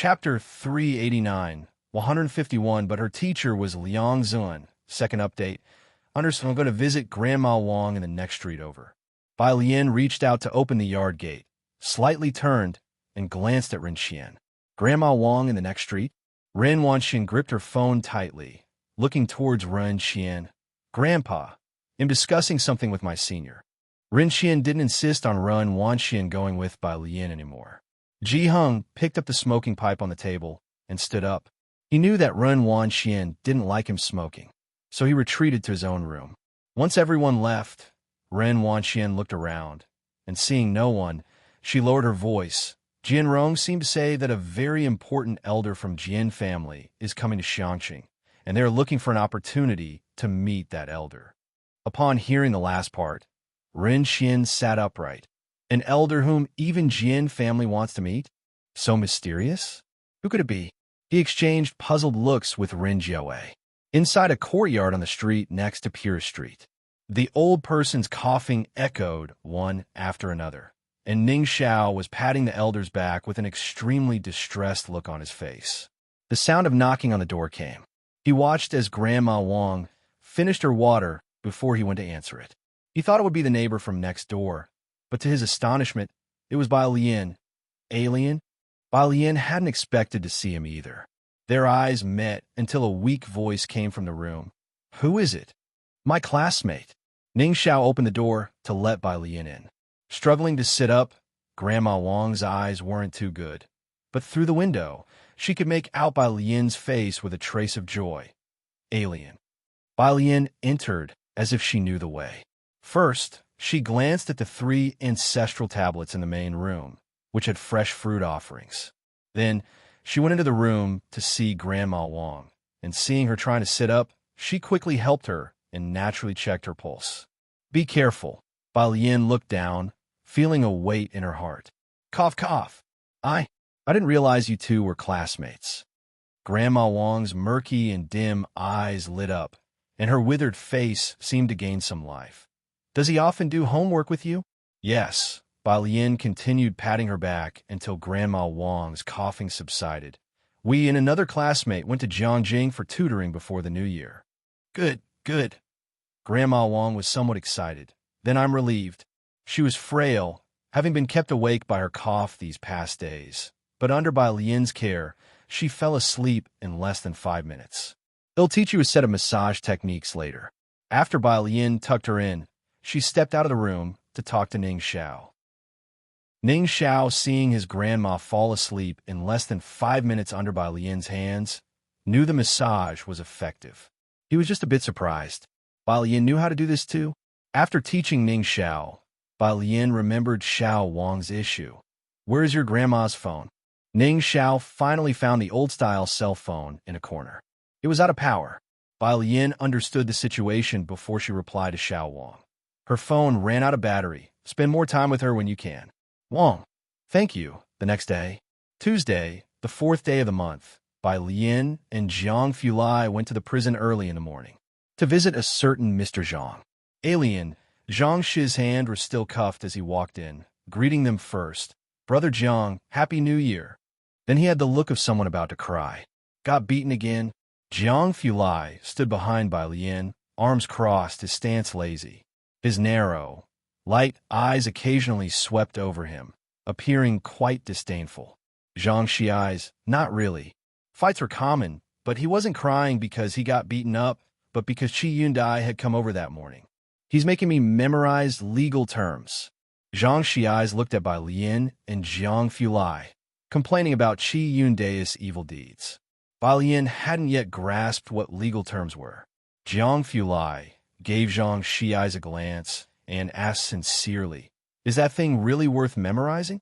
Chapter 389, 151, but her teacher was Liang Zun. Second update. Understood. I'm going to visit Grandma Wang in the next street over. Bai Lian reached out to open the yard gate, slightly turned, and glanced at Ren Qian. Grandma Wang in the next street? Ren Wanxian gripped her phone tightly, looking towards Ren Qian. Grandpa, I'm discussing something with my senior. Ren Qian didn't insist on Ren Wanxian going with Bai Lian anymore. Ji Heng picked up the smoking pipe on the table and stood up. He knew that Ren Wanxian didn't like him smoking, so he retreated to his own room. Once everyone left, Ren Wanxian looked around, and seeing no one, she lowered her voice. Jianrong seemed to say that a very important elder from Jian family is coming to Xiangqing, and they are looking for an opportunity to meet that elder. Upon hearing the last part, Ren Qian sat upright. An elder whom even Jian family wants to meet? So mysterious? Who could it be? He exchanged puzzled looks with Ren Jiawei. Inside a courtyard on the street next to Pure Street, the old person's coughing echoed one after another, and Ning Xiao was patting the elder's back with an extremely distressed look on his face. The sound of knocking on the door came. He watched as Grandma Wang finished her water before he went to answer it. He thought it would be the neighbor from next door, but to his astonishment, it was Bai Lian. Alien? Bai Lian hadn't expected to see him either. Their eyes met until a weak voice came from the room. Who is it? My classmate. Ning Xiao opened the door to let Bai Lian in. Struggling to sit up, Grandma Wang's eyes weren't too good. But through the window, she could make out Bai Lian's face with a trace of joy. Alien. Bai Lian entered as if she knew the way. First, she glanced at the 3 ancestral tablets in the main room, which had fresh fruit offerings. Then, she went into the room to see Grandma Wang, and seeing her trying to sit up, she quickly helped her and naturally checked her pulse. Be careful. Bai Lian looked down, feeling a weight in her heart. Cough, cough. I didn't realize you two were classmates. Grandma Wang's murky and dim eyes lit up, and her withered face seemed to gain some life. Does he often do homework with you? Yes. Bai Lian continued patting her back until Grandma Wang's coughing subsided. We and another classmate went to Jiangjing for tutoring before the new year. Good, good. Grandma Wang was somewhat excited. Then I'm relieved. She was frail, having been kept awake by her cough these past days. But under Bai Lian's care, she fell asleep in less than 5 minutes. They'll teach you a set of massage techniques later. After Bai Lian tucked her in, she stepped out of the room to talk to Ning Xiao. Ning Xiao, seeing his grandma fall asleep in less than 5 minutes under Bai Lian's hands, knew the massage was effective. He was just a bit surprised. Bai Lian knew how to do this too. After teaching Ning Xiao, Bai Lian remembered Xiao Wang's issue. Where is your grandma's phone? Ning Xiao finally found the old-style cell phone in a corner. It was out of power. Bai Lian understood the situation before she replied to Xiao Wang. Her phone ran out of battery. Spend more time with her when you can. Wang. Thank you. The next day, Tuesday, the 4th day of the month, Bai Lian and Zhang Fulai went to the prison early in the morning to visit a certain Mr. Zhang. Alien, Zhang Shi's hand was still cuffed as he walked in, greeting them first. Brother Zhang, Happy New Year. Then he had the look of someone about to cry. Got beaten again? Zhang Fulai stood behind Bai Lian, arms crossed, his stance lazy. His narrow, light eyes occasionally swept over him, appearing quite disdainful. Zhang Shi eyes, not really. Fights were common, but he wasn't crying because he got beaten up, but because Qi Yundai had come over that morning. He's making me memorize legal terms. Zhang Shi eyes looked at Bai Lian and Zhang Fulai, complaining about Qi Yundai's evil deeds. Bai Lian hadn't yet grasped what legal terms were. Zhang Fulai gave Zhang Shi eyes a glance and asked sincerely, is that thing really worth memorizing?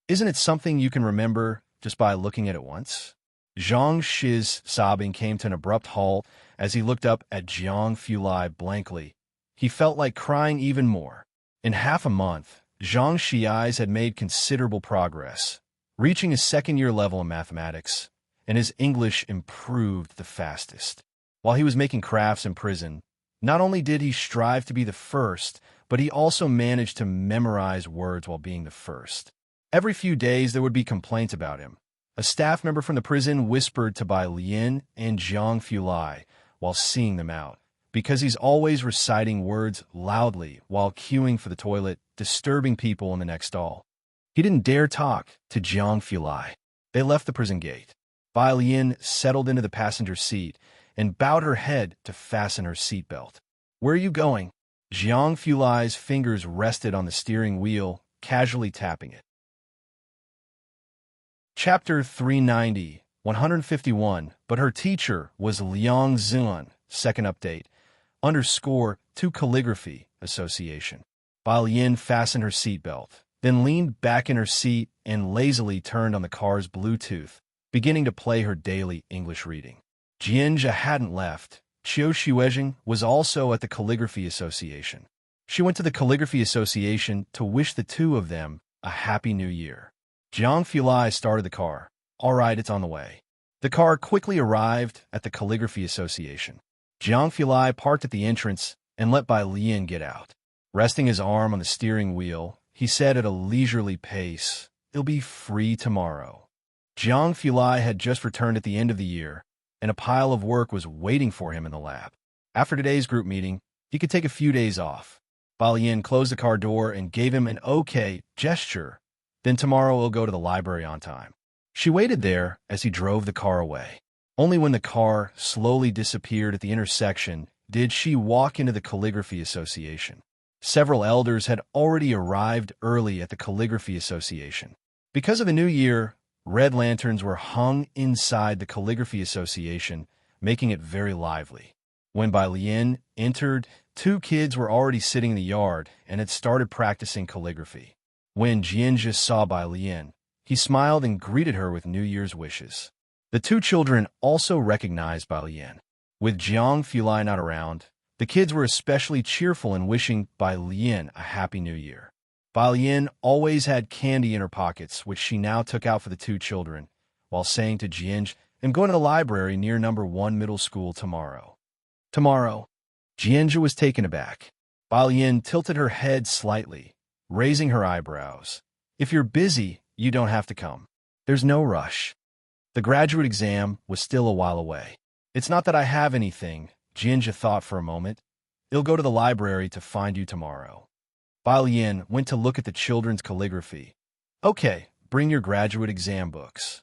Isn't it something you can remember just by looking at it once? Zhang Shi's sobbing came to an abrupt halt as he looked up at Zhang Fulai blankly. He felt like crying even more. In half a month, Zhang Shi eyes had made considerable progress, reaching his second-year level in mathematics, and his English improved the fastest. While he was making crafts in prison, not only did he strive to be the first, but he also managed to memorize words while being the first. Every few days there would be complaints about him. A staff member from the prison whispered to Bai Lian and Jiang Fulai while seeing them out, because he's always reciting words loudly while queuing for the toilet, disturbing people in the next stall. He didn't dare talk to Jiang Fulai. They left the prison gate. Bai Lian settled into the passenger seat and bowed her head to fasten her seatbelt. "Where are you going?" Jiang Fulai's fingers rested on the steering wheel, casually tapping it. Chapter 390, 151, but her teacher was Liang Zun, second update, _2 Calligraphy Association. Bai Lian fastened her seatbelt, then leaned back in her seat and lazily turned on the car's Bluetooth, beginning to play her daily English reading. Jianjia hadn't left. Qiu Xuezheng was also at the Calligraphy Association. She went to the Calligraphy Association to wish the two of them a happy new year. Jiang Fulai started the car. "All right, it's on the way." The car quickly arrived at the Calligraphy Association. Jiang Fulai parked at the entrance and let Bai Lian get out. Resting his arm on the steering wheel, he said at a leisurely pace, "It'll be free tomorrow." Jiang Fulai had just returned at the end of the year, and a pile of work was waiting for him in the lab. After today's group meeting, he could take a few days off. Bai Lian closed the car door and gave him an okay gesture. Then tomorrow he'll go to the library on time. She waited there as he drove the car away. Only when the car slowly disappeared at the intersection did she walk into the Calligraphy Association. Several elders had already arrived early at the Calligraphy Association. Because of the new year, red lanterns were hung inside the Calligraphy Association, making it very lively. When Bai Lian entered, 2 kids were already sitting in the yard and had started practicing calligraphy. When Jianjia saw Bai Lian, he smiled and greeted her with New Year's wishes. The 2 children also recognized Bai Lian. With Jiang Fulai not around, the kids were especially cheerful in wishing Bai Lian a happy new year. Bai Lian always had candy in her pockets, which she now took out for the 2 children, while saying to Jianjia, "I'm going to the library near number 1 middle school tomorrow." Tomorrow. Jianjia was taken aback. Bai Lian tilted her head slightly, raising her eyebrows. "If you're busy, you don't have to come. There's no rush." The graduate exam was still a while away. "It's not that I have anything," Jianjia thought for a moment. "I'll go to the library to find you tomorrow." Bai Lian went to look at the children's calligraphy. "Okay, bring your graduate exam books."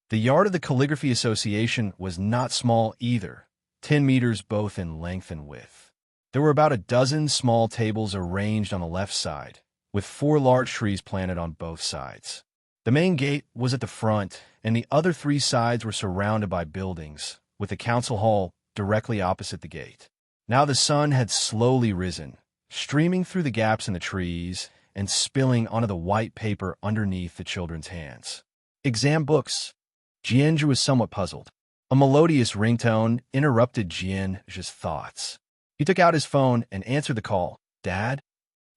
The yard of the Calligraphy Association was not small either, 10 meters both in length and width. There were about a dozen small tables arranged on the left side, with 4 large trees planted on both sides. The main gate was at the front, and the other 3 sides were surrounded by buildings, with the council hall directly opposite the gate. Now the sun had slowly risen, streaming through the gaps in the trees and spilling onto the white paper underneath the children's hands. "Exam books." Jianjia was somewhat puzzled. A melodious ringtone interrupted Jianjia's thoughts. He took out his phone and answered the call. "Dad?"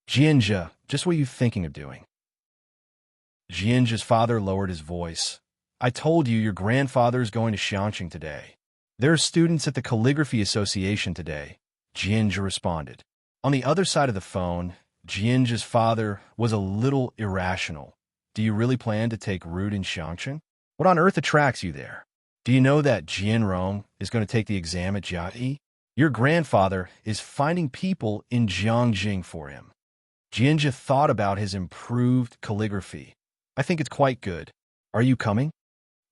"Jianjia, just what are you thinking of doing?" Jianjia's father lowered his voice. "I told you your grandfather is going to Xiangqing today. There are students at the Calligraphy Association today," Jianjia responded. On the other side of the phone, Jianjia's father was a little irrational. "Do you really plan to take root in Xiangqing? What on earth attracts you there? Do you know that Jianrong is going to take the exam at Jiayi? Your grandfather is finding people in Jiangjing for him." Jianjia thought about his improved calligraphy. "I think it's quite good. Are you coming?"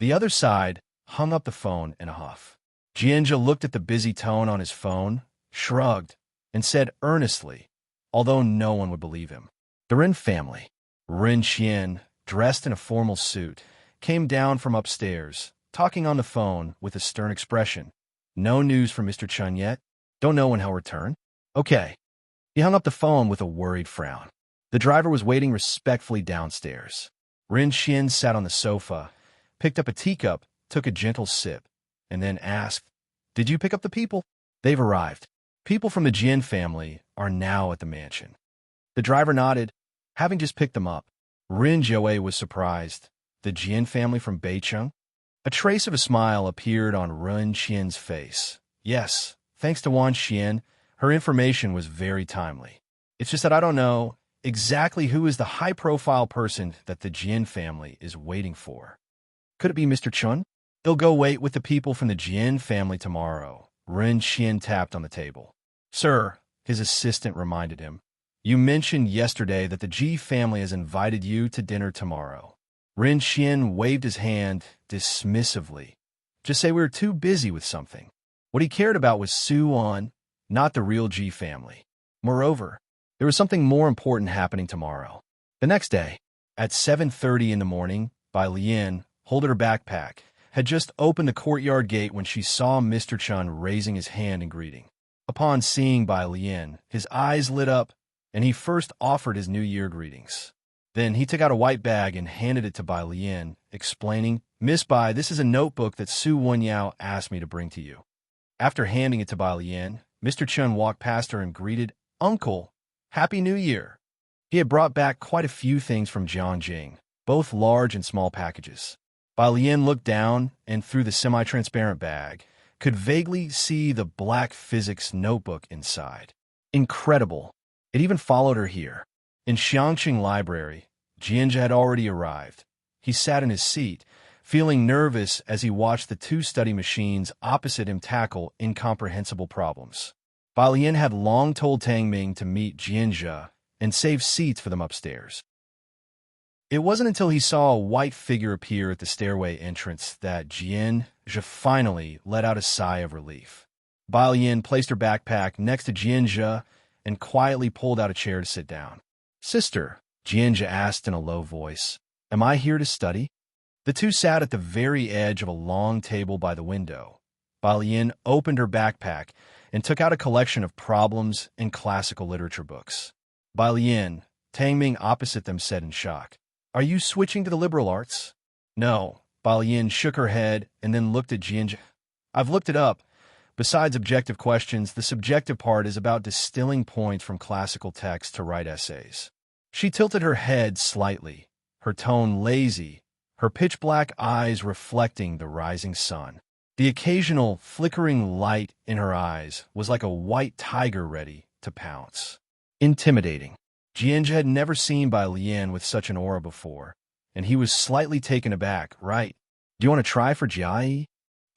The other side hung up the phone in a huff. Jianjia looked at the busy tone on his phone, shrugged, and said earnestly, although no one would believe him, "The Ren family." Ren Xian, dressed in a formal suit, came down from upstairs, talking on the phone with a stern expression. "No news from Mr. Chun yet? Don't know when he'll return?" "Okay." He hung up the phone with a worried frown. The driver was waiting respectfully downstairs. Ren Xian sat on the sofa, picked up a teacup, took a gentle sip, and then asked, "Did you pick up the people?" "They've arrived. People from the Jian family are now at the mansion." The driver nodded, having just picked them up. Ren Jiawei was surprised. The Jian family from Beicheng? A trace of a smile appeared on Ren Xian's face. "Yes, thanks to Wan Xian, her information was very timely. It's just that I don't know exactly who is the high-profile person that the Jian family is waiting for." Could it be Mr. Chun? He'll go wait with the people from the Jian family tomorrow. Ren Qian tapped on the table. Sir, his assistant reminded him, you mentioned yesterday that the Ji family has invited you to dinner tomorrow. Ren Qian waved his hand dismissively. Just say we were too busy with something. What he cared about was Su Wan, not the real Ji family. Moreover, there was something more important happening tomorrow. The next day, at 7:30 in the morning, Bai Lian, holding her backpack, had just opened the courtyard gate when she saw Mr. Chun raising his hand in greeting. Upon seeing Bai Lian, his eyes lit up, and he first offered his New Year greetings. Then he took out a white bag and handed it to Bai Lian, explaining, Miss Bai, this is a notebook that Su Wenyao asked me to bring to you. After handing it to Bai Lian, Mr. Chun walked past her and greeted, Uncle, Happy New Year. He had brought back quite a few things from Jiangjing, both large and small packages. Bai Lian looked down and through the semi-transparent bag, could vaguely see the black physics notebook inside. Incredible. It even followed her here. In Xiangqing Library, Jianjia had already arrived. He sat in his seat, feeling nervous as he watched the two study machines opposite him tackle incomprehensible problems. Bai Lian had long told Tang Ming to meet Jianjia and save seats for them upstairs. It wasn't until he saw a white figure appear at the stairway entrance that Jianjia finally let out a sigh of relief. Bai Lian placed her backpack next to Jianjia and quietly pulled out a chair to sit down. Sister, Jianjia asked in a low voice, am I here to study? The two sat at the very edge of a long table by the window. Bai Lian opened her backpack and took out a collection of problems and classical literature books. Bai Lian, Tang Ming opposite them said in shock, are you switching to the liberal arts? No. Bai Lian shook her head and then looked at Jianjia. I've looked it up. Besides objective questions, the subjective part is about distilling points from classical texts to write essays. She tilted her head slightly, her tone lazy, her pitch-black eyes reflecting the rising sun. The occasional flickering light in her eyes was like a white tiger ready to pounce. Intimidating. Jianjia had never seen Bai Lian with such an aura before, and he was slightly taken aback. Right. Do you want to try for Jiai?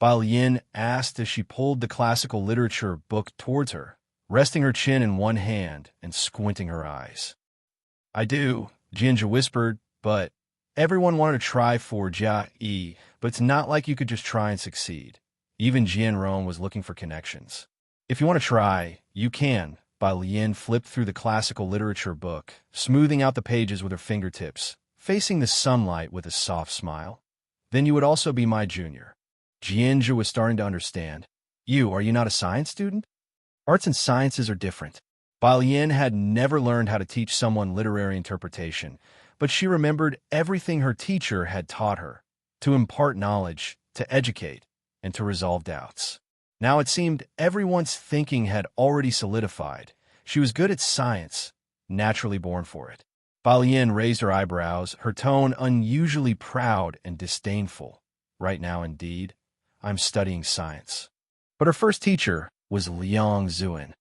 Bai Lian asked as she pulled the classical literature book towards her, resting her chin in one hand and squinting her eyes. I do, Jianjia whispered, but everyone wanted to try for Jiai, but it's not like you could just try and succeed. Even Jian Rong was looking for connections. If you want to try, you can. Bai Lian flipped through the classical literature book, smoothing out the pages with her fingertips, facing the sunlight with a soft smile. Then you would also be my junior. Jianjia was starting to understand. Are you not a science student? Arts and sciences are different. Bai Lian had never learned how to teach someone literary interpretation, but she remembered everything her teacher had taught her, to impart knowledge, to educate, and to resolve doubts. Now it seemed everyone's thinking had already solidified. She was good at science, naturally born for it. Bai Lian raised her eyebrows, her tone unusually proud and disdainful. Right now, indeed, I'm studying science. But her first teacher was Liang Zuan.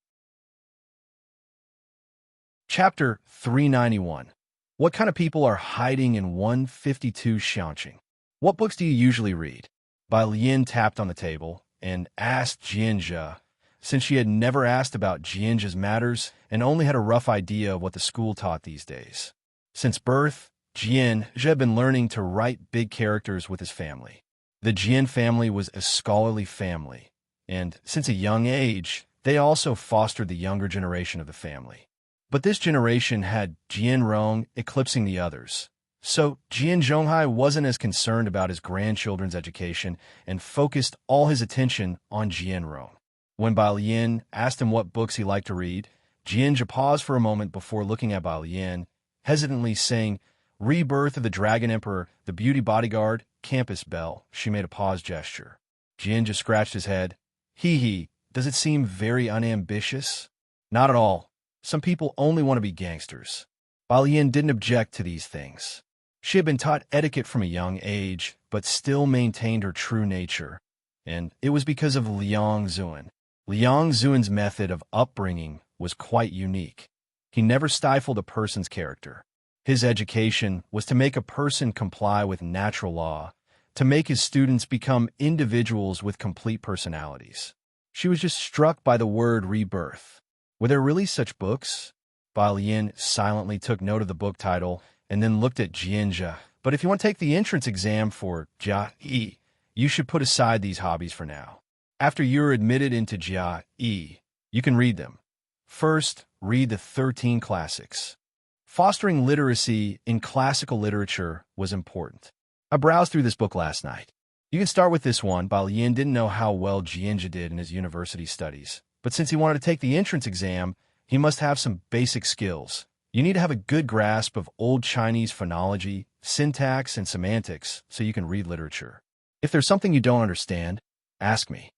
Chapter 391. What kind of people are hiding in 152 Xiangqing? What books do you usually read? Bai Lian tapped on the table and asked Jianjia, since she had never asked about Jianjia's matters and only had a rough idea of what the school taught these days. Since birth, Jianjia had been learning to write big characters with his family. The Jian family was a scholarly family, and since a young age, they also fostered the younger generation of the family. But this generation had Jian Rong eclipsing the others. So Jian Zhonghai wasn't as concerned about his grandchildren's education and focused all his attention on Jian Rong. When Bai Lian asked him what books he liked to read, Jianjia paused for a moment before looking at Bai Lian, hesitantly saying, Rebirth of the Dragon Emperor, The Beauty Bodyguard, Campus Bell. She made a pause gesture. Jianjia scratched his head. Does it seem very unambitious? Not at all. Some people only want to be gangsters. Bai Lian didn't object to these things. She had been taught etiquette from a young age, but still maintained her true nature, and it was because of Liang Zuan. Liang Zuan's method of upbringing was quite unique. He never stifled a person's character. His education was to make a person comply with natural law, to make his students become individuals with complete personalities. She was just struck by the word rebirth. Were there really such books? Yin silently took note of the book title and then looked at Jianzhe. But if you want to take the entrance exam for Jia, you should put aside these hobbies for now. After you're admitted into Jia, you can read them. First, read the 13 classics. Fostering literacy in classical literature was important. I browsed through this book last night. You can start with this one. Yin didn't know how well Jianzhe did in his university studies, but since he wanted to take the entrance exam, he must have some basic skills. You need to have a good grasp of Old Chinese phonology, syntax, and semantics so you can read literature. If there's something you don't understand, ask me.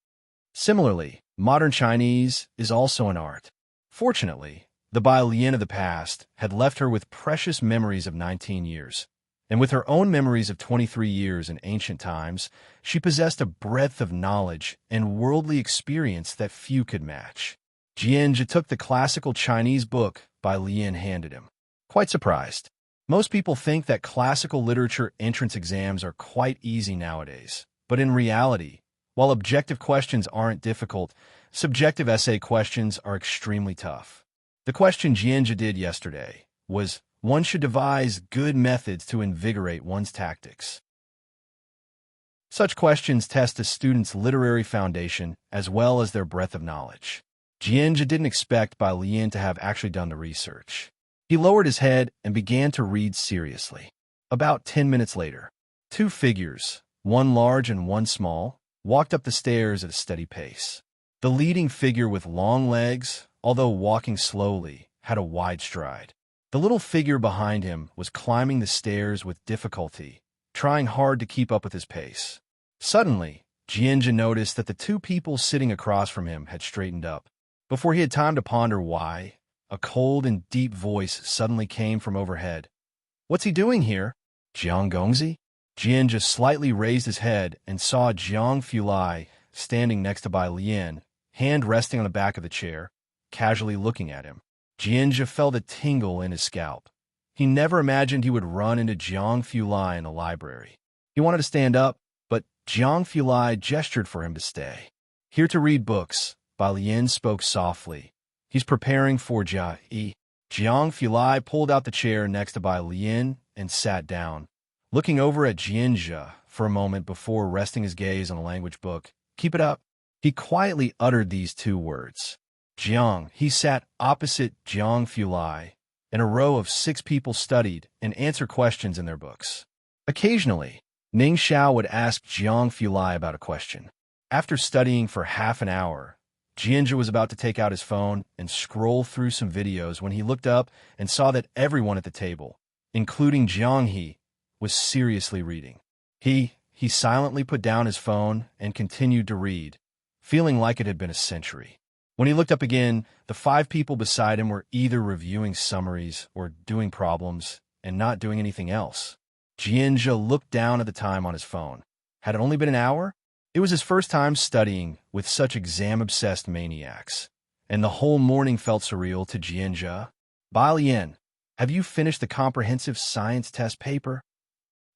Similarly, modern Chinese is also an art. Fortunately, the Yin of the past had left her with precious memories of 19 years. And with her own memories of 23 years in ancient times, she possessed a breadth of knowledge and worldly experience that few could match. Jianzhe took the classical Chinese book Yin handed him. Quite surprised. Most people think that classical literature entrance exams are quite easy nowadays. But in reality, while objective questions aren't difficult, subjective essay questions are extremely tough. The question Jianzhe did yesterday was, one should devise good methods to invigorate one's tactics. Such questions test a student's literary foundation as well as their breadth of knowledge. Jianzhe didn't expect Yin to have actually done the research. He lowered his head and began to read seriously. About 10 minutes later, two figures, one large and one small, walked up the stairs at a steady pace. The leading figure with long legs, although walking slowly, had a wide stride. The little figure behind him was climbing the stairs with difficulty, trying hard to keep up with his pace. Suddenly, Jianzhe noticed that the two people sitting across from him had straightened up. Before he had time to ponder why, a cold and deep voice suddenly came from overhead. "What's he doing here? Jiang Gongzi?" Jianzhe slightly raised his head and saw Jiang Fulai standing next to Yin, hand resting on the back of the chair, casually looking at him. Jianzhe felt a tingle in his scalp. He never imagined he would run into Jiang Fulai in the library. He wanted to stand up, but Jiang Fulai gestured for him to stay. "Here to read books," Yin spoke softly. "He's preparing for Jia." Jiang Fulai pulled out the chair next to Yin and sat down, looking over at Jianzhe for a moment before resting his gaze on a language book. "Keep it up." He quietly uttered these two words. Jiang. He sat opposite Jiang Fulai, and a row of 6 people studied and answered questions in their books. Occasionally, Ning Xiao would ask Jiang Fulai about a question. After studying for half an hour, Jianzhe was about to take out his phone and scroll through some videos when he looked up and saw that everyone at the table, including Jiang He, was seriously reading. He silently put down his phone and continued to read, feeling like it had been a century. When he looked up again, the 5 people beside him were either reviewing summaries or doing problems and not doing anything else. Jianzhe looked down at the time on his phone. Had it only been an hour? It was his first time studying with such exam-obsessed maniacs, and the whole morning felt surreal to Jianzhe. "Yin, have you finished the comprehensive science test paper?"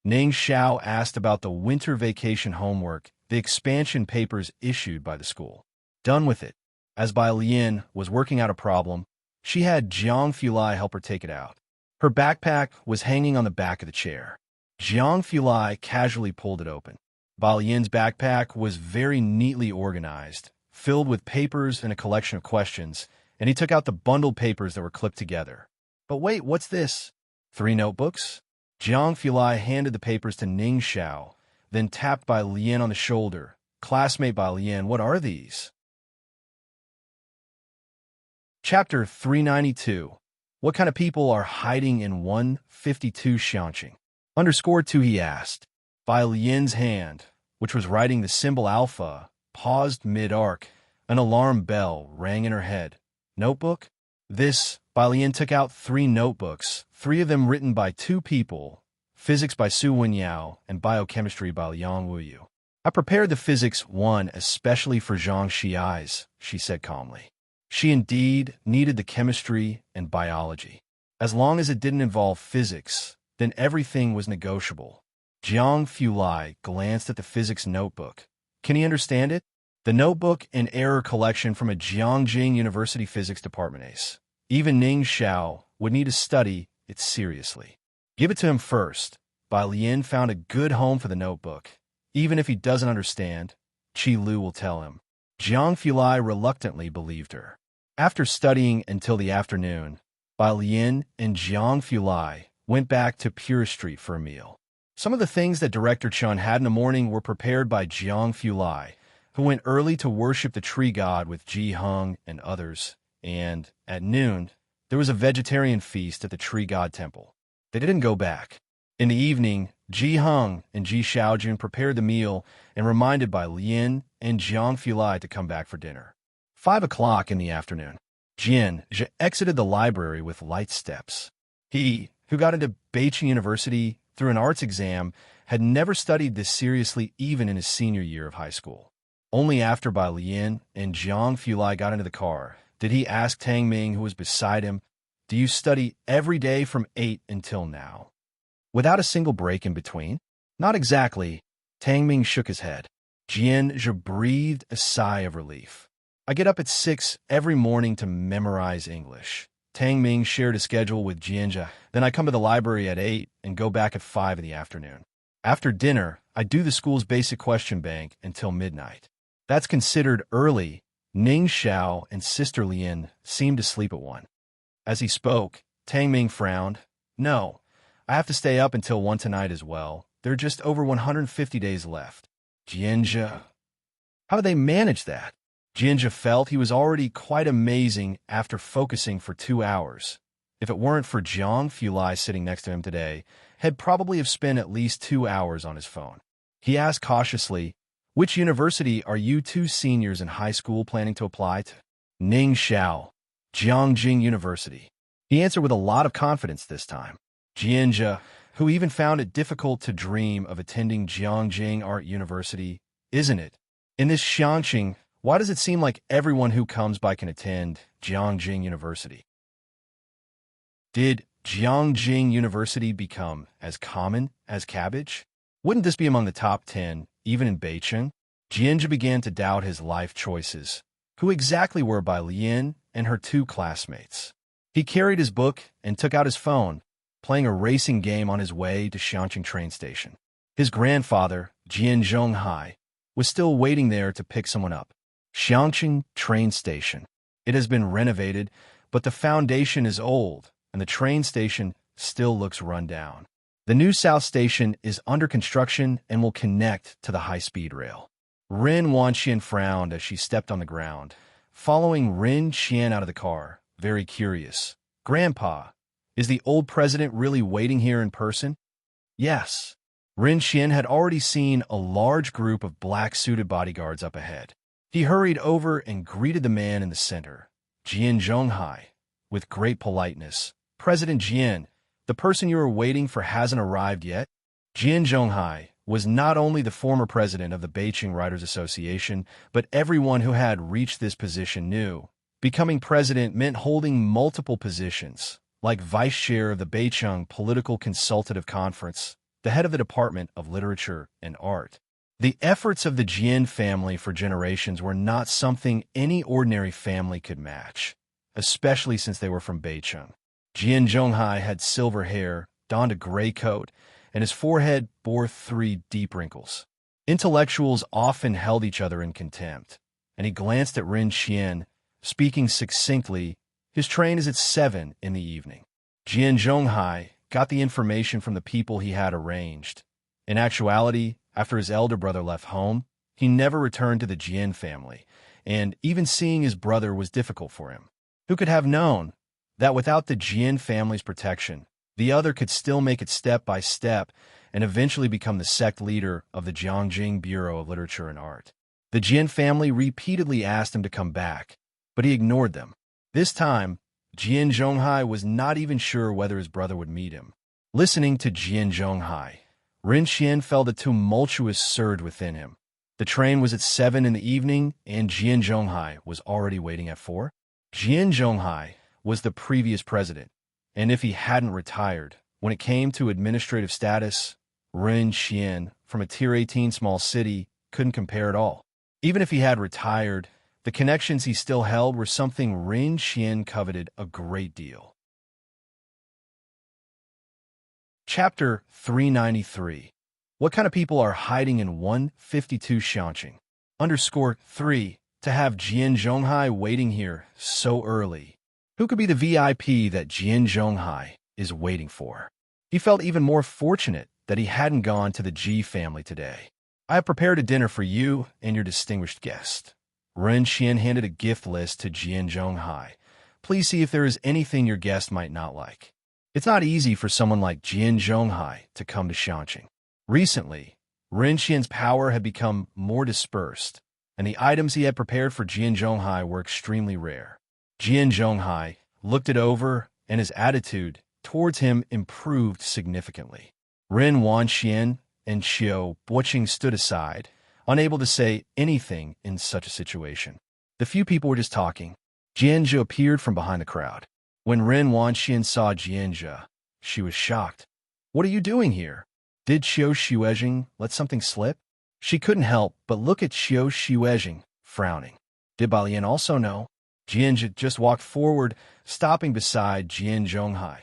Ning Xiao asked about the winter vacation homework, the expansion papers issued by the school. "Done with it." As Yin was working out a problem, she had Jiang Fulai help her take it out. Her backpack was hanging on the back of the chair. Jiang Fulai casually pulled it open. Yin's backpack was very neatly organized, filled with papers and a collection of questions, and he took out the bundled papers that were clipped together. "But wait, what's this? 3 notebooks?" Jiang Fulai handed the papers to Ning Xiao, then tapped Yin on the shoulder. "Classmate Yin, what are these?" Chapter 392. What kind of people are hiding in 152 Xiangqing? _2 he asked. Yin's hand, which was writing the symbol alpha, paused mid-arc. An alarm bell rang in her head. "Notebook?" This, Yin took out 3 notebooks, 3 of them written by 2 people, physics by Su Wenyao and biochemistry by Liang Wuyu. "I prepared the physics one especially for Zhang Xi's," she said calmly. She indeed needed the chemistry and biology. As long as it didn't involve physics, then everything was negotiable. Jiang Fulai glanced at the physics notebook. Can he understand it? The notebook and error collection from a Jiangjing University physics department ace. Even Ning Xiao would need to study it seriously. Give it to him first. Bai Lian found a good home for the notebook. Even if he doesn't understand, Qi Lu will tell him. Jiang Fulai reluctantly believed her. After studying until the afternoon, Bai Lian and Jiang Fulai went back to Pure Street for a meal. Some of the things that Director Chun had in the morning were prepared by Jiang Fulai, who went early to worship the tree god with Ji Heng and others, and, at noon, there was a vegetarian feast at the tree god temple. They didn't go back. In the evening, Ji Heng and Ji Xiaojun prepared the meal and reminded Bai Lian and Jiang Fulai to come back for dinner. 5 o'clock in the afternoon. Jian Zhe exited the library with light steps. He, who got into Beijing University through an arts exam, had never studied this seriously even in his senior year of high school. Only after Bai Lian and Jiang Fulai got into the car did he ask Tang Ming, who was beside him, "Do you study every day from 8 until now? Without a single break in between?" "Not exactly." Tang Ming shook his head. Jian Zhe breathed a sigh of relief. "I get up at 6 every morning to memorize English." Tang Ming shared a schedule with Jian Zhe. "Then I come to the library at 8 and go back at 5 in the afternoon. After dinner, I do the school's basic question bank until midnight." "That's considered early." Ning Xiao and Sister Lian seemed to sleep at 1. As he spoke, Tang Ming frowned. "No, I have to stay up until 1 tonight as well. There are just over 150 days left." Jian Zhe. How did they manage that? Jian Zhe felt he was already quite amazing after focusing for 2 hours. If it weren't for Jiang Fulai sitting next to him today, he'd probably have spent at least 2 hours on his phone. He asked cautiously, "Which university are you two seniors in high school planning to apply to?" "Ning Xiao, Jiangjing University." He answered with a lot of confidence this time. Jian Zhe, who even found it difficult to dream of attending Jiangjing Art University, "Isn't it? In this Xiangqing, why does it seem like everyone who comes by can attend Jiangjing University? Did Jiangjing University become as common as cabbage? Wouldn't this be among the top 10, even in Beijing?" Jian Zhe began to doubt his life choices. Who exactly were Bai Lian and her 2 classmates? He carried his book and took out his phone, playing a racing game on his way to Xiangqing train station. His grandfather, Jian Zhonghai, was still waiting there to pick someone up. Xiangqing train station. It has been renovated, but the foundation is old, and the train station still looks run down. The new South Station is under construction and will connect to the high-speed rail. Rin Wanxian frowned as she stepped on the ground, following Rin Qian out of the car, very curious. "Grandpa, is the old president really waiting here in person?" "Yes." Rin Qian had already seen a large group of black-suited bodyguards up ahead. He hurried over and greeted the man in the center, Jian Zhonghai, with great politeness. "President Jian, the person you are waiting for hasn't arrived yet?" Jian Zhonghai was not only the former president of the Beijing Writers Association, but everyone who had reached this position knew. Becoming president meant holding multiple positions, like vice chair of the Beijing Political Consultative Conference, the head of the Department of Literature and Art. The efforts of the Jian family for generations were not something any ordinary family could match, especially since they were from Beijing. Jian Zhonghai had silver hair, donned a gray coat, and his forehead bore 3 deep wrinkles. Intellectuals often held each other in contempt, and he glanced at Rin Qian, speaking succinctly, "His train is at 7 in the evening." Jian Zhonghai got the information from the people he had arranged. In actuality, after his elder brother left home, he never returned to the Jian family, and even seeing his brother was difficult for him. Who could have known that without the Jian family's protection, the other could still make it step by step and eventually become the sect leader of the Jiangjing Bureau of Literature and Art? The Jian family repeatedly asked him to come back, but he ignored them. This time, Jian Zhonghai was not even sure whether his brother would meet him. Listening to Jian Zhonghai, Rin Qian felt a tumultuous surge within him. The train was at 7 in the evening, and Jian Zhonghai was already waiting at 4. Jian Zhonghai was the previous president, and if he hadn't retired, when it came to administrative status, Ren Xian, from a Tier 18 small city, couldn't compare at all. Even if he had retired, the connections he still held were something Ren Xian coveted a great deal. Chapter 393. What kind of people are hiding in 152 Xiangqing? _3. To have Jian Zhonghai waiting here so early. Who could be the VIP that Jian Zhonghai is waiting for? He felt even more fortunate that he hadn't gone to the Ji family today. I have prepared a dinner for you and your distinguished guest. Ren Xian handed a gift list to Jian Zhonghai. Please see if there is anything your guest might not like. It's not easy for someone like Jian Zhonghai to come to Xiangqing. Recently, Ren Xian's power had become more dispersed, and the items he had prepared for Jian Zhonghai were extremely rare. Jian Zhonghai looked it over, and his attitude towards him improved significantly. Ren Wanxian and Xiao Boqing stood aside, unable to say anything in such a situation. The few people were just talking. Jianzhe appeared from behind the crowd. When Ren Wanxian saw Jianzhe, she was shocked. What are you doing here? Did Xiao Xuezhing let something slip? She couldn't help but look at Xiao Xuezhing, frowning. Did Balian also know? Jianzhe just walked forward, stopping beside Jian Zhonghai.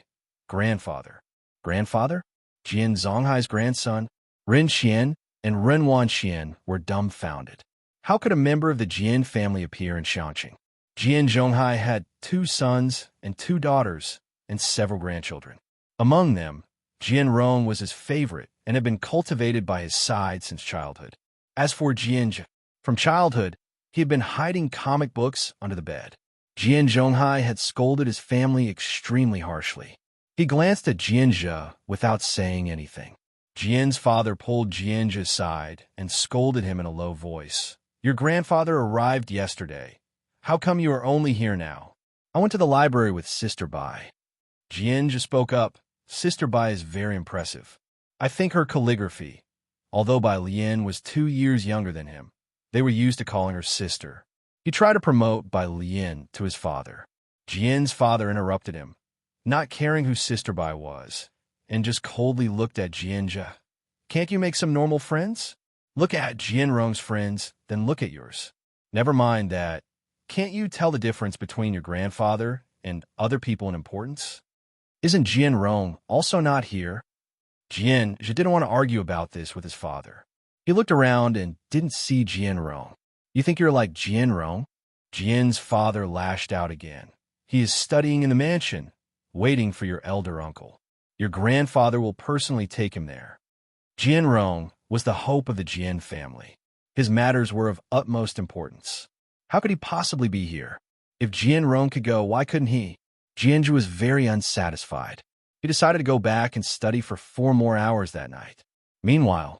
Grandfather. Grandfather? Jian Zhonghai's grandson? Ren Xian and Ren Wanxian were dumbfounded. How could a member of the Jian family appear in Xiangqing? Jian Zhonghai had 2 sons and 2 daughters and several grandchildren. Among them, Jian Rong was his favorite and had been cultivated by his side since childhood. As for Jianzhe, from childhood, he had been hiding comic books under the bed. Jian Zhonghai had scolded his family extremely harshly. He glanced at Jianzhe without saying anything. Jian's father pulled Jianzhe aside and scolded him in a low voice. Your grandfather arrived yesterday. How come you are only here now? I went to the library with Sister Bai. Jianzhe spoke up. Sister Bai is very impressive. I think her calligraphy, although Bai Lian was 2 years younger than him, they were used to calling her sister. He tried to promote Bai Lian to his father. Jian's father interrupted him, not caring who Sister Bai was, and just coldly looked at Jianzhe. Can't you make some normal friends? Look at Jian Rong's friends, then look at yours. Never mind that. Can't you tell the difference between your grandfather and other people in importance? Isn't Jian Rong also not here? Jianzhe didn't want to argue about this with his father. He looked around and didn't see Jian Rong. You think you're like Jian Rong? Jian's father lashed out again. He is studying in the mansion, waiting for your elder uncle. Your grandfather will personally take him there. Jian Rong was the hope of the Jian family. His matters were of utmost importance. How could he possibly be here? If Jian Rong could go, why couldn't he? Jianzhe was very unsatisfied. He decided to go back and study for 4 more hours that night. Meanwhile,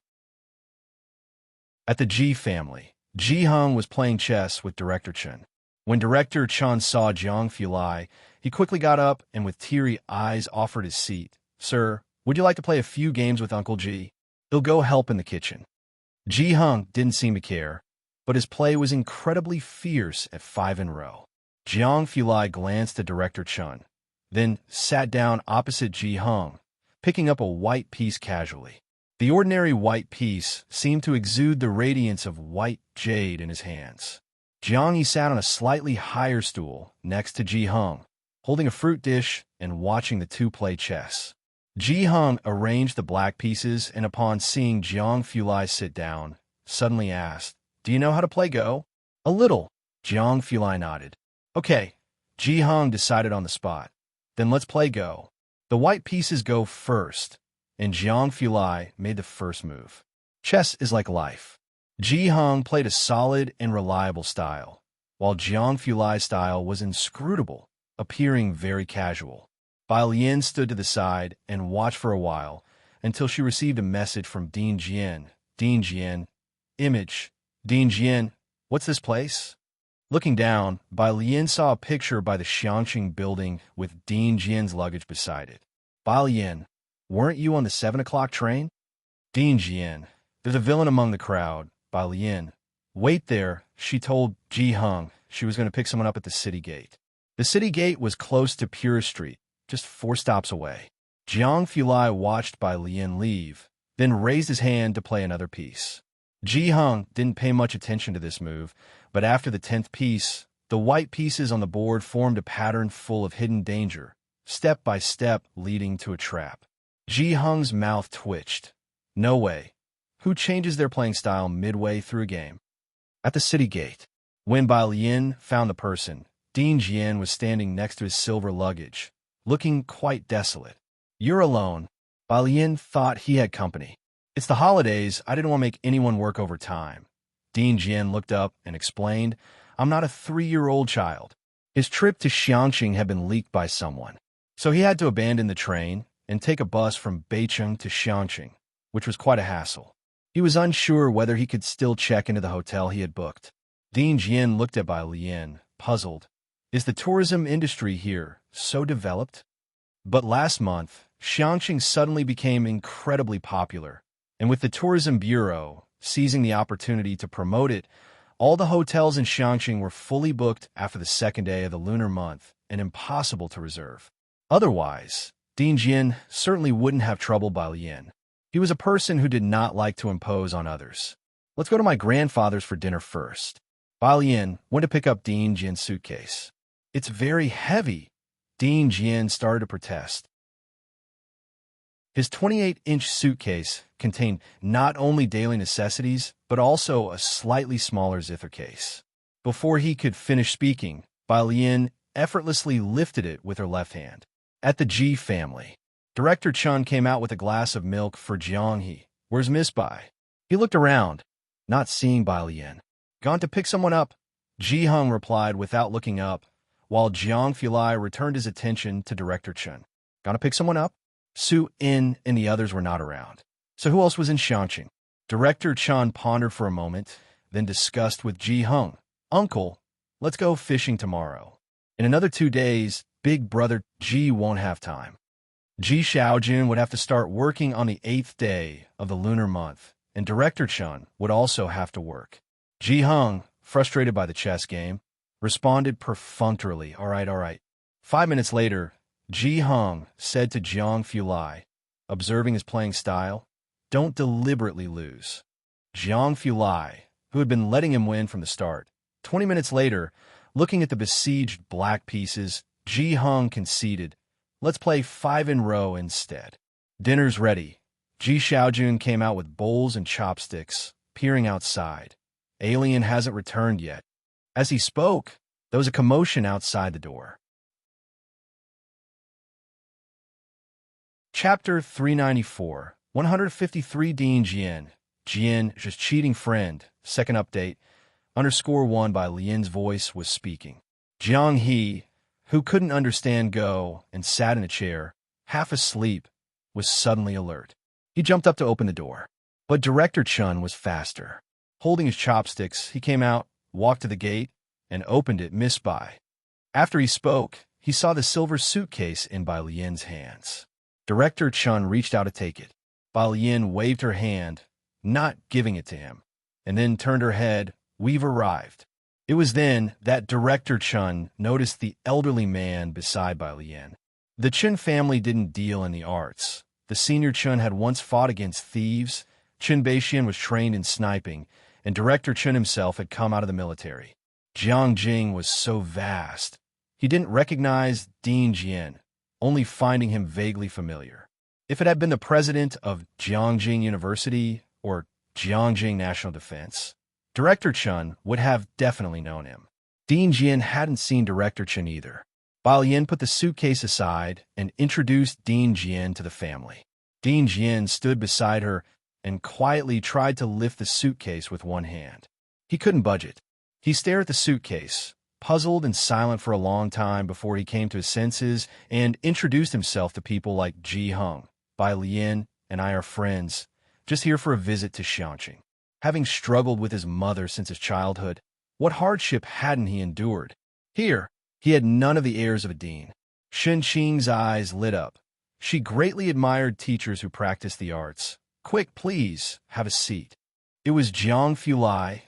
at the Ji family, Ji Heng was playing chess with Director Chen. When Director Chen saw Jiang Fulai, he quickly got up and with teary eyes offered his seat. Sir, would you like to play a few games with Uncle Ji? He'll go help in the kitchen. Ji Heng didn't seem to care, but his play was incredibly fierce at 5 in a row. Jiang Fulai glanced at Director Chen, then sat down opposite Ji Heng, picking up a white piece casually. The ordinary white piece seemed to exude the radiance of white jade in his hands. Jiang sat on a slightly higher stool next to Ji Heng, holding a fruit dish and watching the two play chess. Ji Heng arranged the black pieces and upon seeing Jiang Fulai sit down, suddenly asked, Do you know how to play Go? A little. Jiang Fulai nodded. Okay, Ji Heng decided on the spot. Then let's play Go. The white pieces go first, and Jiang Fulai made the first move. Chess is like life. Ji Heng played a solid and reliable style, while Jiang Fulai's style was inscrutable, appearing very casual. Bai Lian stood to the side and watched for a while until she received a message from Dean Jian. Dean Jian. Image. Dean Jian. What's this place? Looking down, Bai Lian saw a picture by the Xiangqing building with Dean Jian's luggage beside it. Bai Lian, weren't you on the 7 o'clock train? Dean Jian. There's a villain among the crowd. Bai Lian. Wait there, she told Ji Heng she was going to pick someone up at the city gate. The city gate was close to Pure Street, just 4 stops away. Jiang Fulai watched Bai Lian leave, then raised his hand to play another piece. Ji Hung didn't pay much attention to this move, but after the 10th piece, the white pieces on the board formed a pattern full of hidden danger, step by step leading to a trap. Ji Hung's mouth twitched. No way. Who changes their playing style midway through a game? At the city gate, when Bai Lian found the person, Dean Jian was standing next to his silver luggage, looking quite desolate. You're alone. Bai Lian thought he had company. It's the holidays. I didn't want to make anyone work overtime. Dean Jian looked up and explained, I'm not a 3-year-old child. His trip to Xiangqing had been leaked by someone, so he had to abandon the train and take a bus from Beicheng to Xiangqing, which was quite a hassle. He was unsure whether he could still check into the hotel he had booked. Dean Jian looked at Bai Lian, puzzled. Is the tourism industry here so developed? But last month, Xiangqing suddenly became incredibly popular, and with the Tourism Bureau seizing the opportunity to promote it, all the hotels in Xiangqing were fully booked after the second day of the lunar month and impossible to reserve. Otherwise, Dean Jian certainly wouldn't have troubled Bai Lian. He was a person who did not like to impose on others. Let's go to my grandfather's for dinner first. Bai Lian went to pick up Dean Jian's suitcase. It's very heavy. Dean Jian started to protest. His 28-inch suitcase contained not only daily necessities, but also a slightly smaller zither case. Before he could finish speaking, Bai Lian effortlessly lifted it with her left hand. At the Ji family, Director Chun came out with a glass of milk for Jiang He. Where's Miss Bai? He looked around, not seeing Bai Lian. Gone to pick someone up, Ji Hung replied without looking up, while Jiang Fulai returned his attention to Director Chun. Gonna pick someone up? Su In and the others were not around. So who else was in Xiangqing? Director Chun pondered for a moment, then discussed with Ji Hung. Uncle, let's go fishing tomorrow. In another 2 days, Big Brother Ji won't have time. Ji Xiaojun would have to start working on the 8th day of the lunar month, and Director Chun would also have to work. Ji Hung, frustrated by the chess game, responded perfunctorily, all right. 5 minutes later, Ji Hung said to Jiang Fulai, observing his playing style, don't deliberately lose. Jiang Fulai, who had been letting him win from the start, 20 minutes later, looking at the besieged black pieces, Ji Hung conceded, let's play 5 in row instead. Dinner's ready. Ji Xiaojun came out with bowls and chopsticks, peering outside. Alien hasn't returned yet. As he spoke, there was a commotion outside the door. Chapter 394, 153 Dean Jian. Jian, just cheating friend. Second update. _1 by Lian's voice was speaking. Jiang He, who couldn't understand Go and sat in a chair, half asleep, was suddenly alert. He jumped up to open the door. But Director Chun was faster. Holding his chopsticks, he came out, walked to the gate, and opened it, Miss Bai. After he spoke, he saw the silver suitcase in Bai Lian's hands. Director Chun reached out to take it. Bai Lian waved her hand, not giving it to him, and then turned her head. We've arrived. It was then that Director Chun noticed the elderly man beside Bai Lian. The Chun family didn't deal in the arts. The senior Chun had once fought against thieves, Chun Beixian was trained in sniping, and Director Chun himself had come out of the military. Jiangjing was so vast. He didn't recognize Dean Jian, only finding him vaguely familiar. If it had been the president of Jiangjing University or Jiangjing National Defense, Director Chun would have definitely known him. Dean Jian hadn't seen Director Chun either. Bai Lian put the suitcase aside and introduced Dean Jian to the family. Dean Jian stood beside her and quietly tried to lift the suitcase with one hand. He couldn't budge it. He stared at the suitcase, puzzled and silent for a long time before he came to his senses and introduced himself to people like Ji Hung. Bai Lian and I are friends, just here for a visit to Xiangqing. Having struggled with his mother since his childhood, what hardship hadn't he endured? Here, he had none of the airs of a dean. Shen Qing's eyes lit up. She greatly admired teachers who practiced the arts. Quick, please, have a seat. It was Jiang Fulai,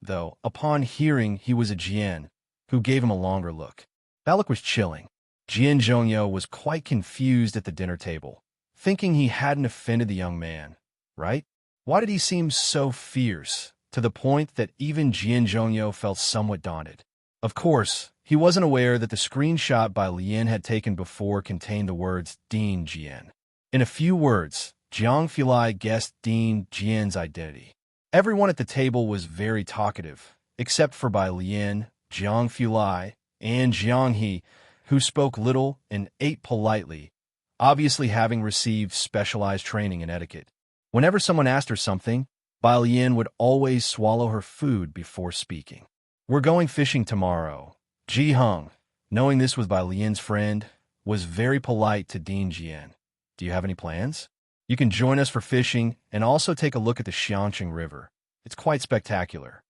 though, upon hearing he was a Jian, who gave him a longer look. That look was chilling. Jian Zhongyo was quite confused at the dinner table, thinking he hadn't offended the young man. right? Why did he seem so fierce, to the point that even Jian Zhongyo felt somewhat daunted? Of course, he wasn't aware that the screenshot by Lian had taken before contained the words Dean Jian. In a few words, Jiang Fulai guessed Dean Jian's identity. Everyone at the table was very talkative, except for Bai Lian, Jiang Fulai, and Jiang He, who spoke little and ate politely, obviously having received specialized training in etiquette. Whenever someone asked her something, Bai Lian would always swallow her food before speaking. "We're going fishing tomorrow." Ji Hung, knowing this was Bai Lian's friend, was very polite to Dean Jian. "Do you have any plans? You can join us for fishing and also take a look at the Xiangqing River. It's quite spectacular."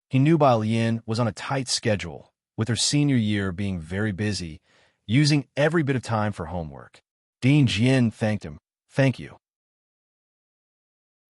He knew Bai Lian was on a tight schedule, with her senior year being very busy, using every bit of time for homework. Dean Jian thanked him. "Thank you."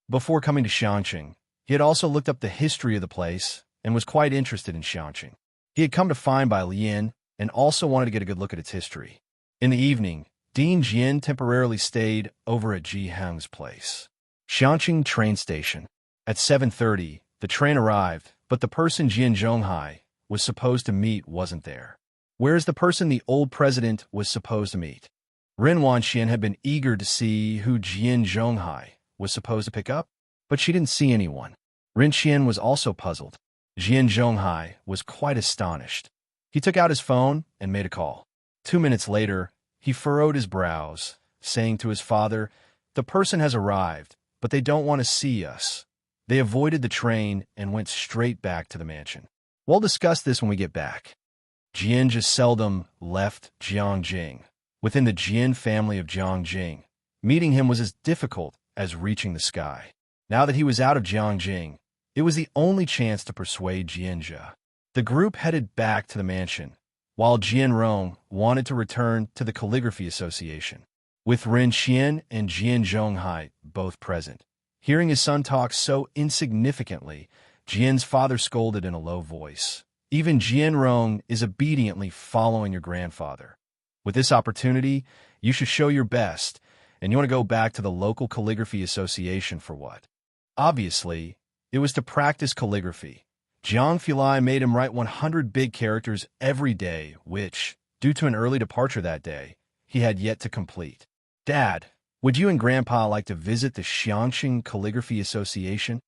Before coming to Xiangqing, he had also looked up the history of the place and was quite interested in Xiangqing. He had come to find Bai Lian and also wanted to get a good look at its history. In the evening, Dean Jian temporarily stayed over at Ji Hung's place. Xiangqing train station. At 7:30, the train arrived, but the person Jian Zhonghai was supposed to meet wasn't there. Whereas the person the old president was supposed to meet. Ren Wanxian had been eager to see who Jian Zhonghai was supposed to pick up, but she didn't see anyone. Ren Xian was also puzzled. Jian Zhonghai was quite astonished. He took out his phone and made a call. 2 minutes later, he furrowed his brows, saying to his father, "The person has arrived, but they don't want to see us." They avoided the train and went straight back to the mansion. "We'll discuss this when we get back." Jian just seldom left Jiangjing. Within the Jian family of Jiangjing, meeting him was as difficult as reaching the sky. Now that he was out of Jiangjing, it was the only chance to persuade Jianjia. The group headed back to the mansion, while Jian Rong wanted to return to the Calligraphy Association. With Ren Xian and Jian Zhonghai both present, hearing his son talk so insignificantly, Jian's father scolded in a low voice. "Even Jian Rong is obediently following your grandfather. With this opportunity, you should show your best, and you want to go back to the local Calligraphy Association for what?" Obviously, it was to practice calligraphy. Jiang Fulai made him write 100 big characters every day, which, due to an early departure that day, he had yet to complete. "Dad, would you and Grandpa like to visit the Xiangqing Calligraphy Association?"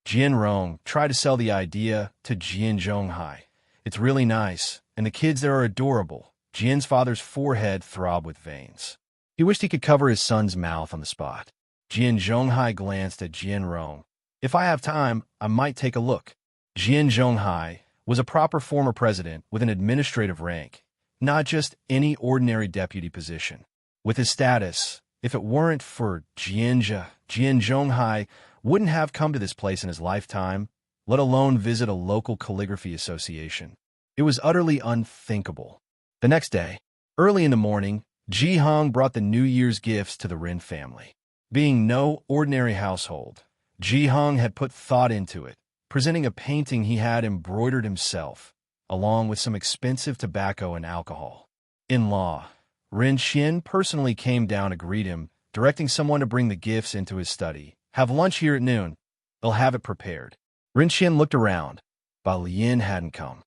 Jian Rong tried to sell the idea to Jian Zhonghai. "It's really nice, and the kids there are adorable." Jian's father's forehead throbbed with veins. He wished he could cover his son's mouth on the spot. Jian Zhonghai glanced at Jian Rong. "If I have time, I might take a look." Jian Zhonghai was a proper former president with an administrative rank, not just any ordinary deputy position. With his status, if it weren't for Jian Zhonghai wouldn't have come to this place in his lifetime, let alone visit a local calligraphy association. It was utterly unthinkable. The next day, early in the morning, Ji Hong brought the New Year's gifts to the Rin family. Being no ordinary household, Ji Hong had put thought into it, presenting a painting he had embroidered himself, along with some expensive tobacco and alcohol. In law, Ren Xian personally came down to greet him, directing someone to bring the gifts into his study. "Have lunch here at noon. They'll have it prepared." Ren Xian looked around, but Lian hadn't come.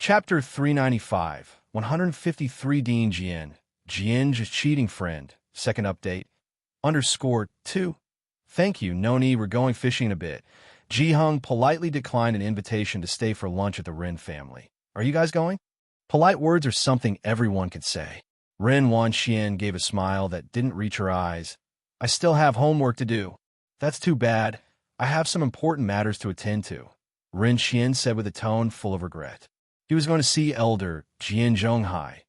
Chapter 395, 153 Dean Jian, Jian's cheating friend, second update, _2. "Thank you, no need, we're going fishing in a bit." Ji Hung politely declined an invitation to stay for lunch at the Rin family. "Are you guys going?" Polite words are something everyone could say. Ren Wanxian gave a smile that didn't reach her eyes. "I still have homework to do." "That's too bad. I have some important matters to attend to," Ren Xian said with a tone full of regret. He was going to see elder Jian Zhonghai.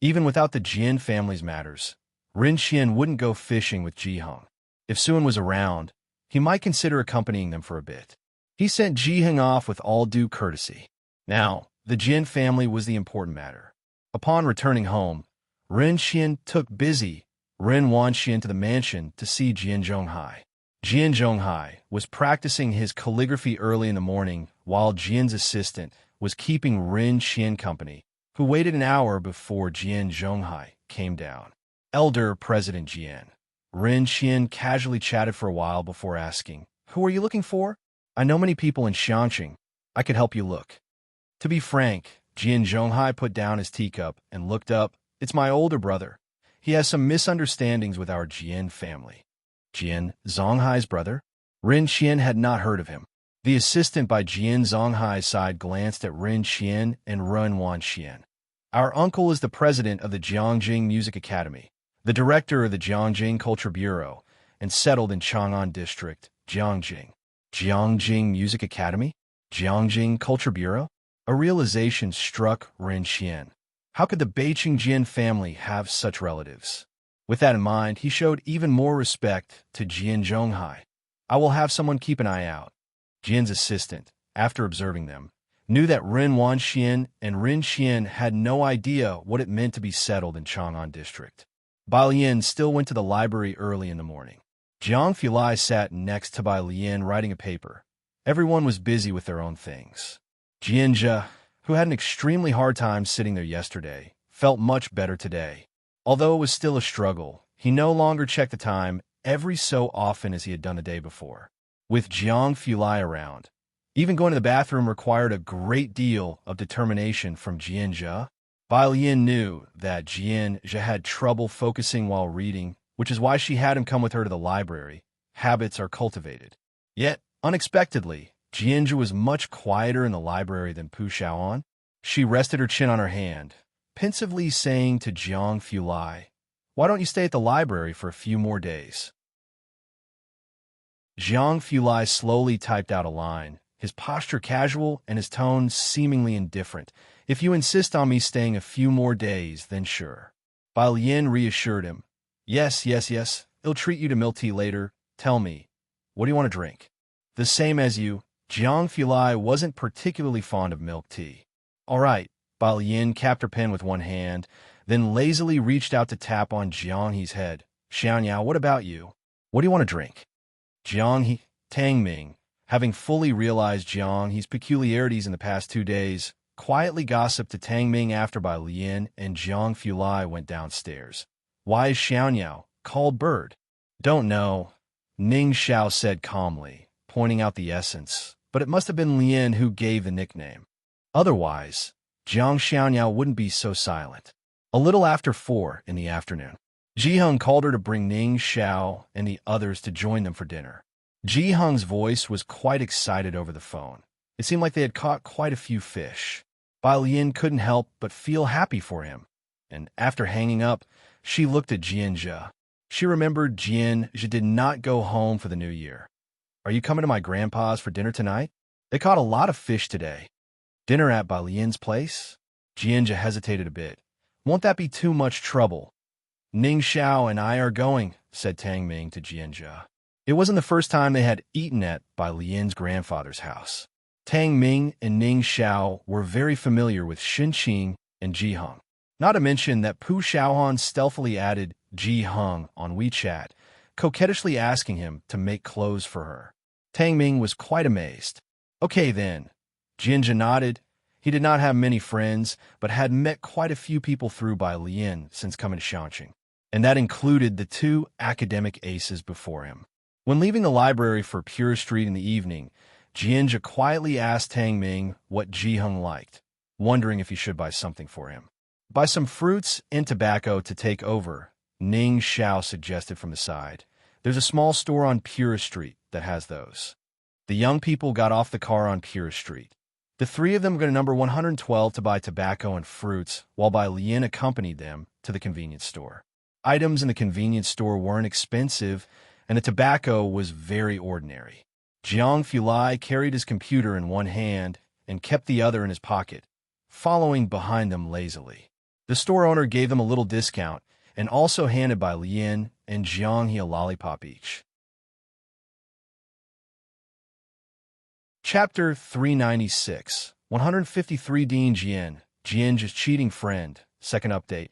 Even without the Jian family's matters, Ren Xian wouldn't go fishing with Ji Hung. If Suan was around, he might consider accompanying them for a bit. He sent Ji Hung off with all due courtesy. Now, the Jian family was the important matter. Upon returning home, Ren Xian took busy Ren Wanxian to the mansion to see Jian Zhonghai. Jian Zhonghai was practicing his calligraphy early in the morning while Jian's assistant was keeping Ren Xian company, who waited an hour before Jian Zhonghai came down. Elder President Jian. Ren Qian casually chatted for a while before asking, "Who are you looking for?" "I know many people in Xianqing. I could help you look." To be frank, Jian Zhonghai put down his teacup and looked up. "It's my older brother. He has some misunderstandings with our Jian family." Jian Zhonghai's brother? Ren Qian had not heard of him. The assistant by Jian Zhonghai's side glanced at Ren Qian and Ren Wanxian. "Our uncle is the president of the Jiangjing Music Academy, the director of the Jiangjing Culture Bureau, and settled in Chang'an District, Jiangjing." Jiangjing Music Academy? Jiangjing Culture Bureau? A realization struck Ren Qian. How could the Beiqing Jian family have such relatives? With that in mind, he showed even more respect to Jian Zhonghai. "I will have someone keep an eye out." Jian's assistant, after observing them, knew that Ren Wanxian and Ren Qian had no idea what it meant to be settled in Chang'an District. Bai Lian still went to the library early in the morning. Jiang Fulai sat next to Bai Lian writing a paper. Everyone was busy with their own things. Jianzhe, who had an extremely hard time sitting there yesterday, felt much better today. Although it was still a struggle, he no longer checked the time every so often as he had done the day before. With Jiang Fulai around, even going to the bathroom required a great deal of determination from Jianzhe. Bai Lian knew that Jianzhe had trouble focusing while reading, which is why she had him come with her to the library. Habits are cultivated. Yet, unexpectedly, Jianzhe was much quieter in the library than Pu Shaoan. She rested her chin on her hand, pensively saying to Jiang Fulai, "Why don't you stay at the library for a few more days?" Jiang Fulai slowly typed out a line, his posture casual and his tone seemingly indifferent. "If you insist on me staying a few more days, then sure." Bai Lian reassured him, Yes. I'll treat you to milk tea later. Tell me, what do you want to drink?" "The same as you." Jiang Fulai wasn't particularly fond of milk tea. "All right." Bai Lian capped her pen with one hand, then lazily reached out to tap on Jiang He's head. "Xiaonyao, what about you? What do you want to drink?" Jiang He, Tang Ming, having fully realized Jiang He's peculiarities in the past 2 days, quietly gossiped to Tang Ming after Bai Lian and Jiang Fulai went downstairs. "Why is Xiaonyao called Bird?" "Don't know," Ning Xiao said calmly, pointing out the essence, but it must have been Lian who gave the nickname. Otherwise, Jiang Xiaonyao wouldn't be so silent. A little after 4 in the afternoon, Ji Hung called her to bring Ning Xiao and the others to join them for dinner. Ji Hung's voice was quite excited over the phone. It seemed like they had caught quite a few fish. Bai Lian couldn't help but feel happy for him, and after hanging up, she looked at Jianzhe. She remembered Jianzhe did not go home for the new year. "Are you coming to my grandpa's for dinner tonight? They caught a lot of fish today." "Dinner at Bai Lian's place?" Jianzhe hesitated a bit. "Won't that be too much trouble?" "Ning Xiao and I are going," said Tang Ming to Jianzhe. It wasn't the first time they had eaten at Bai Lian's grandfather's house. Tang Ming and Ning Xiao were very familiar with Xinqing and Ji Hung. Not to mention that Pu Shaohan stealthily added Ji Hung on WeChat, coquettishly asking him to make clothes for her. Tang Ming was quite amazed. "Okay then." Jianzhe nodded. He did not have many friends, but had met quite a few people through Bai Lian since coming to Xianqing, and that included the 2 academic aces before him. When leaving the library for Pure Street in the evening, Jianzhe quietly asked Tang Ming what Ji Hung liked, wondering if he should buy something for him. "Buy some fruits and tobacco to take over," Ning Xiao suggested from the side. "There's a small store on Pure Street that has those." The young people got off the car on Pure Street. The 3 of them were going to number 112 to buy tobacco and fruits, while Bai Lian accompanied them to the convenience store. Items in the convenience store weren't expensive, and the tobacco was very ordinary. Jiang Fulai carried his computer in one hand and kept the other in his pocket, following behind them lazily. The store owner gave them a little discount and also handed Bai Lian and Jiang He a lollipop each. Chapter 396, 153 Dean Jian, Jianzhe's cheating friend, second update.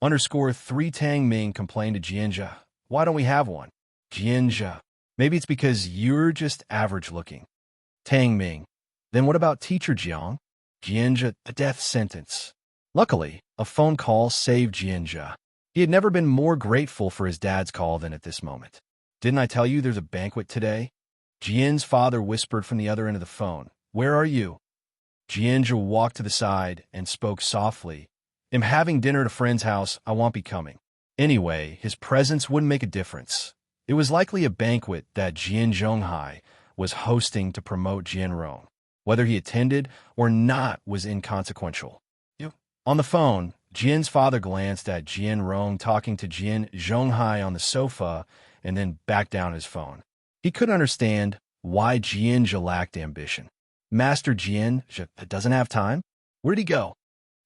_3 Tang Ming complained to Jianzhe, "Why don't we have one?" Jianzhe, "Maybe it's because you're just average looking." Tang Ming, "Then what about teacher Jiang?" Jianzhe, "A death sentence." Luckily, a phone call saved Jianzhe. He had never been more grateful for his dad's call than at this moment. "Didn't I tell you there's a banquet today?" Jian's father whispered from the other end of the phone. "Where are you?" Jianzha walked to the side and spoke softly. "I'm having dinner at a friend's house. I won't be coming." Anyway, his presence wouldn't make a difference. It was likely a banquet that Jian Zhonghai was hosting to promote Jianrong. Whether he attended or not was inconsequential. On the phone, Jian's father glanced at Jianrong talking to Jian Zhonghai on the sofa and then back down his phone. He couldn't understand why Jianzha lacked ambition. "Master Jian doesn't have time? Where'd he go?"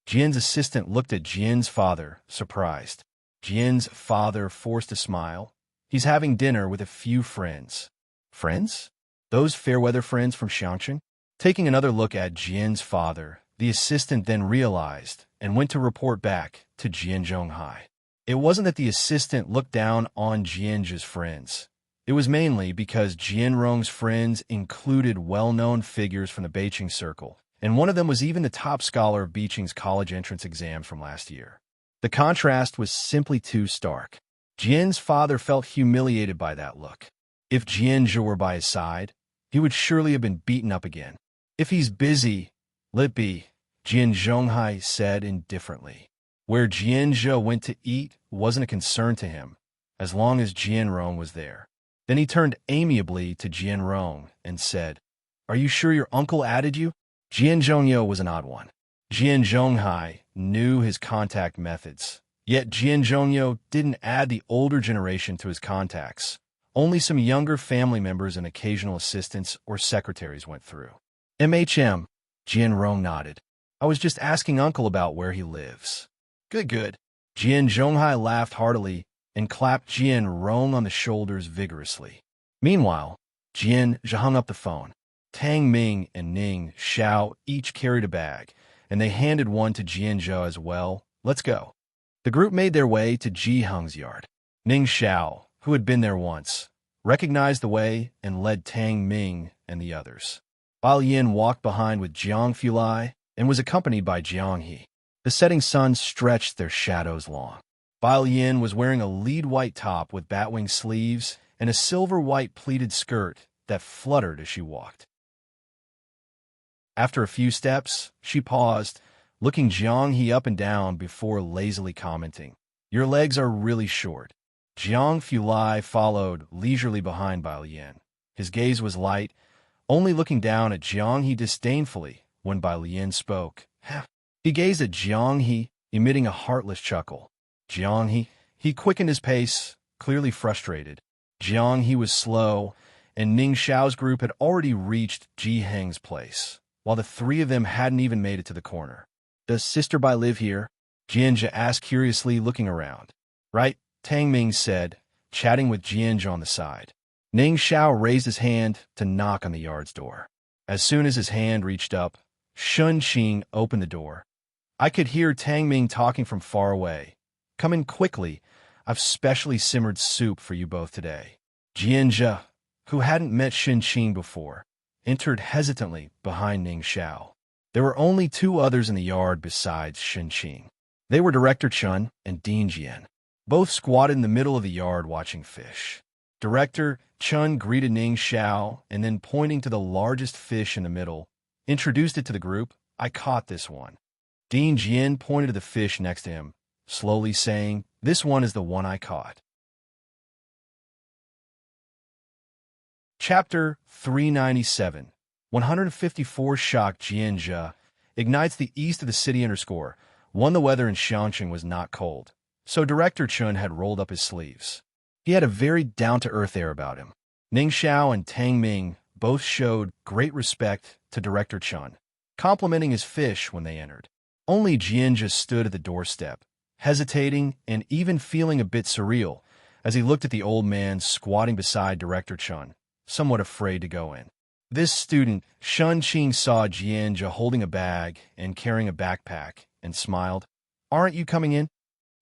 Jian's assistant looked at Jian's father, surprised. Jian's father forced a smile. "He's having dinner with a few friends." "Friends? Those fair-weather friends from Xiangqing?" Taking another look at Jian's father, the assistant then realized and went to report back to Jian Zhonghai. It wasn't that the assistant looked down on Jianzha's friends. It was mainly because Jianrong's friends included well-known figures from the Beiqing circle, and one of them was even the top scholar of Beiqing's college entrance exams from last year. The contrast was simply too stark. Jian's father felt humiliated by that look. If Jianzha were by his side, he would surely have been beaten up again. "If he's busy, let it be," Jian Zhonghai said indifferently. Where Jianzha went to eat wasn't a concern to him, as long as Jianrong was there. Then he turned amiably to Jianrong and said, "Are you sure your uncle added you?" Jian Zhongyo was an odd one. Jian Zhonghai knew his contact methods, yet Jian Zhongyo didn't add the older generation to his contacts. Only some younger family members and occasional assistants or secretaries went through. "MHM," Jianrong nodded. "I was just asking uncle about where he lives." Good, good. Jian Zhonghai laughed heartily and clapped Jianrong on the shoulders vigorously. Meanwhile, Jianzha hung up the phone. Tang Ming and Ning Xiao each carried a bag, and they handed one to Jianzha as well. "Let's go." The group made their way to Ji Heng's yard. Ning Xiao, who had been there once, recognized the way and led Tang Ming and the others. Bai Yin walked behind with Jiang Fulai and was accompanied by Jiang He. The setting sun stretched their shadows long. Bai Yin was wearing a lead-white top with batwing sleeves and a silver-white pleated skirt that fluttered as she walked. After a few steps, she paused, looking Jiang He up and down before lazily commenting, "Your legs are really short." Jiang Fulai followed leisurely behind Bai Yin. His gaze was light, only looking down at Jiang He disdainfully when Bai Yin spoke. He gazed at Jiang He, emitting a heartless chuckle. Jiang He quickened his pace, clearly frustrated. Jiang He was slow, and Ning Xiao's group had already reached Ji Heng's place, while the three of them hadn't even made it to the corner. "Does Sister Bai live here?" Jianzha asked curiously, looking around. "Right," Tang Ming said, chatting with Jianzha on the side. Ning Xiao raised his hand to knock on the yard's door. As soon as his hand reached up, Shun Qing opened the door. I could hear Tang Ming talking from far away. "Come in quickly. I've specially simmered soup for you both today." Jianzha, who hadn't met Shun Qing before, entered hesitantly behind Ning Xiao. There were only two others in the yard besides Shun Qing. They were Director Chun and Dean Jian, both squatted in the middle of the yard watching fish. Director Chun greeted Ning Xiao and then, pointing to the largest fish in the middle, introduced it to the group. "I caught this one." Dean Jian pointed to the fish next to him, slowly saying, "This one is the one I caught." Chapter 397. 154 Shock Jianzha ignites the east of the city _. One, the weather in Xiangqing was not cold, so Director Chun had rolled up his sleeves. He had a very down-to-earth air about him. Ning Xiao and Tang Ming both showed great respect to Director Chun, complimenting his fish when they entered. Only Jianzha stood at the doorstep, hesitating and even feeling a bit surreal as he looked at the old man squatting beside Director Chun, somewhat afraid to go in. This student, Shun Qing, saw Jianzha holding a bag and carrying a backpack and smiled. "Aren't you coming in?"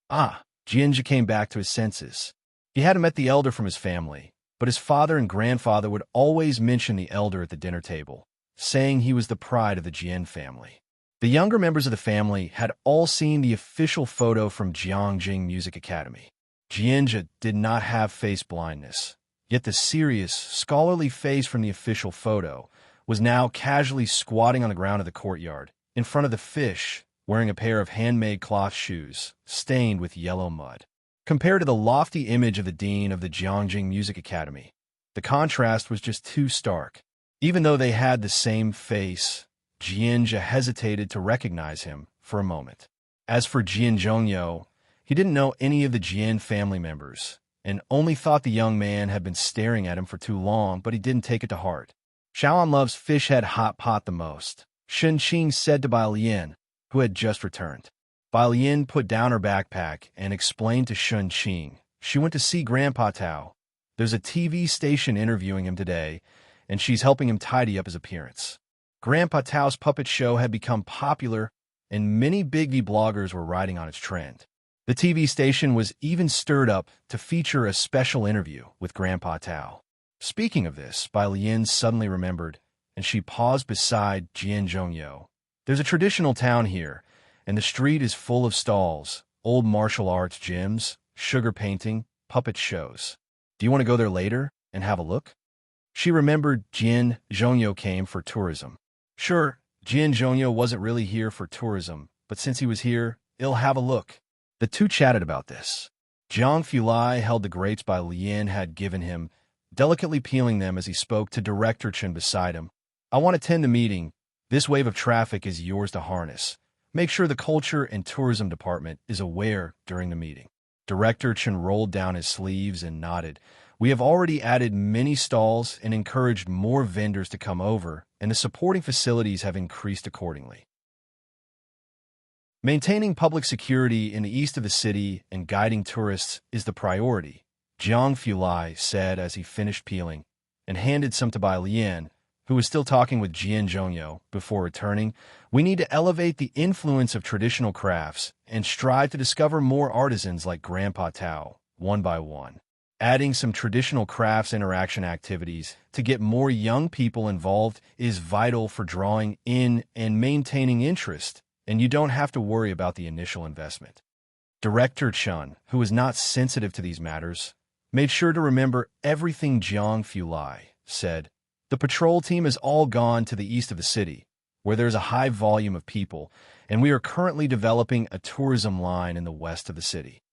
Ah, Jianzha came back to his senses. He hadn't met the elder from his family, but his father and grandfather would always mention the elder at the dinner table, saying he was the pride of the Jian family. The younger members of the family had all seen the official photo from Jiangjing Music Academy. Jianjia did not have face blindness, yet the serious, scholarly face from the official photo was now casually squatting on the ground of the courtyard, in front of the fish, wearing a pair of handmade cloth shoes, stained with yellow mud. Compared to the lofty image of the dean of the Jiangjing Music Academy, the contrast was just too stark. Even though they had the same face, Jianjia hesitated to recognize him for a moment. As for Jian Zhongyo, he didn't know any of the Jian family members, and only thought the young man had been staring at him for too long, but he didn't take it to heart. Xiaoan loves fish head hot pot the most, Shen Qing said to Bai Lian, who had just returned. Bai Lian put down her backpack and explained to Shen Qing she went to see Grandpa Tao. There's a TV station interviewing him today, and she's helping him tidy up his appearance. Grandpa Tao's puppet show had become popular, and many biggie bloggers were riding on its trend. The TV station was even stirred up to feature a special interview with Grandpa Tao. Speaking of this, Bai Lian suddenly remembered, and she paused beside Jian Zhongyo. There's a traditional town here, and the street is full of stalls, old martial arts gyms, sugar painting, puppet shows. Do you want to go there later and have a look? She remembered Jian Zhongyo came for tourism. Sure, Jian Zhongyo wasn't really here for tourism, but since he was here, he'll have a look. The two chatted about this. Jiang Fulai held the grapes Bai Lian had given him, delicately peeling them as he spoke to Director Chen beside him. I want to attend the meeting. This wave of traffic is yours to harness. Make sure the Culture and Tourism Department is aware during the meeting. Director Chen rolled down his sleeves and nodded. We have already added many stalls and encouraged more vendors to come over, and the supporting facilities have increased accordingly. Maintaining public security in the east of the city and guiding tourists is the priority, Jiang Fulai said as he finished peeling, and handed some to Bai Lian, who was still talking with Jian Zhongyo before returning. We need to elevate the influence of traditional crafts and strive to discover more artisans like Grandpa Tao, one by one. Adding some traditional crafts interaction activities to get more young people involved is vital for drawing in and maintaining interest, and you don't have to worry about the initial investment. Director Chen, who was not sensitive to these matters, made sure to remember everything Jiang Fulai said. The patrol team has all gone to the east of the city, where there's a high volume of people, and we are currently developing a tourism line in the west of the city.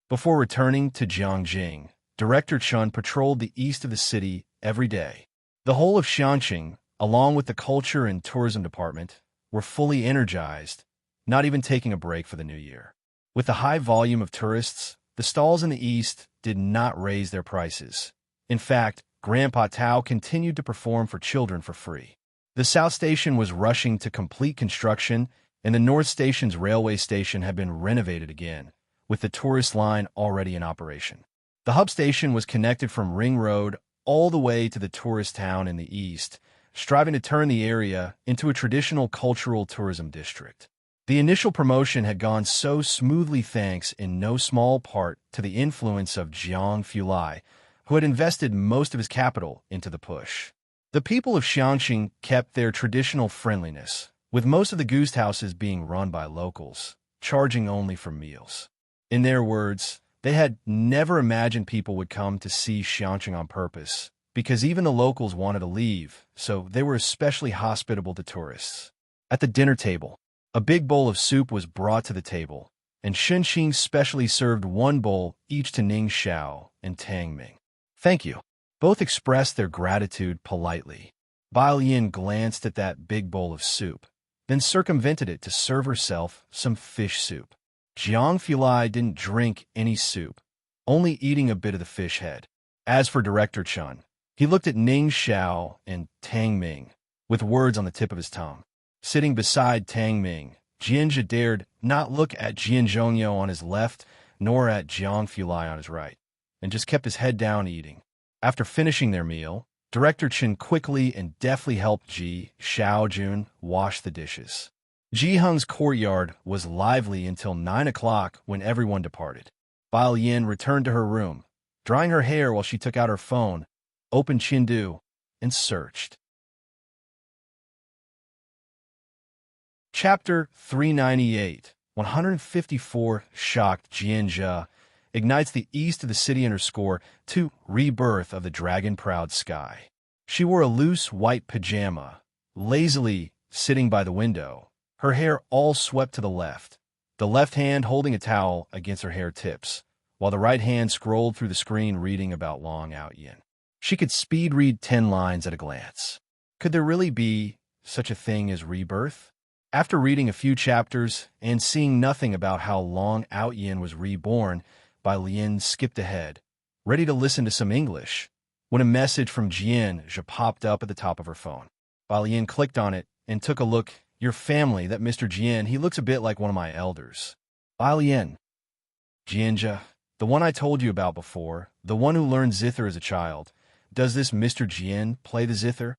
Before returning to Jiangjing, Director Chen patrolled the east of the city every day. The whole of Xianqing, along with the Culture and Tourism Department, were fully energized, not even taking a break for the new year. With the high volume of tourists, the stalls in the east did not raise their prices. In fact, Grandpa Tao continued to perform for children for free. The South Station was rushing to complete construction, and the North Station's railway station had been renovated again, with the tourist line already in operation. The hub station was connected from Ring Road all the way to the tourist town in the east, striving to turn the area into a traditional cultural tourism district. The initial promotion had gone so smoothly thanks in no small part to the influence of Jiang Fulai, who had invested most of his capital into the push. The people of Xianqing kept their traditional friendliness, with most of the goose houses being run by locals, charging only for meals. In their words, they had never imagined people would come to see Xianqing on purpose, because even the locals wanted to leave, so they were especially hospitable to tourists. At the dinner table, a big bowl of soup was brought to the table, and Shen Qing specially served one bowl each to Ning Xiao and Tang Ming. Thank you. Both expressed their gratitude politely. Bai Lian glanced at that big bowl of soup, then circumvented it to serve herself some fish soup. Jiang Fulai didn't drink any soup, only eating a bit of the fish head. As for Director Chen, he looked at Ning Xiao and Tang Ming, with words on the tip of his tongue. Sitting beside Tang Ming, Jianjia dared not look at Jian Zhongyo on his left, nor at Jiang Fulai on his right, and just kept his head down eating. After finishing their meal, Director Chen quickly and deftly helped Ji Xiaojun wash the dishes. Ji Heng's courtyard was lively until 9 o'clock when everyone departed. Bai Lian returned to her room, drying her hair while she took out her phone, opened Chengdu, and searched. Chapter 398, 154 Shocked Jianjia ignites the east of the city in her score to Rebirth of the Dragon-Proud Sky. She wore a loose white pajama, lazily sitting by the window, her hair all swept to the left hand holding a towel against her hair tips, while the right hand scrolled through the screen reading about Long Out Yin. She could speed read 10 lines at a glance. Could there really be such a thing as rebirth? After reading a few chapters and seeing nothing about how Long Out Yin was reborn, Bai Lian skipped ahead, ready to listen to some English, when a message from Jianjia popped up at the top of her phone. Bai Lian clicked on it and took a look. Your family, that Mr. Jian, he looks a bit like one of my elders. Bai Lian. Jianjia, the one I told you about before, the one who learned zither as a child. Does this Mr. Jian play the zither?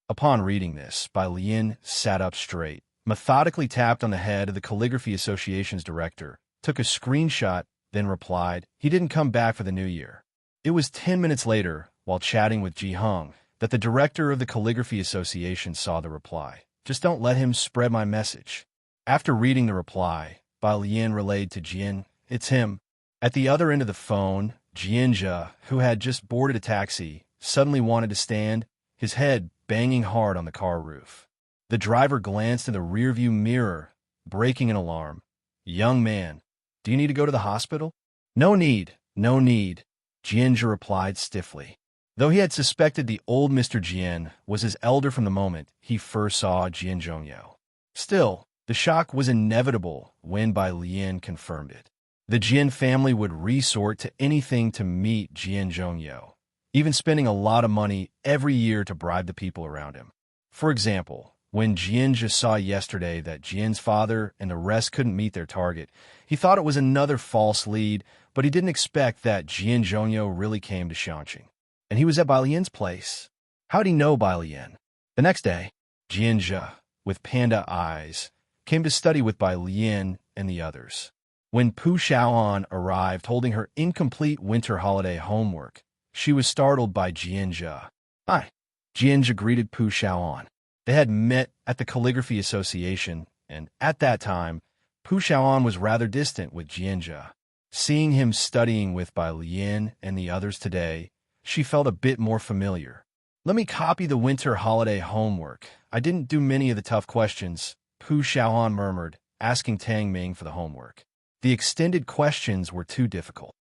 Upon reading this, Bai Lian sat up straight, methodically tapped on the head of the Calligraphy Association's director, took a screenshot, then replied, he didn't come back for the new year. It was 10 minutes later, while chatting with Ji Heng, that the director of the Calligraphy Association saw the reply. Just don't let him spread my message. After reading the reply, Bai Lian relayed to Jian, it's him. At the other end of the phone, Jianjia, who had just boarded a taxi, suddenly wanted to stand, his head banging hard on the car roof. The driver glanced in the rearview mirror, breaking an alarm. Young man, do you need to go to the hospital? No need, no need, Jianjia replied stiffly. Though he had suspected the old Mr. Jian was his elder from the moment he first saw Jian Zhongyo. Still, the shock was inevitable when Bai Lian confirmed it. The Jian family would resort to anything to meet Jian Zhongyo, even spending a lot of money every year to bribe the people around him. For example, when Jianjia saw yesterday that Jian's father and the rest couldn't meet their target, he thought it was another false lead, but he didn't expect that Jian Zhongyo really came to Shanqing. And he was at Bai Lian's place. How'd he know Bai Lian? The next day, Jianjia, with panda eyes, came to study with Bai Lian and the others. When Pu Xiaoan arrived holding her incomplete winter holiday homework, she was startled by Jianjia. Hi, Jianjia greeted Pu Xiaoan. They had met at the Calligraphy Association, and at that time, Pu Xiaoan was rather distant with Jianjia. Seeing him studying with Bai Lian and the others today, she felt a bit more familiar. Let me copy the winter holiday homework. I didn't do many of the tough questions, Pu Xiaoan murmured, asking Tang Ming for the homework. The extended questions were too difficult.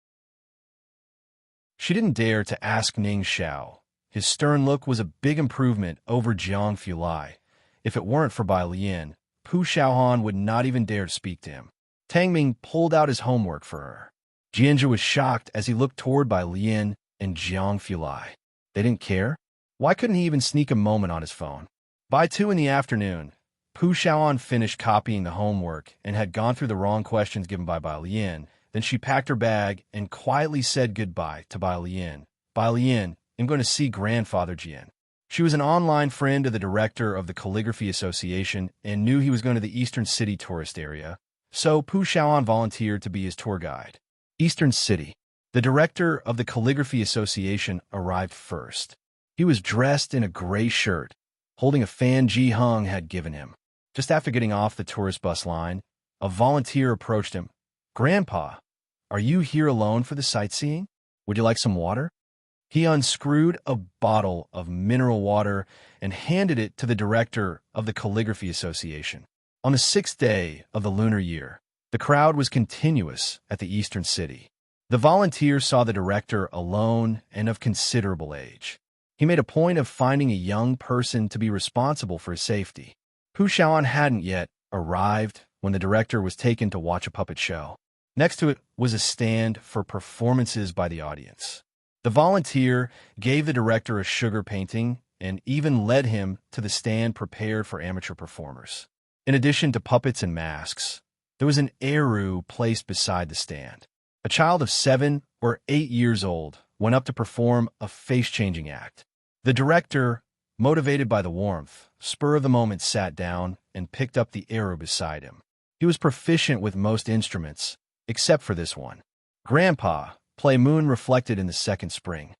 She didn't dare to ask Ning Xiao. His stern look was a big improvement over Jiang Fulai. If it weren't for Bai Lian, Pu Xiaoan would not even dare to speak to him. Tang Ming pulled out his homework for her. Jianjia was shocked as he looked toward Bai Lian and Jiang Fulai. They didn't care? Why couldn't he even sneak a moment on his phone? By 2 in the afternoon, Pu Xiaoan finished copying the homework and had gone through the wrong questions given by Bai Lian. Then she packed her bag and quietly said goodbye to Bai Lian. Bai Lian, I'm going to see Grandfather Jian. She was an online friend of the director of the Calligraphy Association and knew he was going to the Eastern City tourist area, so Pu Xiaoan volunteered to be his tour guide. Eastern City. The director of the Calligraphy Association arrived first. He was dressed in a gray shirt, holding a fan Ji Heng had given him. Just after getting off the tourist bus line, a volunteer approached him. Grandpa, are you here alone for the sightseeing? Would you like some water? He unscrewed a bottle of mineral water and handed it to the director of the Calligraphy Association. On the 6th day of the lunar year, the crowd was continuous at the Eastern City. The volunteer saw the director alone and of considerable age. He made a point of finding a young person to be responsible for his safety. Pu Xiaoan hadn't yet arrived when the director was taken to watch a puppet show. Next to it was a stand for performances by the audience. The volunteer gave the director a sugar painting and even led him to the stand prepared for amateur performers. In addition to puppets and masks, there was an eru placed beside the stand. A child of 7 or 8 years old went up to perform a face-changing act. The director, motivated by the warmth, spur of the moment sat down and picked up the eru beside him. He was proficient with most instruments, except for this one. Grandpa, play Moon reflected in the second spring.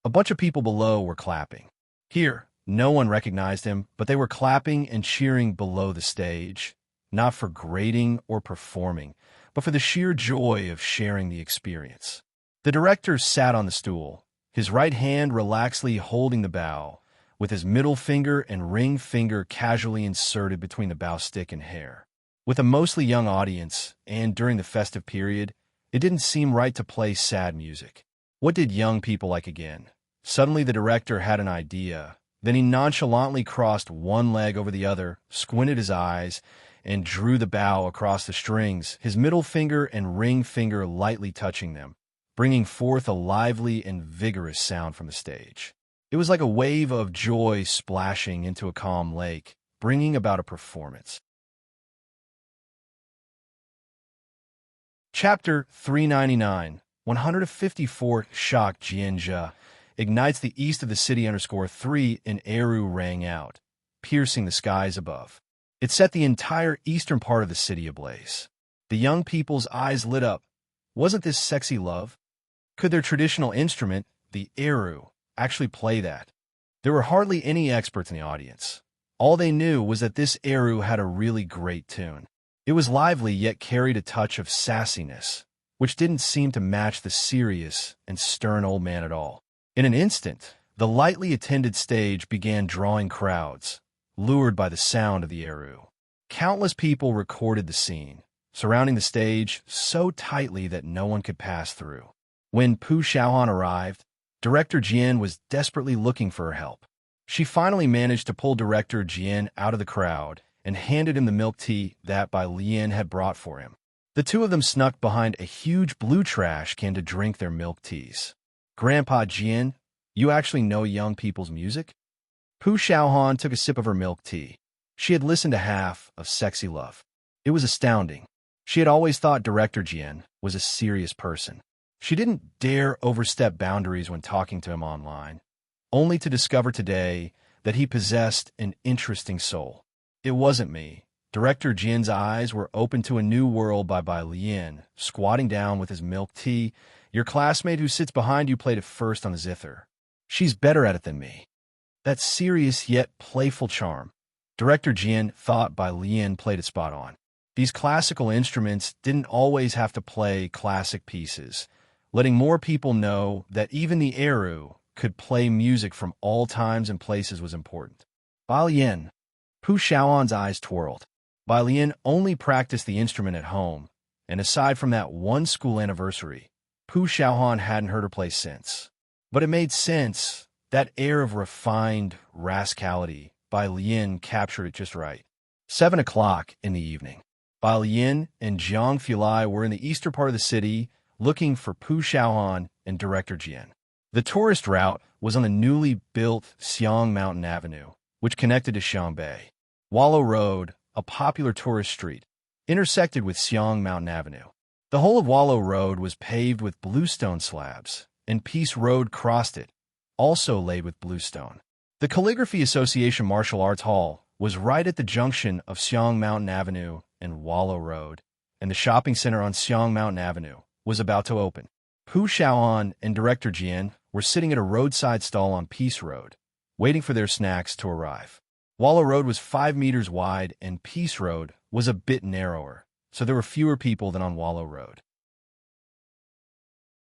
A bunch of people below were clapping. Here, no one recognized him, but they were clapping and cheering below the stage. not for grading or performing, but for the sheer joy of sharing the experience. The director sat on the stool, his right hand relaxedly holding the bow, with his middle finger and ring finger casually inserted between the bow stick and hair. With a mostly young audience, and during the festive period, it didn't seem right to play sad music. What did young people like again? Suddenly the director had an idea. Then he nonchalantly crossed one leg over the other, squinted his eyes, and drew the bow across the strings, his middle finger and ring finger lightly touching them, bringing forth a lively and vigorous sound from the stage. It was like a wave of joy splashing into a calm lake, bringing about a performance. Chapter 399, 154 Shock Jianjia, ignites the east of the city _3 and Eru rang out, piercing the skies above. It set the entire eastern part of the city ablaze. The young people's eyes lit up. Wasn't this sexy love? Could their traditional instrument, the Eru, actually play that? There were hardly any experts in the audience. All they knew was that this Eru had a really great tune. It was lively yet carried a touch of sassiness, which didn't seem to match the serious and stern old man at all. In an instant, the lightly attended stage began drawing crowds, lured by the sound of the Eru. Countless people recorded the scene, surrounding the stage so tightly that no one could pass through. When Pu Xiaohan arrived, Director Jian was desperately looking for her help. She finally managed to pull Director Jian out of the crowd and handed him the milk tea that Bai Lian had brought for him. The two of them snuck behind a huge blue trash can to drink their milk teas. "Grandpa Jian, you actually know young people's music?" Pu Xiaohan took a sip of her milk tea. She had listened to half of Sexy Love. It was astounding. She had always thought Director Jian was a serious person. She didn't dare overstep boundaries when talking to him online, only to discover today that he possessed an interesting soul. "It wasn't me." Director Jian's eyes were open to a new world by Bai Lian, squatting down with his milk tea. "Your classmate who sits behind you played it first on the zither. She's better at it than me." That serious yet playful charm. Director Jian thought Bai Lian played it spot on. These classical instruments didn't always have to play classic pieces, letting more people know that even the Eru could play music from all times and places was important. Bai Lian. Pu Xiaohan's eyes twirled. Bai Lian only practiced the instrument at home, and aside from that one school anniversary, Pu Xiaohan hadn't heard her play since. But it made sense. That air of refined rascality, Bai Lian captured it just right. 7 o'clock in the evening. Bai Lian and Jiang Fulai were in the eastern part of the city looking for Pu Xiaohan and Director Jian. The tourist route was on the newly built Xiang Mountain Avenue, which connected to Xiangbei. Wallow Road, a popular tourist street, intersected with Xiang Mountain Avenue. The whole of Wallow Road was paved with bluestone slabs, and Peace Road crossed it, also laid with bluestone. The Calligraphy Association Martial Arts Hall was right at the junction of Xiang Mountain Avenue and Wallow Road, and the shopping center on Xiang Mountain Avenue was about to open. Pu Xiaohan and Director Jian were sitting at a roadside stall on Peace Road, waiting for their snacks to arrive. Wallow Road was 5 meters wide, and Peace Road was a bit narrower, so there were fewer people than on Wallow Road.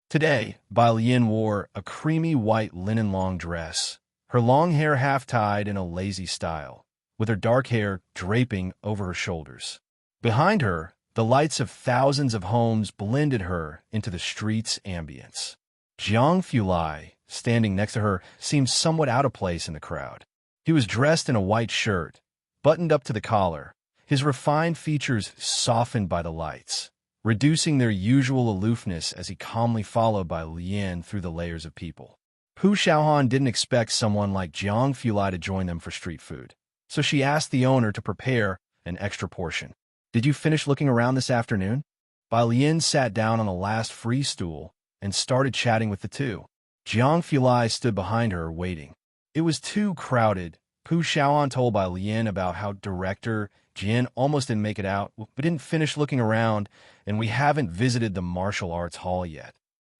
Today, Bai Lian wore a creamy white linen long dress, her long hair half-tied in a lazy style, with her dark hair draping over her shoulders. Behind her, the lights of thousands of homes blended her into the street's ambience. Jiang Fulai, standing next to her, seemed somewhat out of place in the crowd. He was dressed in a white shirt, buttoned up to the collar, his refined features softened by the lights, reducing their usual aloofness as he calmly followed Bai Lian through the layers of people. Pu Xiaohan didn't expect someone like Jiang Fulai to join them for street food, so she asked the owner to prepare an extra portion. "Did you finish looking around this afternoon?" Bai Lian sat down on the last free stool and started chatting with the two. Jiang Fulai stood behind her, waiting. It was too crowded. Pu Xiaohan told Bai Lian about how Director Jian almost didn't make it out. "We didn't finish looking around, and we haven't visited the martial arts hall yet."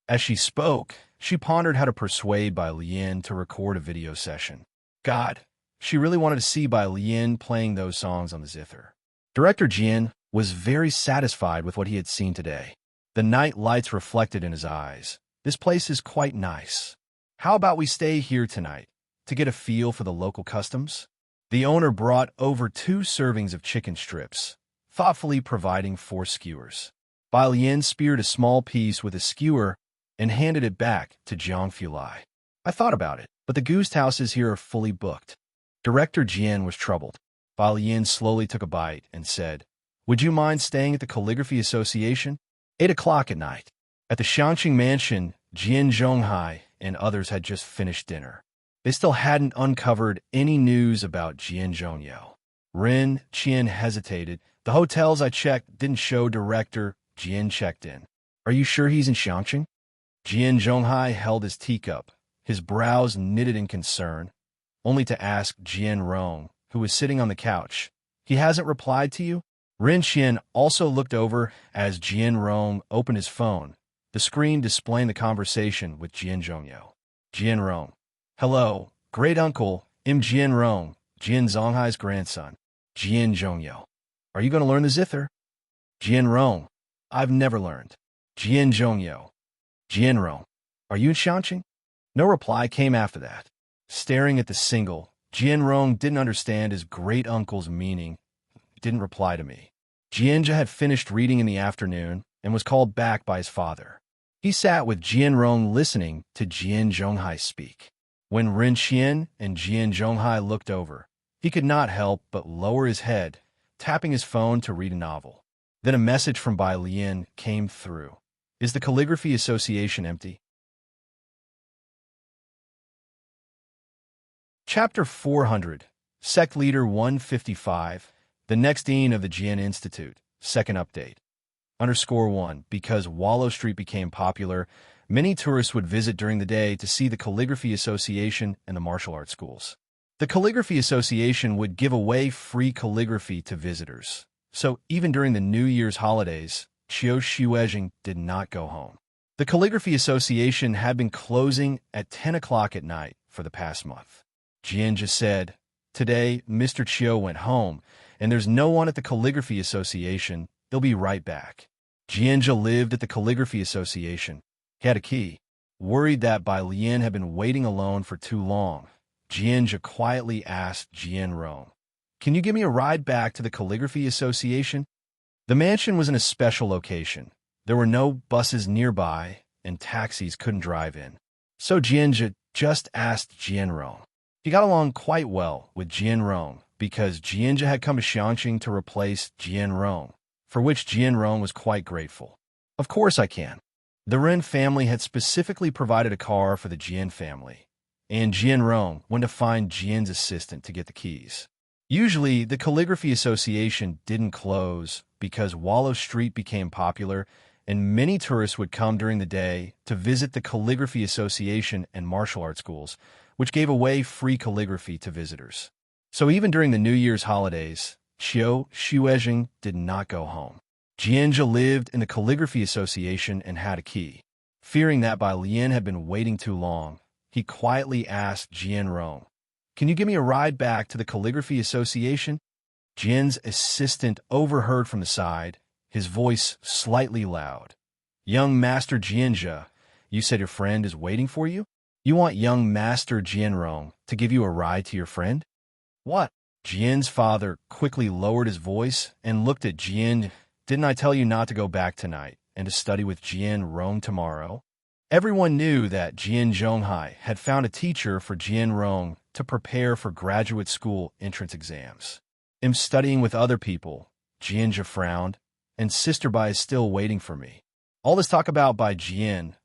As she spoke, she pondered how to persuade Bai Lian to record a video session. God, she really wanted to see Bai Lian playing those songs on the zither. Director Jian was very satisfied with what he had seen today. The night lights reflected in his eyes. This place is quite nice. How about we stay here tonight to get a feel for the local customs? The owner brought over 2 servings of chicken strips, thoughtfully providing 4 skewers. Bai Lian speared a small piece with a skewer and handed it back to Jiang Fulai. I thought about it, but the guest houses here are fully booked. Director Jian was troubled. Bai Lian slowly took a bite and said, "Would you mind staying at the Calligraphy Association? 8 o'clock at night." At the Shangqing Mansion, Jian Zhonghai and others had just finished dinner. They still hadn't uncovered any news about Jian Zhongyao. Ren Qian hesitated. "The hotels I checked didn't show Director Jian checked in. Are you sure he's in Shangqing?" Jian Zhonghai held his teacup, his brows knitted in concern, only to ask Jian Rong, who was sitting on the couch, "He hasn't replied to you?" Ren Qian also looked over as Jian Rong opened his phone, the screen displaying the conversation with Jian Zhongyao. Jian Rong: "Hello, great uncle, I'm Jian Rong, Jian Zhonghai's grandson." Jian Zhongyao: "Are you going to learn the zither?" Jian Rong: "I've never learned." Jian Zhongyao: "Jian Rong, are you in Shangqing?" No reply came after that. Staring at the single, Jian Rong didn't understand his great-uncle's meaning. Didn't reply to me. Jianjia had finished reading in the afternoon and was called back by his father. He sat with Jian Rong listening to Jian Zhonghai speak. When Ren Qian and Jian Zhonghai looked over, he could not help but lower his head, tapping his phone to read a novel. Then a message from Bai Lian came through. "Is the Calligraphy Association empty?" Chapter 400, Sect Leader 155, the next dean of the Jian Institute, second update. _1, because Wallow Street became popular, many tourists would visit during the day to see the Calligraphy Association and the martial arts schools. The Calligraphy Association would give away free calligraphy to visitors. So even during the New Year's holidays, Qiu Shuezhing did not go home. The Calligraphy Association had been closing at 10 o'clock at night for the past month. Jianjia said, "Today, Mr. Qiu went home, and there's no one at the Calligraphy Association. They'll be right back." Jianjia lived at the Calligraphy Association. He had a key. Worried that Bai Lian had been waiting alone for too long, Jianjia quietly asked Jian Rong, "Can you give me a ride back to the Calligraphy Association?" The mansion was in a special location. There were no buses nearby, and taxis couldn't drive in. So Jianjia just asked Jian Rong. He got along quite well with Jian Rong because Jianjia had come to Shangqing to replace Jian Rong, for which Jian Rong was quite grateful. "Of course I can." The Ren family had specifically provided a car for the Jian family, and Jian Rong went to find Jian's assistant to get the keys. Usually, the Calligraphy Association didn't close because Wallow Street became popular, and many tourists would come during the day to visit the Calligraphy Association and martial arts schools, which gave away free calligraphy to visitors. So even during the New Year's holidays, Qiu Shuezhing did not go home. Jianjia lived in the Calligraphy Association and had a key. Fearing that Bai Lian had been waiting too long, he quietly asked Jian Rong, "Can you give me a ride back to the Calligraphy Association?" Jian's assistant overheard from the side, his voice slightly loud. "Young Master Jianjia, you said your friend is waiting for you? You want young Master Jian Rong to give you a ride to your friend?" "What?" Jian's father quickly lowered his voice and looked at Jian. "Didn't I tell you not to go back tonight and to study with Jian Rong tomorrow?" Everyone knew that Jian Zhonghai had found a teacher for Jian Rong to prepare for graduate school entrance exams. "I'm studying with other people," Jianjia frowned, "and Sister Bai is still waiting for me." All this talk about Bai Jian.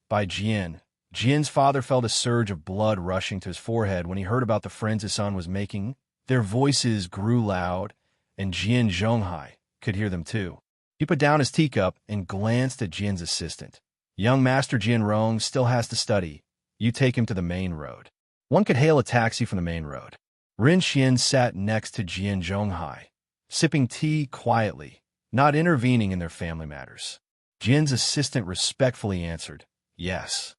Jian's father felt a surge of blood rushing to his forehead when he heard about the friends his son was making. Their voices grew loud, and Jian Zhonghai could hear them too. He put down his teacup and glanced at Jian's assistant. "Young Master Jian Rong still has to study. You take him to the main road." One could hail a taxi from the main road. Ren Qian sat next to Jian Zhonghai, sipping tea quietly, not intervening in their family matters. Jian's assistant respectfully answered, "Yes."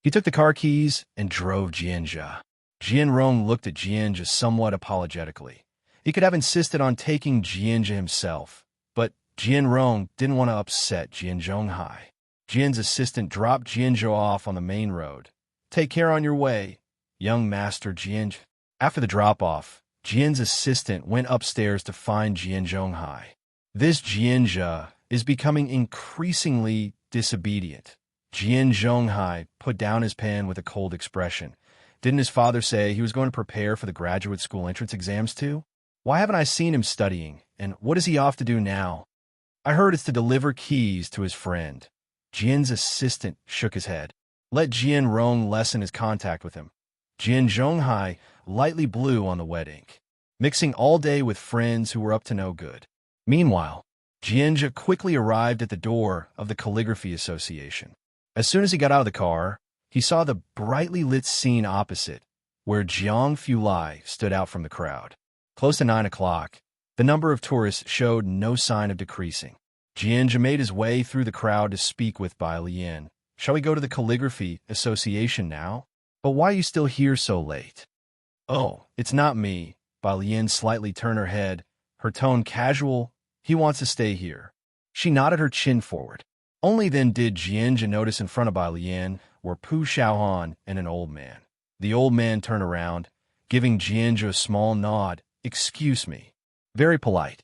He took the car keys and drove Jianjia. Jian Rong looked at Jianjia somewhat apologetically. He could have insisted on taking Jianzhe himself, but Jian Rong didn't want to upset Jian Zhonghai. Jian's assistant dropped Jianzhe off on the main road. "Take care on your way, young master Jianzhe." After the drop-off, Jian's assistant went upstairs to find Jian Zhonghai. This Jianzhe is becoming increasingly disobedient. Jian Zhonghai put down his pen with a cold expression. Didn't his father say he was going to prepare for the graduate school entrance exams too? Why haven't I seen him studying, and what is he off to do now? I heard it's to deliver keys to his friend. Jian's assistant shook his head. Let Jian Rong lessen his contact with him. Jian Zhonghai lightly blew on the wet ink, mixing all day with friends who were up to no good. Meanwhile, Jianzhe quickly arrived at the door of the Calligraphy Association. As soon as he got out of the car, he saw the brightly lit scene opposite, where Jiang Fulai stood out from the crowd. Close to 9 o'clock, the number of tourists showed no sign of decreasing. Jianzhe made his way through the crowd to speak with Bai Lian. "Shall we go to the Calligraphy Association now? But why are you still here so late?" "Oh, it's not me." Bai Lian slightly turned her head, her tone casual. "He wants to stay here." She nodded her chin forward. Only then did Jianzhe notice in front of Bai Lian were Pu Xiaohan and an old man. The old man turned around, giving Jianzhe a small nod. "Excuse me." Very polite.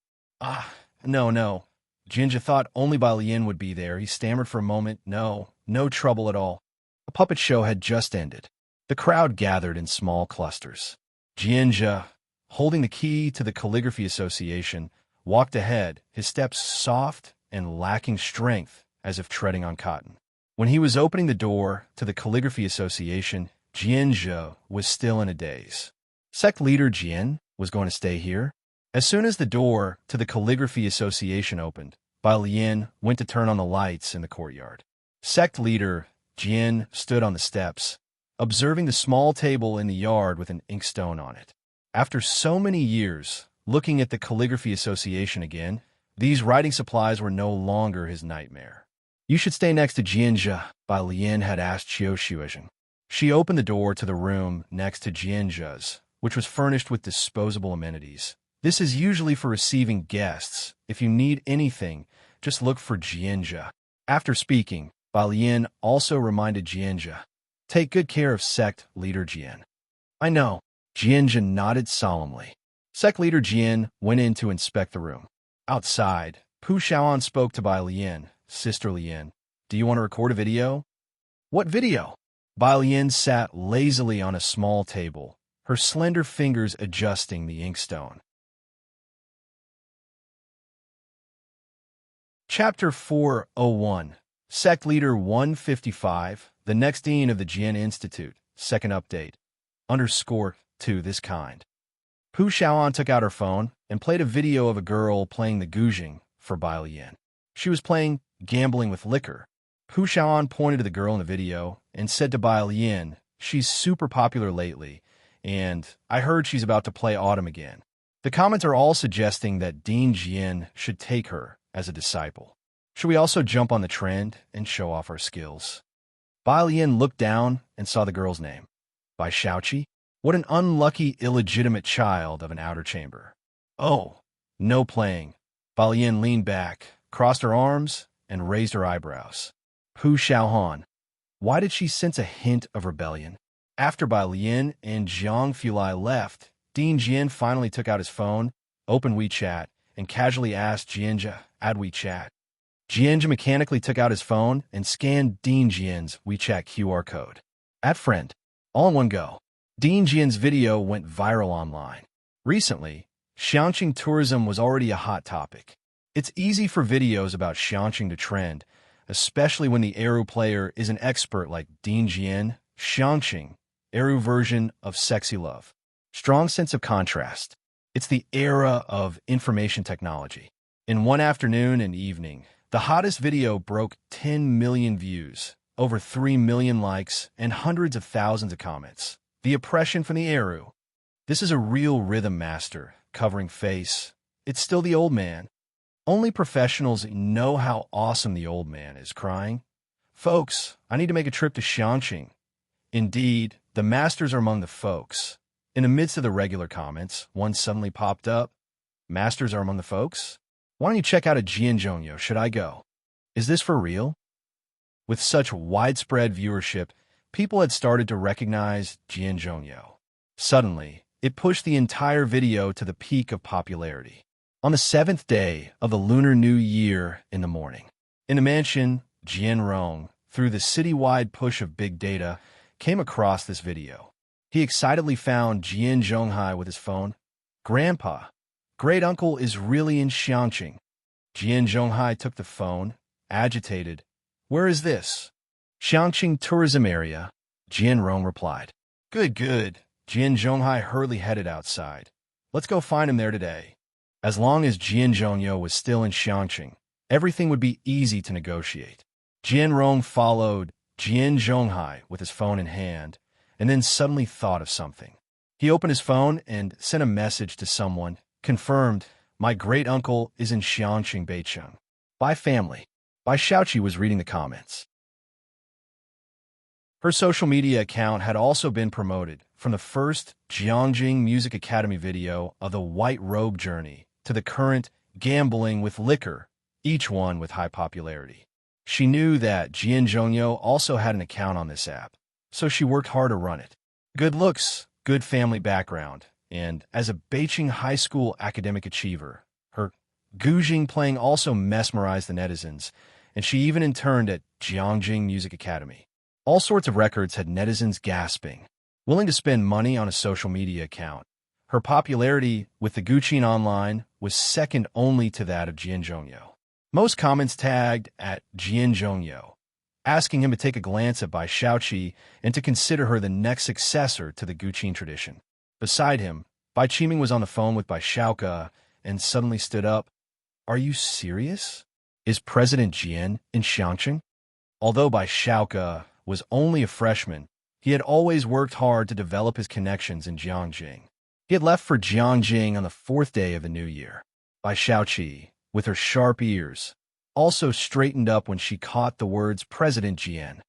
No. Jianzhe thought only Bai Lian would be there. He stammered for a moment. No trouble at all." A puppet show had just ended. The crowd gathered in small clusters. Jianzhe, holding the key to the Calligraphy Association, walked ahead, his steps soft and lacking strength, as if treading on cotton. When he was opening the door to the Calligraphy Association, Jianzhe was still in a daze. Sect leader Jian was going to stay here. As soon as the door to the Calligraphy Association opened, Bai Lian went to turn on the lights in the courtyard. Sect leader Jian stood on the steps, observing the small table in the yard with an inkstone on it. After so many years looking at the Calligraphy Association again, these writing supplies were no longer his nightmare. "You should stay next to Jianzhe," Bai Lian had asked Qiu Shuizhen. She opened the door to the room next to Jianzhe's, which was furnished with disposable amenities. "This is usually for receiving guests. If you need anything, just look for Jianzhe." After speaking, Bai Lian also reminded Jianzhe, "Take good care of sect leader Jian." "I know." Jianzhe nodded solemnly. Sect leader Jian went in to inspect the room. Outside, Pu Xiaoan spoke to Bai Lian. "Sister Lian, do you want to record a video?" "What video?" Bai Lian sat lazily on a small table, her slender fingers adjusting the inkstone. Chapter 401. Sect Leader 155, the next dean of the Jian Institute, second update. _to this kind. Pu Xiaoan took out her phone and played a video of a girl playing the guzheng for Bai Lian. She was playing Gambling with Liquor. Pu Xiaoan pointed to the girl in the video and said to Bai Lian, "She's super popular lately, and I heard she's about to play Autumn again." The comments are all suggesting that Dean Jian should take her as a disciple. Should we also jump on the trend and show off our skills? Bai Lian looked down and saw the girl's name. Bai Shaoqi? What an unlucky, illegitimate child of an outer chamber. "Oh, no playing." Bai Lian leaned back, crossed her arms, and raised her eyebrows. Pu Xiaohan. Why did she sense a hint of rebellion? After Bai Lian and Jiang Fulai left, Dean Jian finally took out his phone, opened WeChat, and casually asked Jianzhe, "Add WeChat." Jianzhe mechanically took out his phone and scanned Dean Jian's WeChat QR code. "Add friend." All in one go. Dean Jian's video went viral online. Recently, Xiangqing tourism was already a hot topic. It's easy for videos about Xiangqing to trend, especially when the Eru player is an expert like Dean Jian. Xiangqing, Eru version of sexy love. Strong sense of contrast. It's the era of information technology. In one afternoon and evening, the hottest video broke 10 million views, over 3 million likes, and hundreds of thousands of comments. The oppression from the Eru. This is a real rhythm master, covering face. It's still the old man. Only professionals know how awesome the old man is, crying, "Folks, I need to make a trip to Xiangqing." Indeed, the masters are among the folks. In the midst of the regular comments, one suddenly popped up. Masters are among the folks? Why don't you check out a Jianzhongyo? Should I go? Is this for real? With such widespread viewership, people had started to recognize Jianzhongyo. Suddenly, it pushed the entire video to the peak of popularity. On the 7th day of the Lunar New Year in the morning, in a mansion, Jianrong, through the citywide push of big data, came across this video. He excitedly found Jian Zhonghai with his phone. Grandpa, great uncle is really in Xiangqing. Jian Zhonghai took the phone, agitated. Where is this? Xiangqing tourism area, Jianrong replied. Good, good. Jian Zhonghai hurriedly headed outside. Let's go find him there today. As long as Jianzhongyo was still in Xiangqing, everything would be easy to negotiate. Jianrong followed Jian Zhonghai with his phone in hand, and then suddenly thought of something. He opened his phone and sent a message to someone, confirmed, my great-uncle is in Xiangqing Beicheng. Bye family. Bai Xiaoqi was reading the comments. Her social media account had also been promoted, from the first Jiangjing Music Academy video of the White Robe Journey to the current Gambling with Liquor, each one with high popularity. She knew that Jianzhongyo also had an account on this app, so she worked hard to run it. Good looks, good family background, and as a Beijing high school academic achiever, her Gujing playing also mesmerized the netizens, and she even interned at Jiangjing Music Academy. All sorts of records had netizens gasping, willing to spend money on a social media account. Her popularity with the Guqin online was second only to that of Jianzhongyo. Most comments tagged at Jianzhongyo, asking him to take a glance at Bai Xiaoqi and to consider her the next successor to the Guqin tradition. Beside him, Bai Qiming was on the phone with Bai Xiaoke and suddenly stood up. Are you serious? Is President Jian in Xiangqing? Although Bai Xiaoke was only a freshman, he had always worked hard to develop his connections in Jiangjing. He had left for Jiangjing on the 4th day of the new year. Bai Xiaoqi, with her sharp ears, also straightened up when she caught the words President Jian.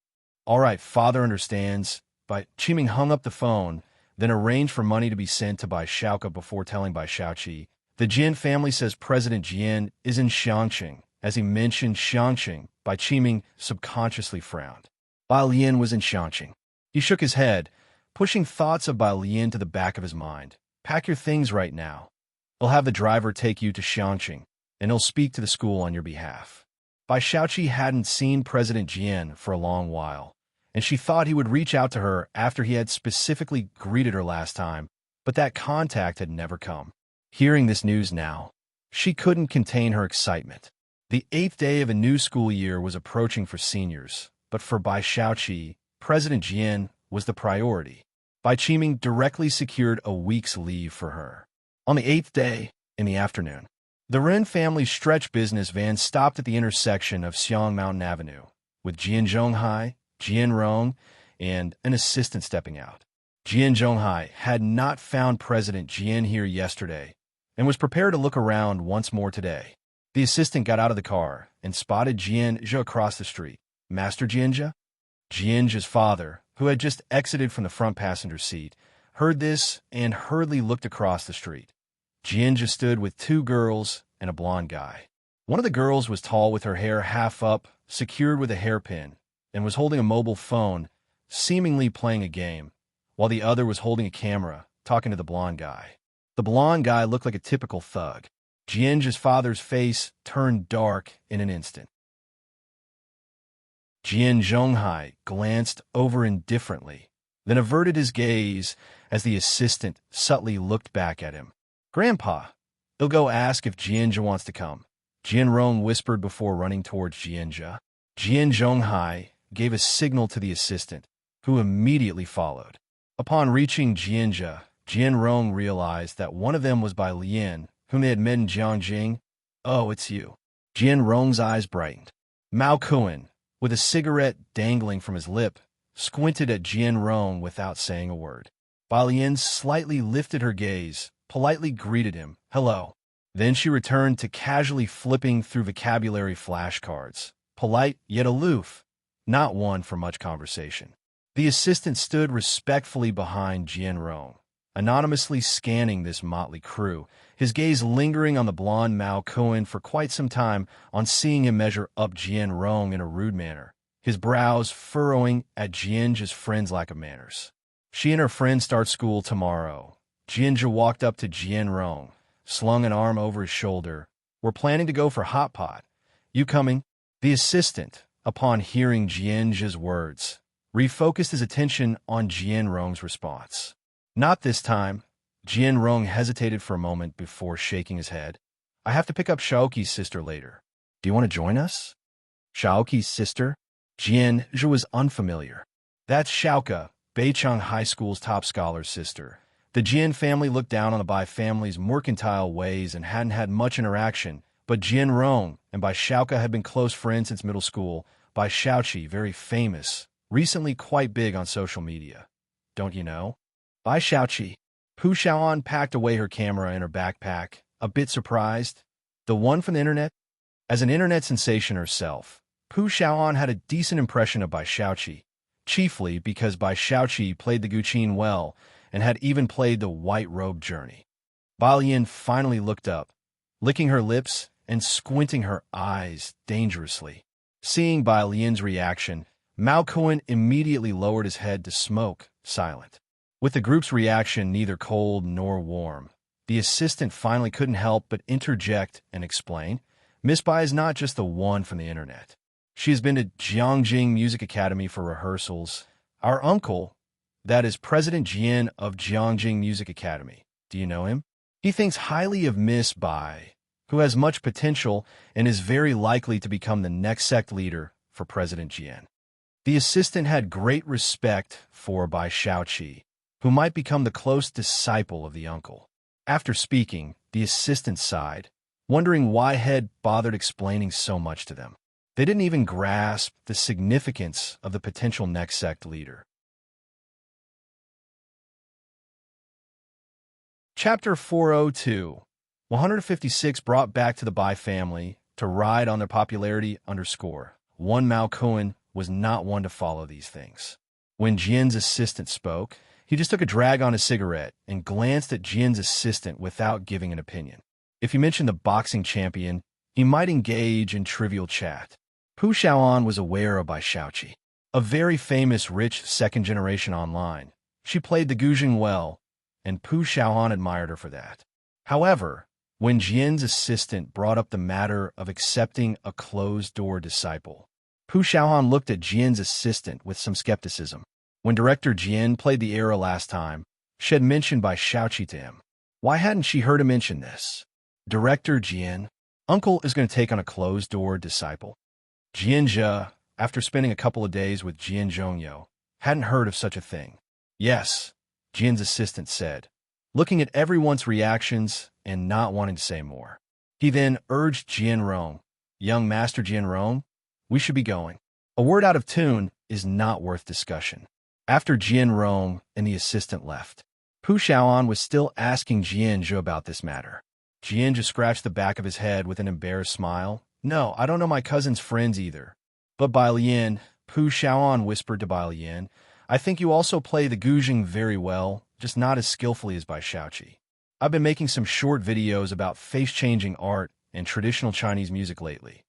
All right, father understands. Bai Qiming hung up the phone, then arranged for money to be sent to Bai Xiaoke before telling Bai Xiaoqi, the Jian family says President Jian is in Xiangqing. As he mentioned Xiangqing, Bai Qiming subconsciously frowned. Bai Lian was in Xiangqing. He shook his head, pushing thoughts of Bai Lian to the back of his mind. Pack your things right now. I'll have the driver take you to Xiangqing, and he'll speak to the school on your behalf. Bai Xiaoqi hadn't seen President Jian for a long while, and she thought he would reach out to her after he had specifically greeted her last time, but that contact had never come. Hearing this news now, she couldn't contain her excitement. The 8th day of a new school year was approaching for seniors, but for Bai Xiaoqi, President Jian was the priority. Bai Qiming directly secured a week's leave for her. On the 8th day, in the afternoon, the Ren family's stretch business van stopped at the intersection of Xiang Mountain Avenue, with Jian Zhonghai, Jianrong, and an assistant stepping out. Jian Zhonghai had not found President Jian here yesterday and was prepared to look around once more today. The assistant got out of the car and spotted Jian Zhe across the street. Master Jianzhe? Jianzhe's father, who had just exited from the front passenger seat, heard this and hurriedly looked across the street. Jianzhe stood with 2 girls and a blonde guy. One of the girls was tall with her hair half up, secured with a hairpin, and was holding a mobile phone, seemingly playing a game, while the other was holding a camera, talking to the blonde guy. The blonde guy looked like a typical thug. Jianzhe's father's face turned dark in an instant. Jian Zhonghai glanced over indifferently, then averted his gaze as the assistant subtly looked back at him. Grandpa, he'll go ask if Jianzhe wants to come, Jianrong whispered before running towards Jianzhe. Jian Zhonghai gave a signal to the assistant, who immediately followed. Upon reaching Jianzhe, Jianrong realized that one of them was Bai Lian, whom they had met in Jiangjing. Oh, it's you. Jianrong's eyes brightened. Mao Kuan, with a cigarette dangling from his lip, squinted at Jianrong without saying a word. Bai Lian slightly lifted her gaze, politely greeted him, hello. Then she returned to casually flipping through vocabulary flashcards, polite yet aloof, not one for much conversation. The assistant stood respectfully behind Jianrong, anonymously scanning this motley crew, his gaze lingering on the blonde Mao Kuan for quite some time on seeing him measure up Jian Rong in a rude manner, his brows furrowing at Jianja's friend's lack of manners. She and her friend start school tomorrow. Jianja walked up to Jian Rong, slung an arm over his shoulder. We're planning to go for hot pot. You coming? The assistant, upon hearing Jianja's words, refocused his attention on Jian Rong's response. Not this time. Jian Rong hesitated for a moment before shaking his head. I have to pick up Shaoqi's sister later. Do you want to join us? Shaoqi's sister? Jianzhe was unfamiliar. That's Shaoka, Beicheng High School's top scholar's sister. The Jian family looked down on the Bai family's mercantile ways and hadn't had much interaction, but Jian Rong and Bai Shaoka had been close friends since middle school. Bai Shaoqi, very famous, recently quite big on social media. Don't you know? Bai Shaoqi. Pu Xiaoan packed away her camera in her backpack, a bit surprised. The one from the internet? As an internet sensation herself, Pu Xiaoan had a decent impression of Bai Shaoqi, chiefly because Bai Shaoqi played the Guqin well and had even played the White Robe Journey. Bai Lian finally looked up, licking her lips and squinting her eyes dangerously. Seeing Bai Lian's reaction, Mao Kuan immediately lowered his head to smoke, silent. With the group's reaction neither cold nor warm, the assistant finally couldn't help but interject and explain, Miss Bai is not just the one from the internet. She has been to Jiangjing Music Academy for rehearsals. Our uncle, that is President Jian of Jiangjing Music Academy. Do you know him? He thinks highly of Miss Bai, who has much potential and is very likely to become the next sect leader for President Jian. The assistant had great respect for Bai Shaoqi, who might become the close disciple of the uncle. After speaking, the assistant sighed, wondering why Head bothered explaining so much to them. They didn't even grasp the significance of the potential next sect leader. Chapter 402. 156 brought back to the Bai family to ride on their popularity underscore. One Mao Kuan was not one to follow these things. When Jian's assistant spoke, he just took a drag on his cigarette and glanced at Jian's assistant without giving an opinion. If he mentioned the boxing champion, he might engage in trivial chat. Pu Xiaoan was aware of Bai Shaoqi, a very famous rich second generation online. She played the Guzheng well, and Pu Xiaoan admired her for that. However, when Jian's assistant brought up the matter of accepting a closed-door disciple, Pu Xiaoan looked at Jian's assistant with some skepticism. When director Jian played the era last time, she had mentioned Bai Shaoqi to him. Why hadn't she heard him mention this? Director Jian, uncle is going to take on a closed-door disciple. Jianzhe, after spending a couple of days with Jian Zhongyo, hadn't heard of such a thing. Yes, Jian's assistant said, looking at everyone's reactions and not wanting to say more. He then urged Jian Rong, young Master Jian Rong, we should be going. A word out of tune is not worth discussion. After Jian Rong and the assistant left, Pu Xiaoan was still asking Jianzhe about this matter. Jianzhe scratched the back of his head with an embarrassed smile. No, I don't know my cousin's friends either. But Bai Lian, Pu Xiaoan whispered to Bai Lian, I think you also play the Guzheng very well, just not as skillfully as Bai Shaoqi. I've been making some short videos about face-changing art and traditional Chinese music lately.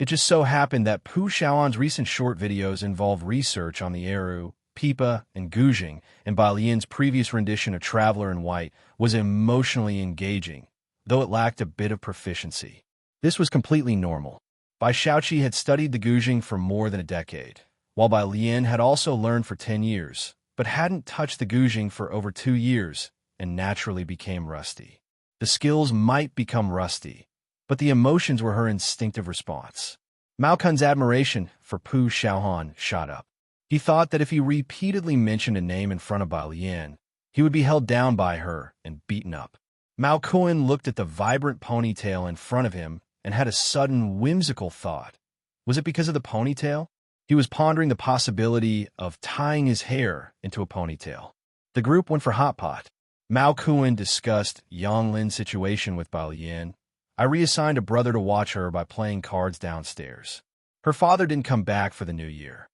It just so happened that Pu Xiaoan's recent short videos involve research on the Eru, Pipa, and Guzheng, and Bai Lian's previous rendition of Traveler in White was emotionally engaging, though it lacked a bit of proficiency. This was completely normal. Bai Shaoqi had studied the Guzheng for more than a decade, while Bai Lian had also learned for 10 years, but hadn't touched the Guzheng for over 2 years and naturally became rusty. The skills might become rusty, but the emotions were her instinctive response. Mao Kun's admiration for Pu Xiaoan shot up. He thought that if he repeatedly mentioned a name in front of Bai Lian, he would be held down by her and beaten up. Mao Kun looked at the vibrant ponytail in front of him and had a sudden whimsical thought. Was it because of the ponytail? He was pondering the possibility of tying his hair into a ponytail. The group went for hot pot. Mao Kun discussed Yang Lin's situation with Bai Lian. I reassigned a brother to watch her by playing cards downstairs. Her father didn't come back for the new year.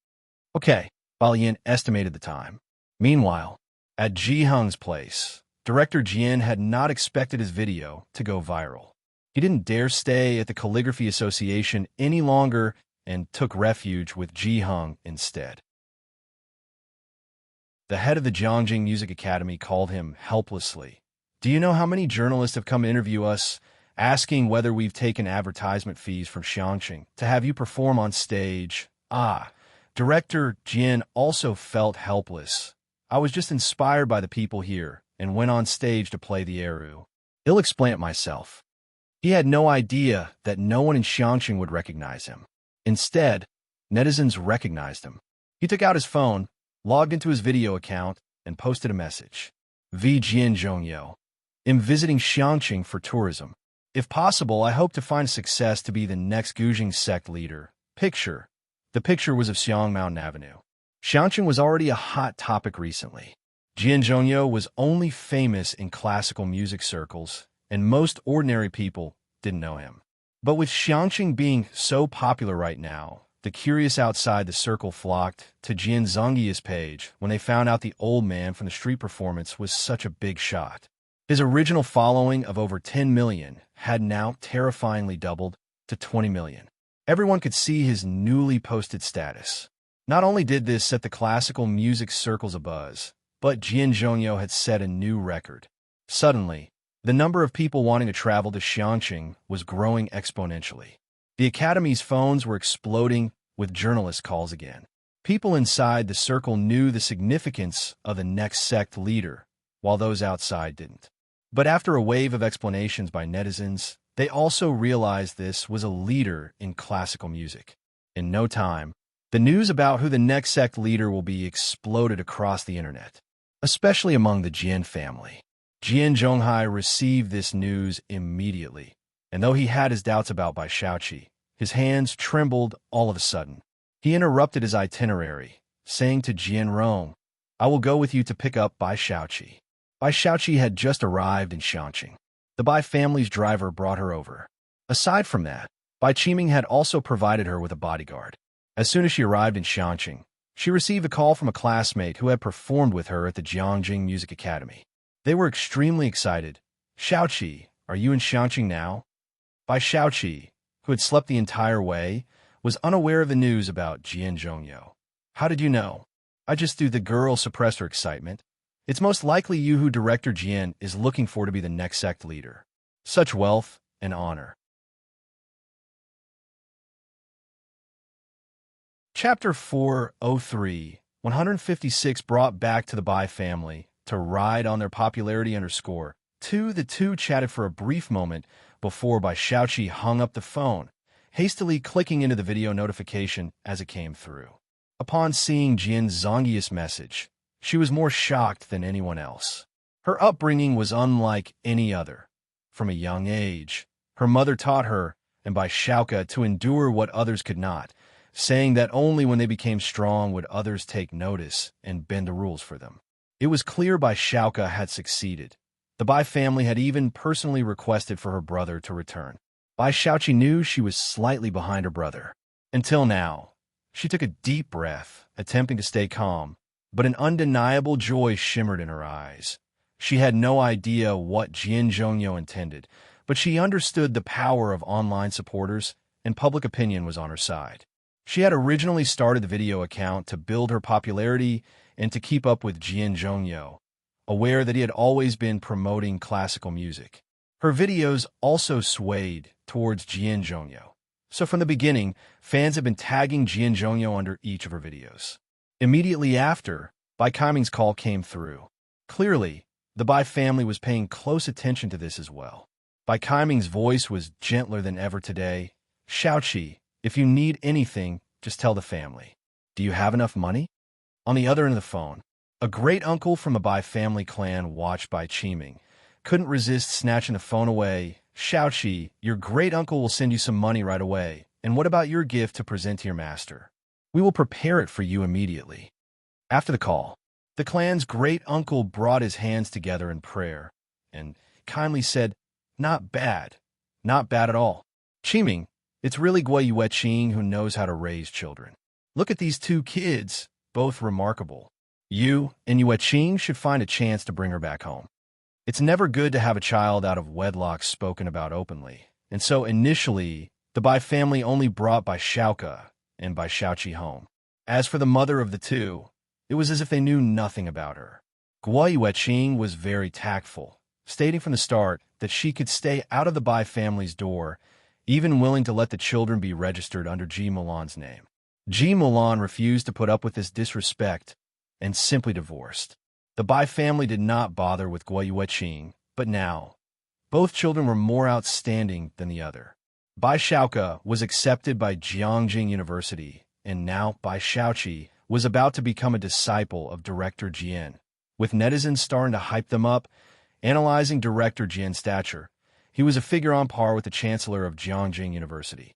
Okay, Bai Lian estimated the time. Meanwhile, at Ji Heng's place, Director Jian had not expected his video to go viral. He didn't dare stay at the Calligraphy Association any longer and took refuge with Ji Hung instead. The head of the Jiangjing Music Academy called him helplessly. "Do you know how many journalists have come to interview us, asking whether we've taken advertisement fees from Xiangqing to have you perform on stage?" Director Jian also felt helpless. "I was just inspired by the people here and went on stage to play the Eru. I'll explain it myself." He had no idea that no one in Xiangqing would recognize him. Instead, netizens recognized him. He took out his phone, logged into his video account, and posted a message. "V. Jian Zhongyou. I'm visiting Xiangqing for tourism. If possible, I hope to find success to be the next Guzheng sect leader. Picture." The picture was of Xiang Mountain Avenue. Xiangqing was already a hot topic recently. Jian Zhongyou was only famous in classical music circles, and most ordinary people didn't know him. But with Xiangqing being so popular right now, the curious outside the circle flocked to Jian Zhongyou's page when they found out the old man from the street performance was such a big shot. His original following of over 10 million had now terrifyingly doubled to 20 million. Everyone could see his newly posted status. Not only did this set the classical music circles abuzz, but Jian Zhongyou had set a new record. Suddenly, the number of people wanting to travel to Xiangqing was growing exponentially. The Academy's phones were exploding with journalist calls again. People inside the circle knew the significance of the next sect leader, while those outside didn't. But after a wave of explanations by netizens, they also realized this was a leader in classical music. In no time, the news about who the next sect leader will be exploded across the internet, especially among the Jian family. Jian Zhonghai received this news immediately, and though he had his doubts about Bai Shaoqi, his hands trembled all of a sudden. He interrupted his itinerary, saying to Jian Rong, "I will go with you to pick up Bai Shaoqi." Bai Shaoqi had just arrived in Xiangqing. The Bai family's driver brought her over. Aside from that, Bai Qiming had also provided her with a bodyguard. As soon as she arrived in Xiangqing, she received a call from a classmate who had performed with her at the Jiangjing Music Academy. They were extremely excited. "Shaoqi, are you in Xiangqing now?" Bai Shaoqi, who had slept the entire way, was unaware of the news about Jian Zhongyou. "How did you know?" "I just do." The girl suppressed her excitement. "It's most likely you who Director Jian is looking for to be the next sect leader. Such wealth and honor." Chapter 403, 156 brought back to the Bai family to ride on their popularity underscore. The two chatted for a brief moment before Bai Shaoqi hung up the phone, hastily clicking into the video notification as it came through. Upon seeing Jian Zhongyou's message, she was more shocked than anyone else. Her upbringing was unlike any other. From a young age, her mother taught her, and Bai Shaoqi, to endure what others could not, saying that only when they became strong would others take notice and bend the rules for them. It was clear Bai Shaoqi had succeeded. The Bai family had even personally requested for her brother to return. Bai Shaoqi knew she was slightly behind her brother. Until now, she took a deep breath, attempting to stay calm, but an undeniable joy shimmered in her eyes. She had no idea what Jian Zhongyou intended, but she understood the power of online supporters, and public opinion was on her side. She had originally started the video account to build her popularity and to keep up with Jian Zhongyou, aware that he had always been promoting classical music. Her videos also swayed towards Jian Zhongyou, so from the beginning, fans had been tagging Jian Zhongyou under each of her videos. Immediately after, Bai Qiming's call came through. Clearly, the Bai family was paying close attention to this as well. Bai Qiming's voice was gentler than ever today. "Shaoqi, if you need anything, just tell the family. Do you have enough money?" On the other end of the phone, a great-uncle from the Bai family clan watched Bai Qiming couldn't resist snatching the phone away. "Shaoqi, your great-uncle will send you some money right away. And what about your gift to present to your master? We will prepare it for you immediately." After the call, the clan's great-uncle brought his hands together in prayer and kindly said, "Not bad. Not bad at all. Qiming, it's really Gui Yueqing who knows how to raise children. Look at these two kids, both remarkable. You and Yueqing should find a chance to bring her back home." It's never good to have a child out of wedlock spoken about openly, and so initially, the Bai family only brought Bai Xiaoke and Bai Xiaoqi home. As for the mother of the two, it was as if they knew nothing about her. Guo Yueqing was very tactful, stating from the start that she could stay out of the Bai family's door, even willing to let the children be registered under Ji Mulan's name. Ji Mulan refused to put up with this disrespect and simply divorced. The Bai family did not bother with Guo Yueqing, but now, both children were more outstanding than the other. Bai Xiaoke was accepted by Jiangjing University, and now Bai Xiaoqi was about to become a disciple of director Jian. With netizens starting to hype them up, analyzing director Jian's stature, he was a figure on par with the chancellor of Jiangjing University.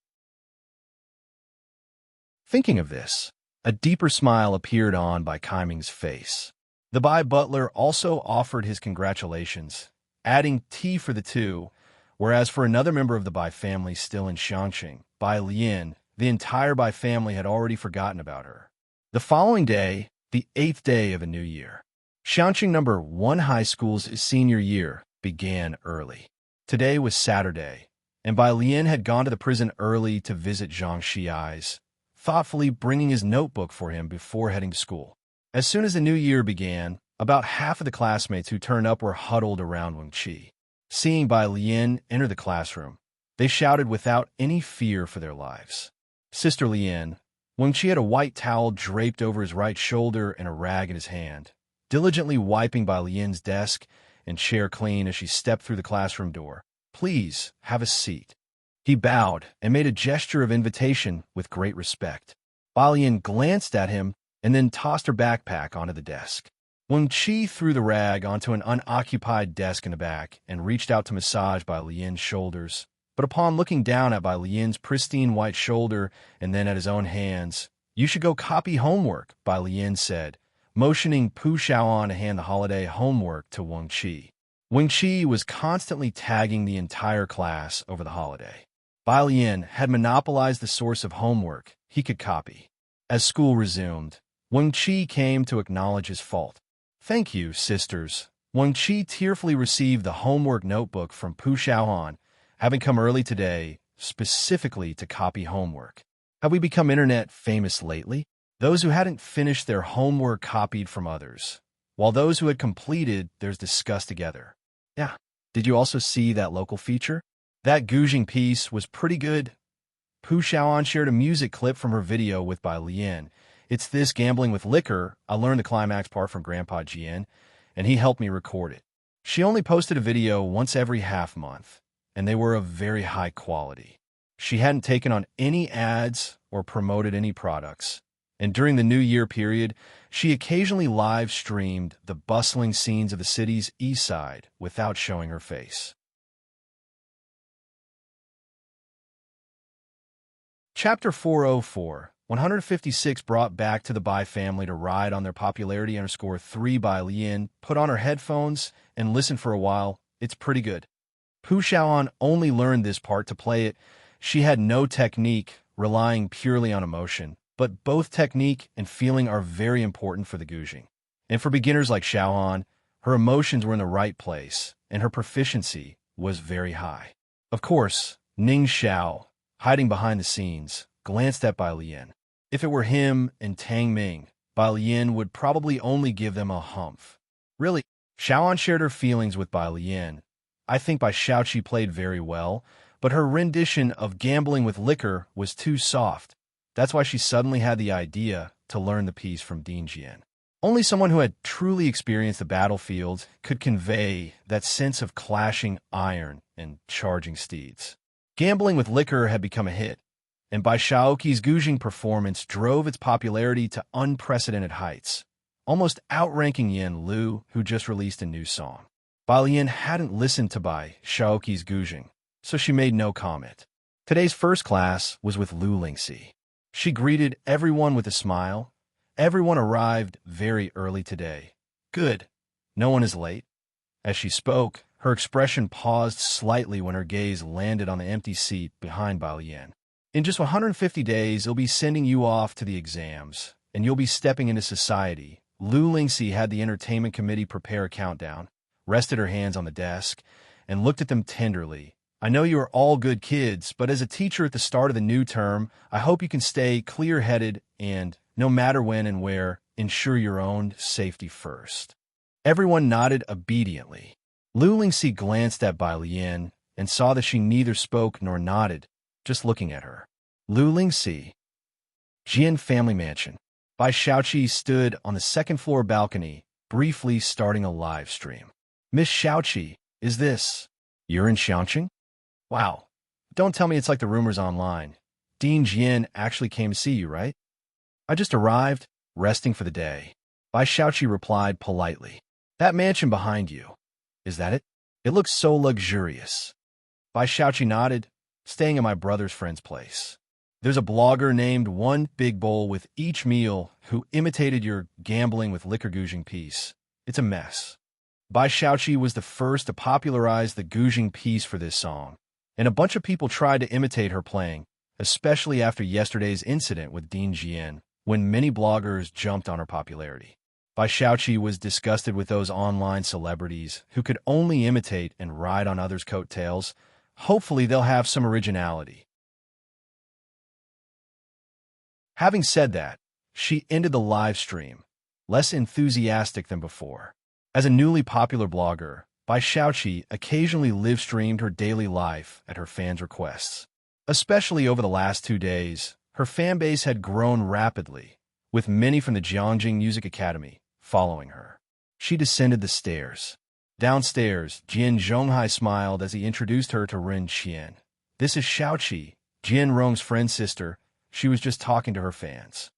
Thinking of this, a deeper smile appeared on Bai Kaiming's face. The Bai butler also offered his congratulations, adding tea for the two, whereas for another member of the Bai family still in Xiangqing, Bai Lian, the entire Bai family had already forgotten about her. The following day, the 8th day of a new year, Xiangqing No. 1 High School's senior year began early. Today was Saturday, and Bai Lian had gone to the prison early to visit Zhang Xiai's, thoughtfully bringing his notebook for him before heading to school. As soon as the new year began, about half of the classmates who turned up were huddled around Wen Qi. Seeing Bai Lian enter the classroom, they shouted without any fear for their lives. Sister Lian, Wen Qi had a white towel draped over his right shoulder and a rag in his hand, diligently wiping Bai Lian's desk and chair clean as she stepped through the classroom door. "Please, have a seat." He bowed and made a gesture of invitation with great respect. Bai Lian glanced at him and then tossed her backpack onto the desk. Wen Qi threw the rag onto an unoccupied desk in the back and reached out to massage Bai Lian's shoulders. But upon looking down at Bai Lian's pristine white shoulder and then at his own hands, "You should go copy homework," Bai Lian said, motioning Pu Xiaoan to hand the holiday homework to Wen Qi. Wen Qi was constantly tagging the entire class over the holiday. Bai Lian had monopolized the source of homework he could copy. As school resumed, Wen Qi came to acknowledge his fault. "Thank you, sisters." Wen Qi tearfully received the homework notebook from Pu Xiaoan, having come early today, specifically to copy homework. Have we become internet famous lately? Those who hadn't finished their homework copied from others, while those who had completed theirs discussed together. Yeah, did you also see that local feature? That gouging piece was pretty good. Pu Xiaoan shared a music clip from her video with Bai Lian. "It's this gambling with liquor. I learned the climax part from Grandpa Jian, and he helped me record it." She only posted a video once every half month, and they were of very high quality. She hadn't taken on any ads or promoted any products, and during the New Year period, she occasionally live-streamed the bustling scenes of the city's east side without showing her face. Chapter 404, 156 brought back to the Bai family to ride on their popularity _3 Bai Lian, put on her headphones, and listen for a while. It's pretty good. Pu Xiaoan only learned this part to play it. She had no technique, relying purely on emotion, but both technique and feeling are very important for the gouging. And for beginners like Xiaoan, her emotions were in the right place, and her proficiency was very high. Of course, Ning Xiao, hiding behind the scenes, glanced at Bai Lian. If it were him and Tang Ming, Bai Lian would probably only give them a humph. Really, Xiaoan shared her feelings with Bai Lian. "I think Bai Xiaoqi played very well, but her rendition of Gambling with Liquor was too soft. That's why she suddenly had the idea to learn the piece from Dean Jian." Only someone who had truly experienced the battlefield could convey that sense of clashing iron and charging steeds. Gambling with Liquor had become a hit, and Bai Xiaoqi's gouging performance drove its popularity to unprecedented heights, almost outranking Yan Lu, who just released a new song. Bai Lian hadn't listened to Bai Xiaoqi's gouging, so she made no comment. Today's first class was with Lu Lingxi. She greeted everyone with a smile. "Everyone arrived very early today. Good. No one is late." As she spoke, her expression paused slightly when her gaze landed on the empty seat behind Bai Lian. "In just 150 days, they'll be sending you off to the exams, and you'll be stepping into society." Lu Lingxi had the entertainment committee prepare a countdown. rested her hands on the desk, and looked at them tenderly. I know you are all good kids, but as a teacher at the start of the new term, I hope you can stay clear-headed and, no matter when and where, ensure your own safety first. Everyone nodded obediently. Lu Lingxi glanced at Bai Lian and saw that she neither spoke nor nodded, just looking at her. Lu Lingxi. Jian family mansion. Bai Shaoqi stood on the second-floor balcony, briefly starting a live stream. Miss Shaoqi, is this? You're enchanting? Wow. Don't tell me it's like the rumors online. Dean Jian actually came to see you, right? I just arrived, resting for the day. Bai Shaoqi replied politely. That mansion behind you. Is that it? It looks so luxurious. Bai Shaoqi nodded, staying at my brother's friend's place. There's a blogger named One Big Bowl with Each Meal who imitated your gambling with liquor gouging piece. It's a mess. Bai Shaoqi was the first to popularize the gouging piece for this song, and a bunch of people tried to imitate her playing, especially after yesterday's incident with Dean Jian, when many bloggers jumped on her popularity. Bai Shaoqi was disgusted with those online celebrities who could only imitate and ride on others' coattails. Hopefully they'll have some originality. Having said that, she ended the live stream, less enthusiastic than before. As a newly popular blogger, Bai Shaoqi occasionally live-streamed her daily life at her fans' requests. Especially over the last 2 days, her fan base had grown rapidly, with many from the Jiangjing Music Academy following her. She descended the stairs. Downstairs, Jian Zhonghai smiled as he introduced her to Ren Qian. This is Shaoqi, Jian Rong's friend's sister. She was just talking to her fans.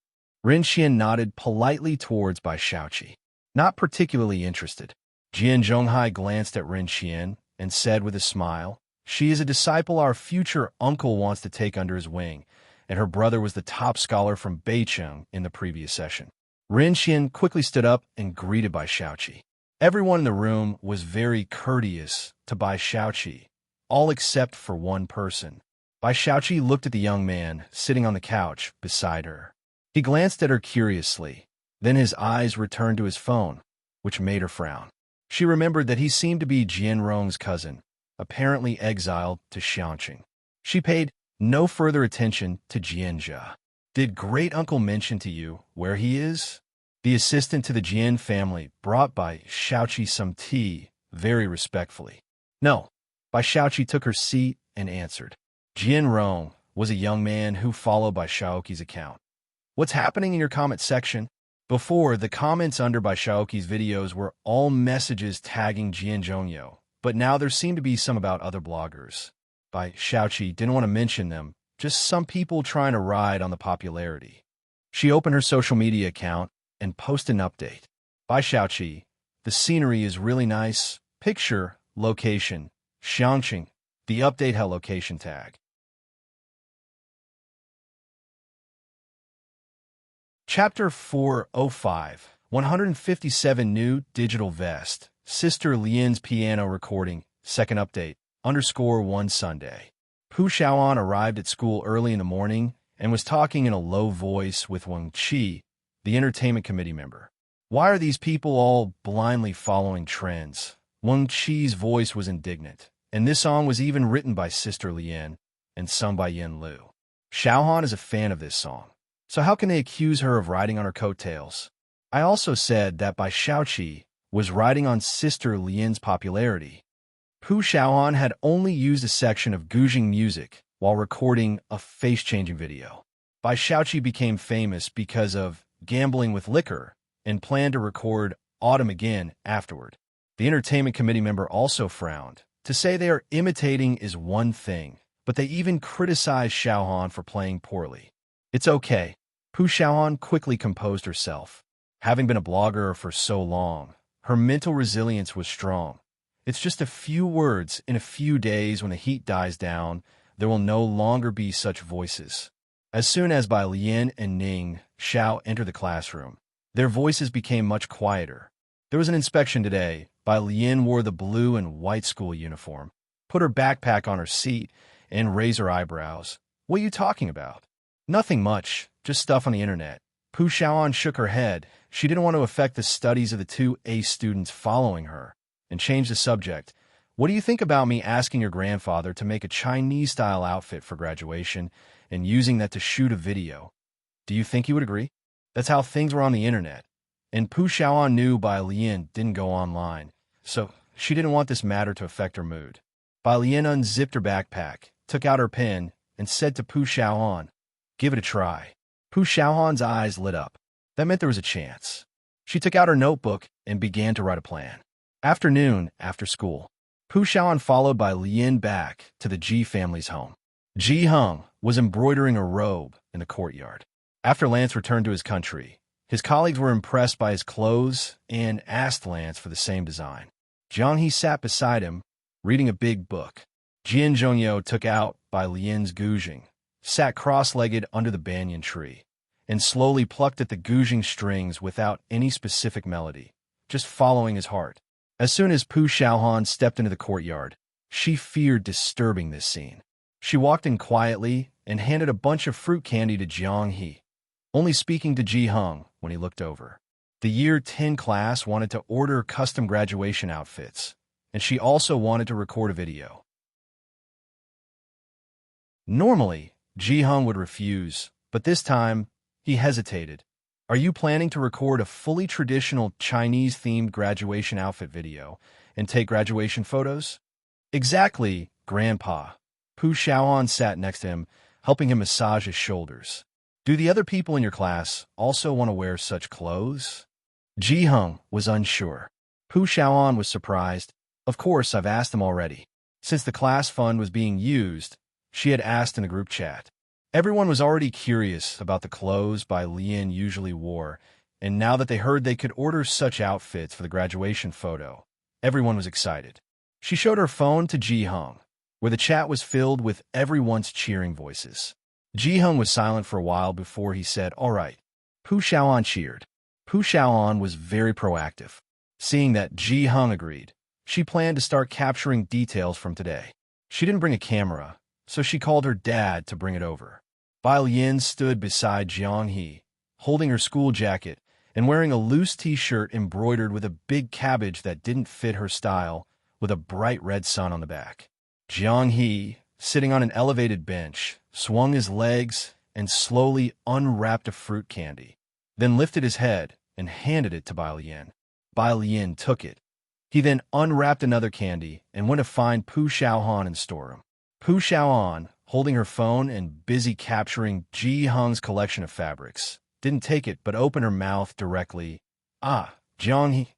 Ren Qian nodded politely towards Bai Shaoqi. Not particularly interested. Jian Zhonghai glanced at Ren Qian and said with a smile, she is a disciple our future uncle wants to take under his wing, and her brother was the top scholar from Beicheng in the previous session. Ren Qian quickly stood up and greeted Bai Shaoqi. Everyone in the room was very courteous to Bai Shaoqi, all except for one person. Bai Shaoqi looked at the young man sitting on the couch beside her. He glanced at her curiously. Then his eyes returned to his phone, which made her frown. She remembered that he seemed to be Jian Rong's cousin, apparently exiled to Xiangqing. She paid no further attention to Jianjia. Did great-uncle mention to you where he is? The assistant to the Jian family brought Bai Shaoqi some tea, very respectfully. No. Bai Shaoqi took her seat and answered. Jian Rong was a young man who followed Bai Shaoqi's account. What's happening in your comment section? Before, the comments under Bai Shaoqi's videos were all messages tagging Jian Zhongyo, but now there seemed to be some about other bloggers. Bai Shaoqi didn't want to mention them, just some people trying to ride on the popularity. She opened her social media account and posted an update. Bai Shaoqi, the scenery is really nice. Picture, location, Xiangqing. The update had location tag. Chapter 405, 157 New Digital Vest, Sister Lian's Piano Recording, Second Update, _1 Sunday. Pu Xiaoan arrived at school early in the morning and was talking in a low voice with Wang Qi, the entertainment committee member. Why are these people all blindly following trends? Wang Qi's voice was indignant, and this song was even written by Sister Lian and sung by Yin Lu. Xiaohan is a fan of this song, so how can they accuse her of riding on her coattails? I also said that Bai Shaoqi was riding on Sister Lian's popularity. Pu Xiaohan had only used a section of gouging music while recording a face-changing video. Bai Shaoqi became famous because of gambling with liquor and planned to record Autumn again afterward. The entertainment committee member also frowned. To say they are imitating is one thing, but they even criticized Xiaohan for playing poorly. It's okay. Pu Xiaohan quickly composed herself. Having been a blogger for so long, her mental resilience was strong. It's just a few words in a few days. When the heat dies down, there will no longer be such voices. As soon as Bai Lian and Ning Xiao entered the classroom, their voices became much quieter. There was an inspection today. Bai Lian wore the blue and white school uniform, put her backpack on her seat, and raised her eyebrows. What are you talking about? Nothing much, just stuff on the internet. Pu Xiaoan shook her head. She didn't want to affect the studies of the two A students following her. and changed the subject. What do you think about me asking your grandfather to make a Chinese-style outfit for graduation and using that to shoot a video? Do you think he would agree? That's how things were on the internet. And Pu Xiaoan knew Bai Lian didn't go online, so she didn't want this matter to affect her mood. Bai Lian unzipped her backpack, took out her pen, and said to Pu Xiaoan, "Give it a try." Pu Xiaoan's eyes lit up. That meant there was a chance. She took out her notebook and began to write a plan. Afternoon, after school, Pu Xiaoan followed Bai Lian back to the Ji family's home. Ji Heng was embroidering a robe in the courtyard. After Lance returned to his country, his colleagues were impressed by his clothes and asked Lance for the same design. Jiang He sat beside him, reading a big book. Jian Zhongyou took out Bai Lian's guzheng, sat cross-legged under the banyan tree, and slowly plucked at the guzheng strings without any specific melody, just following his heart. As soon as Pu Xiaohan stepped into the courtyard, she feared disturbing this scene. She walked in quietly and handed a bunch of fruit candy to Jiang He, only speaking to Ji Heng when he looked over. The Year 10 class wanted to order custom graduation outfits, and she also wanted to record a video. Normally, Ji Heng would refuse, but this time, he hesitated. "Are you planning to record a fully traditional Chinese-themed graduation outfit video and take graduation photos?" "Exactly, Grandpa." Pu Xiaoan sat next to him, helping him massage his shoulders. "Do the other people in your class also want to wear such clothes?" Ji Heng was unsure. Pu Xiaoan was surprised. "Of course, I've asked them already." Since the class fund was being used, she had asked in the group chat. Everyone was already curious about the clothes Bai Lian usually wore, and now that they heard they could order such outfits for the graduation photo, everyone was excited. She showed her phone to Ji Heng, where the chat was filled with everyone's cheering voices. Ji Heng was silent for a while before he said, "All right." Pu Xiaoan cheered. Pu Xiaoan was very proactive. Seeing that Ji Heng agreed, she planned to start capturing details from today. She didn't bring a camera, so she called her dad to bring it over. Bai Lian stood beside Jiang He, holding her school jacket and wearing a loose t-shirt embroidered with a big cabbage that didn't fit her style, with a bright red sun on the back. Jiang He, sitting on an elevated bench, swung his legs and slowly unwrapped a fruit candy, then lifted his head and handed it to Bai Lian. Bai Lian took it. He then unwrapped another candy and went to find Pu Xiaohan and store him. Pu Xiaoan, holding her phone and busy capturing Ji Heng's collection of fabrics, didn't take it but opened her mouth directly. "Ah, Jiang He."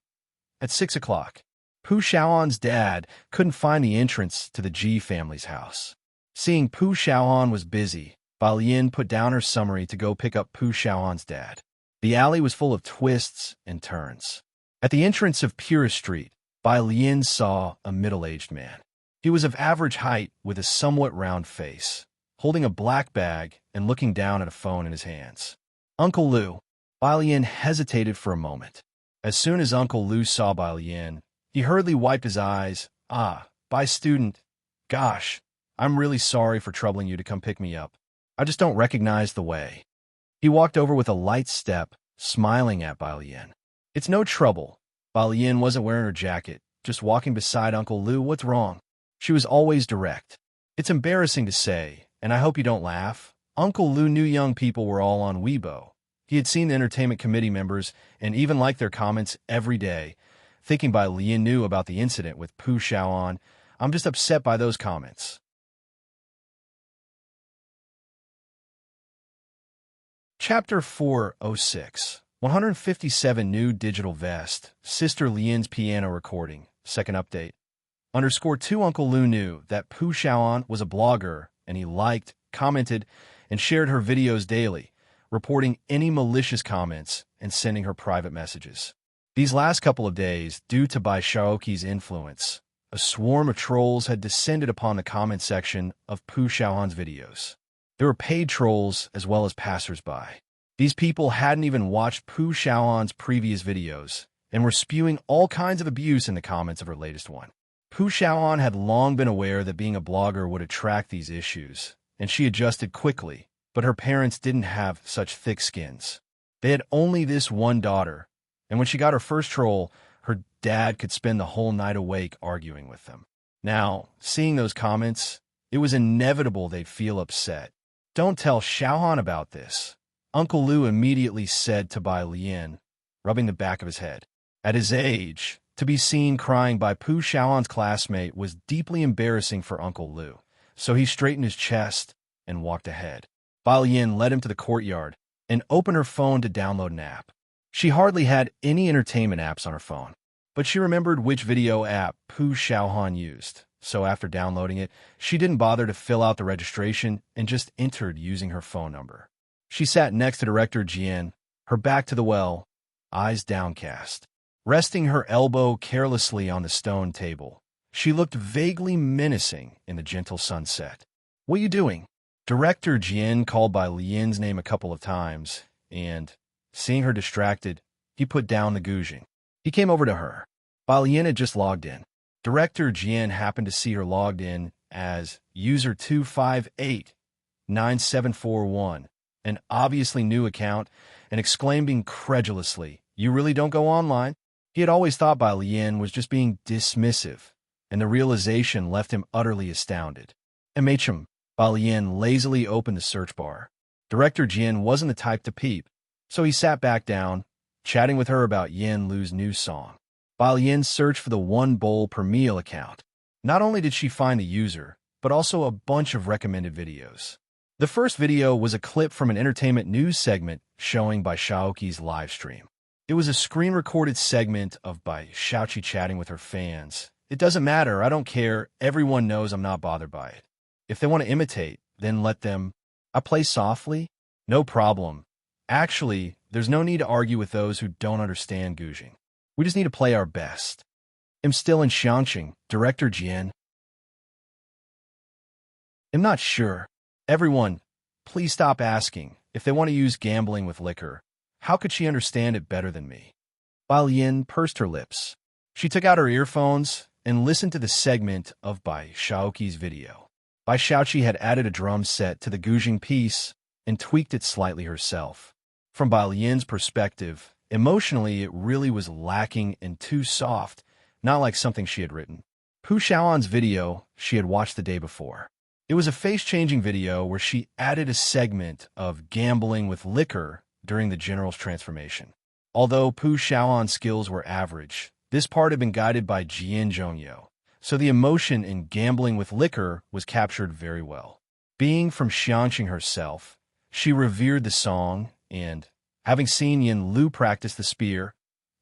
At 6 o'clock, Pu Xiaoan's dad couldn't find the entrance to the Ji family's house. Seeing Pu Xiaoan was busy, Bai Lian put down her summary to go pick up Pu Xiaoan's dad. The alley was full of twists and turns. At the entrance of Pura Street, Bai Lian saw a middle-aged man. He was of average height with a somewhat round face, holding a black bag and looking down at a phone in his hands. "Uncle Lu." Bai Lian hesitated for a moment. As soon as Uncle Lu saw Bai Lian, he hurriedly wiped his eyes. "Ah, Bai student. Gosh, I'm really sorry for troubling you to come pick me up. I just don't recognize the way." He walked over with a light step, smiling at Bai Lian. "It's no trouble." Bai Lian wasn't wearing her jacket, just walking beside Uncle Lu. "What's wrong?" She was always direct. "It's embarrassing to say, and I hope you don't laugh. Uncle Lu knew young people were all on Weibo. He had seen the entertainment committee members and even liked their comments every day. Thinking Bai Lian knew about the incident with Pu Xiaoan, I'm just upset by those comments." Chapter 406, 157 New Digital Vest, Sister Lian's Piano Recording, Second Update. _2 Uncle Lu knew that Pu Xiaoan was a blogger, and he liked, commented, and shared her videos daily, reporting any malicious comments and sending her private messages. These last couple of days, due to Bai Xiaoqi's influence, a swarm of trolls had descended upon the comment section of Pu Xiaohan's videos. There were paid trolls as well as passers-by. These people hadn't even watched Pu Xiaohan's previous videos and were spewing all kinds of abuse in the comments of her latest one. Pu Xiaohan had long been aware that being a blogger would attract these issues, and she adjusted quickly, but her parents didn't have such thick skins. They had only this one daughter, and when she got her first troll, her dad could spend the whole night awake arguing with them. Now, seeing those comments, it was inevitable they'd feel upset. "Don't tell Xiaohan about this," Uncle Lu immediately said to Bai Lian, rubbing the back of his head. At his age, to be seen crying by Pu Xiaohan's classmate was deeply embarrassing for Uncle Lu, so he straightened his chest and walked ahead. Bai Lian led him to the courtyard and opened her phone to download an app. She hardly had any entertainment apps on her phone, but she remembered which video app Pu Xiaohan used, so after downloading it, she didn't bother to fill out the registration and just entered using her phone number. She sat next to Director Jian, her back to the well, eyes downcast. Resting her elbow carelessly on the stone table, she looked vaguely menacing in the gentle sunset. "What are you doing?" Director Jian called by Lian's name a couple of times, and, seeing her distracted, he put down the gouging. He came over to her. Bai Lian had just logged in. Director Jian happened to see her logged in as user 2589741, an obviously new account, and exclaimed incredulously, "You really don't go online?" He had always thought Bai Lian was just being dismissive, and the realization left him utterly astounded. "MHM," Bai Lian lazily opened the search bar. Director Jian wasn't the type to peep, so he sat back down, chatting with her about Yin Lu's new song. Bai Lian searched for the one bowl per meal account. Not only did she find the user, but also a bunch of recommended videos. The first video was a clip from an entertainment news segment showing Bai Shaoqi's live stream. It was a screen-recorded segment of Bai Shaoqi chatting with her fans. "It doesn't matter, I don't care, everyone knows I'm not bothered by it. If they want to imitate, then let them. I play softly? No problem. Actually, there's no need to argue with those who don't understand gouging. We just need to play our best. I'm still enchanting, Director Jian. I'm not sure. Everyone, please stop asking. If they want to use gambling with liquor, how could she understand it better than me?" Bai Lian pursed her lips. She took out her earphones and listened to the segment of Bai Shaoqi's video. Bai Shaoqi had added a drum set to the gouging piece and tweaked it slightly herself. From Bai Lian's perspective, emotionally it really was lacking and too soft, not like something she had written. Pu Xiaohan's video she had watched the day before. It was a face-changing video where she added a segment of gambling with liquor during the general's transformation. Although Pu Xiaohan's skills were average, this part had been guided by Jian Zhongyou, so the emotion in gambling with liquor was captured very well. Being from Xiangqing herself, she revered the song, and, having seen Yin Lu practice the spear,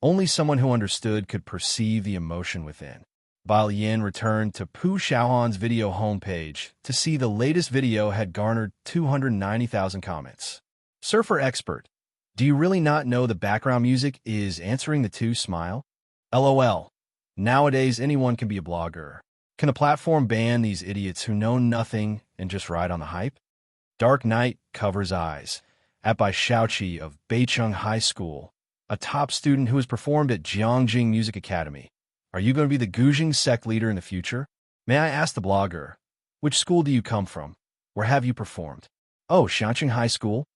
only someone who understood could perceive the emotion within. Bai Lian returned to Pu Xiaohan's video homepage to see the latest video had garnered 290,000 comments. "Surfer expert, do you really not know the background music is answering the two smile? LOL. Nowadays anyone can be a blogger. Can the platform ban these idiots who know nothing and just ride on the hype? Dark night covers eyes." At Bai Shaoqi of Beicheng High School, a top student who has performed at Jiangjing Music Academy. "Are you going to be the gouging sect leader in the future? May I ask the blogger, which school do you come from? Where have you performed?" "Oh, Xiangqing High School."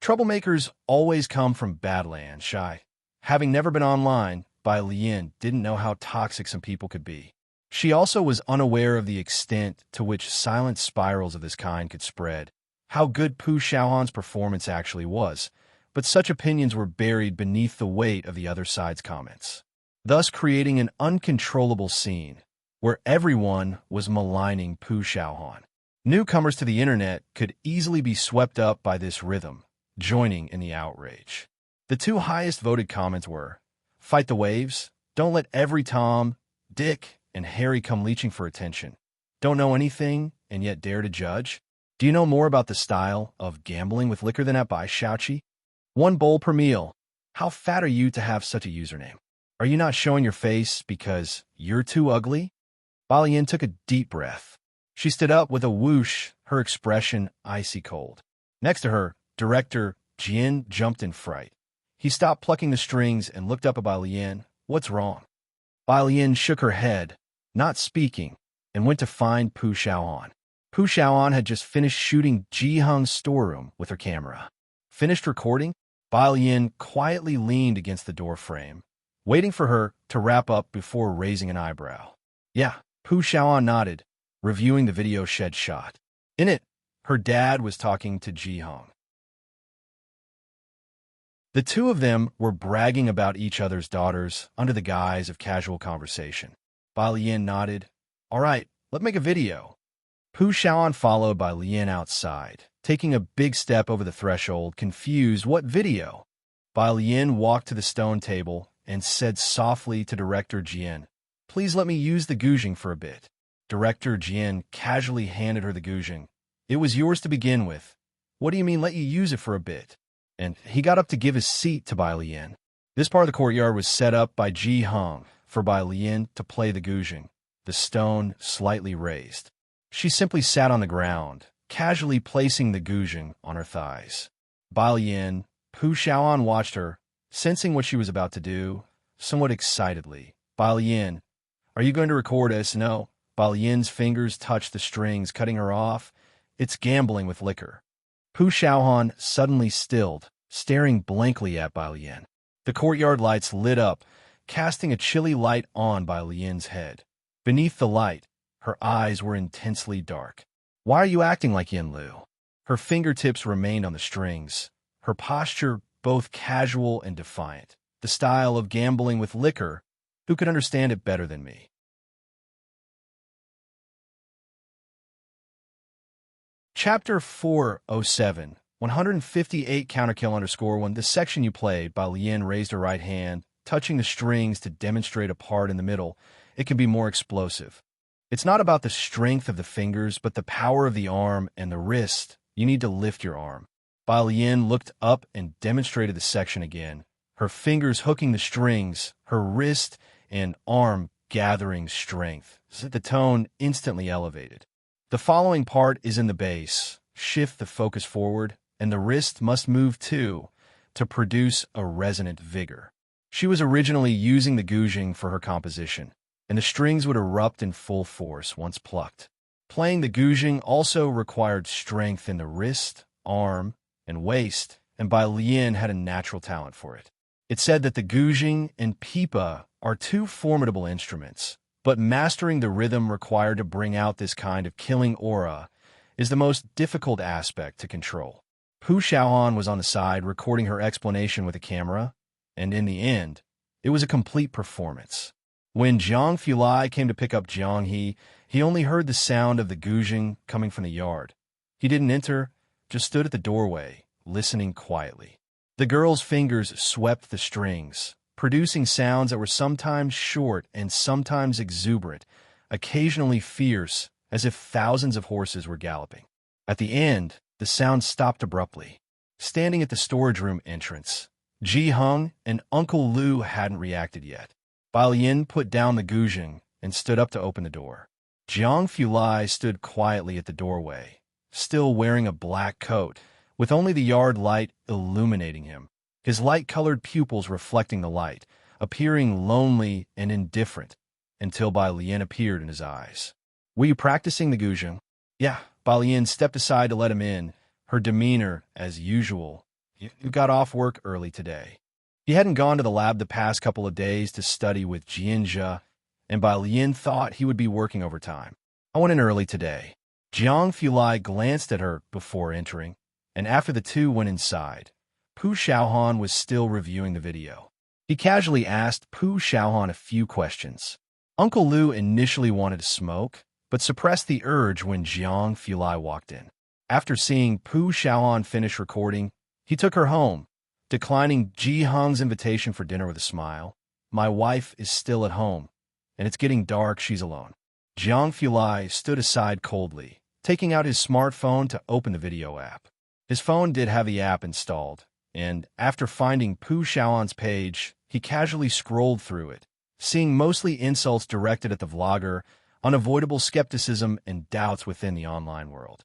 Troublemakers always come from Badlands, Shy. Having never been online, Bai Lian didn't know how toxic some people could be. She also was unaware of the extent to which silent spirals of this kind could spread, how good Pu Xiaohan's performance actually was, but such opinions were buried beneath the weight of the other side's comments, thus creating an uncontrollable scene where everyone was maligning Pu Xiaohan. Newcomers to the internet could easily be swept up by this rhythm, joining in the outrage. The two highest voted comments were, "Fight the waves, don't let every Tom, Dick, and Harry come leeching for attention. Don't know anything and yet dare to judge. Do you know more about the style of gambling with liquor than at Bai Shaoqi? One bowl per meal. How fat are you to have such a username? Are you not showing your face because you're too ugly?" Bai Lian took a deep breath. She stood up with a whoosh, her expression icy cold. Next to her, Director Jian jumped in fright. He stopped plucking the strings and looked up at Bai Lian. "What's wrong?" Bai Lian shook her head, not speaking, and went to find Pu Xiaohan. Pu Xiaohan had just finished shooting Ji Hung's storeroom with her camera. Finished recording? Bai Lian quietly leaned against the doorframe, waiting for her to wrap up before raising an eyebrow. Yeah, Pu Xiaoan nodded, reviewing the video shed shot. In it, her dad was talking to Ji Hong. The two of them were bragging about each other's daughters under the guise of casual conversation. Bai Lian nodded. All right, let's make a video. Pu Xiaoan followed Bai Lian outside, taking a big step over the threshold, confused. What video? Bai Lian walked to the stone table and said softly to Director Jian, Please let me use the guzheng for a bit. Director Jian casually handed her the guzheng. It was yours to begin with. What do you mean let you use it for a bit? And he got up to give his seat to Bai Lian. This part of the courtyard was set up by Ji Hong for Bai Lian to play the guzheng, the stone slightly raised. She simply sat on the ground, casually placing the guzheng on her thighs. Bai Lian, Pu Xiaoan watched her, sensing what she was about to do, somewhat excitedly. Bai Lian, are you going to record us? No. Bai Lian's fingers touched the strings, cutting her off. It's gambling with liquor. Pu Xiaoan suddenly stilled, staring blankly at Bai Lian. The courtyard lights lit up, casting a chilly light on Bai Lian's head. Beneath the light, her eyes were intensely dark. Why are you acting like Yin Lu? Her fingertips remained on the strings, her posture both casual and defiant. The style of gambling with liquor. Who could understand it better than me? Chapter 407, 158 counterkill_1. This section you played, Bai Lian raised her right hand, touching the strings to demonstrate a part in the middle. It can be more explosive. It's not about the strength of the fingers, but the power of the arm and the wrist. You need to lift your arm. Bai Lian looked up and demonstrated the section again, her fingers hooking the strings, her wrist and arm gathering strength. The tone instantly elevated. The following part is in the bass. Shift the focus forward, and the wrist must move too to produce a resonant vigor. She was originally using the guzheng for her composition, and the strings would erupt in full force once plucked. Playing the guzheng also required strength in the wrist, arm, and waist, and Bai Lian had a natural talent for it. It said that the guzheng and pipa are two formidable instruments, but mastering the rhythm required to bring out this kind of killing aura is the most difficult aspect to control. Pu Xiaoan was on the side recording her explanation with a camera, and in the end, it was a complete performance. When Jiang Fulai came to pick up Jiang he only heard the sound of the guzheng coming from the yard. He didn't enter, just stood at the doorway, listening quietly. The girl's fingers swept the strings, producing sounds that were sometimes short and sometimes exuberant, occasionally fierce, as if thousands of horses were galloping. At the end, the sound stopped abruptly. Standing at the storage room entrance, Ji Hong and Uncle Lu hadn't reacted yet. Bai Lian put down the guzheng and stood up to open the door. Jiang Fulai stood quietly at the doorway, still wearing a black coat, with only the yard light illuminating him, his light-colored pupils reflecting the light, appearing lonely and indifferent, until Bai Lian appeared in his eyes. Were you practicing the guzheng? Yeah. Bai Lian stepped aside to let him in, her demeanor as usual. You got off work early today. He hadn't gone to the lab the past couple of days to study with Jianjia, and Bai Lian thought he would be working overtime. I went in early today. Jiang Fulai glanced at her before entering, and after the two went inside, Pu Xiaoan was still reviewing the video. He casually asked Pu Xiaoan a few questions. Uncle Lu initially wanted to smoke, but suppressed the urge when Jiang Fulai walked in. After seeing Pu Xiaoan finish recording, he took her home, declining Ji Hong's invitation for dinner with a smile. My wife is still at home, and it's getting dark. She's alone. Jiang Fulai stood aside coldly, taking out his smartphone to open the video app. His phone did have the app installed, and after finding Pu Xiaoan's page, he casually scrolled through it, seeing mostly insults directed at the vlogger, unavoidable skepticism and doubts within the online world.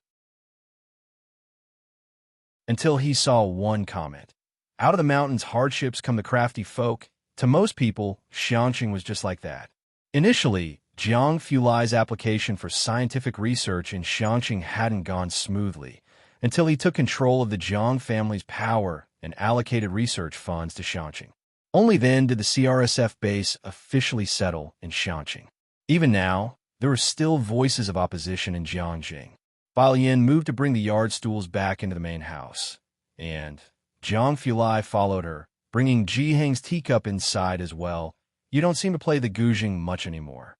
Until he saw one comment. Out of the mountains hardships come the crafty folk. To most people, Xiangqing was just like that. Initially, Jiang Fulai's application for scientific research in Xiangqing hadn't gone smoothly, until he took control of the Jiang family's power and allocated research funds to Xiangqing. Only then did the CRSF base officially settle in Shanqing. Even now, there were still voices of opposition in Jiangjing. Bai Lian moved to bring the yard stools back into the main house, and Jiang Fulai followed her, bringing Ji Heng's teacup inside as well. You don't seem to play the guzheng much anymore,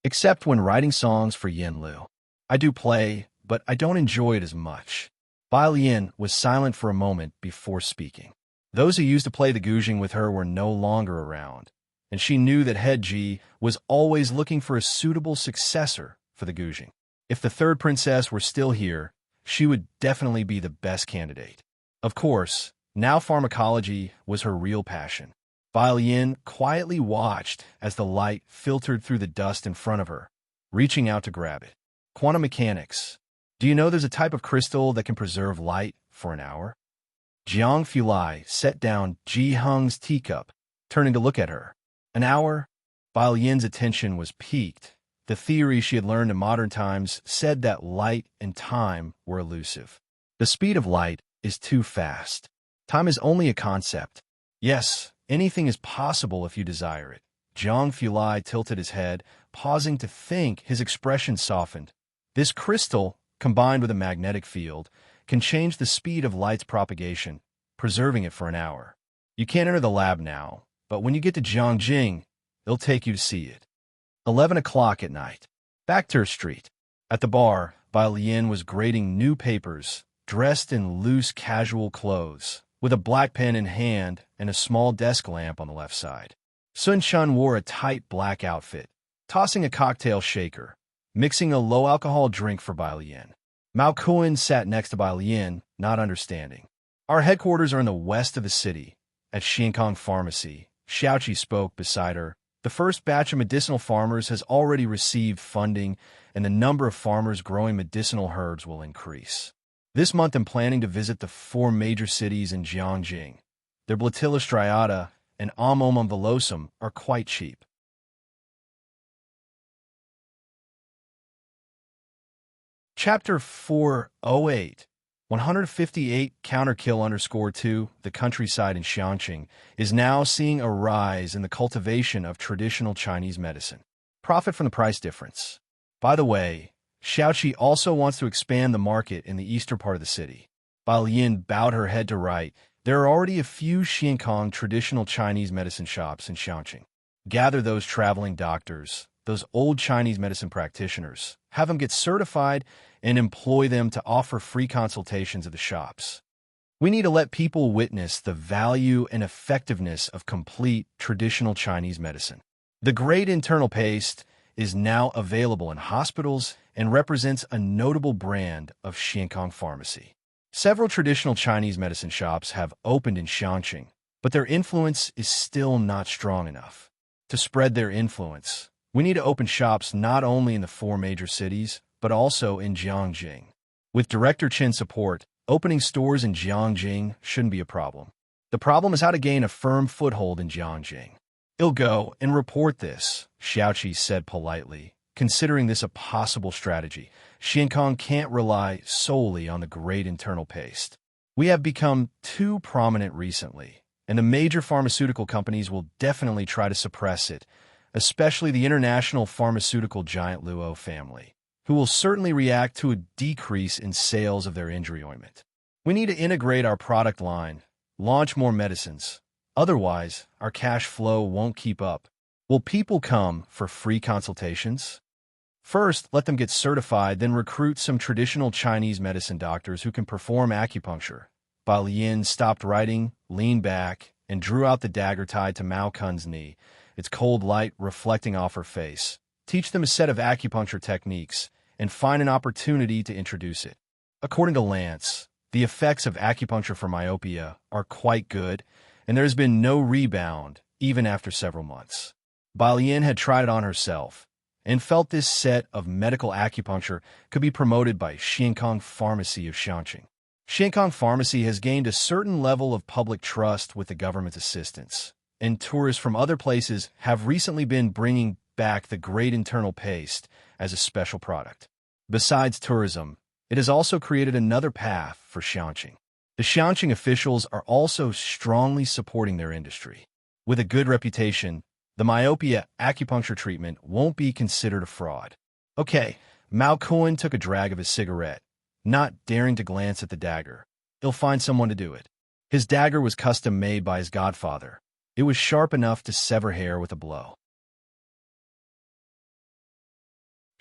except when writing songs for Yin Lu. I do play, but I don't enjoy it as much. Bai Lian was silent for a moment before speaking. Those who used to play the guzheng with her were no longer around, and she knew that Head Ji was always looking for a suitable successor for the guzheng. If the third princess were still here, she would definitely be the best candidate. Of course, now pharmacology was her real passion. Bai Lian quietly watched as the light filtered through the dust in front of her, reaching out to grab it. Quantum mechanics. Do you know there's a type of crystal that can preserve light for an hour? Jiang Fulai set down Ji Heng's teacup, turning to look at her. An hour? Bai Lian's attention was piqued. The theory she had learned in modern times said that light and time were elusive. The speed of light is too fast. Time is only a concept. Yes, anything is possible if you desire it. Jiang Fulai tilted his head, pausing to think. His expression softened. This crystal, combined with a magnetic field, can change the speed of light's propagation, preserving it for an hour. You can't enter the lab now, but when you get to Jiangjing, it'll take you to see it. 11 o'clock at night. Backter Street. At the bar, Bai Lian was grading new papers, dressed in loose casual clothes, with a black pen in hand and a small desk lamp on the left side. Sun Shun wore a tight black outfit, tossing a cocktail shaker, mixing a low-alcohol drink for Bai Lian. Mao Kuan sat next to Bai Lian, not understanding. Our headquarters are in the west of the city, at Xiankong Pharmacy. Xiaoqi spoke beside her. The first batch of medicinal farmers has already received funding, and the number of farmers growing medicinal herbs will increase. This month I'm planning to visit the 4 major cities in Jiangjing. Their Blatilla striata and Amomum villosum are quite cheap. Chapter 408, 158 Counterkill_2, the countryside in Shanqing, is now seeing a rise in the cultivation of traditional Chinese medicine. Profit from the price difference. By the way, Xiaoqi also wants to expand the market in the eastern part of the city. Bai Lian bowed her head to right. There are already a few Xiankong traditional Chinese medicine shops in Shanqing. Gather those traveling doctors, those old Chinese medicine practitioners, have them get certified, and employ them to offer free consultations at the shops. We need to let people witness the value and effectiveness of complete traditional Chinese medicine. The Great Internal Paste is now available in hospitals and represents a notable brand of Xiankong pharmacy. Several traditional Chinese medicine shops have opened in Shanqing, but their influence is still not strong enough. To spread their influence, we need to open shops not only in the 4 major cities, but also in Jiangjing. With Director Chin's support, opening stores in Jiangjing shouldn't be a problem. The problem is how to gain a firm foothold in Jiangjing. I'll go and report this, Xiaoqi said politely, considering this a possible strategy. Xiankong can't rely solely on the Great Internal Paste. We have become too prominent recently, and the major pharmaceutical companies will definitely try to suppress it, especially the international pharmaceutical giant Luo family, who will certainly react to a decrease in sales of their injury ointment. We need to integrate our product line, launch more medicines. Otherwise, our cash flow won't keep up. Will people come for free consultations? First, let them get certified, then recruit some traditional Chinese medicine doctors who can perform acupuncture. Bai Lian stopped writing, leaned back, and drew out the dagger tied to Mao Kun's knee, its cold light reflecting off her face. Teach them a set of acupuncture techniques, and find an opportunity to introduce it. According to Lance, the effects of acupuncture for myopia are quite good, and there has been no rebound, even after several months. Bai Lian had tried it on herself, and felt this set of medical acupuncture could be promoted by Xiankong Pharmacy of Shanqing. Xiankong Pharmacy has gained a certain level of public trust with the government's assistance, and tourists from other places have recently been bringing back the Great Internal Paste as a special product. Besides tourism, it has also created another path for Shanqing. The Shanqing officials are also strongly supporting their industry. With a good reputation, the myopia acupuncture treatment won't be considered a fraud. Okay, Mao Cohen took a drag of his cigarette, not daring to glance at the dagger. He'll find someone to do it. His dagger was custom-made by his godfather. It was sharp enough to sever hair with a blow.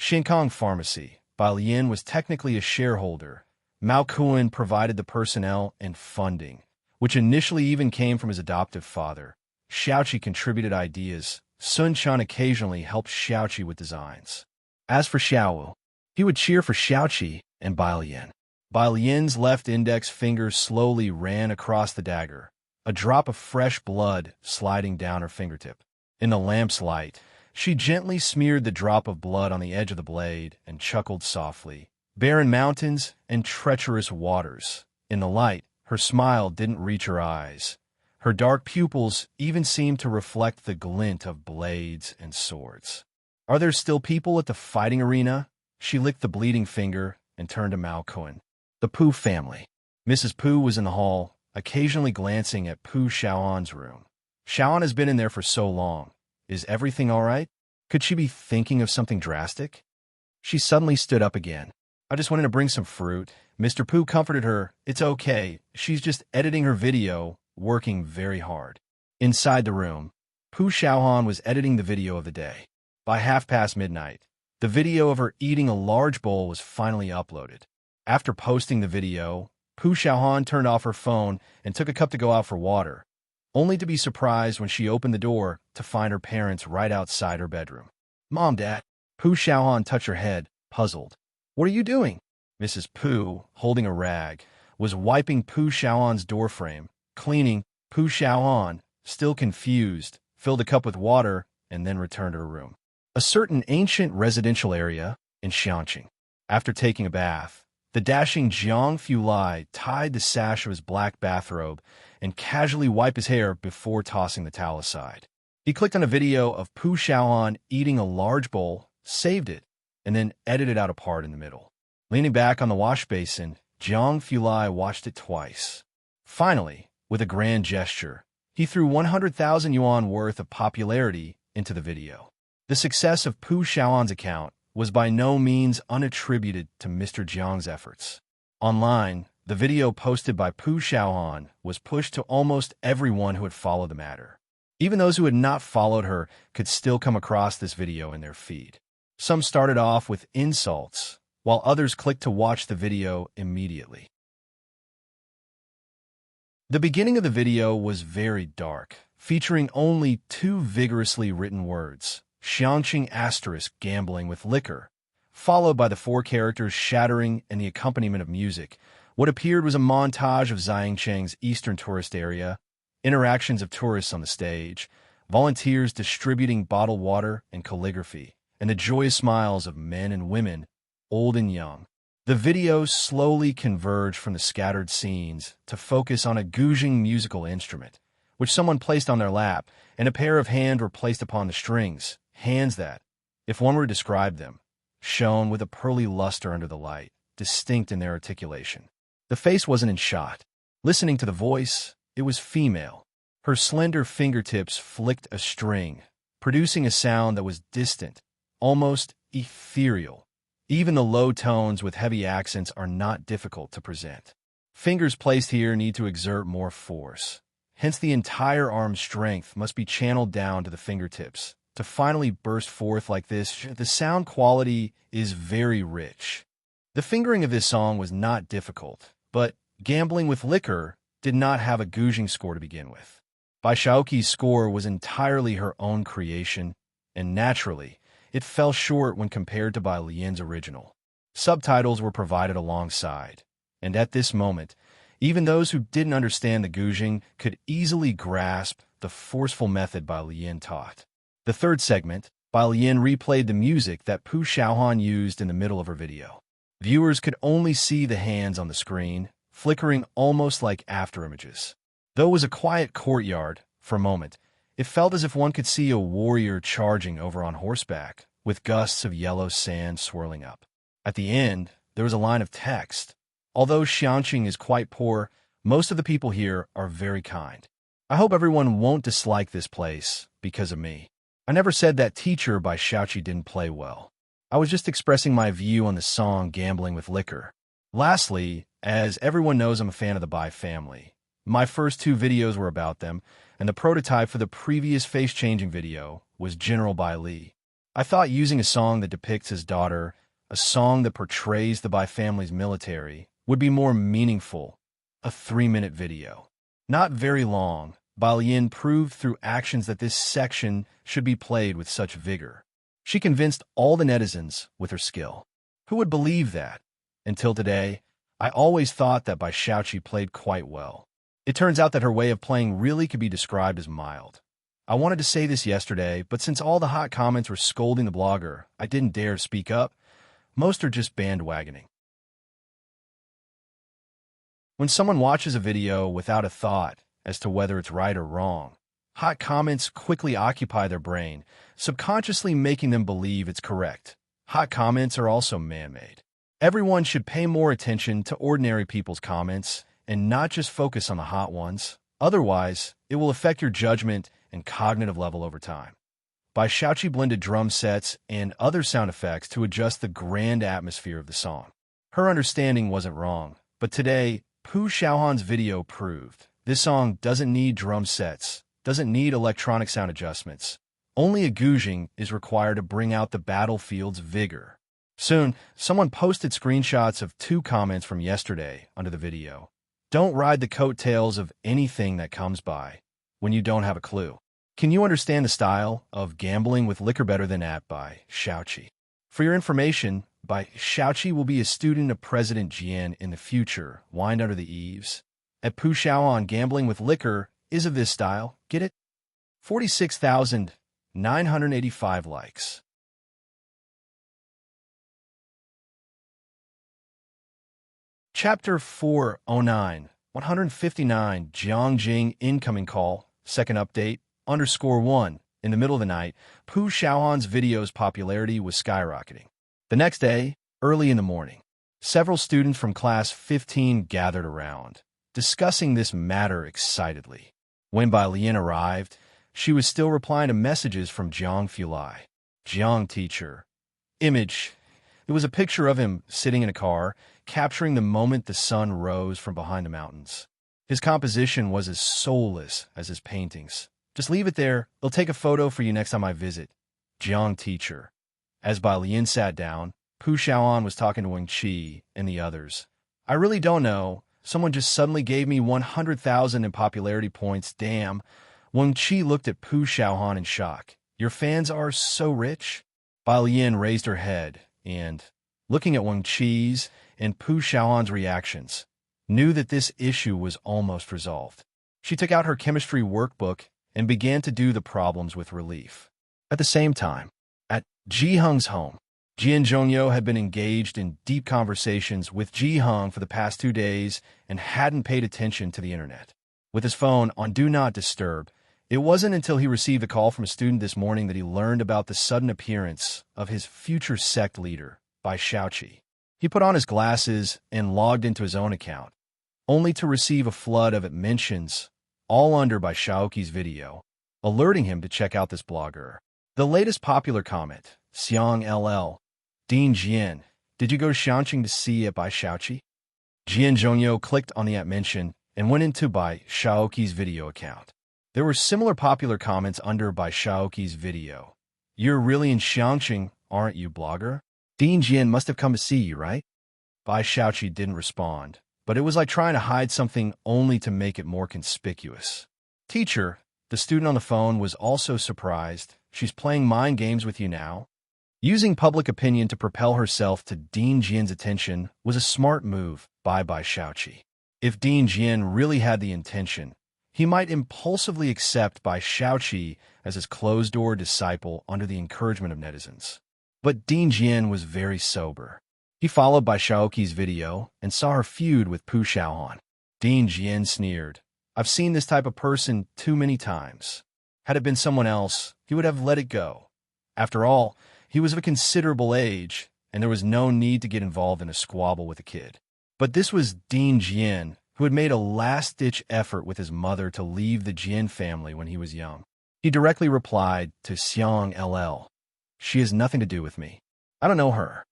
Shinkong Pharmacy. While Yin was technically a shareholder, Mao Cohen provided the personnel and funding, which initially even came from his adoptive father. Xiaoqi contributed ideas. Sun Chan occasionally helped Xiaoqi with designs. As for Xiaowu, he would cheer for Xiaoqi and Bai Lian. Bai Lian's left index finger slowly ran across the dagger, a drop of fresh blood sliding down her fingertip. In the lamp's light, she gently smeared the drop of blood on the edge of the blade and chuckled softly. Barren mountains and treacherous waters. In the light, her smile didn't reach her eyes. Her dark pupils even seemed to reflect the glint of blades and swords. Are there still people at the fighting arena? She licked the bleeding finger and turned to Mao Cohen. The Pu family. Mrs. Pu was in the hall, occasionally glancing at Pu Xiaohan's room. Xiaohan has been in there for so long. Is everything all right? Could she be thinking of something drastic? She suddenly stood up again. I just wanted to bring some fruit. Mr. Pu comforted her. It's okay. She's just editing her video, working very hard. Inside the room, Pu Xiaohan was editing the video of the day. By midnight, the video of her eating a large bowl was finally uploaded. After posting the video, Pu Xiaohan turned off her phone and took a cup to go out for water, only to be surprised when she opened the door to find her parents right outside her bedroom. Mom, Dad. Pu Xiaohan touched her head, puzzled. What are you doing? Mrs. Pu, holding a rag, was wiping Pu Xiaohan's doorframe, cleaning. Pu Xiaohan, still confused, filled a cup with water and then returned to her room. A certain ancient residential area in Xianqing. After taking a bath, the dashing Jiang Fulai tied the sash of his black bathrobe and casually wiped his hair before tossing the towel aside. He clicked on a video of Pu Xiaohan eating a large bowl, saved it, and then edited out a part in the middle. Leaning back on the wash basin, Jiang Fulai watched it twice. Finally, with a grand gesture, he threw 100,000 yuan worth of popularity into the video. The success of Pu Xiaohan's account was by no means unattributed to Mr. Jiang's efforts. Online, the video posted by Pu Xiaohan was pushed to almost everyone who had followed the matter. Even those who had not followed her could still come across this video in their feed. Some started off with insults, while others clicked to watch the video immediately. The beginning of the video was very dark, featuring only two vigorously written words, Xiangqing * gambling with liquor, followed by the four characters shattering and the accompaniment of music. What appeared was a montage of Xiangcheng's eastern tourist area, interactions of tourists on the stage, volunteers distributing bottled water and calligraphy, and the joyous smiles of men and women, old and young. The video slowly converged from the scattered scenes to focus on a gouging musical instrument, which someone placed on their lap, and a pair of hands were placed upon the strings, hands that, if one were to describe them, shone with a pearly luster under the light, distinct in their articulation. The face wasn't in shot. Listening to the voice, it was female. Her slender fingertips flicked a string, producing a sound that was distant, almost ethereal. Even the low tones with heavy accents are not difficult to present. Fingers placed here need to exert more force. Hence the entire arm's strength must be channeled down to the fingertips to finally burst forth like this. The sound quality is very rich. The fingering of this song was not difficult, but Gambling with Liquor did not have a gouging score to begin with. Bai Xiaoqi's score was entirely her own creation, and naturally, it fell short when compared to Bai Lian's original. Subtitles were provided alongside, and at this moment, even those who didn't understand the gouging could easily grasp the forceful method Bai Lian taught. The third segment, Bai Lian replayed the music that Pu Xiaohan used in the middle of her video. Viewers could only see the hands on the screen, flickering almost like afterimages. Though it was a quiet courtyard, for a moment, it felt as if one could see a warrior charging over on horseback, with gusts of yellow sand swirling up. At the end, there was a line of text. Although Xianqing is quite poor, most of the people here are very kind. I hope everyone won't dislike this place because of me. I never said that Teacher by Xiaoqi didn't play well. I was just expressing my view on the song Gambling with Liquor. Lastly, as everyone knows, I'm a fan of the Bai family. My first two videos were about them, and the prototype for the previous face-changing video was General Bai Li. I thought using a song that depicts his daughter, a song that portrays the Bai family's military, would be more meaningful. A 3-minute video. Not very long, Bai Lian proved through actions that this section should be played with such vigor. She convinced all the netizens with her skill. Who would believe that? Until today, I always thought that Bai Xiaoqi played quite well. It turns out that her way of playing really could be described as mild. I wanted to say this yesterday, but since all the hot comments were scolding the blogger, I didn't dare speak up. Most are just bandwagoning. When someone watches a video without a thought as to whether it's right or wrong, hot comments quickly occupy their brain, subconsciously making them believe it's correct. Hot comments are also man-made. Everyone should pay more attention to ordinary people's comments and not just focus on the hot ones. Otherwise, it will affect your judgment and cognitive level over time. Bai Xiaoqi blended drum sets and other sound effects to adjust the grand atmosphere of the song. Her understanding wasn't wrong, but today, Pu Xiaohan's video proved this song doesn't need drum sets, doesn't need electronic sound adjustments. Only a guzheng is required to bring out the battlefield's vigor. Soon, someone posted screenshots of 2 comments from yesterday under the video. Don't ride the coattails of anything that comes by when you don't have a clue. Can you understand the style of Gambling with Liquor better than at Bai Xiaoqi? For your information, Bai Xiaoqi will be a student of President Jian in the future, Wind Under the Eaves. At Pu Xiaohan, Gambling with Liquor is of this style. Get it? 46,985 likes. Chapter 409, 159, Jiangjing Incoming Call, Second Update, _1. In the middle of the night, Pu Xiaohan's video's popularity was skyrocketing. The next day, early in the morning, several students from Class 15 gathered around, discussing this matter excitedly. When Bai Lian arrived, she was still replying to messages from Jiang Fulai. Jiang Teacher. Image. It was a picture of him sitting in a car, capturing the moment the sun rose from behind the mountains. His composition was as soulless as his paintings. Just leave it there. They'll take a photo for you next time I visit. Jiang Teacher. As Bai Lian sat down, Pu Xiaohan was talking to Wang Qi and the others. I really don't know. Someone just suddenly gave me 100,000 in popularity points. Damn. Wang Qi looked at Pu Xiaohan in shock. Your fans are so rich? Bai Lian raised her head and, looking at Wang Qi's and Pu Xiaohan's reactions, knew that this issue was almost resolved. She took out her chemistry workbook and began to do the problems with relief. At the same time, at Ji Heng's home, Jian Zhongyo had been engaged in deep conversations with Ji Heng for the past 2 days and hadn't paid attention to the internet. With his phone on Do Not Disturb, it wasn't until he received a call from a student this morning that he learned about the sudden appearance of his future sect leader, Bai Xiaoqi. He put on his glasses and logged into his own account, only to receive a flood of mentions, all under Bai Xiaoqi's video, alerting him to check out this blogger. The latest popular comment, Xiang LL, Dean Jian, did you go to Shanqing to see at Bai Xiaoqi? Jian Zhongyo clicked on the mention and went into Bai Xiaoqi's video account. There were similar popular comments under Bai Xiaoqi's video. You're really in Shanqing, aren't you, blogger? Dean Jian must have come to see you, right? Bai Xiaoqi didn't respond, but it was like trying to hide something only to make it more conspicuous. Teacher, the student on the phone, was also surprised. She's playing mind games with you now? Using public opinion to propel herself to Dean Jian's attention was a smart move by Bai Xiaoqi. If Dean Jian really had the intention, he might impulsively accept Bai Xiaoqi as his closed-door disciple under the encouragement of netizens. But Dean Jian was very sober. He followed Bai Xiaoqi's video and saw her feud with Pu Xiaohan. Dean Jian sneered. I've seen this type of person too many times. Had it been someone else, he would have let it go. After all, he was of a considerable age, and there was no need to get involved in a squabble with a kid. But this was Dean Jian, who had made a last-ditch effort with his mother to leave the Jin family when he was young. He directly replied to Xiang LL, "She has nothing to do with me. I don't know her."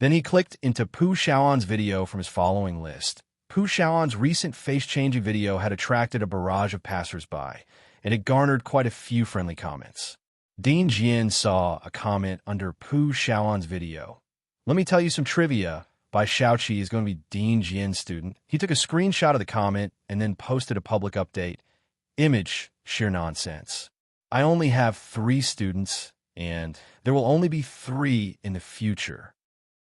Then he clicked into Pu Xiaoan's video from his following list. Pu Xiaoan's recent face-changing video had attracted a barrage of passers-by, and it garnered quite a few friendly comments. Dean Jian saw a comment under Pu Xiaoan's video. "Let me tell you some trivia. By Xiaoqi is going to be Dean Jian's student." He took a screenshot of the comment and then posted a public update. Image, sheer nonsense. "I only have 3 students, and there will only be 3 in the future."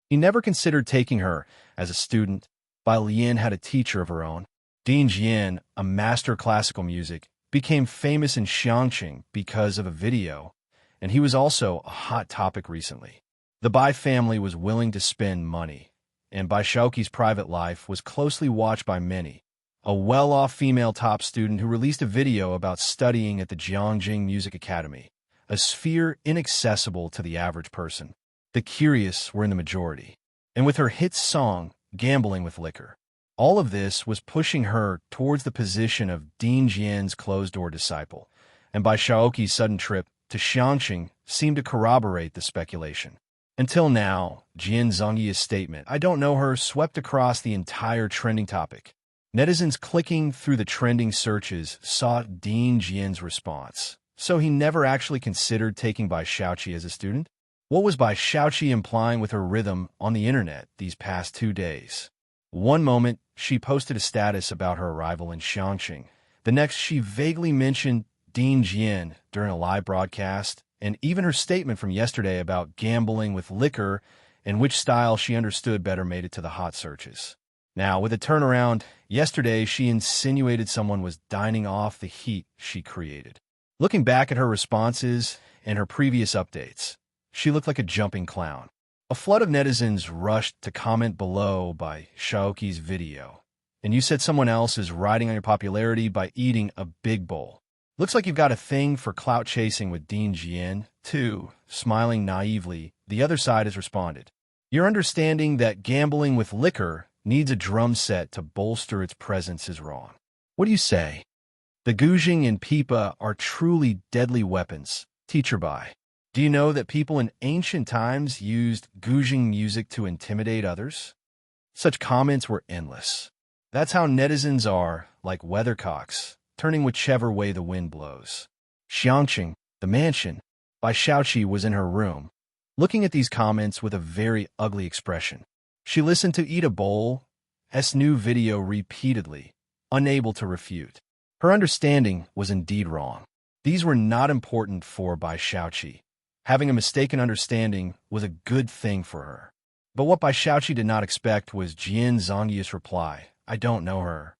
He never considered taking her as a student. Bai Lian had a teacher of her own. Dean Jian, a master of classical music, became famous in Xiangqing because of a video, and he was also a hot topic recently. The Bai family was willing to spend money, and Bai Xiaoqi's private life was closely watched by many. A well-off female top student who released a video about studying at the Jiangjing Music Academy, a sphere inaccessible to the average person. The curious were in the majority. And with her hit song, Gambling with Liquor, all of this was pushing her towards the position of Dean Jian's closed-door disciple, and Bai Xiaoqi's sudden trip to Xiangqing seemed to corroborate the speculation. Until now, Jian Zhongyi's statement, "I don't know her," swept across the entire trending topic. Netizens clicking through the trending searches saw Dean Jian's response. So he never actually considered taking Bai Xiaoqi as a student? What was Bai Xiaoqi implying with her rhythm on the internet these past 2 days? One moment, she posted a status about her arrival in Xiangqing. The next, she vaguely mentioned Dean Jian during a live broadcast, and even her statement from yesterday about gambling with liquor and which style she understood better made it to the hot searches. Now, with a turnaround, yesterday she insinuated someone was dining off the heat she created. Looking back at her responses and her previous updates, she looked like a jumping clown. A flood of netizens rushed to comment below Bai Xiaoqi's video. "And you said someone else is riding on your popularity by eating a big bowl. Looks like you've got a thing for clout chasing with Dean Jian, too." Smiling naively, the other side has responded. "Your understanding that gambling with liquor needs a drum set to bolster its presence is wrong. What do you say? The guzheng and pipa are truly deadly weapons. Teacher Bai, do you know that people in ancient times used guzheng music to intimidate others?" Such comments were endless. That's how netizens are, like weathercocks, turning whichever way the wind blows. Xiangqing, the mansion. Bai Xiaoqi was in her room, looking at these comments with a very ugly expression. She listened to Eat a Bowl's new video repeatedly, unable to refute. Her understanding was indeed wrong. These were not important for Bai Xiaoqi. Having a mistaken understanding was a good thing for her. But what Bai Xiaoqi did not expect was Jian Zhongyi's reply, "I don't know her.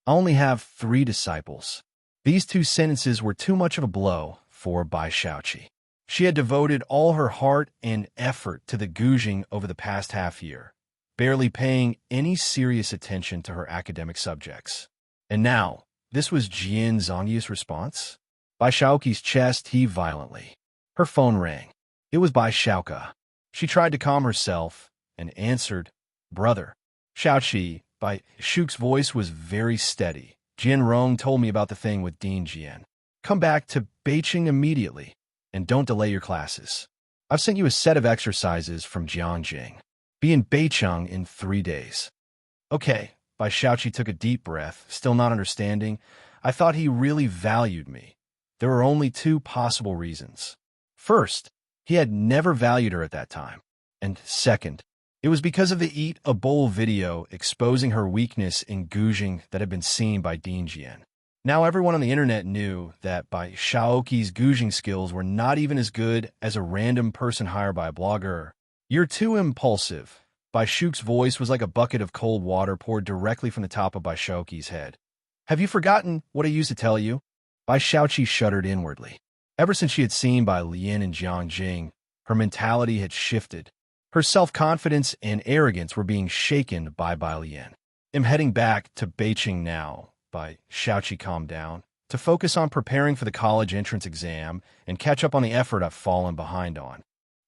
I only have 3 disciples." These 2 sentences were too much of a blow for Bai Xiaoqi. She had devoted all her heart and effort to the guzheng over the past half-year, barely paying any serious attention to her academic subjects. And now, this was Jian Zhongyi's response? Bai Xiaoqi's chest heaved violently. Her phone rang. It was Bai Xiaoqi. She tried to calm herself and answered, "Brother." "Xiaoqi." Bai Xiaoqi's voice was very steady. "Jian Rong told me about the thing with Dean Jian. Come back to Beijing immediately, and don't delay your classes. I've sent you a set of exercises from Jiangjing. Be in Beijing in 3 days." "Okay." Bai Xiaoqi took a deep breath, still not understanding. "I thought he really valued me." There were only 2 possible reasons. First, he had never valued her at that time. And second, it was because of the Eat a Bowl video exposing her weakness in guzheng that had been seen by Dean Jian. Now everyone on the internet knew that Bai Xiaoqi's guzheng skills were not even as good as a random person hired by a blogger. "You're too impulsive." Bai Xiaoqi's voice was like a bucket of cold water poured directly from the top of Bai Xiaoqi's head. "Have you forgotten what I used to tell you?" Bai Xiaoqi shuddered inwardly. Ever since she had seen Bai Lian in Jiangjing, her mentality had shifted. Her self-confidence and arrogance were being shaken by Bai Lian. "I'm heading back to Beijing now." Bai Xiaoqi calmed down, to focus on preparing for the college entrance exam and catch up on the effort I've fallen behind on.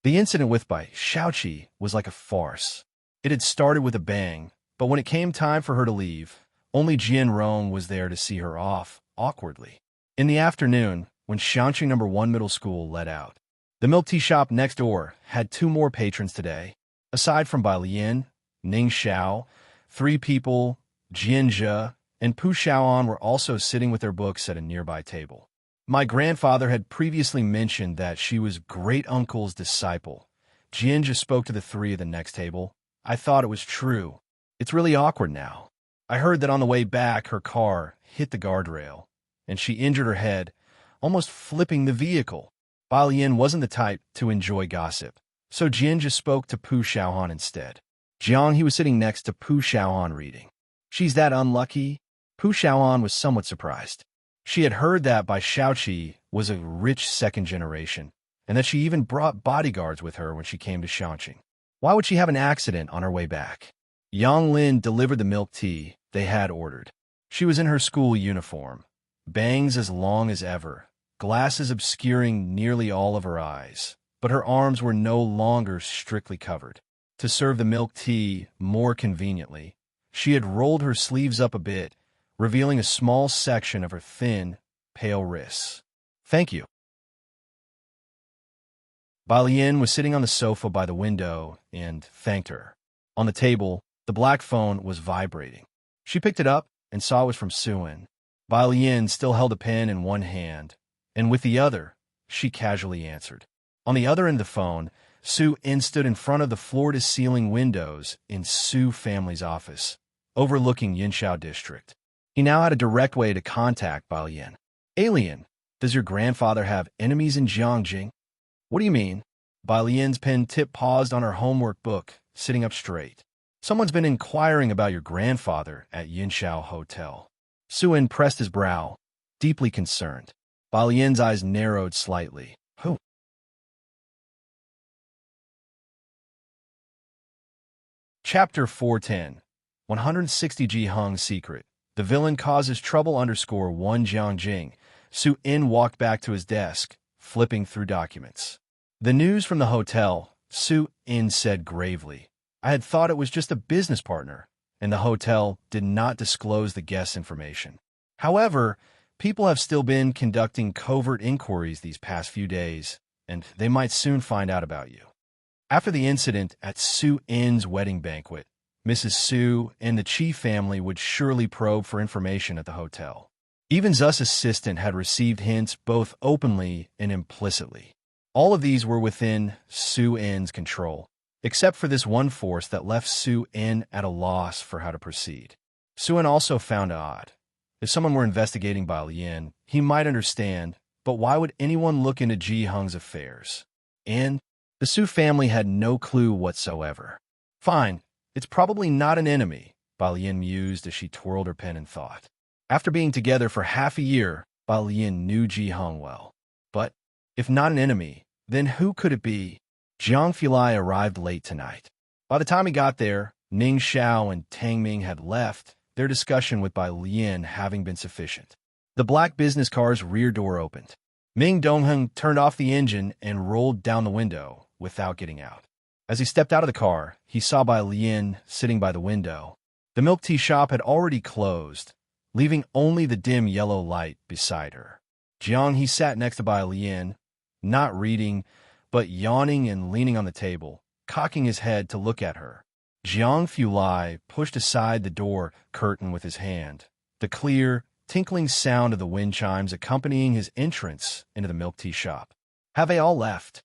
The incident with Bai Shaoqi was like a farce. It had started with a bang, but when it came time for her to leave, only Jian Rong was there to see her off, awkwardly. In the afternoon, when Xiangqing No. 1 Middle School let out, the milk tea shop next door had 2 more patrons today. Aside from Bai Lian, Ning Xiao, 3 people, Jian Zhe, and Pu Xiaoan were also sitting with their books at a nearby table. My grandfather had previously mentioned that she was great-uncle's disciple. Jian Zhe spoke to the 3 at the next table. I thought it was true. It's really awkward now. I heard that on the way back, her car hit the guardrail, and she injured her head, almost flipping the vehicle. Bai Lian wasn't the type to enjoy gossip, so Jian just spoke to Pu Xiaohan instead. Jiang, he was sitting next to Pu Xiaohan reading. She's that unlucky? Pu Xiaohan was somewhat surprised. She had heard that Bai Shaoqi was a rich second generation, and that she even brought bodyguards with her when she came to Xiangqing. Why would she have an accident on her way back? Yang Lin delivered the milk tea they had ordered. She was in her school uniform, bangs as long as ever, glasses obscuring nearly all of her eyes, but her arms were no longer strictly covered. To serve the milk tea more conveniently, she had rolled her sleeves up a bit, revealing a small section of her thin, pale wrists. Thank you. Bai Lian was sitting on the sofa by the window and thanked her. On the table, the black phone was vibrating. She picked it up and saw it was from Suen. Bai Lian still held a pen in one hand, and with the other, she casually answered. On the other end of the phone, Su-in stood in front of the floor-to-ceiling windows in Su family's office, overlooking Yinxiao district. He now had a direct way to contact Bai Lian. Alien, does your grandfather have enemies in Jiangjing? What do you mean? Bai Lian's pen tip paused on her homework book, sitting up straight. Someone's been inquiring about your grandfather at Yinxiao Hotel. Su-in pressed his brow, deeply concerned. Bai Lian's eyes narrowed slightly. Who? Chapter 410. 160 Ji Hung's Secret. The villain causes trouble _1 Jiangjing. Su-in walked back to his desk, flipping through documents. The news from the hotel, Su-in said gravely. I had thought it was just a business partner, and the hotel did not disclose the guest's information. However, people have still been conducting covert inquiries these past few days, and they might soon find out about you. After the incident at Su-in's wedding banquet, Mrs. Su and the Chi family would surely probe for information at the hotel. Even Zu's assistant had received hints both openly and implicitly. All of these were within Su-in's control, except for this one force that left Su-in at a loss for how to proceed. Su-in also found it odd. If someone were investigating Bai Lian, he might understand, but why would anyone look into Ji Hung's affairs? And the Su family had no clue whatsoever. Fine, it's probably not an enemy, Bai Lian mused as she twirled her pen in thought. After being together for half a year, Bai Lian knew Ji Hung well. But if not an enemy, then who could it be? Jiang Fulai arrived late tonight. By the time he got there, Ning Xiao and Tang Ming had left, their discussion with Bai Lian having been sufficient. The black business car's rear door opened. Ming Dongheng turned off the engine and rolled down the window without getting out. As he stepped out of the car, he saw Bai Lian sitting by the window. The milk tea shop had already closed, leaving only the dim yellow light beside her. Jiang, he sat next to Bai Lian, not reading, but yawning and leaning on the table, cocking his head to look at her. Jiang Fulai pushed aside the door curtain with his hand, the clear, tinkling sound of the wind chimes accompanying his entrance into the milk tea shop. Have they all left?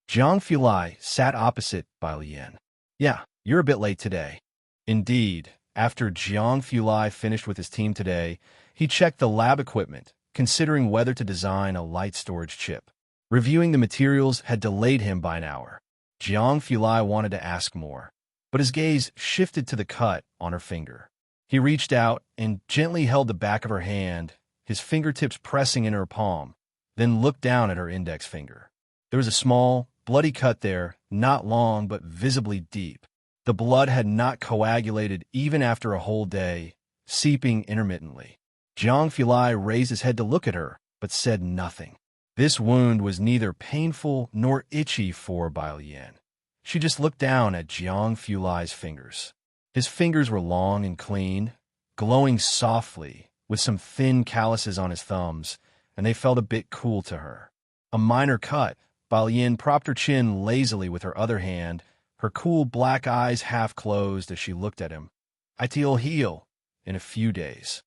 Jiang Fulai sat opposite Bai Lian. Yeah, you're a bit late today. Indeed, after Jiang Fulai finished with his team today, he checked the lab equipment, considering whether to design a light storage chip. Reviewing the materials had delayed him by an hour. Jiang Fulai wanted to ask more, but his gaze shifted to the cut on her finger. He reached out and gently held the back of her hand, his fingertips pressing into her palm, then looked down at her index finger. There was a small, bloody cut there, not long but visibly deep. The blood had not coagulated even after a whole day, seeping intermittently. Jiang Fulai raised his head to look at her, but said nothing. This wound was neither painful nor itchy for Bai Lian. She just looked down at Jiang Fulai's fingers. His fingers were long and clean, glowing softly, with some thin calluses on his thumbs, and they felt a bit cool to her. A minor cut. Bai Lian propped her chin lazily with her other hand, her cool black eyes half closed as she looked at him. "It'll heal in a few days."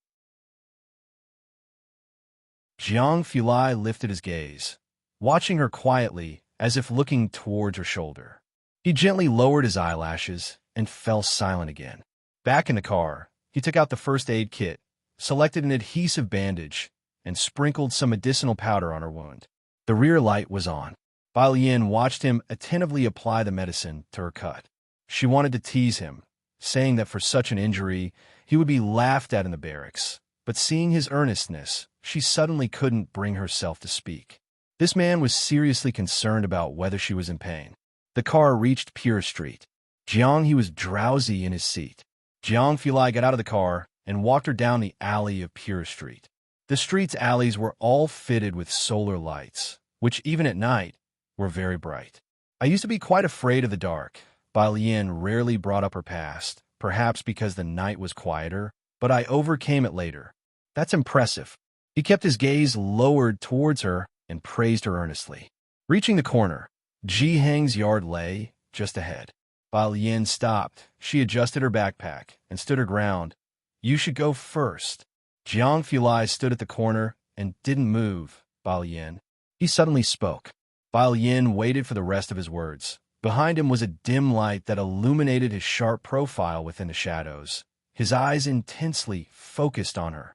Jiang Fulai lifted his gaze, watching her quietly as if looking towards her shoulder. He gently lowered his eyelashes and fell silent again. Back in the car, he took out the first aid kit, selected an adhesive bandage, and sprinkled some medicinal powder on her wound. The rear light was on. Bai Lian watched him attentively apply the medicine to her cut. She wanted to tease him, saying that for such an injury, he would be laughed at in the barracks. But seeing his earnestness, she suddenly couldn't bring herself to speak. This man was seriously concerned about whether she was in pain. The car reached Pure Street. He was drowsy in his seat. Jiang Fulai got out of the car and walked her down the alley of Pure Street. The street's alleys were all fitted with solar lights, which even at night were very bright. "I used to be quite afraid of the dark." Bai Lian rarely brought up her past, perhaps because the night was quieter, but I overcame it later. "That's impressive." He kept his gaze lowered towards her and praised her earnestly. Reaching the corner, Ji Heng's yard lay just ahead. Bai Lian stopped. She adjusted her backpack and stood her ground. "You should go first." Jiang Fulai stood at the corner and didn't move. Bai Lian. He suddenly spoke. Bai Lian waited for the rest of his words. Behind him was a dim light that illuminated his sharp profile within the shadows, his eyes intensely focused on her.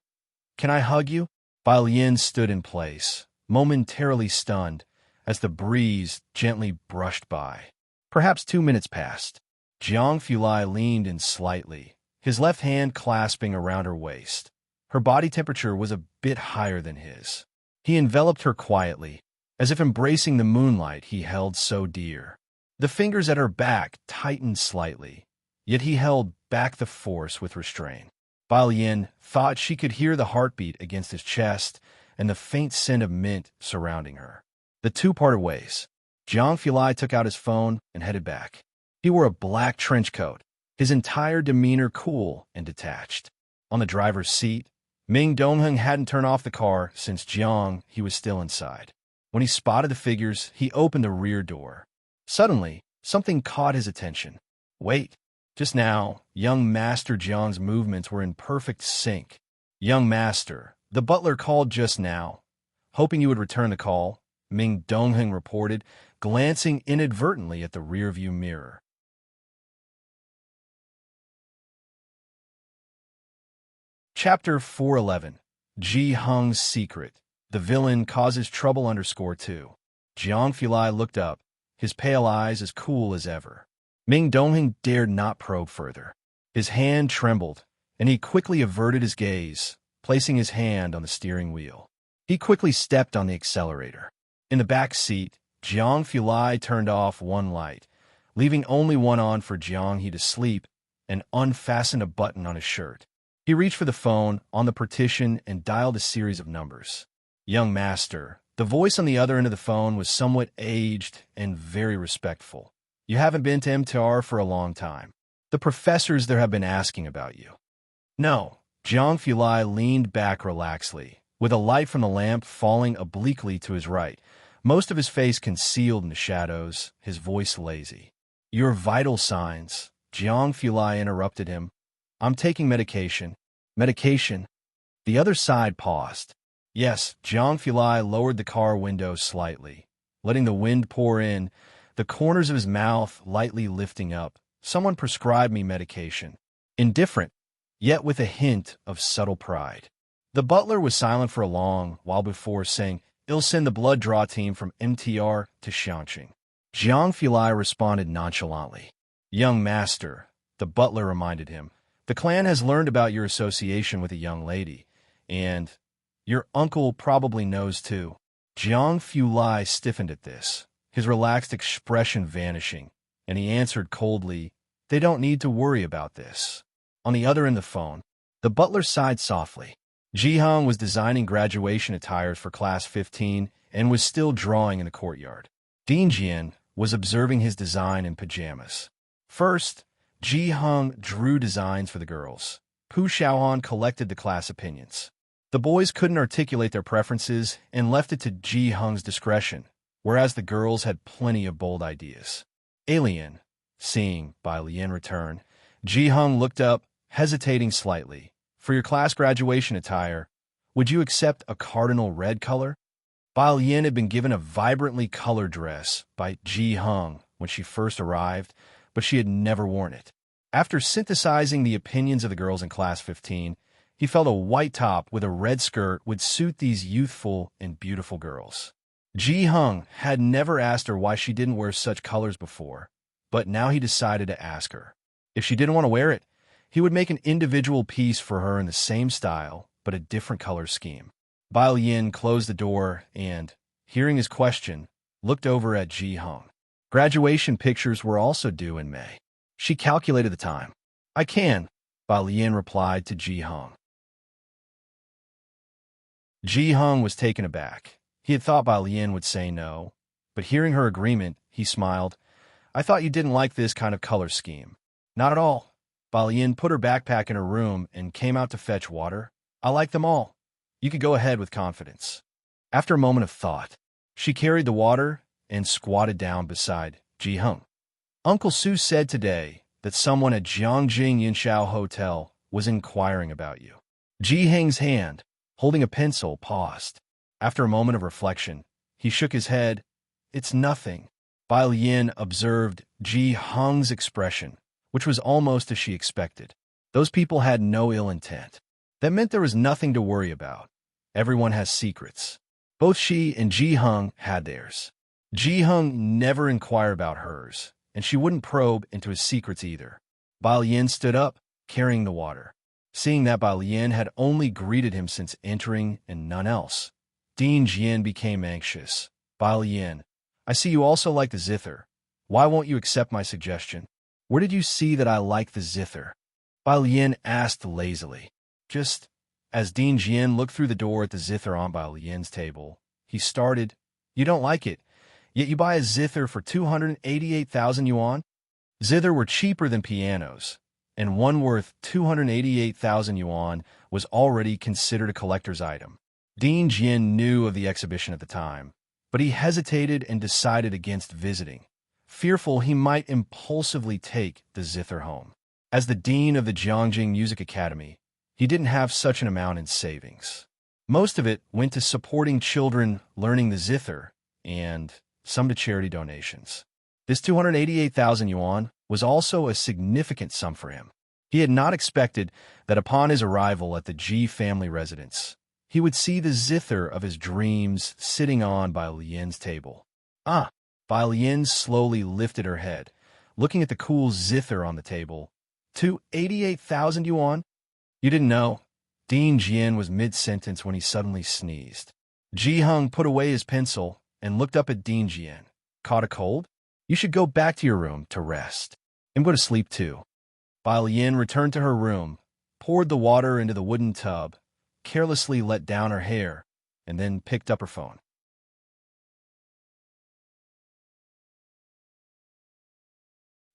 "Can I hug you?" Bai Lian stood in place, momentarily stunned, as the breeze gently brushed by. Perhaps 2 minutes passed. Jiang Fulai leaned in slightly, his left hand clasping around her waist. Her body temperature was a bit higher than his. He enveloped her quietly, as if embracing the moonlight he held so dear. The fingers at her back tightened slightly, yet he held back the force with restraint. Bai Lian thought she could hear the heartbeat against his chest and the faint scent of mint surrounding her. The two parted ways. Jiang Fulai took out his phone and headed back. He wore a black trench coat, his entire demeanor cool and detached. On the driver's seat, Ming Dongheng hadn't turned off the car since he was still inside. When he spotted the figures, he opened the rear door. Suddenly, something caught his attention. Wait. Just now, young Master Jiang's movements were in perfect sync. "Young Master, the butler called just now. Hoping you would return the call," Ming Dongheng reported, glancing inadvertently at the rearview mirror. Chapter 411. Ji Heng's Secret. The Villain Causes Trouble _2. Jiang Fulai looked up, his pale eyes as cool as ever. Ming Dongheng dared not probe further. His hand trembled, and he quickly averted his gaze, placing his hand on the steering wheel. He quickly stepped on the accelerator. In the back seat, Jiang Fulai turned off one light, leaving only one on for Jiang to sleep, and unfastened a button on his shirt. He reached for the phone on the partition and dialed a series of numbers. "Young Master." The voice on the other end of the phone was somewhat aged and very respectful. "You haven't been to MTR for a long time. The professors there have been asking about you." "No." Jiang Fulai leaned back relaxedly, with a light from the lamp falling obliquely to his right, most of his face concealed in the shadows, his voice lazy. "Your vital signs," Jiang Fulai interrupted him. "I'm taking medication." "Medication?" The other side paused. "Yes." Jiang Fulai lowered the car window slightly, letting the wind pour in, the corners of his mouth lightly lifting up. "Someone prescribed me medication." Indifferent, yet with a hint of subtle pride. The butler was silent for a long while before saying, "I'll send the blood draw team from MTR to Xiangqing." Jiang Fulai responded nonchalantly. "Young Master," the butler reminded him, "the clan has learned about your association with a young lady, and your uncle probably knows too." Jiang Fulai stiffened at this, his relaxed expression vanishing, and he answered coldly, "They don't need to worry about this." On the other end of the phone, the butler sighed softly. Ji Heng was designing graduation attires for Class 15 and was still drawing in the courtyard. Dean Jian was observing his design in pajamas. First, Ji Hung drew designs for the girls. Pu Xiaohan collected the class opinions. The boys couldn't articulate their preferences and left it to Ji Hung's discretion, whereas the girls had plenty of bold ideas. Alien. Seeing Bai Lian return, Ji Hung looked up, hesitating slightly. For your class graduation attire, would you accept a cardinal red color? Bai Lian had been given a vibrantly colored dress by Ji Hung when she first arrived, but she had never worn it. After synthesizing the opinions of the girls in Class 15, he felt a white top with a red skirt would suit these youthful and beautiful girls. Ji Hung had never asked her why she didn't wear such colors before, but now he decided to ask her. If she didn't want to wear it, he would make an individual piece for her in the same style, but a different color scheme. Bai Lian closed the door and, hearing his question, looked over at Ji Hung. Graduation pictures were also due in May. She calculated the time. I can, Bai Lian replied to Ji Hung. Ji Hung was taken aback. He had thought Bai Lian would say no, but hearing her agreement, he smiled. I thought you didn't like this kind of color scheme. Not at all. Bai Lian put her backpack in her room and came out to fetch water. I like them all. You could go ahead with confidence. After a moment of thought, she carried the water and squatted down beside Ji Hung. Uncle Su said today that someone at Jiangjing Yinshao Hotel was inquiring about you. Ji Hung's hand, holding a pencil, paused. After a moment of reflection, he shook his head. It's nothing. Bai Lian observed Ji Hung's expression, which was almost as she expected. Those people had no ill intent. That meant there was nothing to worry about. Everyone has secrets. Both she and Ji Hung had theirs. Ji Hung never inquired about hers, and she wouldn't probe into his secrets either. Bai Lian stood up, carrying the water. Seeing that Bai Lian had only greeted him since entering and none else, Dean Jian became anxious. Bai Lian, I see you also like the zither. Why won't you accept my suggestion? Where did you see that I like the zither? Bai Lian asked lazily. Just as Dean Jian looked through the door at the zither on Bai Lian's table, he started, You don't like it, yet you buy a zither for 288,000 yuan? Zither were cheaper than pianos, and one worth 288,000 yuan was already considered a collector's item. Dean Jian knew of the exhibition at the time, but he hesitated and decided against visiting, fearful he might impulsively take the zither home. As the dean of the Jiangjing Music Academy, he didn't have such an amount in savings. Most of it went to supporting children learning the zither and some to charity donations. This 288,000 yuan was also a significant sum for him. He had not expected that upon his arrival at the Ji family residence, he would see the zither of his dreams sitting on Bai Lian's table. Bai Lian slowly lifted her head, looking at the cool zither on the table. 288,000 yuan? You didn't know? Dean Jian was mid-sentence when he suddenly sneezed. Ji Hung put away his pencil and looked up at Dean Jian. Caught a cold? You should go back to your room to rest. I'm going to sleep too. Bai Lian returned to her room, poured the water into the wooden tub, carelessly let down her hair, and then picked up her phone.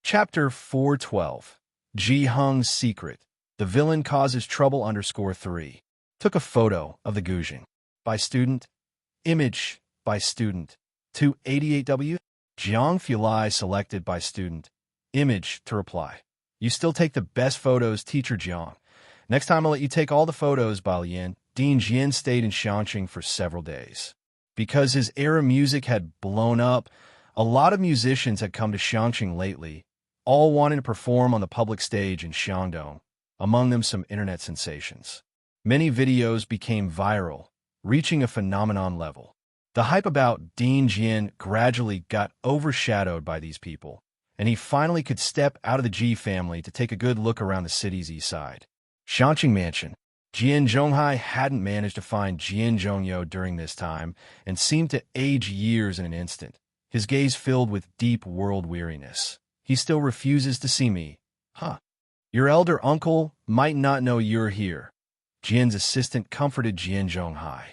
Chapter 412. Ji Hung's Secret. The Villain Causes Trouble _3. Took a photo of the Gujing. By student. Image. By student. 288W. Jiang Fulai selected by student. Image to reply. You still take the best photos, teacher Jiang. Next time I'll let you take all the photos, Bai Lian. Dean Jian stayed in Shanxing for several days. Because his era music had blown up, a lot of musicians had come to Shanxing lately, all wanting to perform on the public stage in Shandong, among them some internet sensations. Many videos became viral, reaching a phenomenon level. The hype about Dean Jian gradually got overshadowed by these people, and he finally could step out of the Ji family to take a good look around the city's east side. Shanxing Mansion. Jian Zhonghai hadn't managed to find Jian Zhongyou during this time and seemed to age years in an instant, his gaze filled with deep world weariness. He still refuses to see me. Your elder uncle might not know you're here. Jian's assistant comforted Jian Zhonghai.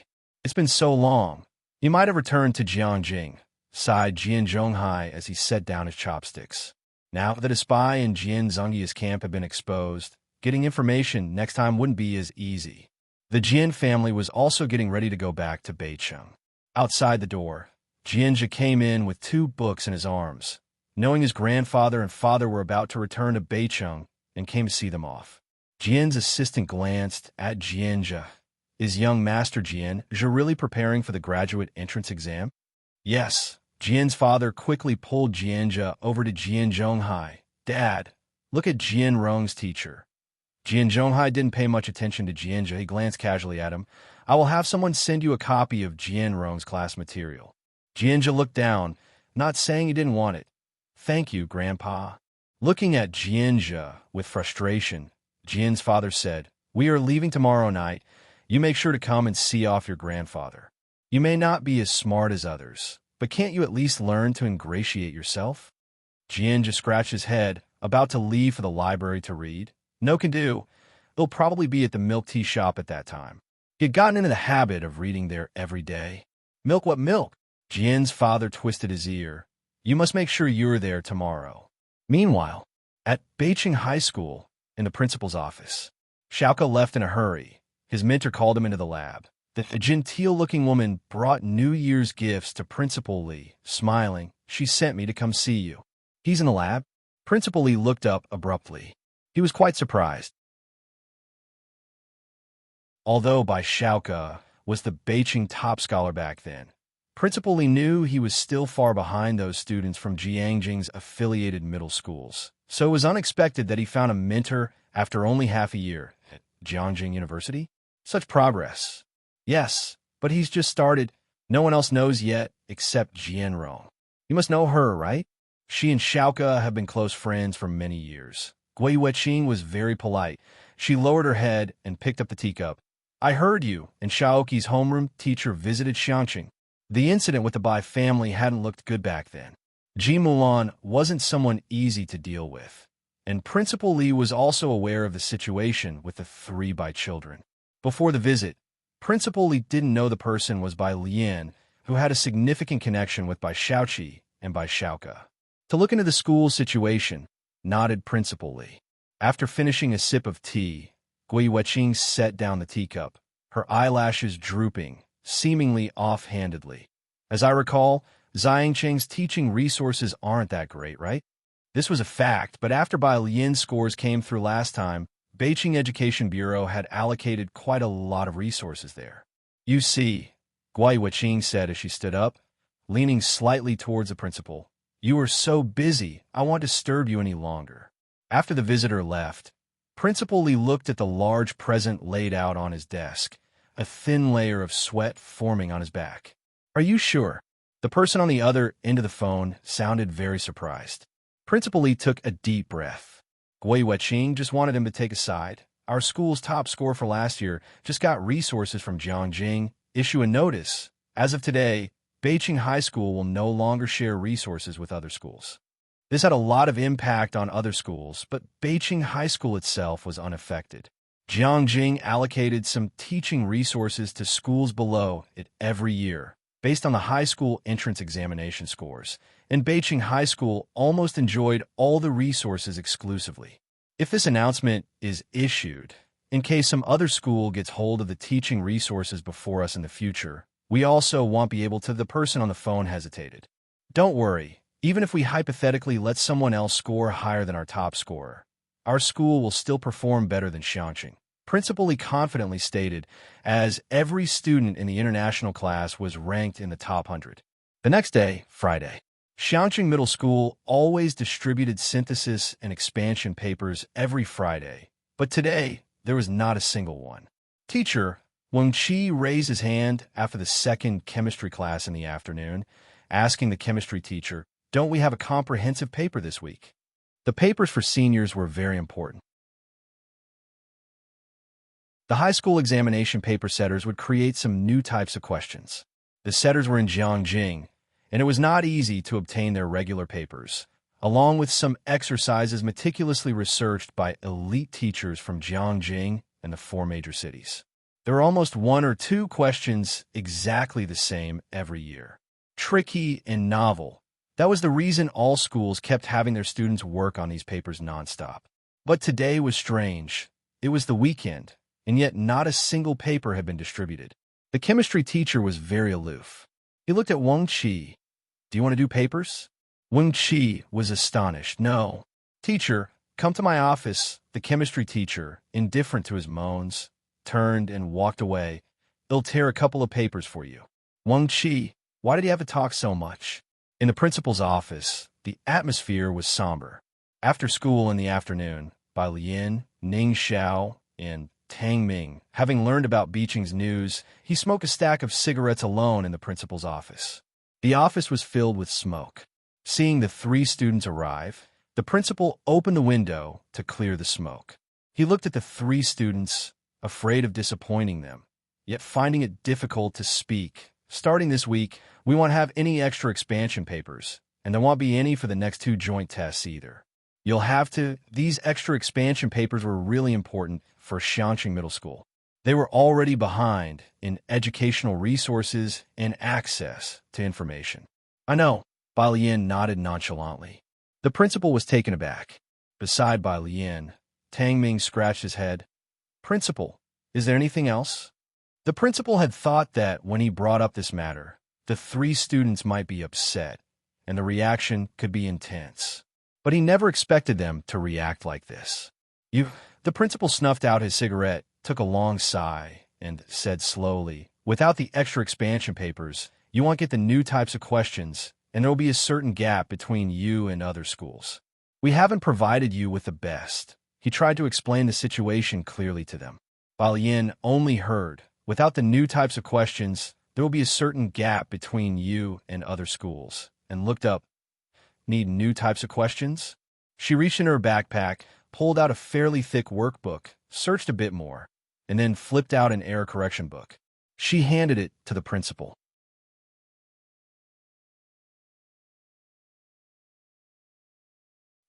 It's been so long. "You might have returned to Jiangjing," sighed Jian Zhonghai as he set down his chopsticks. Now that a spy in Jian Zhongyi's camp had been exposed, getting information next time wouldn't be as easy. The Jian family was also getting ready to go back to Beicheng. Outside the door, Jianzha came in with 2 books in his arms, knowing his grandfather and father were about to return to Beicheng, and came to see them off. Jian's assistant glanced at Jianzha. Is young Master Jianzha really preparing for the graduate entrance exam? Yes. Jian's father quickly pulled Jianzha over to Jian Zhonghai. "Dad, look at Jian Rong's teacher." Jian Zhonghai didn't pay much attention to Jianzha. He glanced casually at him. "I will have someone send you a copy of Jian Rong's class material." Jianzha looked down, not saying he didn't want it. "Thank you, Grandpa." Looking at Jianzha with frustration, Jian's father said, "We are leaving tomorrow night. You make sure to come and see off your grandfather. You may not be as smart as others, but can't you at least learn to ingratiate yourself?" Jianzha scratched his head, about to leave for the library to read. "No can do. It'll probably be at the milk tea shop at that time." He had gotten into the habit of reading there every day. "Milk what milk?" Jian's father twisted his ear. "You must make sure you're there tomorrow." Meanwhile, at Beicheng High School, in the principal's office, Xiaoke left in a hurry. His mentor called him into the lab. A genteel-looking woman brought New Year's gifts to Principal Li, smiling. "She sent me to come see you." "He's in the lab?" Principal Li looked up abruptly. He was quite surprised. Although by Xiaoke was the Beicheng top scholar back then, Principal Li knew he was still far behind those students from Jiangjing's affiliated middle schools, so it was unexpected that he found a mentor after only half a year at Jiangjing University. Such progress. Yes, but he's just started. No one else knows yet except Jian Rong. You must know her, right? She and Xiaoke have been close friends for many years. Gui Weqing was very polite. She lowered her head and picked up the teacup. "I heard you and Xiaoke's homeroom teacher visited Xiangqing." The incident with the Bai family hadn't looked good back then. Ji Mulan wasn't someone easy to deal with, and Principal Li was also aware of the situation with the 3 Bai children. Before the visit, Principal Li didn't know the person was Bai Lian, who had a significant connection with Bai Xiaoqi and Bai Xiaoke. To look into the school situation, nodded Principal Li. After finishing a sip of tea, Gui Weqing set down the teacup, her eyelashes drooping, seemingly offhandedly. "As I recall, Xiangqing's teaching resources aren't that great, right?" This was a fact, but after Bai Lian's scores came through last time, Beicheng Education Bureau had allocated quite a lot of resources there. "You see," Gui Weqing said as she stood up, leaning slightly towards the principal, "you are so busy, I won't disturb you any longer." After the visitor left, Principal Li looked at the large present laid out on his desk, a thin layer of sweat forming on his back. "Are you sure?" The person on the other end of the phone sounded very surprised. Principal Li took a deep breath. Gui Weqing just wanted him to take a side. "Our school's top score for last year just got resources from Jiangjing. Issue a notice. As of today, Beicheng High School will no longer share resources with other schools." This had a lot of impact on other schools, but Beicheng High School itself was unaffected. Jiangjing allocated some teaching resources to schools below it every year, based on the high school entrance examination scores, and Beicheng High School almost enjoyed all the resources exclusively. If this announcement is issued, in case some other school gets hold of the teaching resources before us in the future, we also won't be able to. The person on the phone hesitated. "Don't worry, even if we hypothetically let someone else score higher than our top scorer, our school will still perform better than Xiangqing," Principal Li confidently stated, as every student in the international class was ranked in the top 100. The next day, Friday, Xiangqing Middle School always distributed synthesis and expansion papers every Friday, but today there was not a single one. Teacher Wang Qi raised his hand after the second chemistry class in the afternoon, asking the chemistry teacher, "Don't we have a comprehensive paper this week?" The papers for seniors were very important. The high school examination paper setters would create some new types of questions. The setters were in Jiangjing, and it was not easy to obtain their regular papers, along with some exercises meticulously researched by elite teachers from Jiangjing and the 4 major cities. There were almost one or two questions exactly the same every year. Tricky and novel. That was the reason all schools kept having their students work on these papers nonstop. But today was strange. It was the weekend, and yet not a single paper had been distributed. The chemistry teacher was very aloof. He looked at Wang Qi. "Do you want to do papers?" Wang Qi was astonished. "No." "Teacher, come to my office." The chemistry teacher, indifferent to his moans, turned and walked away. "He'll tear a couple of papers for you." Wang Qi, why did he have to talk so much? In the principal's office, the atmosphere was somber. After school in the afternoon, Bai Lian, Ning Xiao, and Tang Ming, having learned about Beeching's news, he smoked a stack of cigarettes alone in the principal's office. The office was filled with smoke. Seeing the three students arrive, the principal opened the window to clear the smoke. He looked at the three students, afraid of disappointing them, yet finding it difficult to speak. "Starting this week, we won't have any extra expansion papers, and there won't be any for the next two joint tests either. You'll have to." These extra expansion papers were really important for Xiangqing Middle School. They were already behind in educational resources and access to information. "I know," Bai Lian nodded nonchalantly. The principal was taken aback. Beside Bai Lian, Tang Ming scratched his head. "Principal, is there anything else?" The principal had thought that when he brought up this matter, the three students might be upset, and the reaction could be intense. But he never expected them to react like this. The principal snuffed out his cigarette, took a long sigh, and said slowly, "Without the extra expansion papers, you won't get the new types of questions, and there will be a certain gap between you and other schools. We haven't provided you with the best." He tried to explain the situation clearly to them. Bai Lian only heard, "Without the new types of questions, there will be a certain gap between you and other schools," and looked up. "Need new types of questions?" She reached into her backpack, pulled out a fairly thick workbook, searched a bit more, and then flipped out an error correction book. She handed it to the principal.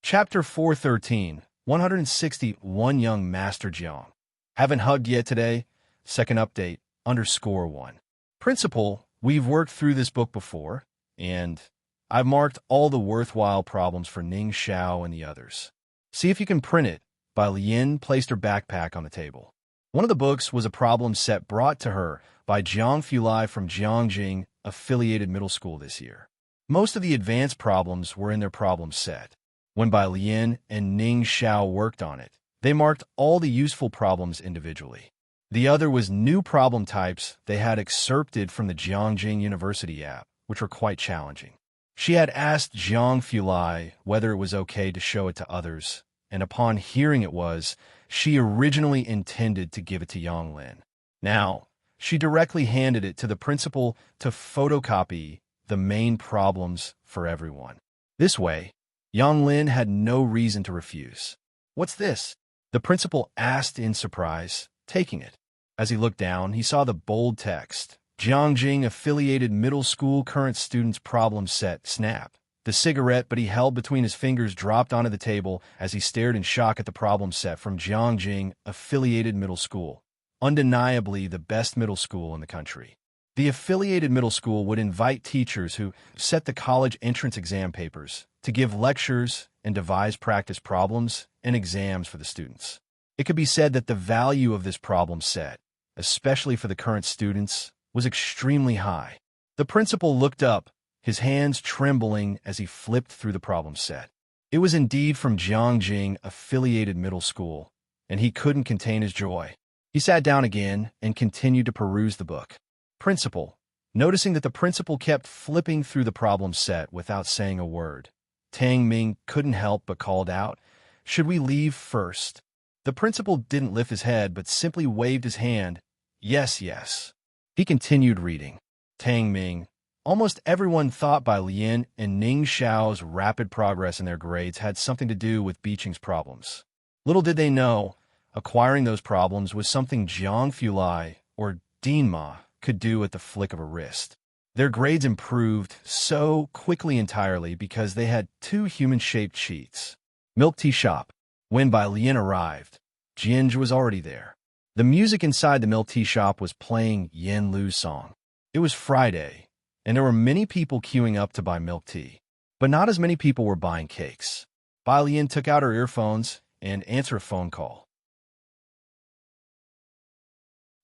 Chapter 413, 161 Young Master Jiang. "Haven't hugged yet today?" Second update, _1. "Principal, we've worked through this book before, and I've marked all the worthwhile problems for Ning Xiao and the others. See if you can print it." Bai Lian placed her backpack on the table. One of the books was a problem set brought to her by Jiang Fulai from Jiangjing Affiliated Middle School this year. Most of the advanced problems were in their problem set. When Bai Lian and Ning Xiao worked on it, they marked all the useful problems individually. The other was new problem types they had excerpted from the Jiangjing University app, which were quite challenging. She had asked Jiang Fulai whether it was okay to show it to others, and upon hearing it was, she originally intended to give it to Yang Lin. Now, she directly handed it to the principal to photocopy the main problems for everyone. This way, Yang Lin had no reason to refuse. "What's this?" the principal asked in surprise, taking it. As he looked down, he saw the bold text, "Jiangjing Affiliated Middle School Current Students Problem Set, Snap." The cigarette but he held between his fingers dropped onto the table as he stared in shock at the problem set from Jiangjing Affiliated Middle School, undeniably the best middle school in the country. The affiliated middle school would invite teachers who set the college entrance exam papers to give lectures and devise practice problems and exams for the students. It could be said that the value of this problem set, especially for the current students, was extremely high. The principal looked up, his hands trembling as he flipped through the problem set. It was indeed from Jiangjing Affiliated Middle School, and he couldn't contain his joy. He sat down again and continued to peruse the book. Principal, noticing that the principal kept flipping through the problem set without saying a word, Tang Ming couldn't help but called out, "Should we leave first?" The principal didn't lift his head but simply waved his hand. "Yes, yes." He continued reading. Tang Ming. Almost everyone thought Bai Lian and Ning Xiao's rapid progress in their grades had something to do with Beeching's problems. Little did they know, acquiring those problems was something Jiang Fulai or Dinma could do at the flick of a wrist. Their grades improved so quickly entirely because they had two human-shaped cheats. Milk tea shop. When Bai Lian arrived, Jinj was already there. The music inside the milk tea shop was playing Yen Lu's song. It was Friday, and there were many people queuing up to buy milk tea. But not as many people were buying cakes. Bai Lian took out her earphones and answered a phone call.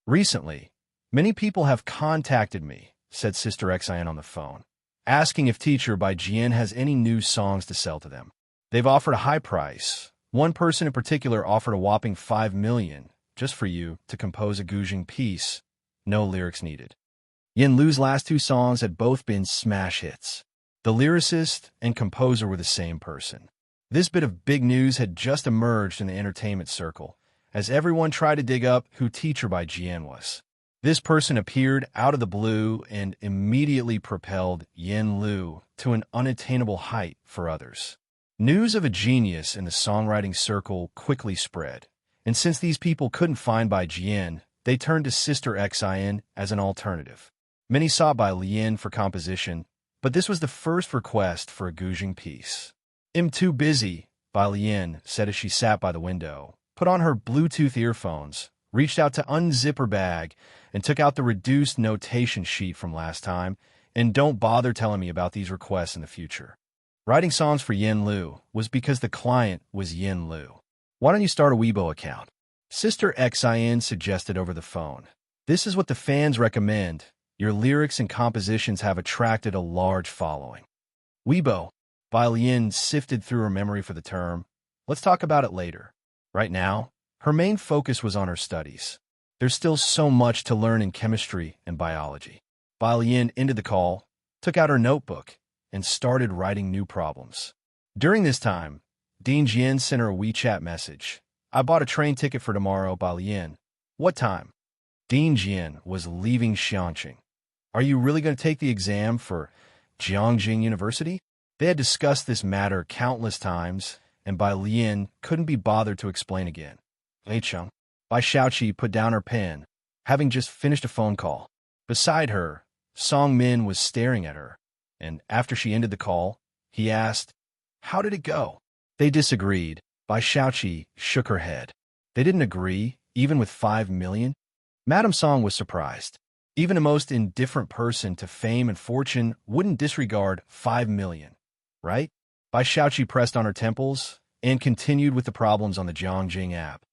Recently, many people have contacted me, said Sister Xin on the phone, asking if Teacher by Jian has any new songs to sell to them. They've offered a high price. One person in particular offered a whopping 5 million just for you to compose a Guzheng piece. No lyrics needed. Yen Lu's last two songs had both been smash hits. The lyricist and composer were the same person. This bit of big news had just emerged in the entertainment circle, as everyone tried to dig up who Teacher by Jian was. This person appeared out of the blue and immediately propelled Yen Lu to an unattainable height for others. News of a genius in the songwriting circle quickly spread, and since these people couldn't find Bai Jian, they turned to Sister Xin as an alternative. Many sought Bai Lian for composition, but this was the first request for a Guzheng piece. "I'm too busy," Bai Lian said as she sat by the window, put on her Bluetooth earphones, reached out to unzip her bag, and took out the reduced notation sheet from last time, and don't bother telling me about these requests in the future. Writing songs for Yen Lu was because the client was Yen Lu. "Why don't you start a Weibo account?" Sister Xin suggested over the phone. "This is what the fans recommend. Your lyrics and compositions have attracted a large following." Weibo. Bai Lian sifted through her memory for the term. "Let's talk about it later." Right now, her main focus was on her studies. There's still so much to learn in chemistry and biology. Bai Lian ended the call, took out her notebook, and started writing new problems. During this time, Dean Jian sent her a WeChat message. "I bought a train ticket for tomorrow, Bai Lian. What time?" Dean Jian was leaving Xiangqing. "Are you really going to take the exam for Jiangjing University?" They had discussed this matter countless times, and Bai Lian couldn't be bothered to explain again. "Hey, Cheng." Bai Xiaoqi put down her pen, having just finished a phone call. Beside her, Song Min was staring at her, and after she ended the call, he asked, "How did it go?" They disagreed. Bai Xiaoqi shook her head. They didn't agree, even with 5 million? Madame Song was surprised. Even a most indifferent person to fame and fortune wouldn't disregard 5 million, right? Bai Xiaoqi pressed on her temples and continued with the problems on the Jiangjing app.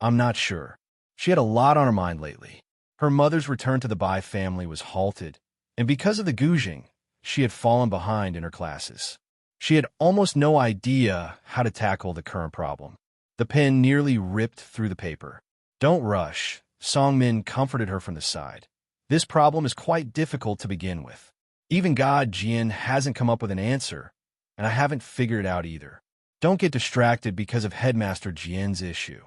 "I'm not sure." She had a lot on her mind lately. Her mother's return to the Bai family was halted, and because of the Guzheng, she had fallen behind in her classes. She had almost no idea how to tackle the current problem. The pen nearly ripped through the paper. "Don't rush," Song Min comforted her from the side. "This problem is quite difficult to begin with. Even God Jian hasn't come up with an answer, and I haven't figured it out either. Don't get distracted because of Headmaster Jian's issue."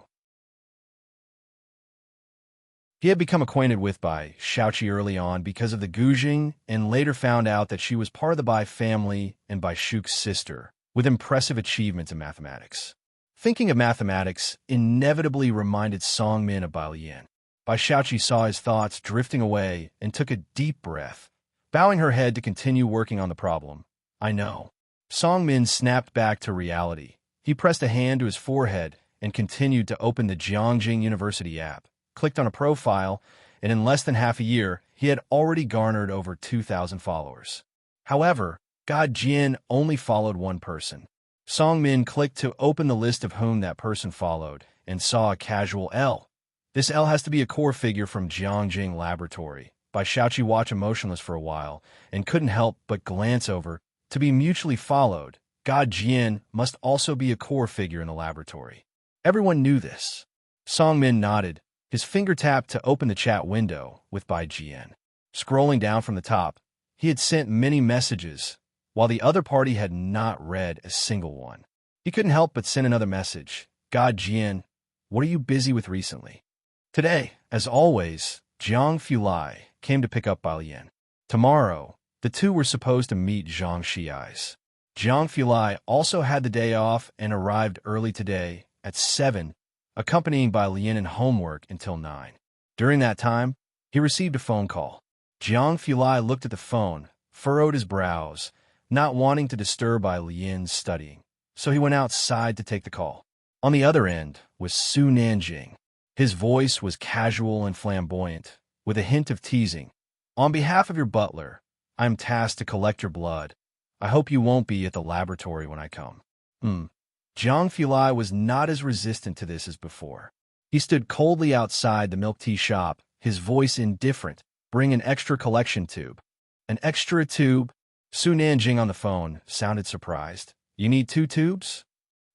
He had become acquainted with Bai Xiaoqi early on because of the Guzheng and later found out that she was part of the Bai family and Bai Shuk's sister, with impressive achievements in mathematics. Thinking of mathematics inevitably reminded Song Min of Bai Lian. Bai Xiaoqi saw his thoughts drifting away and took a deep breath, bowing her head to continue working on the problem. "I know." Song Min snapped back to reality. He pressed a hand to his forehead and continued to open the Jiangjing University app, clicked on a profile, and in less than half a year, he had already garnered over 2,000 followers. However, God Jian only followed one person. Song Min clicked to open the list of whom that person followed and saw a casual L. This L has to be a core figure from Jiangjing Laboratory. Bai Xiaoqi watched motionless for a while and couldn't help but glance over. To be mutually followed, God Jian must also be a core figure in the laboratory. Everyone knew this. Song Min nodded. His finger tapped to open the chat window with Bai Jian. Scrolling down from the top, he had sent many messages, while the other party had not read a single one. He couldn't help but send another message. "God Jian, what are you busy with recently?" Today, as always, Jiang Fulai came to pick up Bai Lian. Tomorrow, the two were supposed to meet Zhang Xiai's. Jiang Fulai also had the day off and arrived early today at 7, accompanying Bai Lian in homework until 9. During that time, he received a phone call. Jiang Fulai looked at the phone, furrowed his brows, not wanting to disturb Bai Lian's studying, so he went outside to take the call. On the other end was Su Nanjing. His voice was casual and flamboyant, with a hint of teasing. On behalf of your butler, I am tasked to collect your blood. I hope you won't be at the laboratory when I come. Jiang Fulai was not as resistant to this as before. He stood coldly outside the milk tea shop, his voice indifferent. Bring an extra collection tube. An extra tube? Su Nanjing on the phone sounded surprised. You need 2 tubes?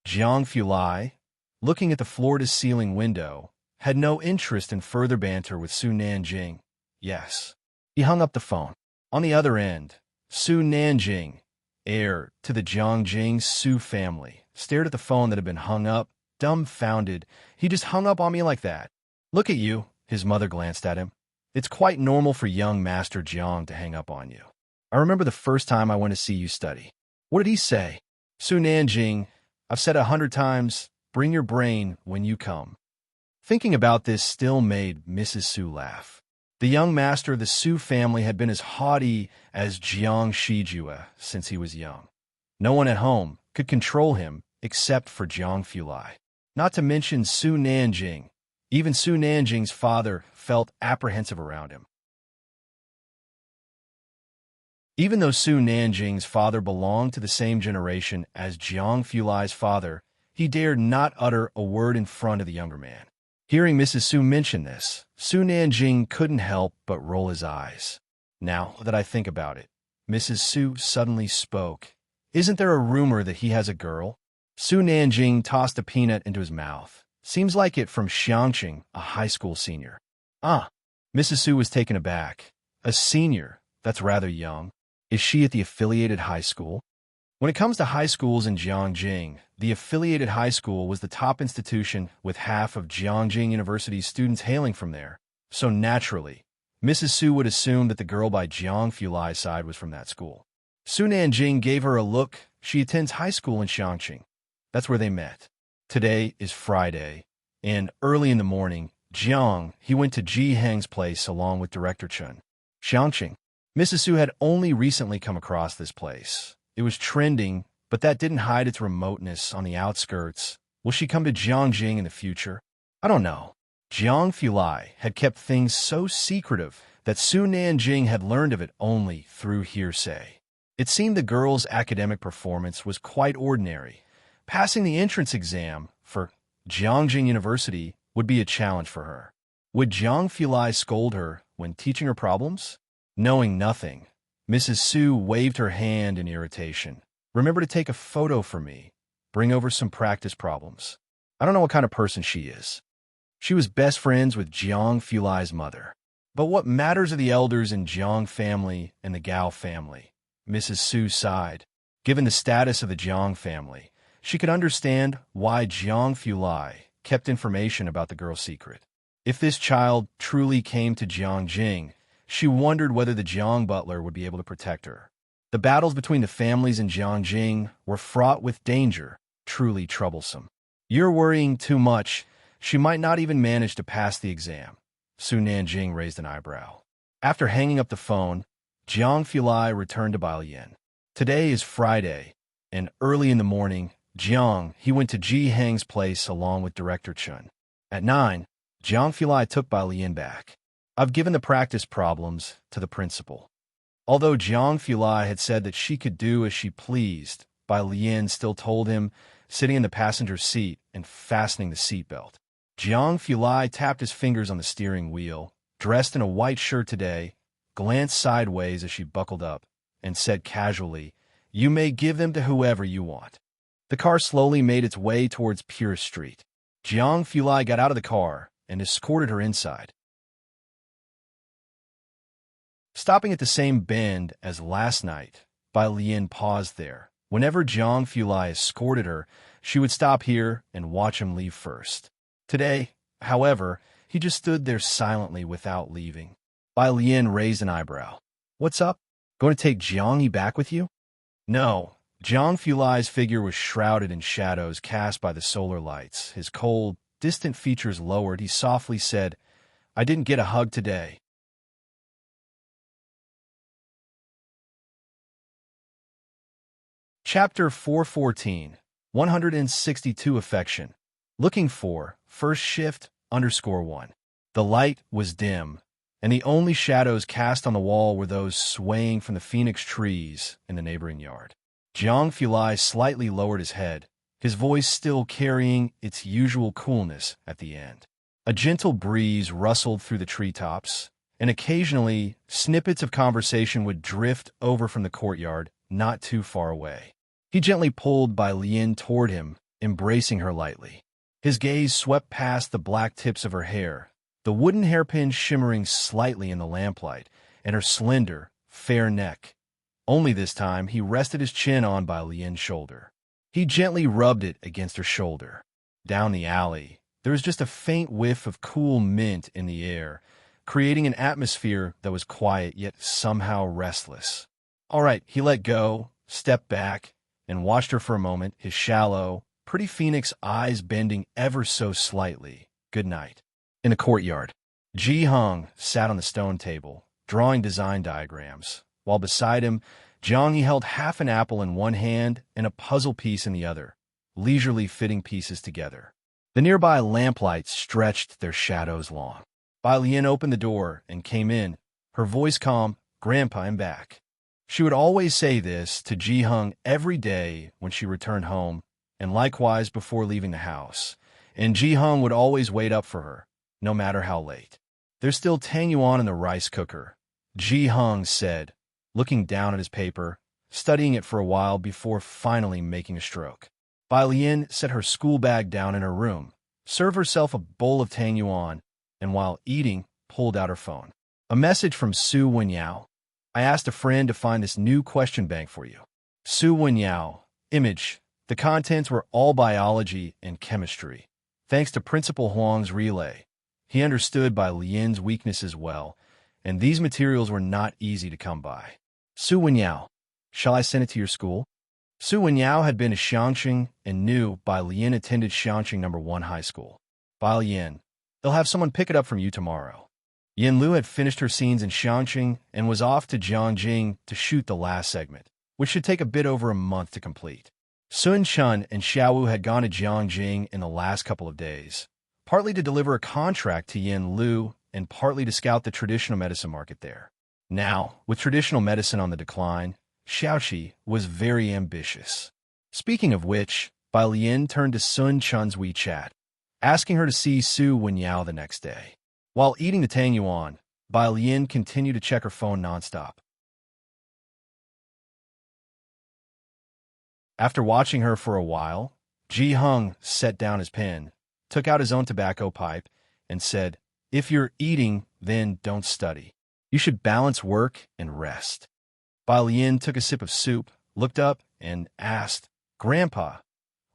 Jiang Fulai, looking at the floor-to-ceiling window, had no interest in further banter with Su Nanjing. Yes. He hung up the phone. On the other end, Su Nanjing, heir to the Jiangjing Su family, stared at the phone that had been hung up, dumbfounded. He just hung up on me like that. Look at you, his mother glanced at him. It's quite normal for young Master Jiang to hang up on you. I remember the first time I went to see you study. What did he say? Su Nanjing, I've said 100 times, bring your brain when you come. Thinking about this still made Mrs. Su laugh. The young master of the Su family had been as haughty as Jiang Shijua since he was young. No one at home could control him except for Jiang Fulai. Not to mention Su Nanjing. Even Su Nanjing's father felt apprehensive around him. Even though Su Nanjing's father belonged to the same generation as Jiang Fulai's father, he dared not utter a word in front of the younger man. Hearing Mrs. Su mention this, Su Nanjing couldn't help but roll his eyes. Now that I think about it, Mrs. Su suddenly spoke. Isn't there a rumor that he has a girl? Su Nanjing tossed a peanut into his mouth. Seems like it from Xiangqing, a high school senior. Mrs. Su was taken aback. A senior? That's rather young. Is she at the affiliated high school? When it comes to high schools in Jiangjing, the affiliated high school was the top institution with half of Jiangjing University's students hailing from there. So naturally, Mrs. Su would assume that the girl by Jiang Fulai's side was from that school. Su Nanjing gave her a look. She attends high school in Xiangqing. That's where they met. Today is Friday, and early in the morning, he went to Ji Heng's place along with Director Chen. Xiangqing. Mrs. Su had only recently come across this place. It was trending, but that didn't hide its remoteness on the outskirts. Will she come to Jiangjing in the future? I don't know. Jiang Fulai had kept things so secretive that Su Nanjing had learned of it only through hearsay. It seemed the girl's academic performance was quite ordinary. Passing the entrance exam for Jiangjing University would be a challenge for her. Would Jiang Fulai scold her when teaching her problems? Knowing nothing, Mrs. Su waved her hand in irritation. Remember to take a photo for me. Bring over some practice problems. I don't know what kind of person she is. She was best friends with Jiang Fulai's mother. But what matters are the elders in Jiang family and the Gao family? Mrs. Su sighed. Given the status of the Jiang family, she could understand why Jiang Fulai kept information about the girl's secret. If this child truly came to Jiangjing, she wondered whether the Jiang butler would be able to protect her. The battles between the families in Jiangjing were fraught with danger, truly troublesome. You're worrying too much. She might not even manage to pass the exam. Su Nanjing raised an eyebrow. After hanging up the phone, Jiang Fulai returned to Baiyan. Today is Friday, and early in the morning, he went to Ji Heng's place along with Director Chen. At 9, Jiang Fulai took Baiyan back. I've given the practice problems to the principal. Although Jiang Fulai had said that she could do as she pleased, Baiyan still told him, sitting in the passenger seat and fastening the seatbelt. Jiang Fulai tapped his fingers on the steering wheel, dressed in a white shirt today, glanced sideways as she buckled up, and said casually, "You may give them to whoever you want." The car slowly made its way towards Pure Street. Jiang Fulai got out of the car and escorted her inside. Stopping at the same bend as last night, Baiyan paused there. Whenever Jiang Fulai escorted her, she would stop here and watch him leave first. Today, however, he just stood there silently without leaving. Baiyan raised an eyebrow. "What's up? Going to take Jiangyi back with you?" "No." Jiang Fulai's figure was shrouded in shadows cast by the solar lights. His cold, distant features lowered. He softly said, "I didn't get a hug today." Chapter 414, 162 Affection. Looking for, first shift, 1. The light was dim, and the only shadows cast on the wall were those swaying from the phoenix trees in the neighboring yard. Jiang Fulai slightly lowered his head, his voice still carrying its usual coolness at the end. A gentle breeze rustled through the treetops, and occasionally snippets of conversation would drift over from the courtyard not too far away. He gently pulled Bai Lian toward him, embracing her lightly. His gaze swept past the black tips of her hair, the wooden hairpin shimmering slightly in the lamplight, and her slender, fair neck. Only this time he rested his chin on Bai Lian's shoulder. He gently rubbed it against her shoulder. Down the alley, there was just a faint whiff of cool mint in the air, creating an atmosphere that was quiet yet somehow restless. All right, he let go, stepped back, and watched her for a moment, his shallow, pretty phoenix eyes bending ever so slightly. Good night. In the courtyard, Ji Hung sat on the stone table, drawing design diagrams, while beside him, Jiang held half an apple in one hand and a puzzle piece in the other, leisurely fitting pieces together. The nearby lamplights stretched their shadows long. Bai Lian opened the door and came in, her voice calm. "Grandpa, I'm back." She would always say this to Ji Hung every day when she returned home, and likewise before leaving the house, and Ji Hung would always wait up for her, no matter how late. "There's still tang yuan in the rice cooker," Ji Hung said, looking down at his paper, studying it for a while before finally making a stroke. Bai Lian set her school bag down in her room, served herself a bowl of tang yuan, and while eating, pulled out her phone. "A message from Su Wenyao. I asked a friend to find this new question bank for you." Su Wenyao. Image. The contents were all biology and chemistry. Thanks to Principal Huang's relay, he understood Bai Lian's weaknesses well, and these materials were not easy to come by. "Su Wenyao, shall I send it to your school?" Su Wenyao had been to Xiangqing and knew Bai Lian attended Xiangqing No. 1 high school. "Bai Lian, they'll have someone pick it up from you tomorrow." Yin Lu had finished her scenes in Xiangqing and was off to Jiangjing to shoot the last segment, which should take a bit over a month to complete. Sun Chun and Xiaowu had gone to Jiangjing in the last couple of days, partly to deliver a contract to Yin Lu and partly to scout the traditional medicine market there. Now, with traditional medicine on the decline, Xiaoqi was very ambitious. Speaking of which, Bai Lian turned to Sun Chun's WeChat, asking her to see Su Wenyao the next day. While eating the tang yuan, Bai Lian continued to check her phone nonstop. After watching her for a while, Ji Hung set down his pen, took out his own tobacco pipe, and said, "If you're eating, then don't study. You should balance work and rest." Bai Lian took a sip of soup, looked up, and asked, "Grandpa,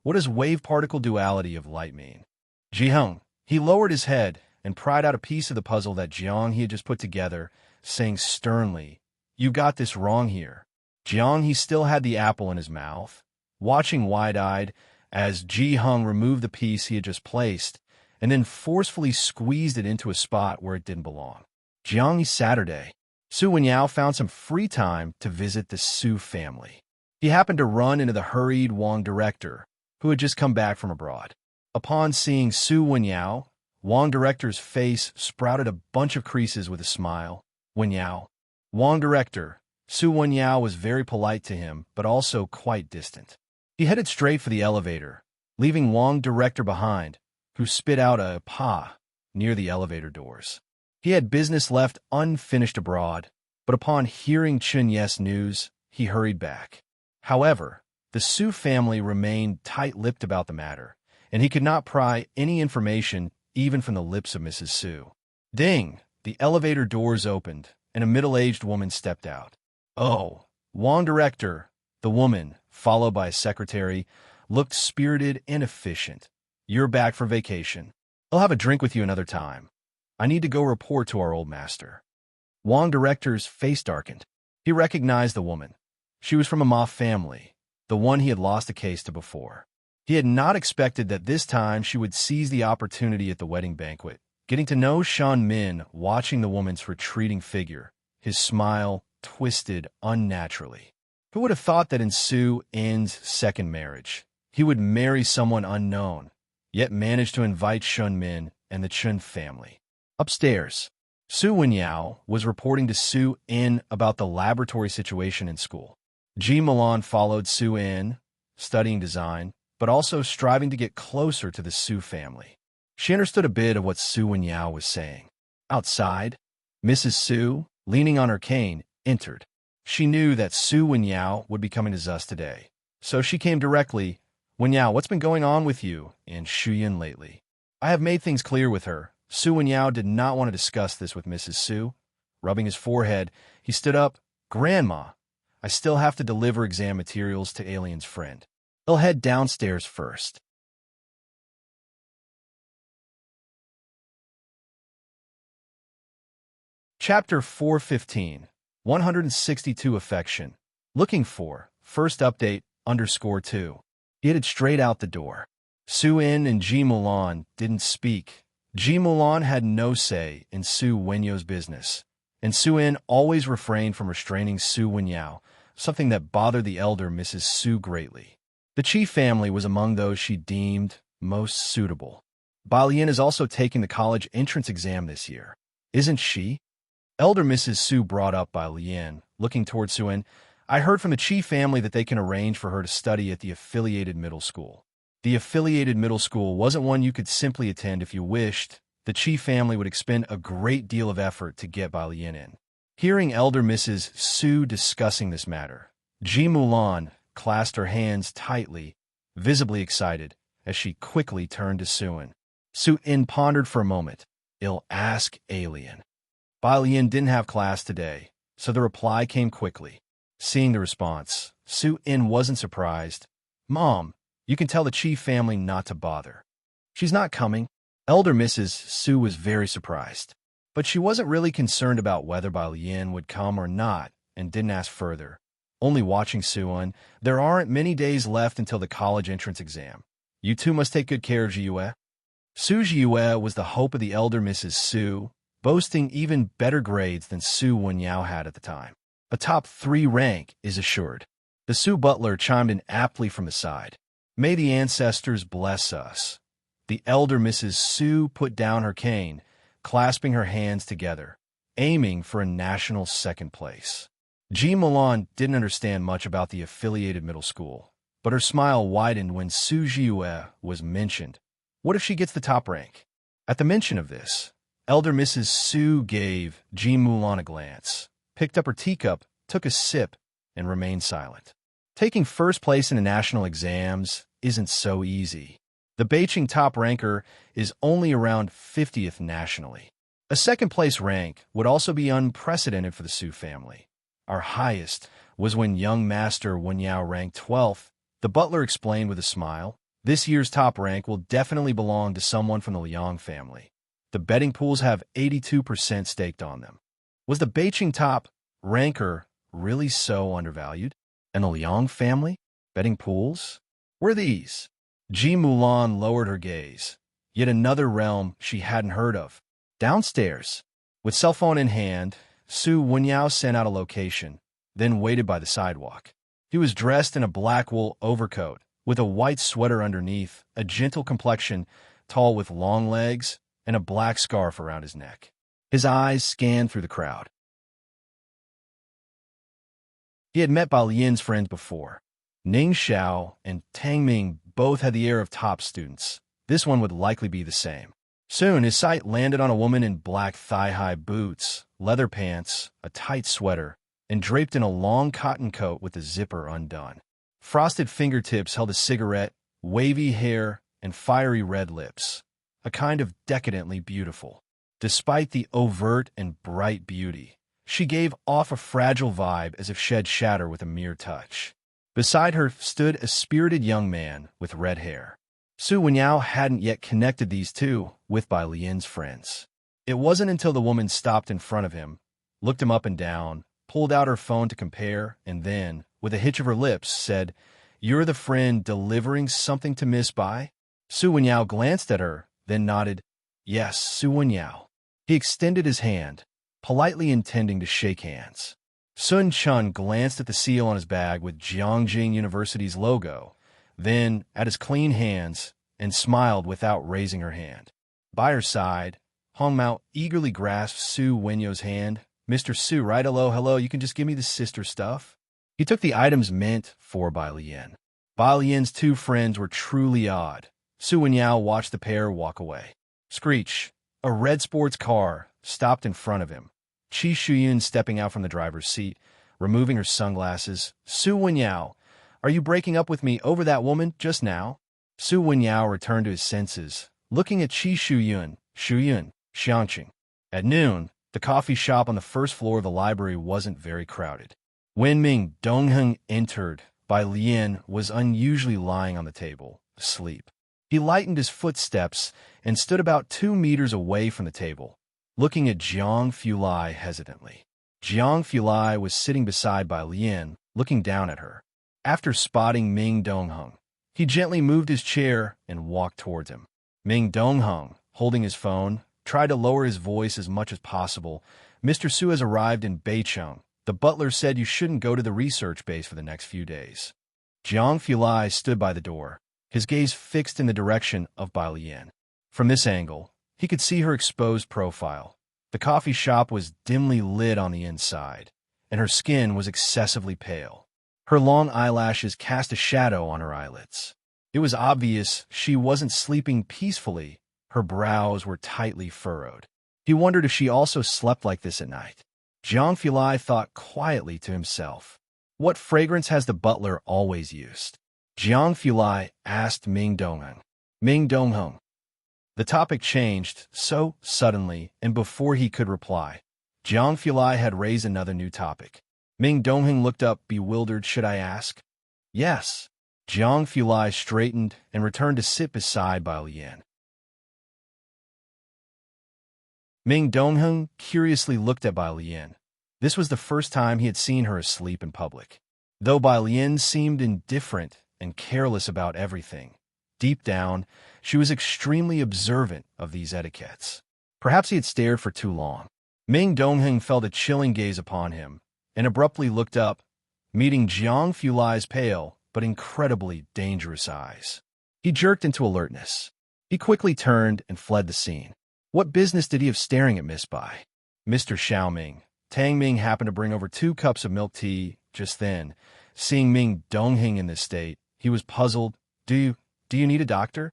what does wave-particle duality of light mean?" Ji Hung. He lowered his head and pried out a piece of the puzzle that Jiang he had just put together, saying sternly, "You got this wrong here." Jiang he still had the apple in his mouth, watching wide-eyed as Ji Hung removed the piece he had just placed and then forcefully squeezed it into a spot where it didn't belong. Jiang Saturday. Su Wenyao found some free time to visit the Su family. He happened to run into the hurried Wang director, who had just come back from abroad. Upon seeing Su Wenyao, Wang director's face sprouted a bunch of creases with a smile. "Wenyao." Wang director. Su Wenyao was very polite to him, but also quite distant. He headed straight for the elevator, leaving Wang director behind, who spit out a "pa" near the elevator doors. He had business left unfinished abroad, but upon hearing Chun Yes news, he hurried back. However, the Su family remained tight-lipped about the matter, and he could not pry any information even from the lips of Mrs. Su. Ding! The elevator doors opened, and a middle-aged woman stepped out. "Oh, Wang director." The woman, followed by a secretary, looked spirited and efficient. "You're back from vacation. I'll have a drink with you another time. I need to go report to our old master." Wang director's face darkened. He recognized the woman. She was from a Ma family, the one he had lost a case to before. He had not expected that this time she would seize the opportunity at the wedding banquet, getting to know Shan Min watching the woman's retreating figure, his smile twisted unnaturally. Who would have thought that in Su In's second marriage, he would marry someone unknown, yet manage to invite Shun Min and the Chun family. Upstairs, Su Wenyao was reporting to Su In about the laboratory situation in school. Ji Milan followed Su In, studying design, but also striving to get closer to the Su family. She understood a bit of what Su Wenyao was saying. Outside, Mrs. Su, leaning on her cane, entered. She knew that Su Wenyao would be coming to Zus today, so she came directly. Wenyao, what's been going on with you and Shuyan lately? I have made things clear with her. Su Wenyao did not want to discuss this with Mrs. Su. Rubbing his forehead, he stood up. Grandma, I still have to deliver exam materials to Alien's friend. He'll head downstairs first. Chapter 415, 162 Affection. Looking for, first update, _2. He headed straight out the door. Su In and Ji Mulan didn't speak. Ji Mulan had no say in Su Wenyao's business, and Su In always refrained from restraining Su Wenyao, something that bothered the elder Mrs. Su greatly. The Chi family was among those she deemed most suitable. Balian is also taking the college entrance exam this year, isn't she? Elder Mrs. Su brought up by Lian, looking toward Suin. I heard from the Chi family that they can arrange for her to study at the affiliated middle school. The affiliated middle school wasn't one you could simply attend if you wished. The Chi family would expend a great deal of effort to get Balian in. Hearing Elder Mrs. Su discussing this matter, Ji Mulan clasped her hands tightly, visibly excited, as she quickly turned to Suin. Su-in pondered for a moment. I'll ask Alien. Balian didn't have class today, so the reply came quickly. Seeing the response, Su-in wasn't surprised. Mom, you can tell the Chi family not to bother. She's not coming. Elder Mrs. Su was very surprised, but she wasn't really concerned about whether Balian would come or not and didn't ask further. Only watching Suan, there aren't many days left until the college entrance exam. You two must take good care of Jiue. Su Jiue was the hope of the elder Mrs. Su, boasting even better grades than Su Wenyao had at the time. A top 3 rank is assured. The Su butler chimed in aptly from the side. May the ancestors bless us. The elder Mrs. Su put down her cane, clasping her hands together, aiming for a national second place. Ji Milan didn't understand much about the affiliated middle school, but her smile widened when Su Jiue was mentioned. What if she gets the top rank? At the mention of this, elder Mrs. Su gave Ji Mulan a glance, picked up her teacup, took a sip, and remained silent. Taking first place in the national exams isn't so easy. The Beijing top ranker is only around 50th nationally. A second-place rank would also be unprecedented for the Su family. Our highest was when young Master Wenyao ranked 12th. The butler explained with a smile. This year's top rank will definitely belong to someone from the Liang family. The betting pools have 82% staked on them. Was the Beijing top ranker really so undervalued? And the Liang family? Betting pools? Were these? Ji Mulan lowered her gaze. Yet another realm she hadn't heard of. Downstairs, with cell phone in hand, Su Wenyao sent out a location, then waited by the sidewalk. He was dressed in a black wool overcoat, with a white sweater underneath, a gentle complexion, tall with long legs, and a black scarf around his neck. His eyes scanned through the crowd. He had met Balian's friends before. Ning Xiao and Tang Ming both had the air of top students. This one would likely be the same. Soon, his sight landed on a woman in black thigh-high boots, leather pants, a tight sweater, and draped in a long cotton coat with the zipper undone. Frosted fingertips held a cigarette, wavy hair, and fiery red lips, a kind of decadently beautiful. Despite the overt and bright beauty, she gave off a fragile vibe as if she'd shatter with a mere touch. Beside her stood a spirited young man with red hair. Su Wenyao hadn't yet connected these two with Balian's friends. It wasn't until the woman stopped in front of him, looked him up and down, pulled out her phone to compare, and then, with a hitch of her lips, said, "You're the friend delivering something to Miss Bai?" Su Wenyao glanced at her, then nodded. "Yes, Su Wenyao." He extended his hand, politely intending to shake hands. Sun Chun glanced at the seal on his bag with Jiangjing University's logo, then at his clean hands, and smiled without raising her hand. By her side, Hong Mao eagerly grasped Su Wenyo's hand. "Mr. Su, right? Hello, hello, you can just give me the sister stuff?" He took the items meant for Bai Lian. Bai Lian's two friends were truly odd. Su Wenyao watched the pair walk away. Screech. A red sports car stopped in front of him. Qi Shuyun stepping out from the driver's seat, removing her sunglasses. "Su Wenyao, are you breaking up with me over that woman just now?" Su Wenyao returned to his senses, looking at Qi Shuyun, Xiangqing. At noon, the coffee shop on the first floor of the library wasn't very crowded. When Ming Dongheng entered, Bai Lian was unusually lying on the table, asleep. He lightened his footsteps and stood about 2 meters away from the table, looking at Jiang Fulai hesitantly. Jiang Fulai was sitting beside Bai Lian, looking down at her. After spotting Ming Dongheng, he gently moved his chair and walked towards him. Ming Dongheng, holding his phone, tried to lower his voice as much as possible. "Mr. Su has arrived in Beicheng. The butler said you shouldn't go to the research base for the next few days." Jiang Fulai stood by the door, his gaze fixed in the direction of Bai Lian. From this angle, he could see her exposed profile. The coffee shop was dimly lit on the inside, and her skin was excessively pale. Her long eyelashes cast a shadow on her eyelids. It was obvious she wasn't sleeping peacefully. Her brows were tightly furrowed. He wondered if she also slept like this at night. Jiang Fulai thought quietly to himself, "What fragrance has the butler always used?" Jiang Fulai asked Ming Dongheng. "Ming Dongheng." The topic changed so suddenly, and before he could reply, Jiang Fulai had raised another new topic. Ming Dongheng looked up, bewildered. "Should I ask?" "Yes." Jiang Fulai straightened and returned to sit beside Bai Lian. Ming Dongheng curiously looked at Bai Lian. This was the first time he had seen her asleep in public. Though Bai Lian seemed indifferent and careless about everything, deep down, she was extremely observant of these etiquettes. Perhaps he had stared for too long. Ming Dongheng felt a chilling gaze upon him and abruptly looked up, meeting Jiang Fulai's pale but incredibly dangerous eyes. He jerked into alertness. He quickly turned and fled the scene. What business did he have staring at Miss Bai? "Mr. Xiaoming." Tang Ming happened to bring over 2 cups of milk tea just then. Seeing Ming Dongheng in this state, he was puzzled. Do you need a doctor?"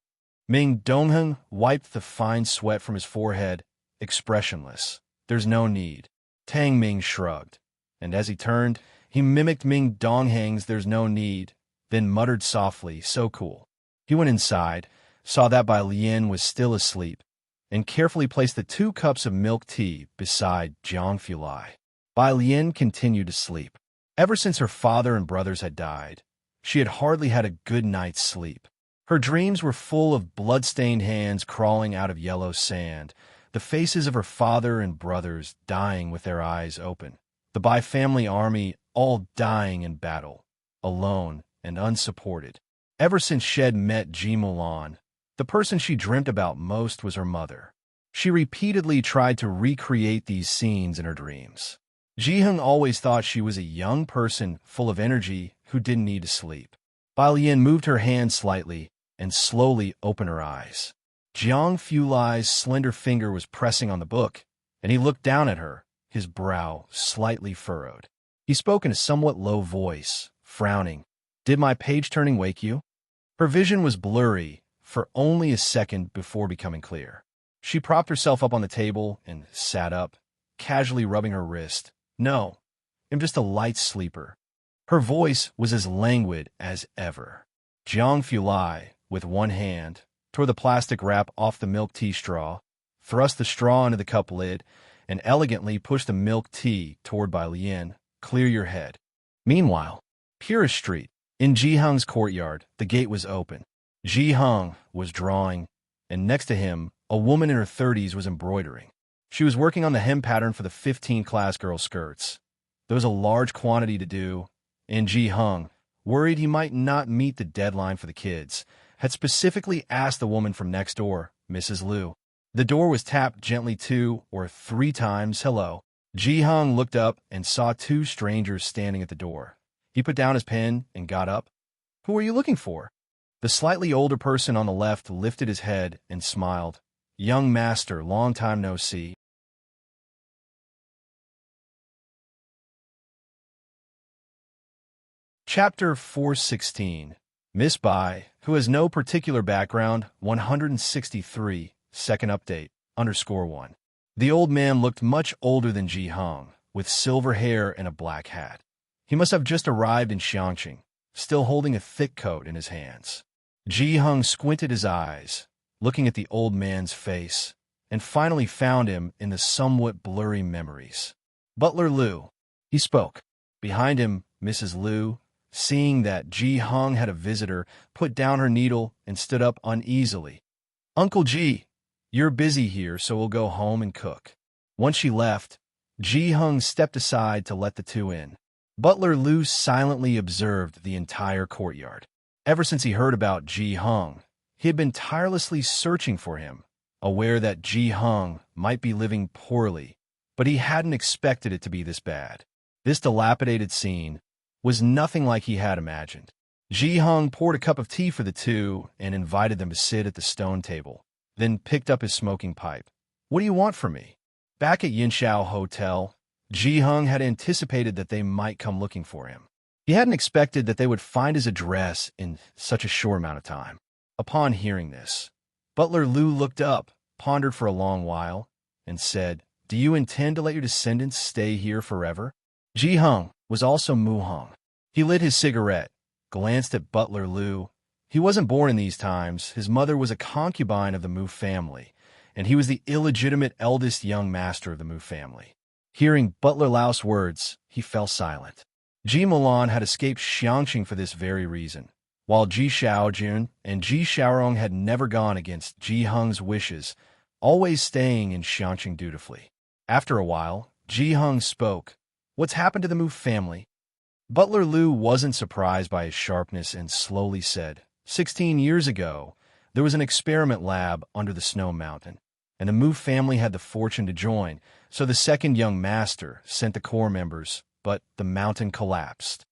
Ming Dongheng wiped the fine sweat from his forehead, expressionless. "There's no need." Tang Ming shrugged, and as he turned, he mimicked Ming Dongheng's "there's no need," then muttered softly, "So cool." He went inside, saw that Bai Lian was still asleep, and carefully placed the 2 cups of milk tea beside Jiang Fulai. Bai Lian continued to sleep. Ever since her father and brothers had died, she had hardly had a good night's sleep. Her dreams were full of blood-stained hands crawling out of yellow sand, the faces of her father and brothers dying with their eyes open, the Bai family army all dying in battle, alone and unsupported. Ever since she had met Ji Mulan, the person she dreamt about most was her mother. She repeatedly tried to recreate these scenes in her dreams. Jiheng always thought she was a young person full of energy who didn't need to sleep. Bai Lian moved her hand slightly and slowly opened her eyes. Jiang Fulai's slender finger was pressing on the book, and he looked down at her, his brow slightly furrowed. He spoke in a somewhat low voice, frowning. "Did my page-turning wake you?" Her vision was blurry for only a second before becoming clear. She propped herself up on the table and sat up, casually rubbing her wrist. "No, I'm just a light sleeper." Her voice was as languid as ever. Jiang Fulai, with one hand, tore the plastic wrap off the milk tea straw, thrust the straw into the cup lid, and elegantly pushed the milk tea toward Bai Lian. "Clear your head." Meanwhile, Heiress Street, in Jiheng's courtyard, the gate was open. Jiheng was drawing, and next to him, a woman in her 30s was embroidering. She was working on the hem pattern for the 15th-class girl skirts. There was a large quantity to do, and Jiheng, worried he might not meet the deadline for the kids, had specifically asked the woman from next door, Mrs. Liu. The door was tapped gently 2 or 3 times. "Hello." Jiheng looked up and saw 2 strangers standing at the door. He put down his pen and got up. "Who are you looking for?" The slightly older person on the left lifted his head and smiled. Young master, long time no see. Chapter 416. Miss Bai, who has no particular background, 163, second update, _1. The old man looked much older than Ji Hung, with silver hair and a black hat. He must have just arrived in Xiangqing, still holding a thick coat in his hands. Ji Hung squinted his eyes, looking at the old man's face, and finally found him in the somewhat blurry memories. Butler Liu, he spoke. Behind him, Mrs. Liu, seeing that Ji Hung had a visitor, put down her needle and stood up uneasily. Uncle Ji, you're busy here, so we'll go home and cook. Once she left, Ji Hung stepped aside to let the two in. Butler Liu silently observed the entire courtyard. Ever since he heard about Ji Hung, he had been tirelessly searching for him, aware that Ji Hung might be living poorly, but he hadn't expected it to be this bad. This dilapidated scene was nothing like he had imagined. Ji Hung poured a cup of tea for the two and invited them to sit at the stone table, then picked up his smoking pipe. What do you want from me? Back at Yinshao Hotel, Ji Hung had anticipated that they might come looking for him. He hadn't expected that they would find his address in such a short amount of time. Upon hearing this, Butler Liu looked up, pondered for a long while, and said, Do you intend to let your descendants stay here forever? Ji Hung was also Mu Hung. He lit his cigarette, glanced at Butler Liu. He wasn't born in these times. His mother was a concubine of the Mu family, and he was the illegitimate eldest young master of the Mu family. Hearing Butler Liu's words, he fell silent. Ji Mulan had escaped Xiangqing for this very reason, while Ji Xiaojun and Ji Xiaorong had never gone against Ji Hung's wishes, always staying in Xiangqing dutifully. After a while, Ji Hung spoke. What's happened to the Mu family? Butler Liu wasn't surprised by his sharpness and slowly said, 16 years ago, there was an experiment lab under the Snow Mountain, and the Mu family had the fortune to join, so the second young master sent the core members, but the mountain collapsed.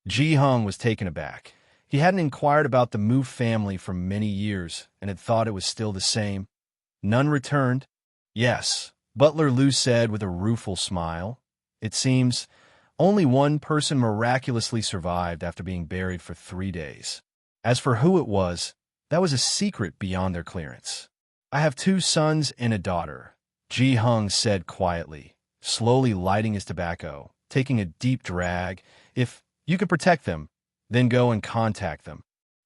Ji Hung was taken aback. He hadn't inquired about the Mu family for many years and had thought it was still the same. None returned? Yes, Butler Liu said with a rueful smile. It seems only one person miraculously survived after being buried for 3 days. As for who it was, that was a secret beyond their clearance. I have 2 sons and a daughter, Ji Hung said quietly, slowly lighting his tobacco, taking a deep drag. If you can protect them, then go and contact them.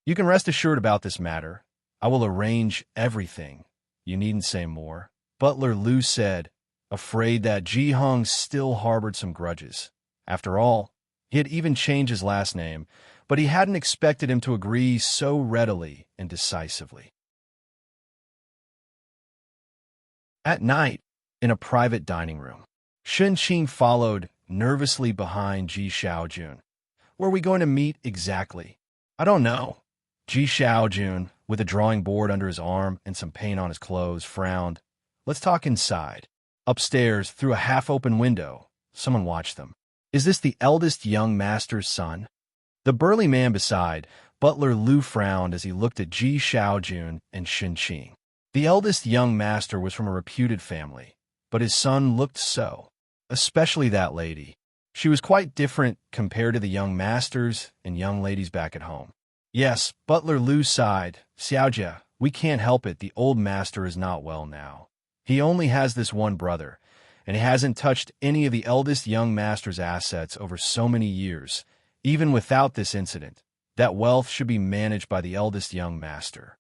You can rest assured about this matter. I will arrange everything. You needn't say more. Butler Liu said, afraid that Ji Hung still harbored some grudges. After all, he had even changed his last name, but he hadn't expected him to agree so readily and decisively. At night, in a private dining room, Shen Qing followed nervously behind Ji Xiaojun. Where are we going to meet exactly? I don't know. Ji Xiaojun, with a drawing board under his arm and some paint on his clothes, frowned. Let's talk inside. Upstairs, through a half-open window, someone watched them. Is this the eldest young master's son? The burly man beside Butler Liu frowned as he looked at Ji Xiaojun and Shen Qing. The eldest young master was from a reputed family, but his son looked so, especially that lady. She was quite different compared to the young masters and young ladies back at home. Yes, Butler Liu sighed. Xiaojia, we can't help it. The old master is not well now. He only has this one brother, and he hasn't touched any of the eldest young master's assets over so many years. Even without this incident, that wealth should be managed by the eldest young master.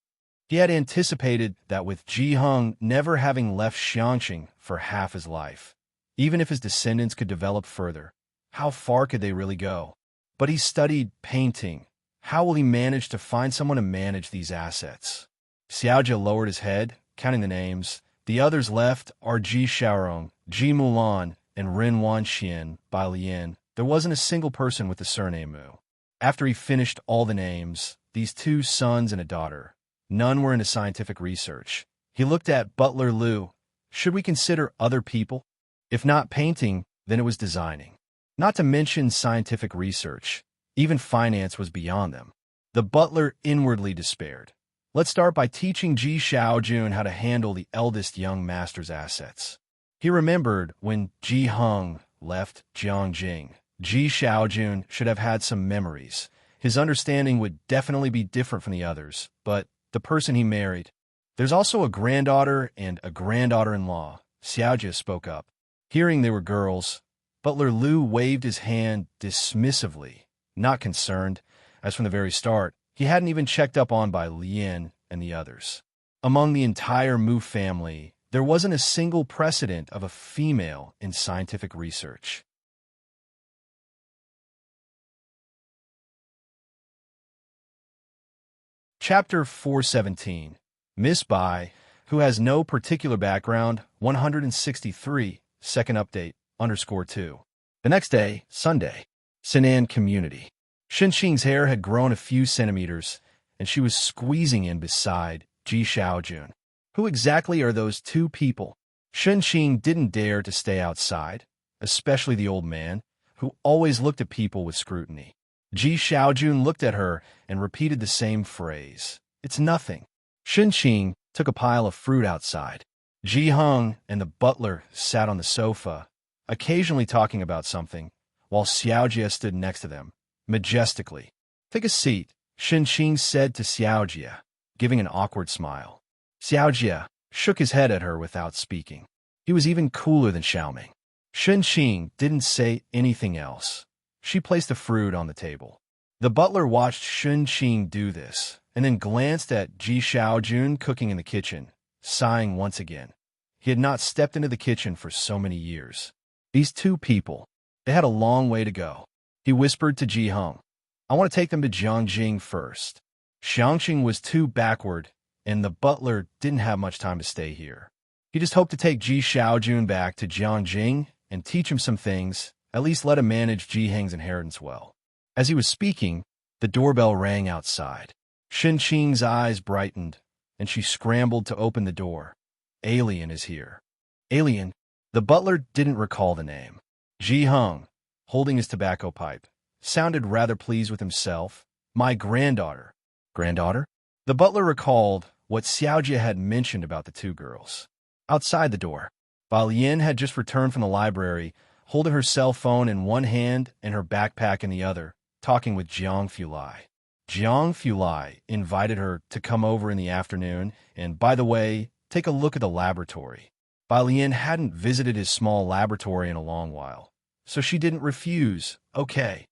He had anticipated that with Ji Hung never having left Xiangqing for half his life, even if his descendants could develop further, how far could they really go? But he studied painting. How will he manage to find someone to manage these assets? Xiaojia lowered his head, counting the names. The others left are Ji Xiaorong, Ji Mulan, and Ren Wanxian by Lian. There wasn't a single person with the surname Mu. After he finished all the names, these 2 sons and a daughter, none were into scientific research. He looked at Butler Liu. Should we consider other people? If not painting, then it was designing. Not to mention scientific research. Even finance was beyond them. The butler inwardly despaired. Let's start by teaching Ji Xiaojun how to handle the eldest young master's assets. He remembered when Ji Heng left Jiangjing. Ji Xiaojun should have had some memories. His understanding would definitely be different from the others, but the person he married. There's also a granddaughter and a granddaughter-in-law. Xiaojia spoke up. Hearing they were girls, Butler Liu waved his hand dismissively, not concerned, as from the very start, he hadn't even checked up on by Lien and the others. Among the entire Mu family, there wasn't a single precedent of a female in scientific research. Chapter 417. Miss Bai, who has no particular background, 163, second update, _2. The next day, Sunday, Sinan Community. Xinxing's hair had grown a few centimeters, and she was squeezing in beside Ji Xiaojun. Who exactly are those two people? Xinxing didn't dare to stay outside, especially the old man, who always looked at people with scrutiny. Ji Xiaojun looked at her and repeated the same phrase. It's nothing. Xinxing took a pile of fruit outside. Ji Heng and the butler sat on the sofa, occasionally talking about something, while Xiaojia stood next to them, majestically. Take a seat, Xinxing said to Xiaojia, giving an awkward smile. Xiaojia shook his head at her without speaking. He was even cooler than Xiaoming. Xinxing didn't say anything else. She placed the fruit on the table. The butler watched Xinxing do this, and then glanced at Ji Xiaojun cooking in the kitchen, sighing once again. He had not stepped into the kitchen for so many years. These two people, they had a long way to go. He whispered to Ji Heng, I want to take them to Jiangjing first. Xiangqing was too backward, and the butler didn't have much time to stay here. He just hoped to take Ji Xiaojun back to Jiangjing and teach him some things, at least let him manage Ji Heng's inheritance well. As he was speaking, the doorbell rang outside. Xinqing's eyes brightened, and she scrambled to open the door. Alien is here. Alien? The butler didn't recall the name. Ji Heng, holding his tobacco pipe, sounded rather pleased with himself. My granddaughter. Granddaughter? The butler recalled what Xiaojia had mentioned about the two girls. Outside the door, Ba Lian had just returned from the library, holding her cell phone in one hand and her backpack in the other, talking with Jiang Fulai. Jiang Fulai invited her to come over in the afternoon and, by the way, take a look at the laboratory. Ba Lian hadn't visited his small laboratory in a long while, so she didn't refuse. Okay.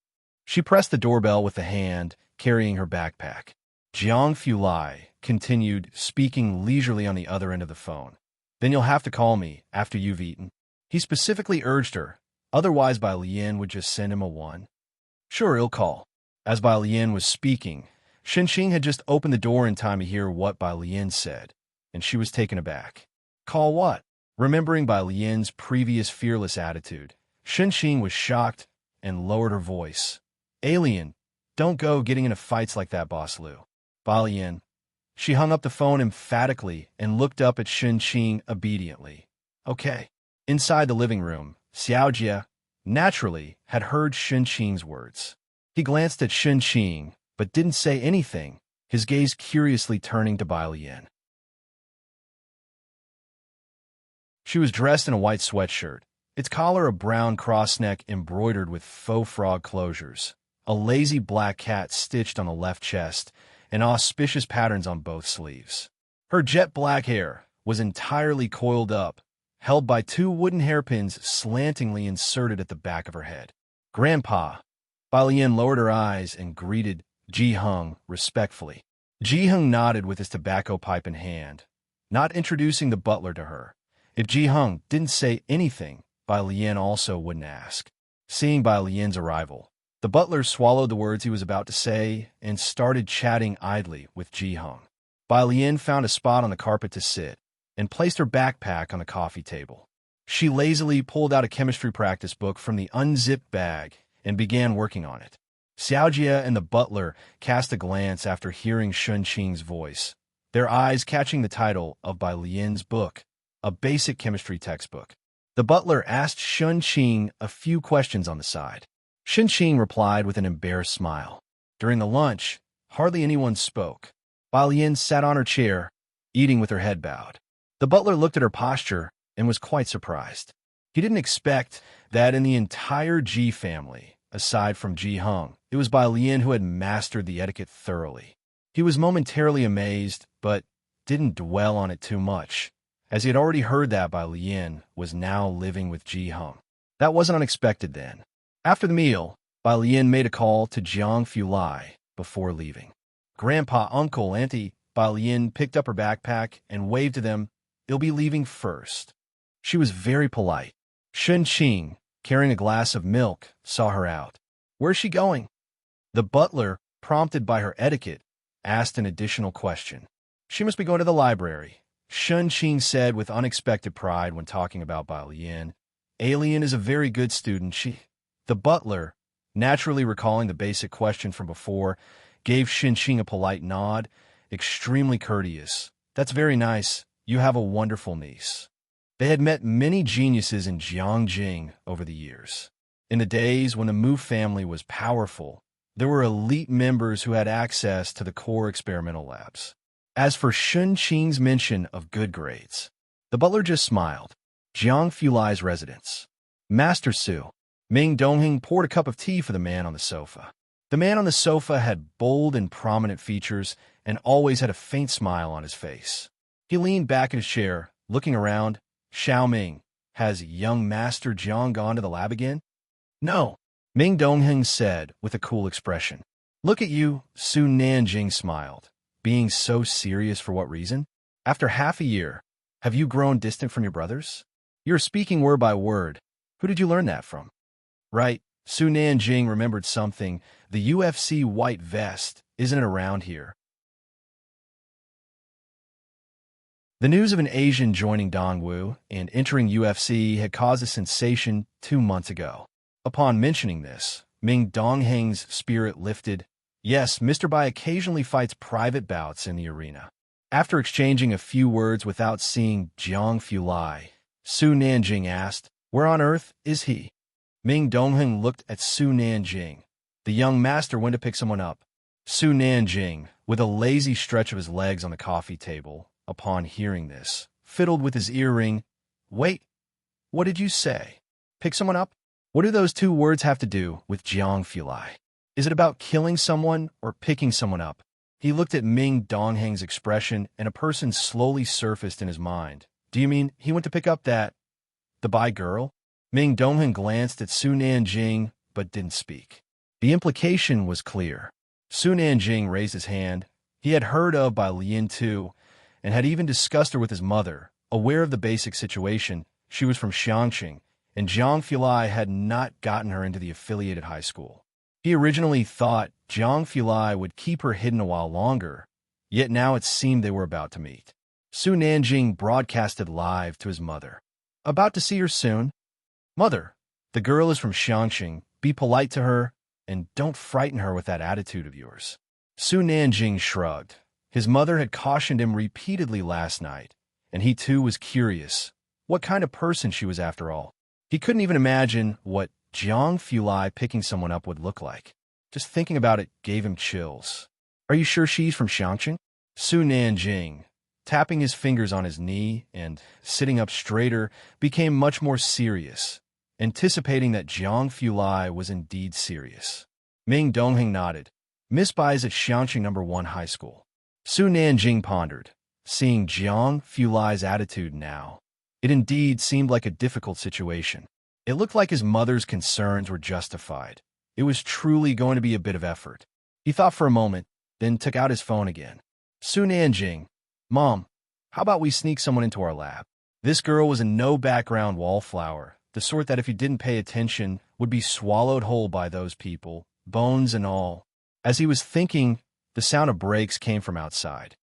She pressed the doorbell with the hand carrying her backpack. Jiang Fulai continued, speaking leisurely on the other end of the phone. Then you'll have to call me after you've eaten. He specifically urged her, otherwise Bai Lian would just send him a one. Sure, he'll call. As Bai Lian was speaking, Xinxing had just opened the door in time to hear what Bai Lian said, and she was taken aback. Call what? Remembering Bai Lian's previous fearless attitude, Xinxing was shocked and lowered her voice. Alien, don't go getting into fights like that, Boss Liu. Bai Lian. She hung up the phone emphatically and looked up at Xinxing obediently. Okay. Inside the living room, Xiaojia, naturally, had heard Xinxing's words. He glanced at Xinxing, but didn't say anything, his gaze curiously turning to Bai Lian. She was dressed in a white sweatshirt, its collar a brown cross-neck embroidered with faux frog closures, a lazy black cat stitched on the left chest, and auspicious patterns on both sleeves. Her jet black hair was entirely coiled up, held by two wooden hairpins slantingly inserted at the back of her head. Grandpa. Bai Lian lowered her eyes and greeted Ji Heng respectfully. Ji Heng nodded with his tobacco pipe in hand, not introducing the butler to her. If Ji Heng didn't say anything, Bai Lian also wouldn't ask. Seeing Bai Lian's arrival, the butler swallowed the words he was about to say and started chatting idly with Ji Heng. Bai Lian found a spot on the carpet to sit and placed her backpack on the coffee table. She lazily pulled out a chemistry practice book from the unzipped bag and began working on it. Xiaojia and the butler cast a glance after hearing Xinxing's voice, their eyes catching the title of Bai Lian's book, a basic chemistry textbook. The butler asked Xinxing a few questions on the side. Xinxing replied with an embarrassed smile. During the lunch, hardly anyone spoke. Bai Lian sat on her chair, eating with her head bowed. The butler looked at her posture and was quite surprised. He didn't expect that in the entire Ji family, aside from Ji Hung, it was Bai Lian who had mastered the etiquette thoroughly. He was momentarily amazed, but didn't dwell on it too much, as he had already heard that Bai Lian was now living with Ji Hung. That wasn't unexpected then. After the meal, Bai Lian made a call to Jiang Fulai before leaving. Grandpa, uncle, auntie, Bai Lian picked up her backpack and waved to them. They'll be leaving first. She was very polite. Shun Qing, carrying a glass of milk, saw her out. Where's she going? The butler, prompted by her etiquette, asked an additional question. She must be going to the library, Shun Qing said with unexpected pride when talking about Bai Lian. Alien is a very good student. The butler, naturally recalling the basic question from before, gave Shun Qing a polite nod, extremely courteous. That's very nice. You have a wonderful niece. They had met many geniuses in Jiangjing over the years. In the days when the Mu family was powerful, there were elite members who had access to the core experimental labs. As for Shun Qing's mention of good grades, the butler just smiled. Jiang Fulai's residence. Master Su. Ming Dongheng poured a cup of tea for the man on the sofa. The man on the sofa had bold and prominent features and always had a faint smile on his face. He leaned back in his chair, looking around. Xiao Ming, has young Master Jiang gone to the lab again? No, Ming Dongheng said with a cool expression. Look at you, Su Nanjing smiled. Being so serious for what reason? After half a year, have you grown distant from your brothers? You're speaking word by word. Who did you learn that from? Right, Su Nanjing remembered something. The UFC white vest, isn't it around here? The news of an Asian joining Dongwu and entering UFC had caused a sensation 2 months ago. Upon mentioning this, Ming Dongheng's spirit lifted. Yes, Mr. Bai occasionally fights private bouts in the arena. After exchanging a few words without seeing Jiang Fulai, Su Nanjing asked, where on earth is he? Ming Dongheng looked at Su Nanjing. The young master went to pick someone up. Su Nanjing, with a lazy stretch of his legs on the coffee table, upon hearing this, fiddled with his earring. Wait, what did you say? Pick someone up? What do those 2 words have to do with Jiang Fulai? Is it about killing someone or picking someone up? He looked at Ming Dongheng's expression, and a person slowly surfaced in his mind. Do you mean he went to pick up the Bai girl? Ming Dongheng glanced at Su Nanjing, but didn't speak. The implication was clear. Su Nanjing raised his hand. He had heard of Bai Lian too, and had even discussed her with his mother. Aware of the basic situation, she was from Xiangqing, and Jiang Fulai had not gotten her into the affiliated high school. He originally thought Jiang Fulai would keep her hidden a while longer, yet now it seemed they were about to meet. Su Nanjing broadcasted live to his mother. About to see her soon? Mother, the girl is from Xiangqing. Be polite to her, and don't frighten her with that attitude of yours. Su Nanjing shrugged. His mother had cautioned him repeatedly last night, and he too was curious. What kind of person she was after all? He couldn't even imagine what Jiang Fulai picking someone up would look like. Just thinking about it gave him chills. Are you sure she's from Xiangqing? Su Nanjing, tapping his fingers on his knee and sitting up straighter, became much more serious, anticipating that Jiang Fulai was indeed serious. Ming Dongheng nodded. Miss Bai is at Xiangqing No. 1 High School. Su Nanjing pondered, seeing Jiang Fulai's attitude now. It indeed seemed like a difficult situation. It looked like his mother's concerns were justified. It was truly going to be a bit of effort. He thought for a moment, then took out his phone again. Su Nanjing, Mom, how about we sneak someone into our lab? This girl was a no-background wallflower, the sort that if you didn't pay attention would be swallowed whole by those people, bones and all. As he was thinking, the sound of brakes came from outside.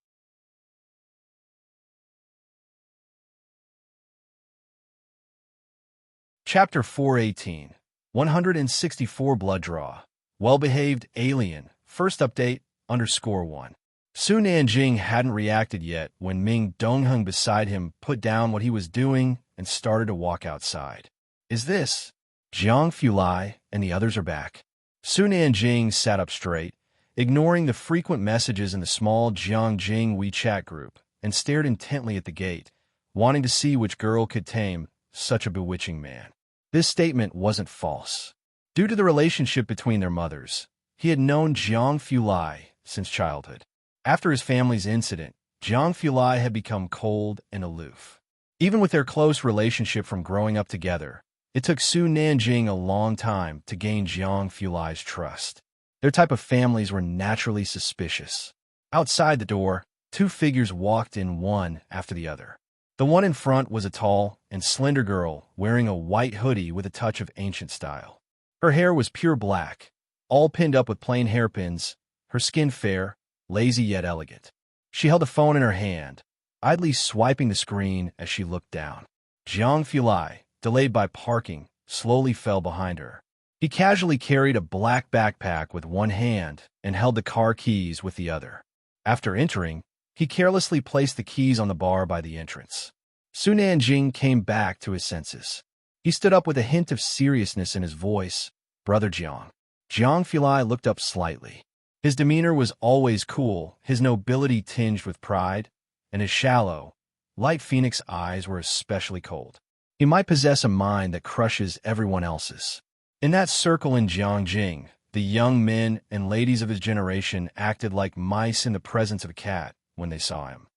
Chapter 418, 164 Blood Draw. Well-behaved alien. First update, _1. Su Nanjing hadn't reacted yet when Ming Dongheng beside him put down what he was doing and started to walk outside. Is this? Jiang Fulai and the others are back. Su Nanjing sat up straight. ignoring the frequent messages in the small Jiangjing WeChat group, and stared intently at the gate, wanting to see which girl could tame such a bewitching man. This statement wasn't false. Due to the relationship between their mothers, he had known Jiang Fulai since childhood. After his family's incident, Jiang Fulai had become cold and aloof. Even with their close relationship from growing up together, it took Su Nanjing a long time to gain Jiang Fulai's trust. Their type of families were naturally suspicious. Outside the door, two figures walked in one after the other. The one in front was a tall and slender girl wearing a white hoodie with a touch of ancient style. Her hair was pure black, all pinned up with plain hairpins, her skin fair, lazy yet elegant. She held a phone in her hand, idly swiping the screen as she looked down. Jiang Fulai, delayed by parking, slowly fell behind her. He casually carried a black backpack with one hand and held the car keys with the other. After entering, he carelessly placed the keys on the bar by the entrance. Su Nanjing came back to his senses. He stood up with a hint of seriousness in his voice. "Brother Jiang." Jiang Fulai looked up slightly. His demeanor was always cool, his nobility tinged with pride, and his shallow, light phoenix eyes were especially cold. He might possess a mind that crushes everyone else's. In that circle in Jiangjing, the young men and ladies of his generation acted like mice in the presence of a cat when they saw him.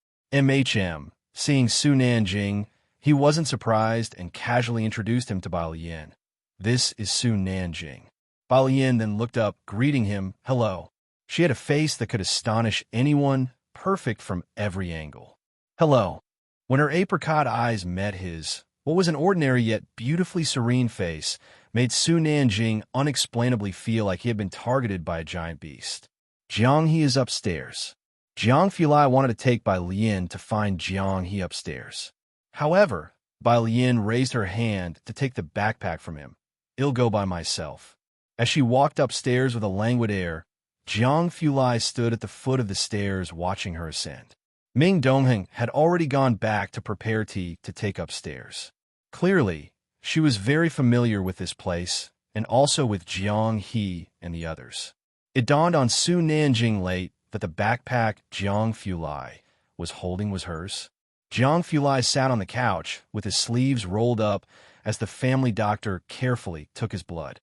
Seeing Su Nanjing, he wasn't surprised and casually introduced him to Bai Lian. "This is Su Nanjing." Bai Lian then looked up, greeting him, "Hello." She had a face that could astonish anyone, perfect from every angle. "Hello." When her apricot eyes met his, what was an ordinary yet beautifully serene face made Su Nanjing unexplainably feel like he had been targeted by a giant beast. "Jiang He is upstairs." Jiang Fulai wanted to take Bai Lian to find Jiang He upstairs. However, Bai Lian raised her hand to take the backpack from him. "I'll go by myself." As she walked upstairs with a languid air, Jiang Fulai stood at the foot of the stairs watching her ascend. Ming Dongheng had already gone back to prepare tea to take upstairs. Clearly, she was very familiar with this place and also with Jiang He and the others. It dawned on Su Nanjing late that the backpack Jiang Fulai was holding was hers. Jiang Fulai sat on the couch with his sleeves rolled up as the family doctor carefully took his blood.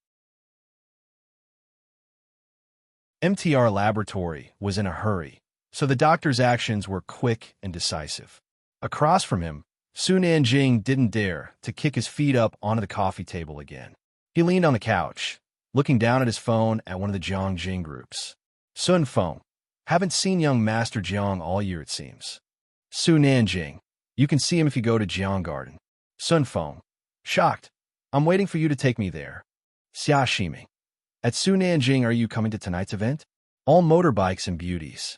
MTR Laboratory was in a hurry, so the doctor's actions were quick and decisive. Across from him, Su Nanjing didn't dare to kick his feet up onto the coffee table again. He leaned on the couch, looking down at his phone at one of the Jiangjing groups. "Sun Feng. Haven't seen young Master Jiang all year, it seems." "Su Nanjing. You can see him if you go to Jiang Garden." Sun Feng. "Shocked. I'm waiting for you to take me there." Xia Shiming. "At Su Nanjing, are you coming to tonight's event?" "All motorbikes and beauties."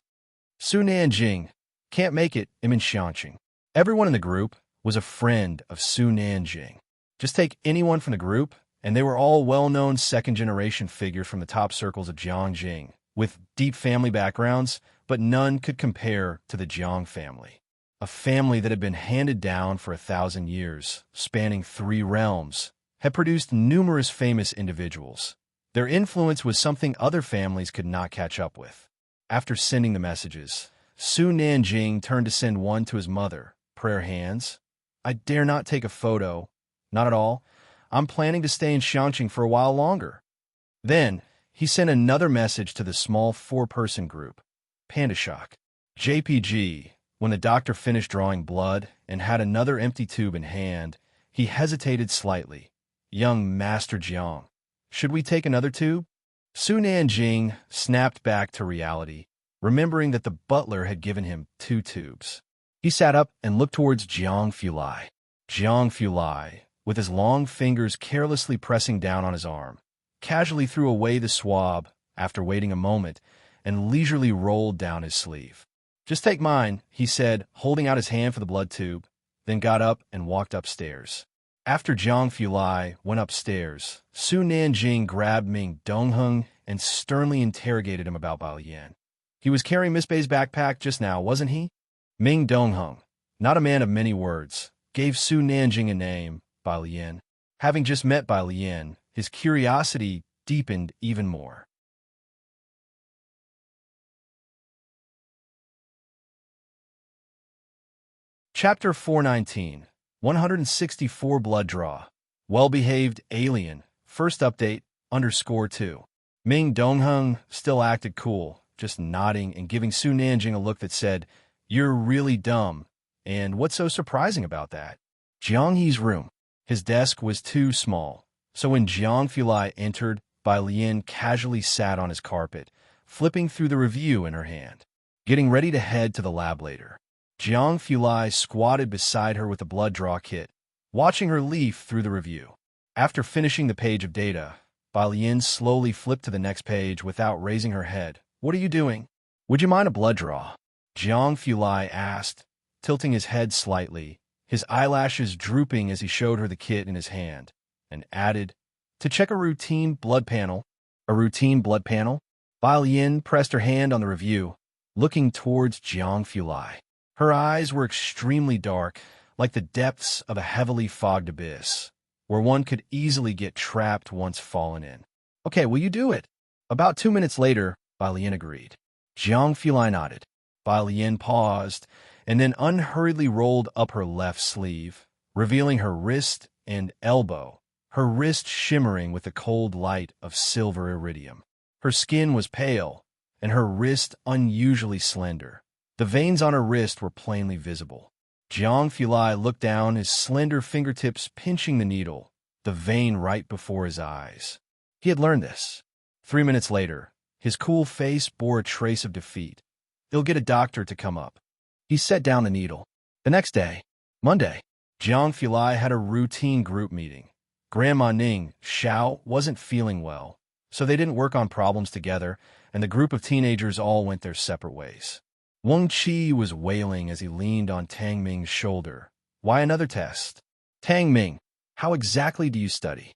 Su Nanjing. "Can't make it, I'm enchanting." Everyone in the group was a friend of Su Nanjing. Just take anyone from the group, and they were all well-known second-generation figures from the top circles of Jiangjing, with deep family backgrounds, but none could compare to the Jiang family. A family that had been handed down for 1,000 years, spanning 3 realms, had produced numerous famous individuals. Their influence was something other families could not catch up with. After sending the messages, Su Nanjing turned to send one to his mother. "Prayer hands. I dare not take a photo. Not at all. I'm planning to stay in Shanxing for a while longer." Then, he sent another message to the small 4-person group. Panda Shock. JPG. When the doctor finished drawing blood and had another empty tube in hand, he hesitated slightly. "Young Master Jiang, should we take another tube?" Su Nanjing snapped back to reality, remembering that the butler had given him 2 tubes. He sat up and looked towards Jiang Fulai. Jiang Fulai, with his long fingers carelessly pressing down on his arm, casually threw away the swab after waiting a moment and leisurely rolled down his sleeve. "Just take mine," he said, holding out his hand for the blood tube, then got up and walked upstairs. After Jiang Fulai went upstairs, Su Nanjing grabbed Ming Dongheng and sternly interrogated him about Bai Lian. "He was carrying Miss Bei's backpack just now, wasn't he?" Ming Dongheng, not a man of many words, gave Su Nanjing a name, Bai Lian. Having just met Bai Lian, his curiosity deepened even more. Chapter 419, 164 Blood Draw. Well-behaved alien. First update, _2. Ming Dongheng still acted cool, just nodding and giving Su Nanjing a look that said, "You're really dumb." And what's so surprising about that? Jiang Yi's room. His desk was too small, so when Jiang Fulai entered, Bai Lian casually sat on his carpet, flipping through the review in her hand, getting ready to head to the lab later. Jiang Fulai squatted beside her with the blood draw kit, watching her leaf through the review. After finishing the page of data, Bai Lian slowly flipped to the next page without raising her head. "What are you doing?" "Would you mind a blood draw?" Jiang Fulai asked, tilting his head slightly, his eyelashes drooping as he showed her the kit in his hand, and added, "To check a routine blood panel." "A routine blood panel?" Bai Lian pressed her hand on the review, looking towards Jiang Fulai. Her eyes were extremely dark, like the depths of a heavily fogged abyss, where one could easily get trapped once fallen in. "Okay, will you do it?" About 2 minutes later, Bai Lian agreed. Jiang Fulai nodded. Bai Lian paused, and then unhurriedly rolled up her left sleeve, revealing her wrist and elbow, her wrist shimmering with the cold light of silver iridium. Her skin was pale, and her wrist unusually slender. The veins on her wrist were plainly visible. Jiang Fulai looked down, his slender fingertips pinching the needle, the vein right before his eyes. He had learned this. 3 minutes later, his cool face bore a trace of defeat. "He'll get a doctor to come up." He set down the needle. The next day, Monday, Jiang Fulai had a routine group meeting. Grandma Ning Xiao wasn't feeling well, so they didn't work on problems together, and the group of teenagers all went their separate ways. Wang Qi was wailing as he leaned on Tang Ming's shoulder. "Why another test?" "Tang Ming, how exactly do you study?"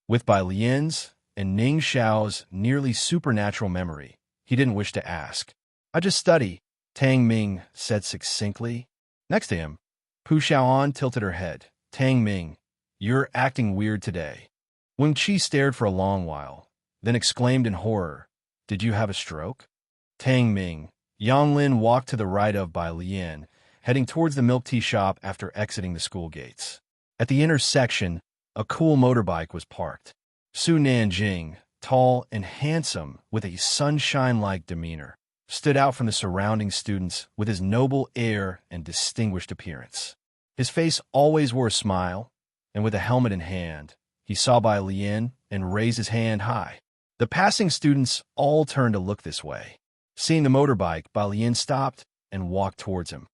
With Bai Lian's and Ning Xiao's nearly supernatural memory, he didn't wish to ask. "I just study," Tang Ming said succinctly. Next to him, Pu Xiaoan tilted her head. "Tang Ming, you're acting weird today." Wang Qi stared for a long while, then exclaimed in horror, "Did you have a stroke?" Tang Ming. Yang Lin walked to the right of Bai Lian, heading towards the milk tea shop after exiting the school gates. At the intersection, a cool motorbike was parked. Su Nanjing, tall and handsome with a sunshine-like demeanor, stood out from the surrounding students with his noble air and distinguished appearance. His face always wore a smile, and with a helmet in hand, he saw Bai Lian and raised his hand high. The passing students all turned to look this way. Seeing the motorbike, Bai Lian stopped and walked towards him.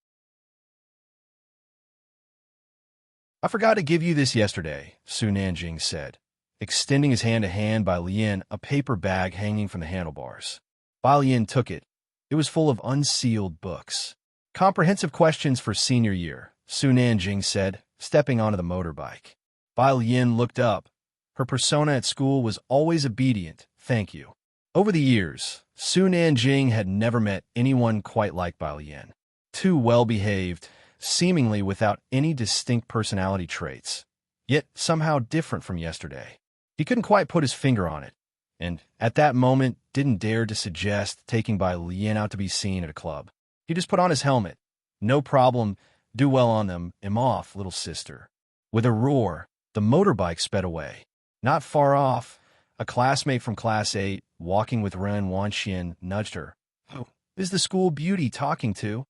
"I forgot to give you this yesterday," Su Nanjing said, extending his hand to hand Bai Lian a paper bag hanging from the handlebars. Bai Lian took it. It was full of unsealed books. "Comprehensive questions for senior year," Su Nanjing said, stepping onto the motorbike. Bai Lian looked up. Her persona at school was always obedient, "Thank you." Over the years, Su Nanjing had never met anyone quite like Bai Lian. Too well-behaved, seemingly without any distinct personality traits, yet somehow different from yesterday. He couldn't quite put his finger on it, and at that moment didn't dare to suggest taking Bai Lian out to be seen at a club. He just put on his helmet. "No problem, do well on them, I'm off, little sister." With a roar, the motorbike sped away. Not far off, a classmate from Class 8, walking with Ren Wanxian, nudged her. "Who is the school beauty talking to?"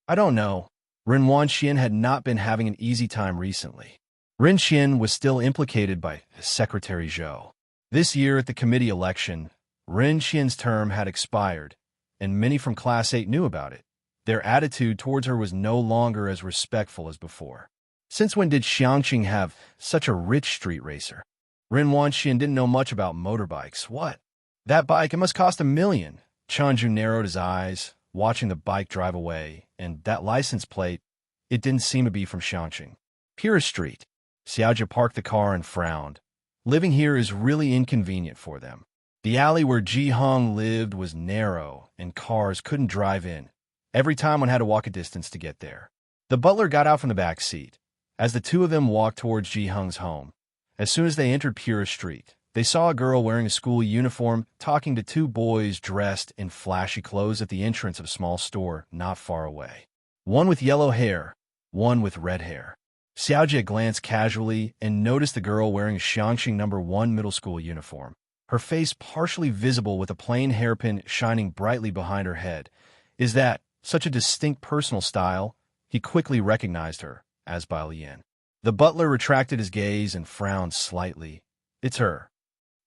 "I don't know." Ren Wanxian had not been having an easy time recently. Ren Xian was still implicated by Secretary Zhou. This year at the committee election, Ren Xian's term had expired, and many from Class 8 knew about it. Their attitude towards her was no longer as respectful as before. Since when did Xiangqing have such a rich street racer? Ren Wanxian didn't know much about motorbikes. What? That bike, it must cost $1 million. Chanju narrowed his eyes, watching the bike drive away, and that license plate, it didn't seem to be from Xiangqing. Heiress Street. Xiaojia parked the car and frowned. Living here is really inconvenient for them. The alley where Ji Hong lived was narrow, and cars couldn't drive in. Every time one had to walk a distance to get there. The butler got out from the back seat. As the two of them walked towards Ji Hong's home, as soon as they entered Pura Street, they saw a girl wearing a school uniform talking to two boys dressed in flashy clothes at the entrance of a small store not far away. One with yellow hair, one with red hair. Xiaojie glanced casually and noticed the girl wearing a Xiangxing #1 middle school uniform, her face partially visible with a plain hairpin shining brightly behind her head. Is that such a distinct personal style? He quickly recognized her as Bai Lian. The butler retracted his gaze and frowned slightly. It's her.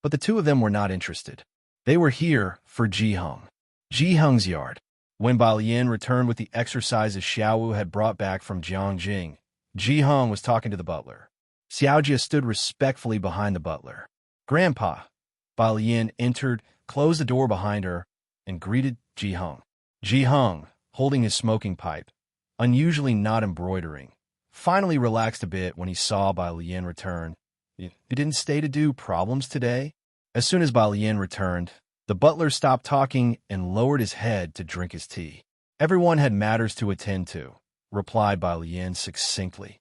But the two of them were not interested. They were here for Ji Heng. Ji Heng's yard. When Bai Lian returned with the exercises Xiaowu had brought back from Jiangjing, Ji Heng was talking to the butler. Xiaojie stood respectfully behind the butler. Grandpa. Bai Lian entered, closed the door behind her, and greeted Ji Heng. Ji Heng, holding his smoking pipe, unusually not embroidering, finally relaxed a bit when he saw Bai Lian return. You didn't stay to do problems today? As soon as Bai Lian returned, the butler stopped talking and lowered his head to drink his tea. Everyone had matters to attend to, replied Bai Lian succinctly.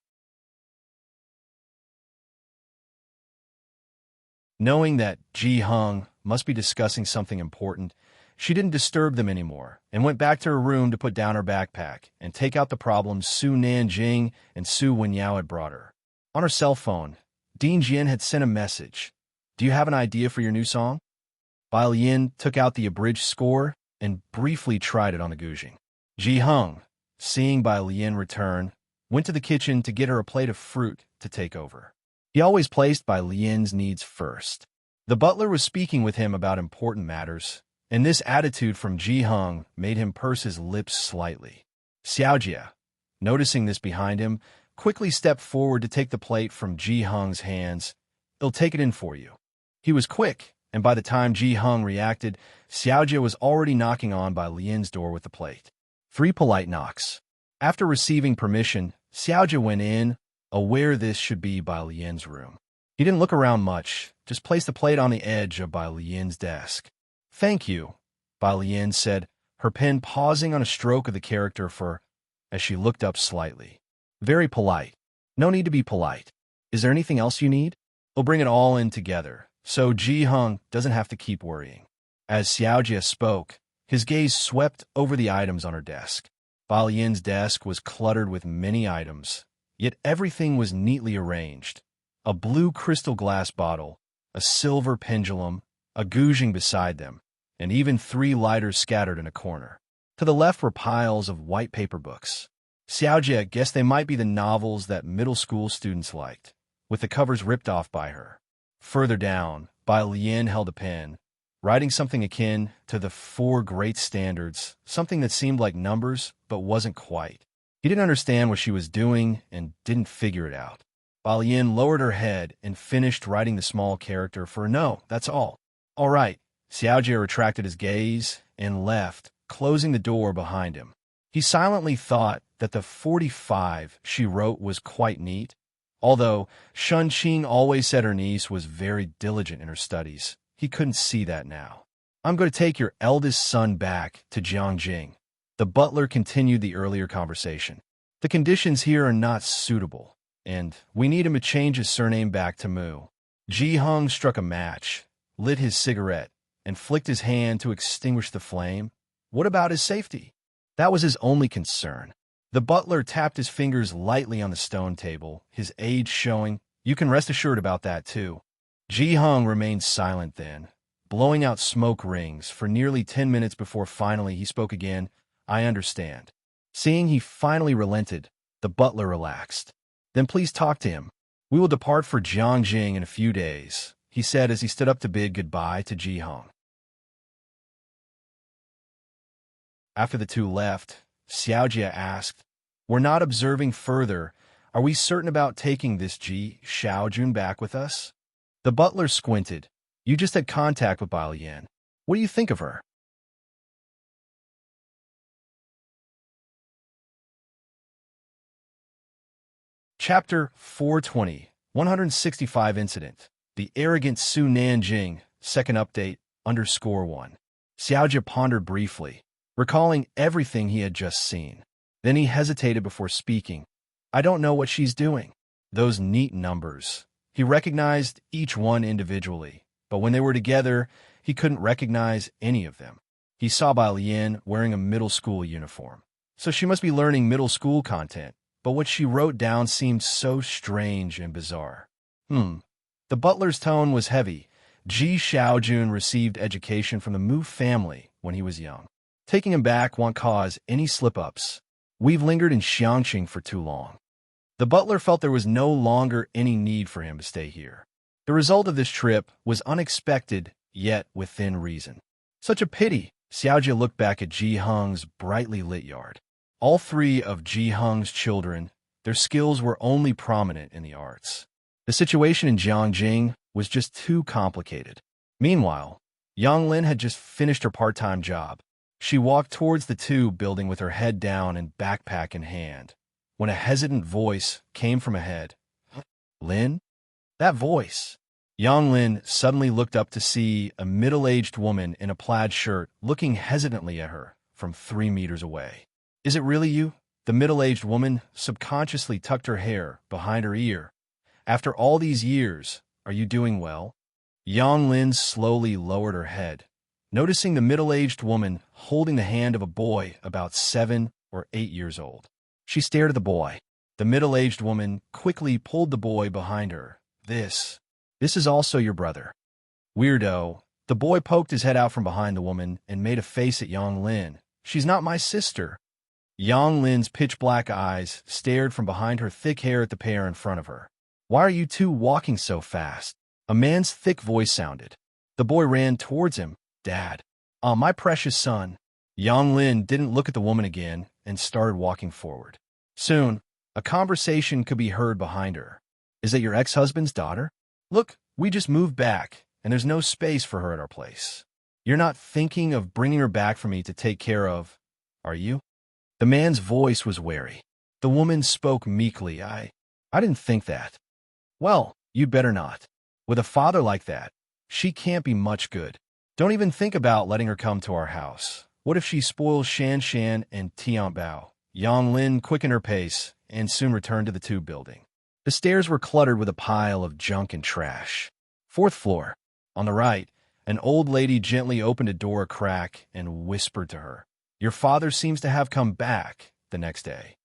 Knowing that Ji Heng must be discussing something important, she didn't disturb them anymore and went back to her room to put down her backpack and take out the problems Su Nanjing and Su Wenyao had brought her. On her cell phone, Dean Jian had sent a message. Do you have an idea for your new song? Bai Lian took out the abridged score and briefly tried it on the guzheng. Ji Heng, seeing Bai Lian return, went to the kitchen to get her a plate of fruit to take over. He always placed Bai Lian's needs first. The butler was speaking with him about important matters, and this attitude from Ji Heng made him purse his lips slightly. Xiaojie, noticing this behind him, quickly stepped forward to take the plate from Ji Heng's hands. He'll take it in for you. He was quick, and by the time Ji Heng reacted, Xiaojie was already knocking on Bai Lian's door with the plate. 3 polite knocks. After receiving permission, Xiaojie went in, aware this should be Bai Lian's room. He didn't look around much, just placed the plate on the edge of Bai Lian's desk. Thank you, Bai Lian said, her pen pausing on a stroke of the character for, as she looked up slightly. Very polite. No need to be polite. Is there anything else you need? We'll bring it all in together, so Ji Heng doesn't have to keep worrying. As Xiaojie spoke, his gaze swept over the items on her desk. Bai Lian's desk was cluttered with many items, yet everything was neatly arranged. A blue crystal glass bottle, a silver pendulum, a guzheng beside them, and even 3 lighters scattered in a corner. To the left were piles of white paper books. Xiaojie guessed they might be the novels that middle school students liked, with the covers ripped off by her. Further down, Bai Lian held a pen, writing something akin to the 4 great standards, something that seemed like numbers but wasn't quite. He didn't understand what she was doing and didn't figure it out. Bai Lian lowered her head and finished writing the small character for no, that's all. All right. Xiaojie retracted his gaze and left, closing the door behind him. He silently thought that the 45 she wrote was quite neat, although Shun Qing always said her niece was very diligent in her studies. He couldn't see that now. I'm going to take your eldest son back to Jiangjing. The butler continued the earlier conversation. The conditions here are not suitable, and we need him to change his surname back to Mu. Ji Heng struck a match, lit his cigarette, and flicked his hand to extinguish the flame. What about his safety? That was his only concern. The butler tapped his fingers lightly on the stone table, his age showing. You can rest assured about that, too. Ji Heng remained silent then, blowing out smoke rings for nearly 10 minutes before finally he spoke again. I understand. Seeing he finally relented, the butler relaxed. Then please talk to him. We will depart for Jiangjing in a few days, he said as he stood up to bid goodbye to Ji Heng. After the two left, Xiaojie asked, We're not observing further. Are we certain about taking this Ji Xiaojun back with us? The butler squinted. You just had contact with Bai Lian. What do you think of her? Chapter 420, 165 Incident. The Arrogant Su Nanjing, second update, _1. Xiaojie pondered briefly, recalling everything he had just seen. Then he hesitated before speaking. I don't know what she's doing. Those neat numbers. He recognized each one individually, but when they were together, he couldn't recognize any of them. He saw Bai Lian wearing a middle school uniform, so she must be learning middle school content, but what she wrote down seemed so strange and bizarre. The butler's tone was heavy. Ji Xiaojun received education from the Mu family when he was young. Taking him back won't cause any slip-ups. We've lingered in Xiangqing for too long. The butler felt there was no longer any need for him to stay here. The result of this trip was unexpected, yet within reason. Such a pity. Xiaojia looked back at Ji Heng's brightly lit yard. All three of Ji Heng's children, their skills were only prominent in the arts. The situation in Jiangjing was just too complicated. Meanwhile, Yang Lin had just finished her part-time job. She walked towards the tube building with her head down and backpack in hand, when a hesitant voice came from ahead. Lin? That voice. Yang Lin suddenly looked up to see a middle-aged woman in a plaid shirt looking hesitantly at her from 3 meters away. Is it really you? The middle-aged woman subconsciously tucked her hair behind her ear. After all these years, are you doing well? Yang Lin slowly lowered her head, noticing the middle-aged woman holding the hand of a boy about 7 or 8 years old. She stared at the boy. The middle-aged woman quickly pulled the boy behind her. This is also your brother. Weirdo. The boy poked his head out from behind the woman and made a face at Yang Lin. She's not my sister. Yang Lin's pitch-black eyes stared from behind her thick hair at the pair in front of her. Why are you two walking so fast? A man's thick voice sounded. The boy ran towards him. Dad. My precious son. Yang Lin didn't look at the woman again and started walking forward. Soon, a conversation could be heard behind her. Is that your ex-husband's daughter? Look, we just moved back, and there's no space for her at our place. You're not thinking of bringing her back for me to take care of, are you? The man's voice was wary. The woman spoke meekly. I didn't think that. Well, you'd better not. With a father like that, she can't be much good. Don't even think about letting her come to our house. What if she spoils Shan Shan and Tian Bao? Yang Lin quickened her pace and soon returned to the tube building. The stairs were cluttered with a pile of junk and trash. 4th floor. On the right, an old lady gently opened a door a crack and whispered to her, "Your father seems to have come back the next day."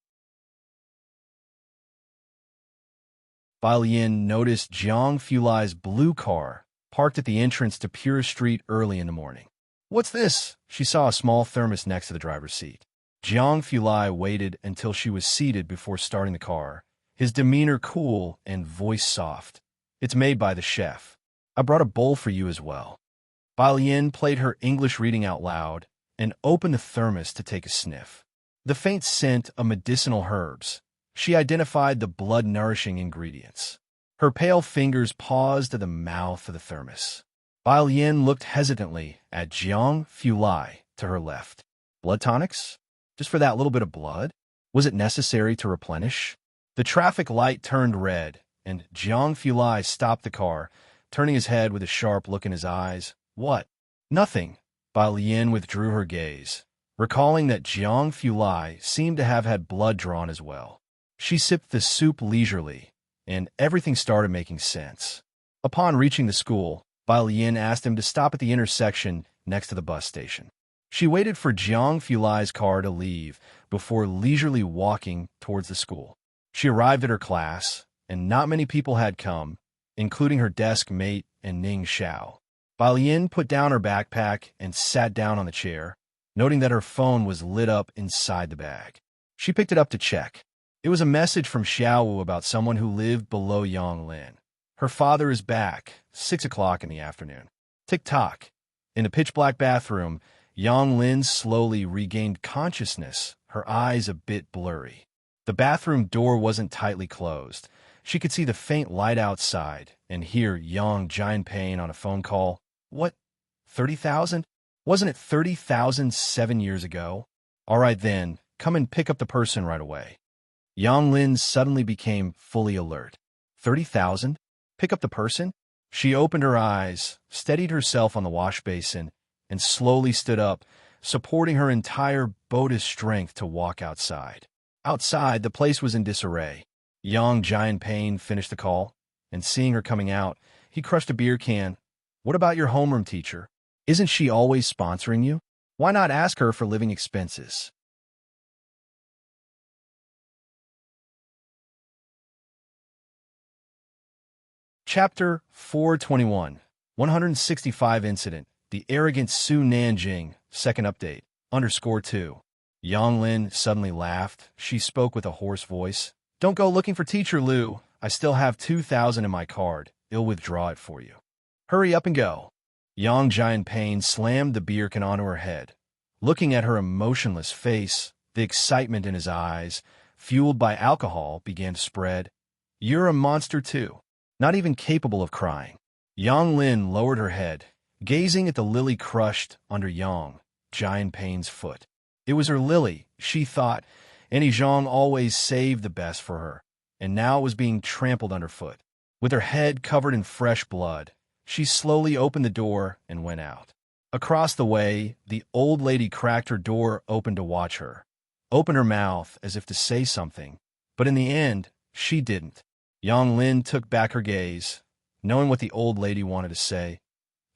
Bai Lian noticed Jiang Fulai's blue car parked at the entrance to Pure Street early in the morning. What's this? She saw a small thermos next to the driver's seat. Jiang Fulai waited until she was seated before starting the car, his demeanor cool and voice soft. It's made by the chef. I brought a bowl for you as well. Bai Lian played her English reading out loud and opened the thermos to take a sniff. The faint scent of medicinal herbs. She identified the blood-nourishing ingredients. Her pale fingers paused at the mouth of the thermos. Bai Lian looked hesitantly at Jiang Fulai to her left. Blood tonics? Just for that little bit of blood? Was it necessary to replenish? The traffic light turned red, and Jiang Fulai stopped the car, turning his head with a sharp look in his eyes. What? Nothing. Bai Lian withdrew her gaze, recalling that Jiang Fulai seemed to have had blood drawn as well. She sipped the soup leisurely, and everything started making sense. Upon reaching the school, Bai Lian asked him to stop at the intersection next to the bus station. She waited for Jiang Fulai's car to leave before leisurely walking towards the school. She arrived at her class, and not many people had come, including her desk mate and Ning Xiao. Bai Lian put down her backpack and sat down on the chair, noting that her phone was lit up inside the bag. She picked it up to check. It was a message from Xiaowu about someone who lived below Yang Lin. Her father is back, 6 o'clock in the afternoon. Tick-tock. In the pitch-black bathroom, Yang Lin slowly regained consciousness, her eyes a bit blurry. The bathroom door wasn't tightly closed. She could see the faint light outside and hear Yang Jianping on a phone call. What? 30,000? Wasn't it 30,000 7 years ago? All right then, come and pick up the person right away. Yang Lin suddenly became fully alert. 30,000? Pick up the person? She opened her eyes, steadied herself on the wash basin, and slowly stood up, supporting her entire Buddhist strength to walk outside. Outside, the place was in disarray. Yang Jianping finished the call, and seeing her coming out, he crushed a beer can. What about your homeroom teacher? Isn't she always sponsoring you? Why not ask her for living expenses? Chapter 421, 165 Incident, The Arrogant Su Nanjing, Second Update, _2. Yang Lin suddenly laughed. She spoke with a hoarse voice. Don't go looking for Teacher Liu. I still have 2,000 in my card. I'll withdraw it for you. Hurry up and go. Yang Jianping slammed the beer can onto her head. Looking at her emotionless face, the excitement in his eyes, fueled by alcohol, began to spread. You're a monster too. Not even capable of crying. Yang Lin lowered her head, gazing at the lily crushed under Yang Jianping's foot. It was her lily, she thought. Annie Zhang always saved the best for her, and now it was being trampled underfoot. With her head covered in fresh blood, she slowly opened the door and went out. Across the way, the old lady cracked her door open to watch her, opened her mouth as if to say something, but in the end, she didn't. Yang Lin took back her gaze, knowing what the old lady wanted to say.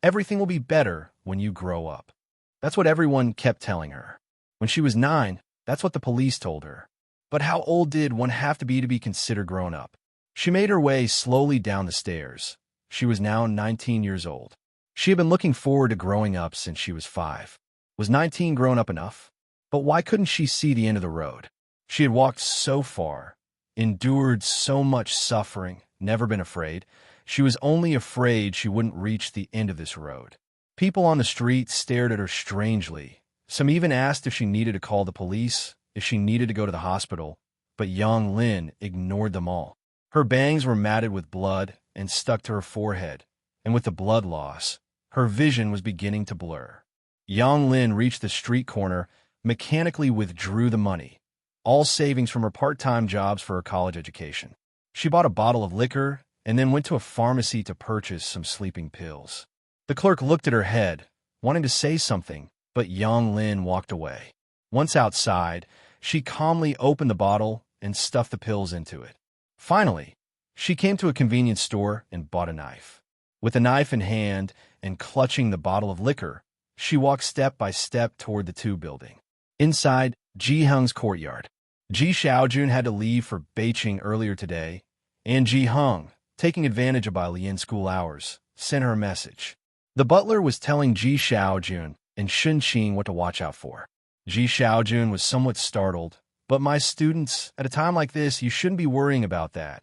Everything will be better when you grow up. That's what everyone kept telling her. When she was 9, that's what the police told her. But how old did one have to be considered grown up? She made her way slowly down the stairs. She was now 19 years old. She had been looking forward to growing up since she was 5. Was 19 grown up enough? But why couldn't she see the end of the road? She had walked so far, endured so much suffering, never been afraid. She was only afraid she wouldn't reach the end of this road. People on the street stared at her strangely. Some even asked if she needed to call the police, if she needed to go to the hospital, but Yang Lin ignored them all. Her bangs were matted with blood and stuck to her forehead, and with the blood loss, her vision was beginning to blur. Yang Lin reached the street corner, mechanically withdrew the money, all savings from her part-time jobs for her college education. She bought a bottle of liquor and then went to a pharmacy to purchase some sleeping pills. The clerk looked at her head, wanting to say something, but Yang Lin walked away. Once outside, she calmly opened the bottle and stuffed the pills into it. Finally, she came to a convenience store and bought a knife. With the knife in hand and clutching the bottle of liquor, she walked step by step toward the 2 building. Inside Ji Hung's courtyard, Ji Xiaojun had to leave for Beijing earlier today, and Ji Hung, taking advantage of Bai Lian's school hours, sent her a message. The butler was telling Ji Xiaojun and Shun Qing what to watch out for. Ji Xiaojun was somewhat startled. But my students, at a time like this, you shouldn't be worrying about that.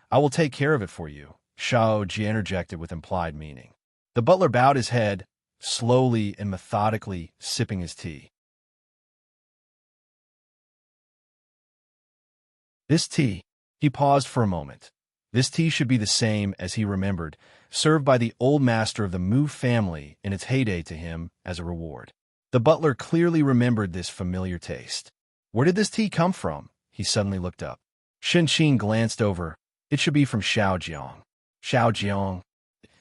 I will take care of it for you, Xiao Ji interjected with implied meaning. The butler bowed his head, slowly and methodically sipping his tea. This tea, he paused for a moment. This tea should be the same as he remembered, served by the old master of the Mu family in its heyday to him as a reward. The butler clearly remembered this familiar taste. Where did this tea come from? He suddenly looked up. Shen Qing glanced over. It should be from Xiaojiang. Xiaojiang.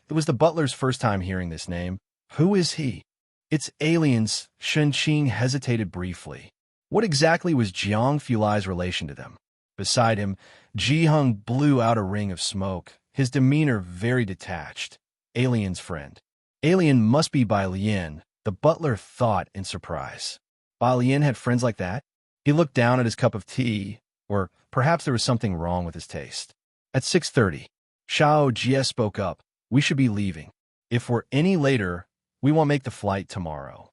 It was the butler's first time hearing this name. Who is he? It's aliens. Shen Qing hesitated briefly. What exactly was Jiang Fulai's relation to them? Beside him, Ji Hung blew out a ring of smoke, his demeanor very detached. Alien's friend. Alien must be Bai Lian, the butler thought in surprise. Bai Lian had friends like that? He looked down at his cup of tea, or perhaps there was something wrong with his taste. At 6:30, Xiao Jie spoke up. We should be leaving. If we're any later, we won't make the flight tomorrow.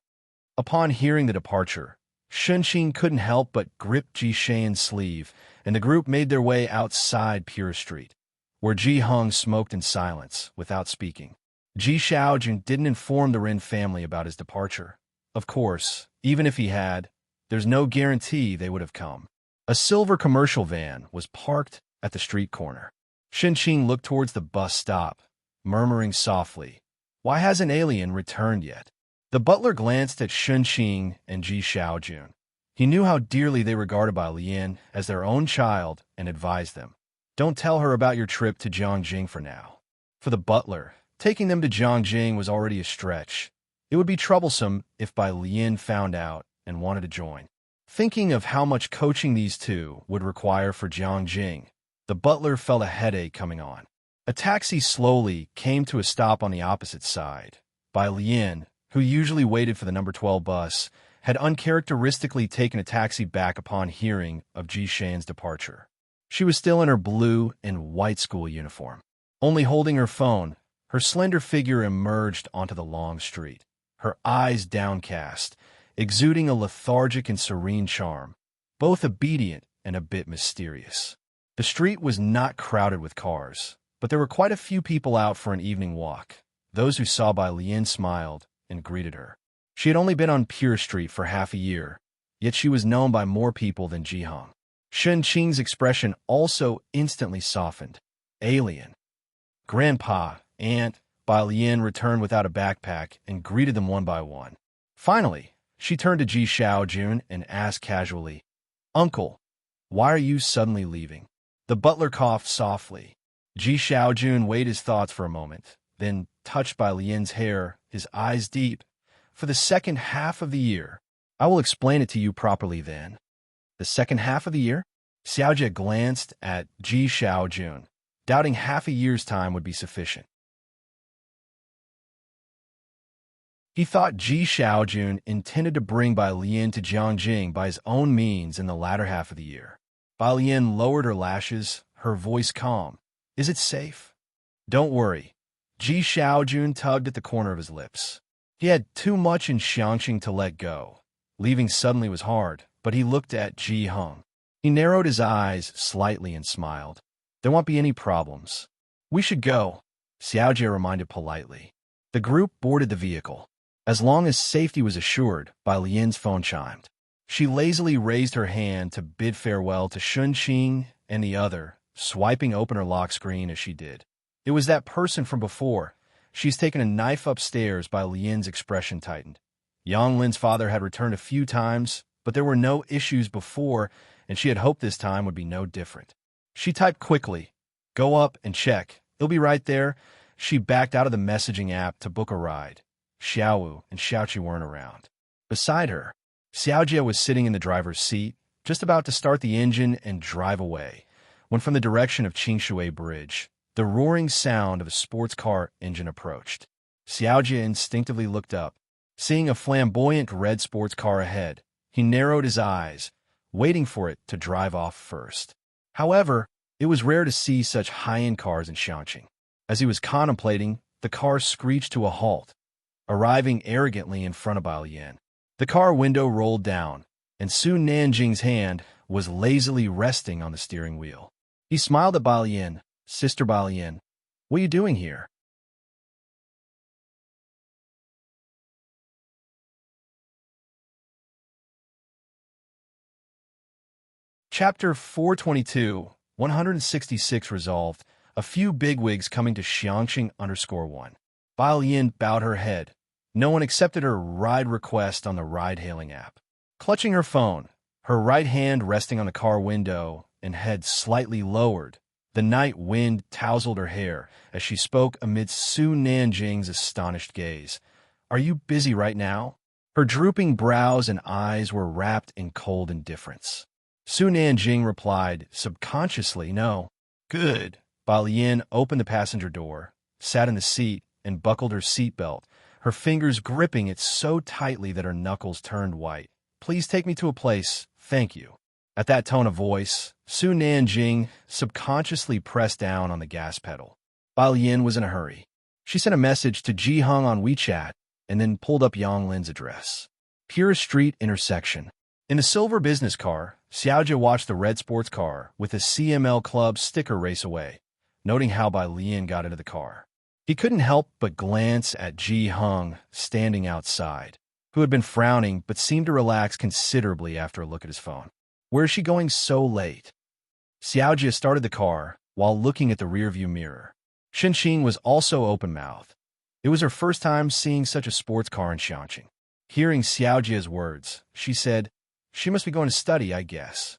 Upon hearing the departure, Shun Qing couldn't help but grip Ji Shan's sleeve, and the group made their way outside Pure Street, where Ji Hung smoked in silence, without speaking. Ji Xiaojun didn't inform the Ren family about his departure. Of course, even if he had, there's no guarantee they would have come. A silver commercial van was parked at the street corner. Shen Qing looked towards the bus stop, murmuring softly, "Why hasn't Alien returned yet?" The butler glanced at Shun Qing and Ji Xiaojun. He knew how dearly they regarded Bai Lian as their own child and advised them, "Don't tell her about your trip to Jiangjing for now." For the butler, taking them to Jiangjing was already a stretch. It would be troublesome if Bai Lian found out and wanted to join. Thinking of how much coaching these two would require for Jiangjing, the butler felt a headache coming on. A taxi slowly came to a stop on the opposite side. Bai Lian, who usually waited for the number 12 bus, had uncharacteristically taken a taxi back upon hearing of Ji Shan's departure. She was still in her blue and white school uniform. Only holding her phone, her slender figure emerged onto the long street, her eyes downcast, exuding a lethargic and serene charm, both obedient and a bit mysterious. The street was not crowded with cars, but there were quite a few people out for an evening walk. Those who saw Bai Lian smiled and greeted her. She had only been on Pure Street for half a year, yet she was known by more people than Ji Hong. Shen Qing's expression also instantly softened. Alien. Grandpa, Aunt, Bai Lian returned without a backpack and greeted them one by one. Finally, she turned to Ji Xiaojun and asked casually, "Uncle, why are you suddenly leaving?" The butler coughed softly. Ji Xiaojun weighed his thoughts for a moment, then, touched Bai Lian's hair, his eyes deep. "For the second half of the year. I will explain it to you properly then." The second half of the year? Xiaojie glanced at Ji Xiaojun, doubting half a year's time would be sufficient. He thought Ji Xiaojun intended to bring Bai Lian to Jiangjing by his own means in the latter half of the year. Bai Lian lowered her lashes, her voice calm. "Is it safe?" "Don't worry." Ji Xiaojun tugged at the corner of his lips. He had too much in Xiangqing to let go. Leaving suddenly was hard, but he looked at Ji Hong. He narrowed his eyes slightly and smiled. "There won't be any problems." "We should go," Xiaojie reminded politely. The group boarded the vehicle. As long as safety was assured, Bai Lian's phone chimed. She lazily raised her hand to bid farewell to Shun Qing and the other, swiping open her lock screen as she did. It was that person from before. "She's taken a knife upstairs," Bai Lian's expression tightened. Yang Lin's father had returned a few times, but there were no issues before, and she had hoped this time would be no different. She typed quickly, "Go up and check. It'll be right there." She backed out of the messaging app to book a ride. Xiaowu and Xiaoqi weren't around. Beside her, Xiaojie was sitting in the driver's seat, just about to start the engine and drive away, when from the direction of Qingshui Bridge, the roaring sound of a sports car engine approached. Xiaojie instinctively looked up. Seeing a flamboyant red sports car ahead, he narrowed his eyes, waiting for it to drive off first. However, it was rare to see such high-end cars in Xiangqing. As he was contemplating, the car screeched to a halt, arriving arrogantly in front of Bai Lian. The car window rolled down, and Su Nanjing's hand was lazily resting on the steering wheel. He smiled at Bai Lian. "Sister Bai Lian, what are you doing here?" Chapter 422, 166 resolved, a few bigwigs coming to Xiangqing_1. Bai Lian bowed her head. No one accepted her ride request on the ride-hailing app. Clutching her phone, her right hand resting on the car window and head slightly lowered, the night wind tousled her hair as she spoke amidst Su Nanjing's astonished gaze. "Are you busy right now?" Her drooping brows and eyes were wrapped in cold indifference. Su Nanjing replied, subconsciously, "No." "Good." Bai Lian opened the passenger door, sat in the seat, and buckled her seatbelt, her fingers gripping it so tightly that her knuckles turned white. "Please take me to a place, thank you." At that tone of voice, Su Nanjing subconsciously pressed down on the gas pedal. Bai Lian was in a hurry. She sent a message to Ji Hong on WeChat and then pulled up Yang Lin's address. Pure Street intersection. In the silver business car, Xiaojie watched the red sports car with a CML Club sticker race away, noting how Bai Lian got into the car. He couldn't help but glance at Ji Hong standing outside, who had been frowning but seemed to relax considerably after a look at his phone. Where is she going so late? Xiaojie started the car while looking at the rearview mirror. Shen Qing was also open-mouthed. It was her first time seeing such a sports car in Xiangqing. Hearing Xiaojie's words, she said, "She must be going to study, I guess."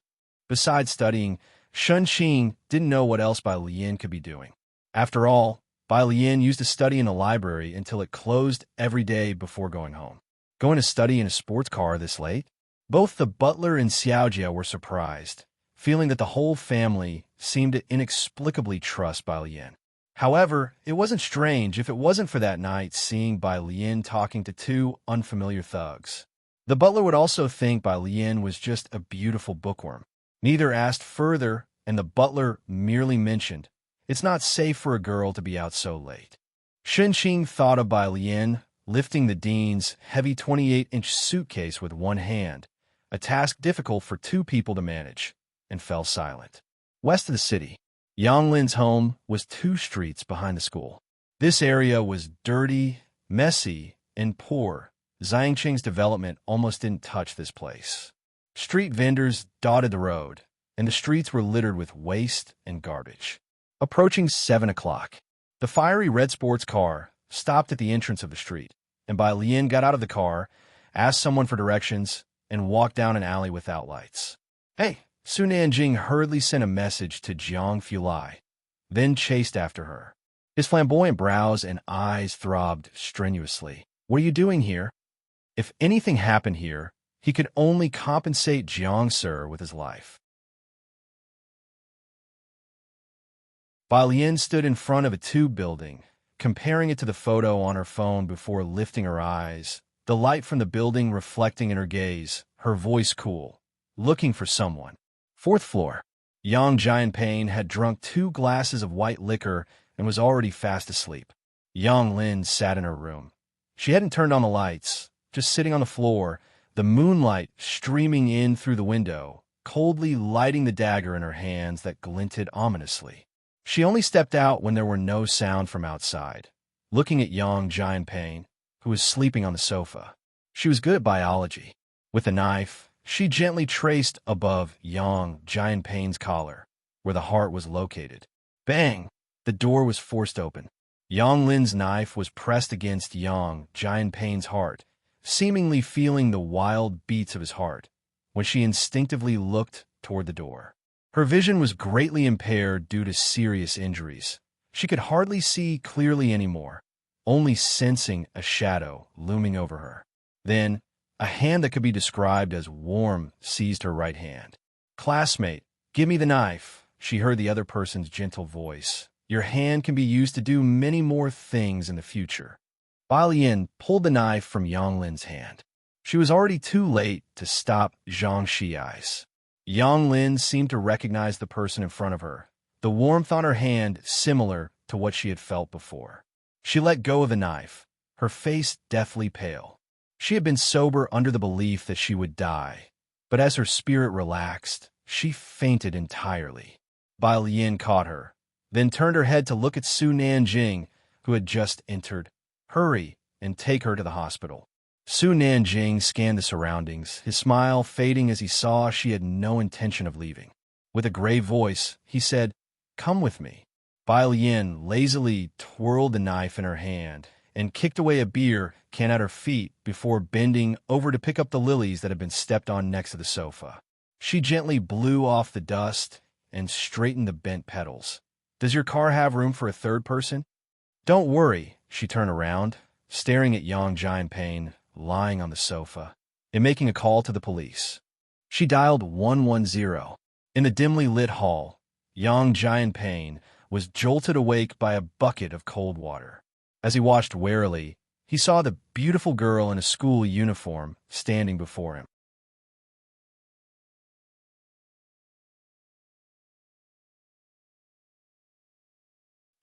Besides studying, Shen Qing didn't know what else Bai Lian could be doing. After all, Bai Lian used to study in the library until it closed every day before going home. Going to study in a sports car this late? Both the butler and Xiaojie were surprised, feeling that the whole family seemed to inexplicably trust Bai Lian. However, it wasn't strange if it wasn't for that night seeing Bai Lian talking to two unfamiliar thugs. The butler would also think Bai Lian was just a beautiful bookworm. Neither asked further, and the butler merely mentioned, It's not safe for a girl to be out so late. Shenqing thought of Bai Lian lifting the dean's heavy 28-inch suitcase with one hand, a task difficult for two people to manage, and fell silent. West of the city, Yang Lin's home was 2 streets behind the school. This area was dirty, messy, and poor. Zhangqing's development almost didn't touch this place. Street vendors dotted the road, and the streets were littered with waste and garbage. Approaching 7 o'clock, the fiery red sports car stopped at the entrance of the street, and Bai Lian got out of the car, asked someone for directions, and walked down an alley without lights. "Hey!" Su Nanjing hurriedly sent a message to Jiang Fulai, then chased after her. His flamboyant brows and eyes throbbed strenuously. "What are you doing here?" If anything happened here, he could only compensate Jiang Sir with his life. Bai Lian stood in front of a tube building, comparing it to the photo on her phone before lifting her eyes, the light from the building reflecting in her gaze, her voice cool, looking for someone. 4th floor. Yang Jianping had drunk 2 glasses of white liquor and was already fast asleep. Yang Lin sat in her room. She hadn't turned on the lights, just sitting on the floor, the moonlight streaming in through the window, coldly lighting the dagger in her hands that glinted ominously. She only stepped out when there were no sound from outside, looking at Yang Jianping, who was sleeping on the sofa. She was good at biology. With a knife, she gently traced above Yang Jianping's collar, where the heart was located. Bang! The door was forced open. Yang Lin's knife was pressed against Yang Jianping's heart, seemingly feeling the wild beats of his heart, when she instinctively looked toward the door. Her vision was greatly impaired due to serious injuries. She could hardly see clearly anymore, only sensing a shadow looming over her. Then, a hand that could be described as warm seized her right hand. "Classmate, give me the knife," she heard the other person's gentle voice. "Your hand can be used to do many more things in the future." Bai Lian pulled the knife from Yang Lin's hand. She was already too late to stop Zhang Xiai's. Yang Lin seemed to recognize the person in front of her, the warmth on her hand similar to what she had felt before. She let go of the knife, her face deathly pale. She had been sober under the belief that she would die, but as her spirit relaxed, she fainted entirely. Bai Lian caught her, then turned her head to look at Su Nanjing, who had just entered. "Hurry and take her to the hospital." Su Nanjing scanned the surroundings, his smile fading as he saw she had no intention of leaving. With a grave voice, he said, "Come with me." Bai Lian lazily twirled the knife in her hand and kicked away a beer can at her feet before bending over to pick up the lilies that had been stepped on next to the sofa. She gently blew off the dust and straightened the bent petals. "Does your car have room for a 3rd person?" "Don't worry," she turned around, staring at Yang Jianping lying on the sofa, and making a call to the police. She dialed 110. In the dimly lit hall, Yang Jianping was jolted awake by a bucket of cold water. As he watched warily, he saw the beautiful girl in a school uniform standing before him.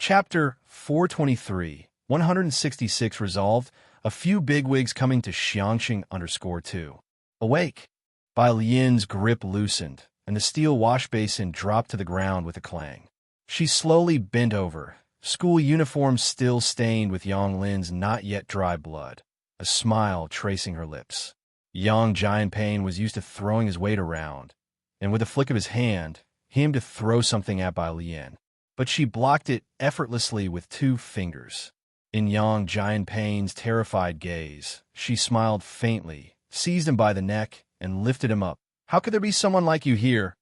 Chapter 423, 166 resolved, a few bigwigs coming to Xiangqing_2. Awake! Bai Lian's grip loosened, and the steel wash basin dropped to the ground with a clang. She slowly bent over, school uniform still stained with Yang Lin's not yet dry blood, a smile tracing her lips. Yang Jianping was used to throwing his weight around, and with a flick of his hand, he aimed to throw something at Bai Lian, but she blocked it effortlessly with 2 fingers. In Yang Jianping's terrified gaze, she smiled faintly, seized him by the neck, and lifted him up. "How could there be someone like you here?"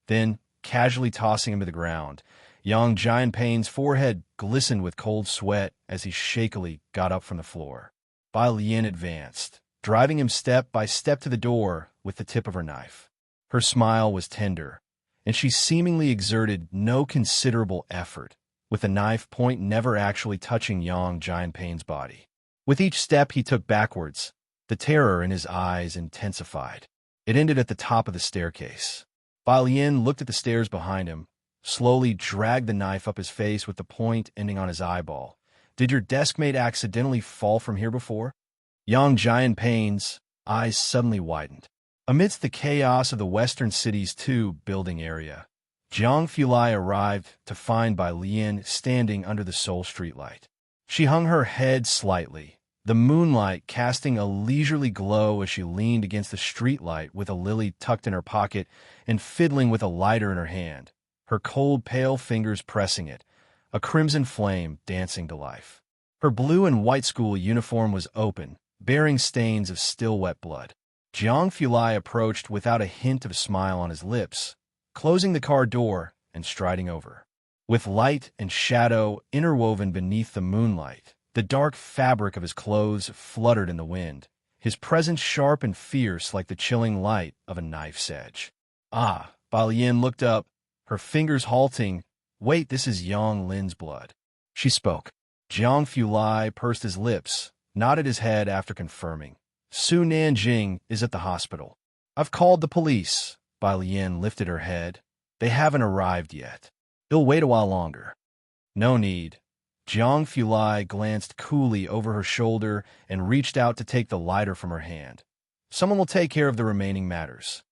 Then, casually tossing him to the ground, Yang Jianping's forehead glistened with cold sweat as he shakily got up from the floor. Bai Lian advanced, driving him step by step to the door with the tip of her knife. Her smile was tender, and she seemingly exerted no considerable effort, with the knife point never actually touching Yang Jianping's body. With each step he took backwards, the terror in his eyes intensified. It ended at the top of the staircase. Bai Lian looked at the stairs behind him, slowly dragged the knife up his face with the point ending on his eyeball. Did your deskmate accidentally fall from here before? Young Jianping's eyes suddenly widened. Amidst the chaos of the western city's two-building area, Jiang Fulai arrived to find Bai Lian standing under the Seoul streetlight. She hung her head slightly, the moonlight casting a leisurely glow as she leaned against the streetlight with a lily tucked in her pocket and fiddling with a lighter in her hand, her cold, pale fingers pressing it, a crimson flame dancing to life. Her blue and white school uniform was open, bearing stains of still wet blood. Jiang Fulai approached without a hint of a smile on his lips, closing the car door and striding over. With light and shadow interwoven beneath the moonlight, the dark fabric of his clothes fluttered in the wind, his presence sharp and fierce like the chilling light of a knife's edge. Ah, Bai Lian looked up, her fingers halting. Wait, this is Yang Lin's blood. She spoke. Jiang Fulai pursed his lips, nodded his head after confirming. Su Nanjing is at the hospital. I've called the police. Bai Lian lifted her head. They haven't arrived yet. They'll wait a while longer. No need. Jiang Fulai glanced coolly over her shoulder and reached out to take the lighter from her hand. Someone will take care of the remaining matters.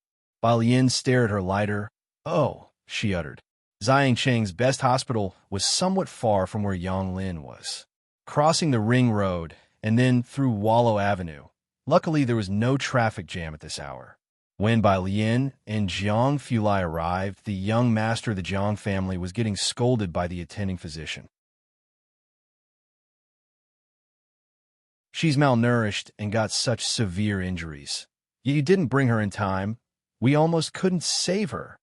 Bai Lian stared at her lighter. Oh, she uttered. Xiangcheng's best hospital was somewhat far from where Yang Lin was. Crossing the ring road and then through Wallow Avenue. Luckily, there was no traffic jam at this hour. When Bai Lian and Jiang Fulai arrived, the young master of the Jiang family was getting scolded by the attending physician. She's malnourished and got such severe injuries. Yet you didn't bring her in time. We almost couldn't save her.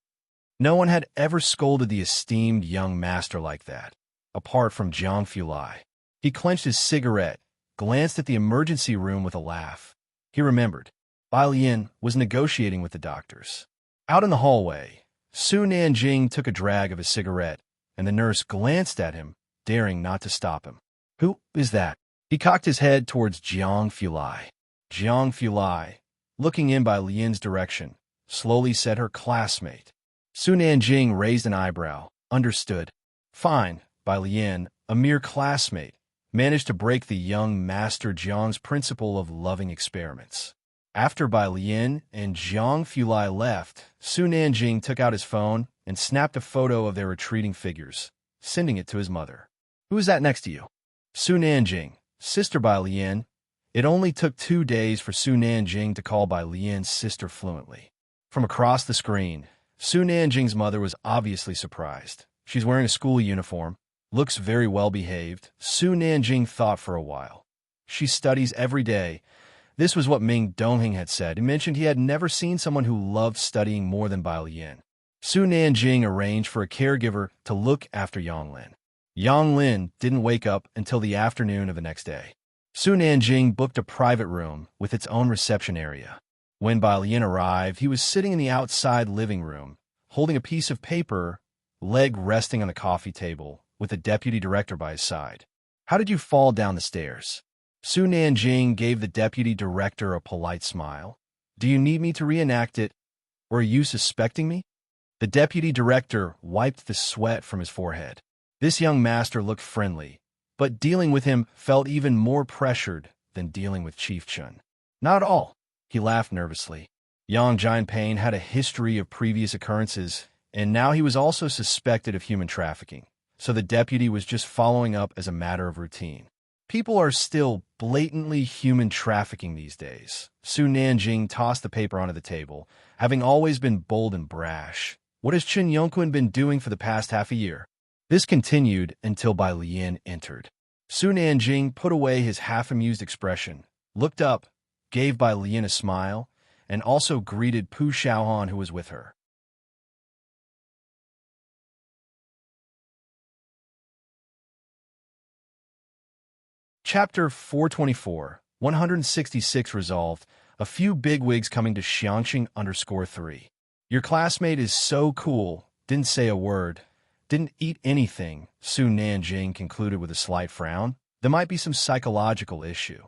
No one had ever scolded the esteemed young master like that, apart from Jiang Fulai. He clenched his cigarette, glanced at the emergency room with a laugh. He remembered. Bai Lian was negotiating with the doctors. Out in the hallway, Su Nanjing took a drag of his cigarette, and the nurse glanced at him, daring not to stop him. Who is that? He cocked his head towards Jiang Fulai. Jiang Fulai, looking in Bai Lian's direction, slowly said her classmate. Su Nanjing raised an eyebrow. Understood. Fine, Bai Lian, a mere classmate, managed to break the young master Jiang's principle of loving experiments. After Bai Lian and Jiang Fulai left, Su Nanjing took out his phone and snapped a photo of their retreating figures, sending it to his mother. Who is that next to you? Su Nanjing, sister Bai Lian. It only took 2 days for Su Nanjing to call Bai Lian's sister fluently. From across the screen, Su Nanjing's mother was obviously surprised. She's wearing a school uniform, looks very well behaved. Su Nanjing thought for a while. She studies every day. This was what Ming Dongheng had said. He mentioned he had never seen someone who loved studying more than Bai Lian. Su Nanjing arranged for a caregiver to look after Yang Lin. Yang Lin didn't wake up until the afternoon of the next day. Su Nanjing booked a private room with its own reception area. When Bai Lian arrived, he was sitting in the outside living room, holding a piece of paper, leg resting on the coffee table, with the deputy director by his side. How did you fall down the stairs? Su Nanjing gave the deputy director a polite smile. Do you need me to reenact it, or are you suspecting me? The deputy director wiped the sweat from his forehead. This young master looked friendly, but dealing with him felt even more pressured than dealing with Chief Chun. Not at all. He laughed nervously. Yang Jianping had a history of previous occurrences, and now he was also suspected of human trafficking, so the deputy was just following up as a matter of routine. People are still blatantly human trafficking these days. Su Nanjing tossed the paper onto the table, having always been bold and brash. What has Chen Yongquan been doing for the past half a year? This continued until Bai Lian entered. Su Nanjing put away his half-amused expression, looked up, gave Bai Lian a smile, and also greeted Pu Xiaohan, who was with her. Chapter 424, 166 resolved, a few bigwigs coming to Xiangqing_3. Your classmate is so cool, didn't say a word, didn't eat anything, Su Nanjing concluded with a slight frown. There might be some psychological issue.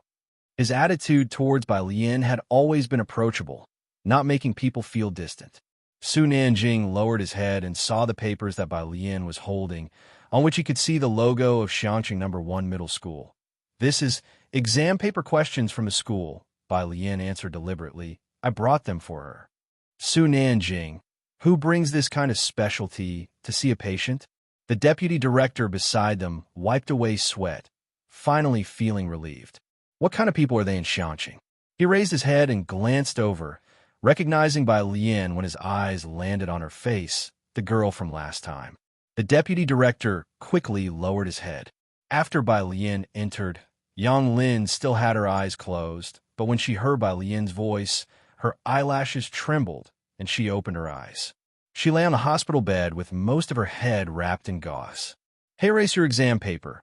His attitude towards Bai Lian had always been approachable, not making people feel distant. Su Nanjing lowered his head and saw the papers that Bai Lian was holding, on which he could see the logo of Xiangqing No. 1 Middle School. "This is exam paper questions from the school," Bai Lian answered deliberately. "I brought them for her." Su Nanjing, "Who brings this kind of specialty to see a patient?" The deputy director beside them wiped away sweat, finally feeling relieved. "What kind of people are they in Xiangqing?" He raised his head and glanced over, recognizing Bai Lian when his eyes landed on her face, the girl from last time. The deputy director quickly lowered his head. After Bai Lian entered, Yang Lin still had her eyes closed, but when she heard Bai Lian's voice, her eyelashes trembled and she opened her eyes. She lay on the hospital bed with most of her head wrapped in gauze. "Heiress your exam paper.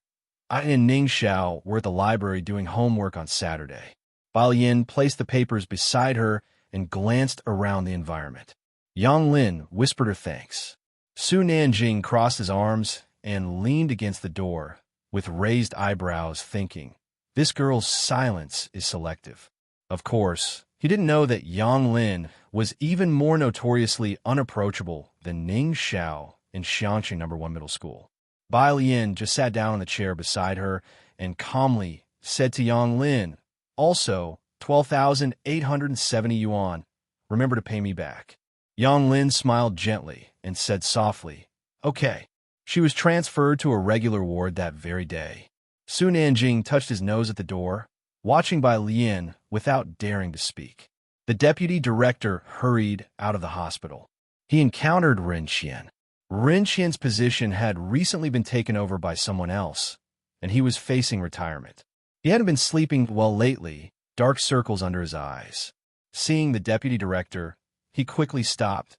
I and Ning Xiao were at the library doing homework on Saturday." Bai Lian placed the papers beside her and glanced around the environment. Yang Lin whispered her thanks. Su Nanjing crossed his arms and leaned against the door, with raised eyebrows, thinking, "This girl's silence is selective." Of course, he didn't know that Yang Lin was even more notoriously unapproachable than Ning Xiao in Xiangqing No. 1 Middle School. Bai Lian just sat down in the chair beside her and calmly said to Yang Lin, "Also, 12,870 yuan. Remember to pay me back." Yang Lin smiled gently and said softly, "Okay." She was transferred to a regular ward that very day. Su Nanjing touched his nose at the door, watching Bai Lian without daring to speak. The deputy director hurried out of the hospital. He encountered Ren Qian. Ren Qian's position had recently been taken over by someone else, and he was facing retirement. He hadn't been sleeping well lately, dark circles under his eyes. Seeing the deputy director, he quickly stopped.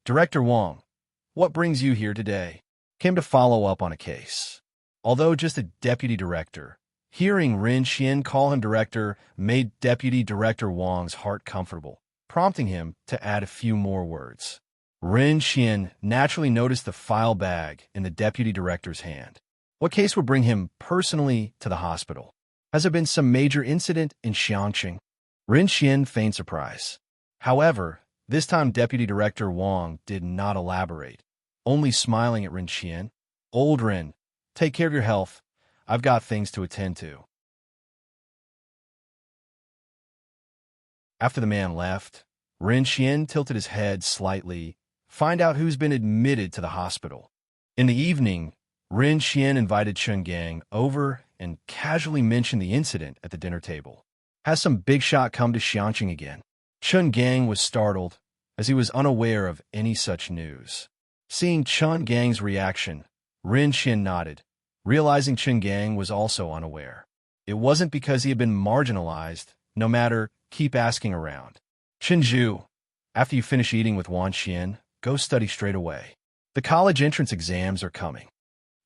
"Director Wang, what brings you here today?" "Came to follow up on a case." Although just a deputy director, hearing Ren Qian call him director made Deputy Director Wang's heart comfortable, prompting him to add a few more words. Ren Qian naturally noticed the file bag in the deputy director's hand. What case would bring him personally to the hospital? Has there been some major incident in Xiangqing? Ren Qian feigned surprise. However, this time Deputy Director Wang did not elaborate, only smiling at Ren Qian. "Old Ren, take care of your health. I've got things to attend to." After the man left, Ren Qian tilted his head slightly, find out who's been admitted to the hospital. In the evening, Ren Qian invited Chun Gang over and casually mentioned the incident at the dinner table. "Has some big shot come to Xiangqing again?" Chun Gang was startled, as he was unaware of any such news. Seeing Chun Gang's reaction, Ren Qian nodded, realizing Chun Gang was also unaware. It wasn't because he had been marginalized, no matter, keep asking around. "Chenju, after you finish eating with Wan Xian, go study straight away. The college entrance exams are coming."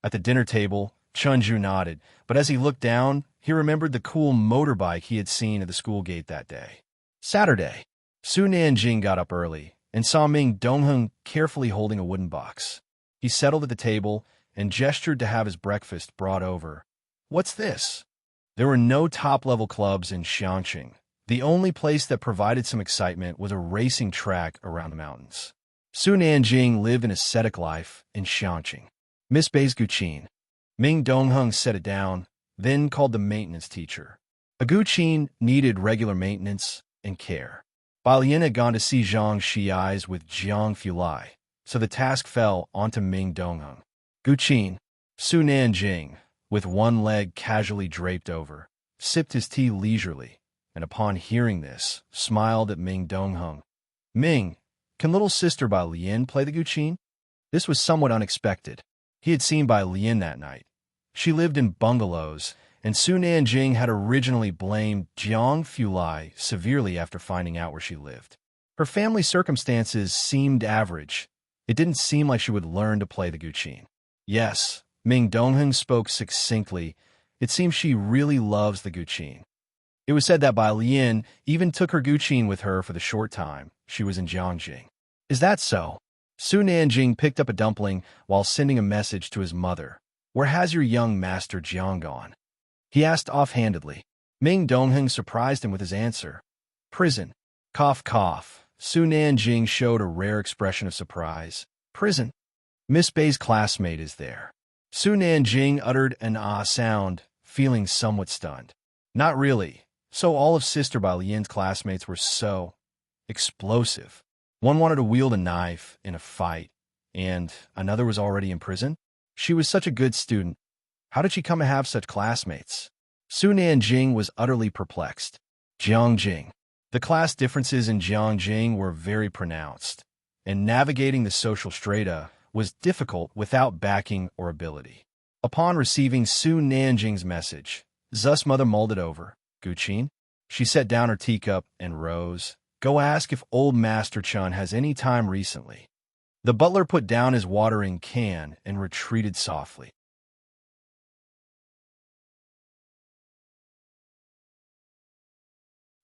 At the dinner table, Chunju nodded, but as he looked down, he remembered the cool motorbike he had seen at the school gate that day. Saturday, Su Nanjing got up early and saw Ming Dongheng carefully holding a wooden box. He settled at the table and gestured to have his breakfast brought over. "What's this?" There were no top-level clubs in Xiangqing. The only place that provided some excitement was a racing track around the mountains. Su Nanjing lived an ascetic life in Xiangqing. "Miss Bei's Guqin." Ming Dongheng set it down, then called the maintenance teacher. A Guqin needed regular maintenance and care. Bai Lian had gone to see Zhang Shi'ai's with Jiang Fulai, so the task fell onto Ming Dongheng. Guqin. Su Nanjing, with one leg casually draped over, sipped his tea leisurely, and upon hearing this, smiled at Ming Dongheng. "Ming, can little sister Bai Lian play the Guqin?" This was somewhat unexpected. He had seen Bai Lian that night. She lived in bungalows, and Su Nanjing had originally blamed Jiang Fulai severely after finding out where she lived. Her family circumstances seemed average. It didn't seem like she would learn to play the Guqin. "Yes," Ming Dongheng spoke succinctly. "It seems she really loves the Guqin." It was said that Bai Lian even took her Guqin with her for the short time she was in Jiangjing. "Is that so?" Su Nanjing picked up a dumpling while sending a message to his mother. "Where has your young master Jiang gone?" he asked offhandedly. Ming Dongheng surprised him with his answer. "Prison." Cough, cough. Su Nanjing showed a rare expression of surprise. Prison. Miss Bay's classmate is there. Su Nanjing uttered an ah sound, feeling somewhat stunned. Not really. So all of Sister Bai Lian's classmates were so explosive. One wanted to wield a knife in a fight, and another was already in prison? She was such a good student. How did she come to have such classmates? Su Nanjing was utterly perplexed. Jiangjing. The class differences in Jiangjing were very pronounced, and navigating the social strata was difficult without backing or ability. Upon receiving Su Nanjing's message, Zu's mother mulled it over. Guqin? She set down her teacup and rose. Go ask if old Master Chun has any time recently. The butler put down his watering can and retreated softly.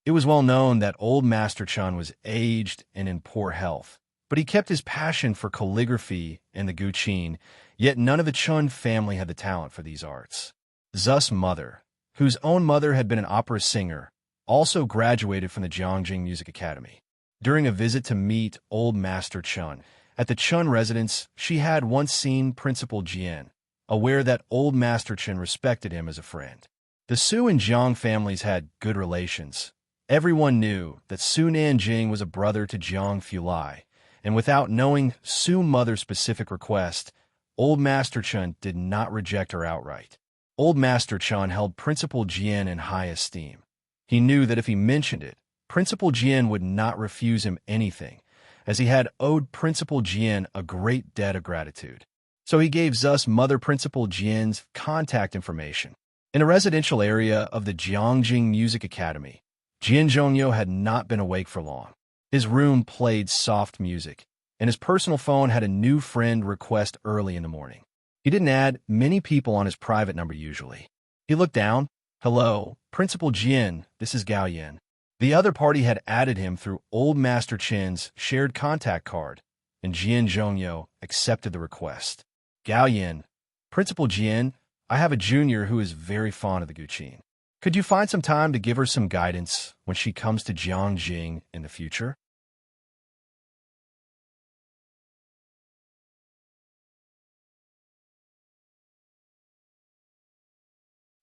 It was well known that old Master Chun was aged and in poor health, but he kept his passion for calligraphy and the Guqin, yet none of the Chun family had the talent for these arts. Zu's mother, whose own mother had been an opera singer, also graduated from the Jiangjing Music Academy. During a visit to meet old Master Chun, at the Chun residence, she had once seen Principal Jian, aware that old Master Chun respected him as a friend. The Su and Jiang families had good relations. Everyone knew that Su Nanjing was a brother to Jiang Fulai, and without knowing Su's mother's specific request, old Master Chun did not reject her outright. Old Master Chun held Principal Jian in high esteem. He knew that if he mentioned it, Principal Jian would not refuse him anything, as he had owed Principal Jian a great debt of gratitude. So he gave Zu's mother Principal Jian's contact information. In a residential area of the Jiangjing Music Academy, Jian Zhongyo had not been awake for long. His room played soft music, and his personal phone had a new friend request early in the morning. He didn't add many people on his private number usually. He looked down. Hello, Principal Jian, this is Gao Yin. The other party had added him through old Master Chin's shared contact card, and Jian Zhongyo accepted the request. Gao Yin, Principal Jian, I have a junior who is very fond of the Guqin. Could you find some time to give her some guidance when she comes to Jiangjing in the future?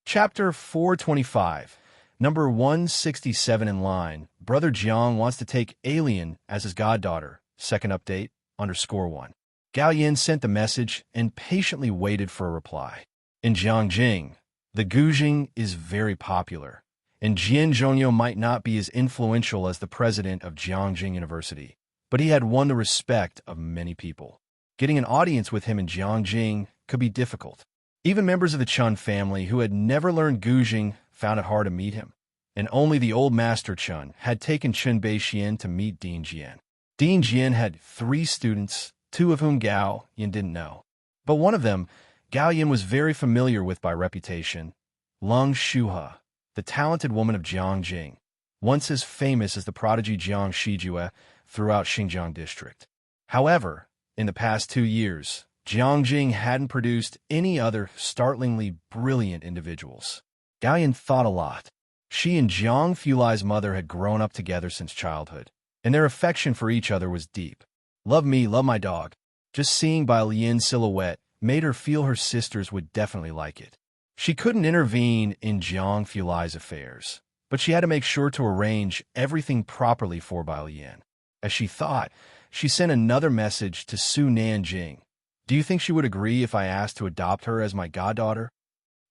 Chapter 425, number 167 in line. Brother Jiang wants to take Alien as his goddaughter. Second update, _1. Gao Yin sent the message and patiently waited for a reply. In Jiangjing, the Guzheng is very popular, and Jian Zhongyo might not be as influential as the president of Jiangjing University, but he had won the respect of many people. Getting an audience with him in Jiangjing could be difficult. Even members of the Chun family who had never learned Guzheng found it hard to meet him, and only the old Master Chun had taken Chen Beixian to meet Dean Jian. Dean Jian had 3 students, 2 of whom Gao Yin didn't know. But one of them, Gao Yin was very familiar with by reputation, Lung Shuhe, the talented woman of Jiangjing, once as famous as the prodigy Jiang Shijue throughout Xinjiang district. However, in the past 2 years, Jiangjing hadn't produced any other startlingly brilliant individuals. Gao Yin thought a lot. She and Jiang Fulai's mother had grown up together since childhood, and their affection for each other was deep. Love me, love my dog. Just seeing Bai Lian's silhouette made her feel her sisters would definitely like it. She couldn't intervene in Jiang Fulai's affairs, but she had to make sure to arrange everything properly for Bai Lian. As she thought, she sent another message to Su Nanjing. Do you think she would agree if I asked to adopt her as my goddaughter?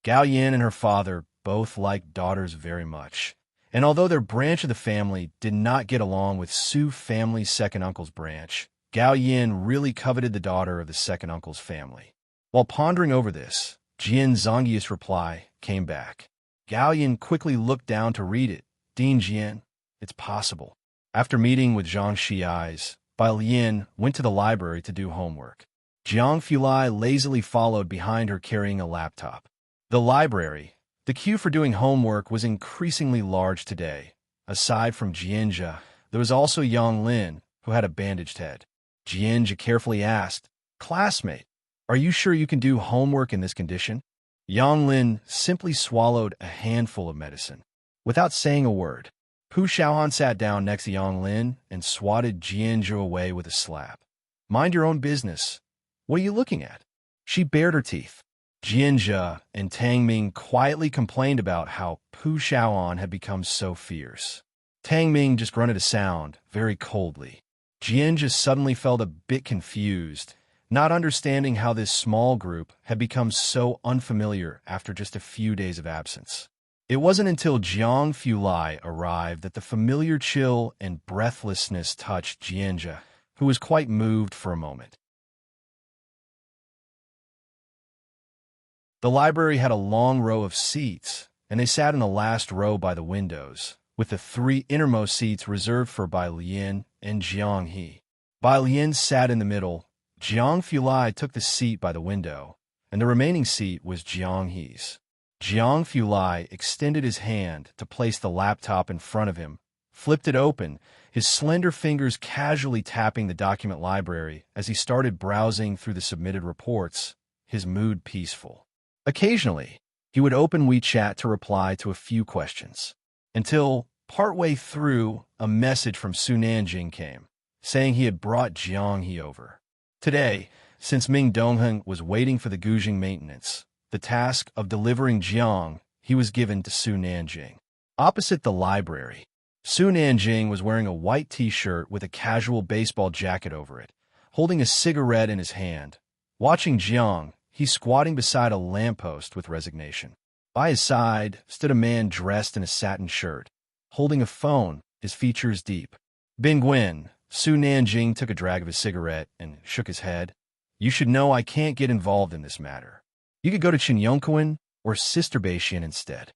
Gao Yin and her father both liked daughters very much, and although their branch of the family did not get along with Su family's second uncle's branch, Gao Yin really coveted the daughter of the second uncle's family. While pondering over this, Jian Zongyi's reply came back. Gao Yin quickly looked down to read it. Dean Jian, it's possible. After meeting with Zhang Shiai's, Bai Lian went to the library to do homework. Jiang Fulai lazily followed behind her carrying a laptop. The library, the queue for doing homework was increasingly large today. Aside from Jianjia, there was also Yang Lin, who had a bandaged head. Jianjia carefully asked, Classmate, are you sure you can do homework in this condition? Yang Lin simply swallowed a handful of medicine. Without saying a word, Pu Xiaohan sat down next to Yang Lin and swatted Jianzhu away with a slap. Mind your own business. What are you looking at? She bared her teeth. Jianzhu and Tang Ming quietly complained about how Pu Xiaohan had become so fierce. Tang Ming just grunted a sound, very coldly. Jianzhu suddenly felt a bit confused, not understanding how this small group had become so unfamiliar after just a few days of absence. It wasn't until Jiang Fulai arrived that the familiar chill and breathlessness touched Jianzhu, who was quite moved for a moment. The library had a long row of seats, and they sat in the last row by the windows, with the 3 innermost seats reserved for Bai Lian and Jiang He. Bai Lian sat in the middle, Jiang Fulai took the seat by the window, and the remaining seat was Jiang He's. Jiang Fulai extended his hand to place the laptop in front of him, flipped it open, his slender fingers casually tapping the document library as he started browsing through the submitted reports, his mood peaceful. Occasionally, he would open WeChat to reply to a few questions, until, partway through, a message from Su Nanjing came, saying he had brought Jiang He over. Today, since Ming Dongheng was waiting for the Gujing maintenance, the task of delivering Jiang He was given to Su Nanjing. Opposite the library, Su Nanjing was wearing a white t-shirt with a casual baseball jacket over it, holding a cigarette in his hand. Watching Jiang, he's squatting beside a lamppost with resignation. By his side stood a man dressed in a satin shirt, holding a phone, his features deep. Bingwen, Su Nanjing took a drag of his cigarette and shook his head. You should know I can't get involved in this matter. You could go to Qinyongkuan or Sister Beixian instead.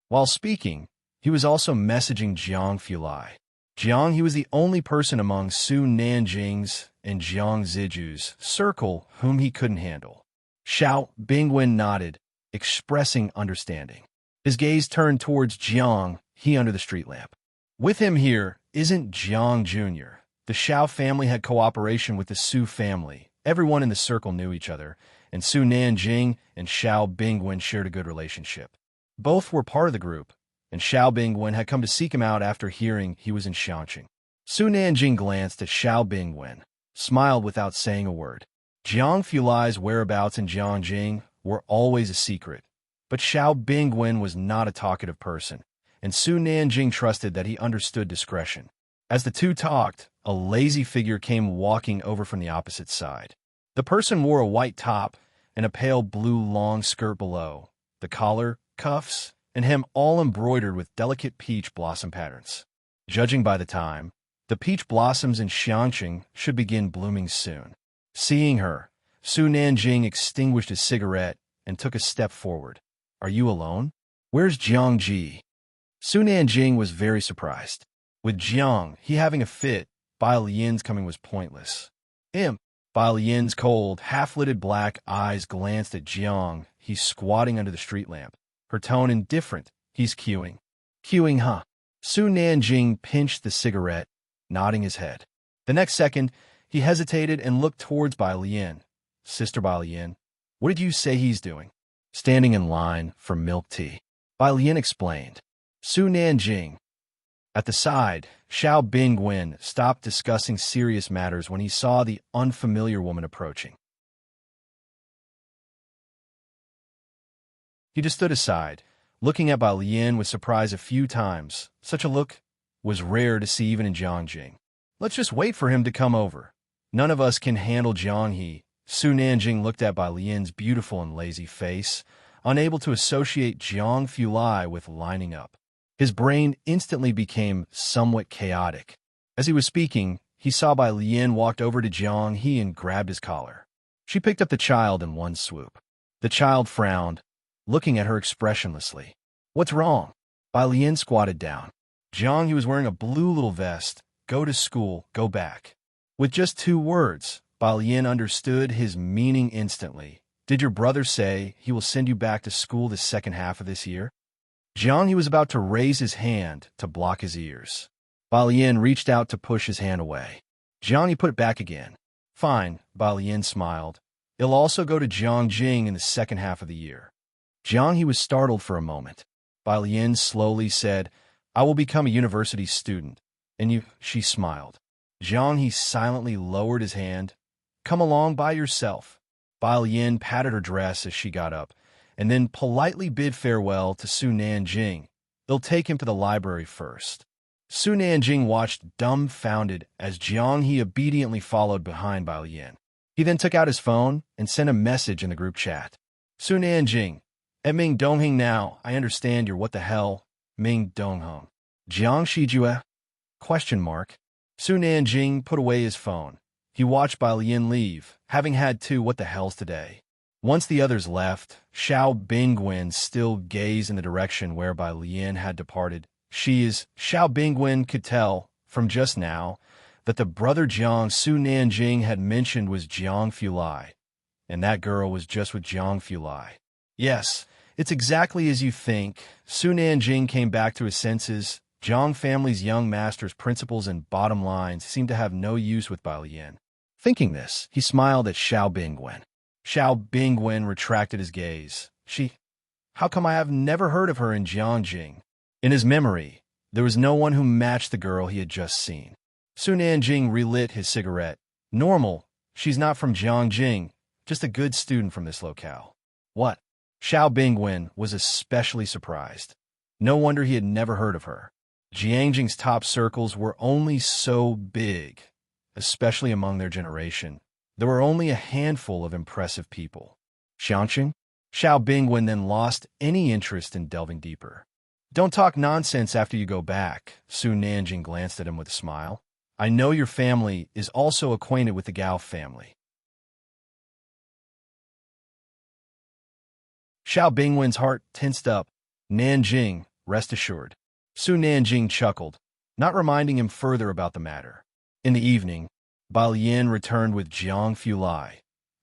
While speaking, he was also messaging Jiang Fulai. Jiang He was the only person among Su Nanjing's and Jiang Ziju's circle whom he couldn't handle. Xiao Bingwen nodded, expressing understanding. His gaze turned towards Jiang He under the street lamp. With him here isn't Jiang Jr. The Xiao family had cooperation with the Su family. Everyone in the circle knew each other, and Su Nanjing and Xiao Bingwen shared a good relationship. Both were part of the group, and Xiao Bingwen had come to seek him out after hearing he was in Xiangqing. Su Nanjing glanced at Xiao Bingwen, smiled without saying a word. Jiang Fulai's whereabouts in Jiangjing were always a secret, but Xiao Bingwen was not a talkative person, and Su Nanjing trusted that he understood discretion. As the two talked, a lazy figure came walking over from the opposite side. The person wore a white top and a pale blue long skirt below, the collar, cuffs, and hem all embroidered with delicate peach blossom patterns. Judging by the time, the peach blossoms in Xiangqing should begin blooming soon. Seeing her, Su Nanjing extinguished his cigarette and took a step forward. Are you alone? Where's Jiang Ji? Su Nanjing was very surprised. With Jiang He having a fit, Bai Lian's coming was pointless. Bai Lian's cold, half-lidded black eyes glanced at Jiang He squatting under the street lamp. Her tone indifferent. He's queuing. Queuing, huh? Su Nanjing pinched the cigarette, nodding his head. The next second, he hesitated and looked towards Bai Lian. Sister Bai Lian, what did you say he's doing? Standing in line for milk tea. Bai Lian explained. Su Nanjing. At the side, Xiao Bingwen stopped discussing serious matters when he saw the unfamiliar woman approaching. He just stood aside, looking at Bai Lian with surprise a few times. Such a look was rare to see even in Jiangjing. Let's just wait for him to come over. None of us can handle Jiang He. Su Nanjing looked at Bai Lian's beautiful and lazy face, unable to associate Jiang Fulai with lining up. His brain instantly became somewhat chaotic. As he was speaking, he saw Bai Lian walked over to Jiang He and grabbed his collar. She picked up the child in one swoop. The child frowned, looking at her expressionlessly. What's wrong? Bai Lian squatted down. Jiang He was wearing a blue little vest. Go to school, go back. With just 2 words, Bai Lian understood his meaning instantly. Did your brother say he will send you back to school the second half of this year? Jiang He was about to raise his hand to block his ears. Bai Lian reached out to push his hand away. Jiang He put it back again. Fine, Bai Lian smiled. It'll also go to Jiangjing in the second half of the year. Jiang He was startled for a moment. Bai Lian slowly said, I will become a university student. And you, she smiled. Jiang He silently lowered his hand. Come along by yourself. Bai Lian patted her dress as she got up, and then politely bid farewell to Su Nanjing. They'll take him to the library first. Su Nanjing watched dumbfounded as Jiang He obediently followed behind Bai Lian. He then took out his phone and sent a message in the group chat. Su Nanjing, at Ming Dongheng now, I understand you're what the hell, Ming Dongheng. Jiang Shijue? Question mark. Su Nanjing put away his phone. He watched Bai Lian leave, having had two what the hells today. Once the others left, Xiao Bingwen still gazed in the direction where Bai Lian had departed. Xiao Bingwen could tell, from just now, that the brother Jiang Su Nanjing had mentioned was Jiang Fulai, and that girl was just with Jiang Fulai. Yes, it's exactly as you think. Su Nanjing came back to his senses. Jiang family's young master's principles and bottom lines seemed to have no use with Bai Lian. Thinking this, he smiled at Xiao Bingwen. Xiao Bingwen retracted his gaze. How come I have never heard of her in Jiangjing? In his memory, there was no one who matched the girl he had just seen. Su Nanjing relit his cigarette. Normal. She's not from Jiangjing, just a good student from this locale. What? Xiao Bingwen was especially surprised. No wonder he had never heard of her. Jiangjing's top circles were only so big, especially among their generation. There were only a handful of impressive people. Xianqing? Xiao Bingwen then lost any interest in delving deeper. Don't talk nonsense after you go back. Su Nanjing glanced at him with a smile. I know your family is also acquainted with the Gao family. Xiao Bingwen's heart tensed up. Nanjing, rest assured. Su Nanjing chuckled, not reminding him further about the matter. In the evening, Bai Lian returned with Jiang Fulai.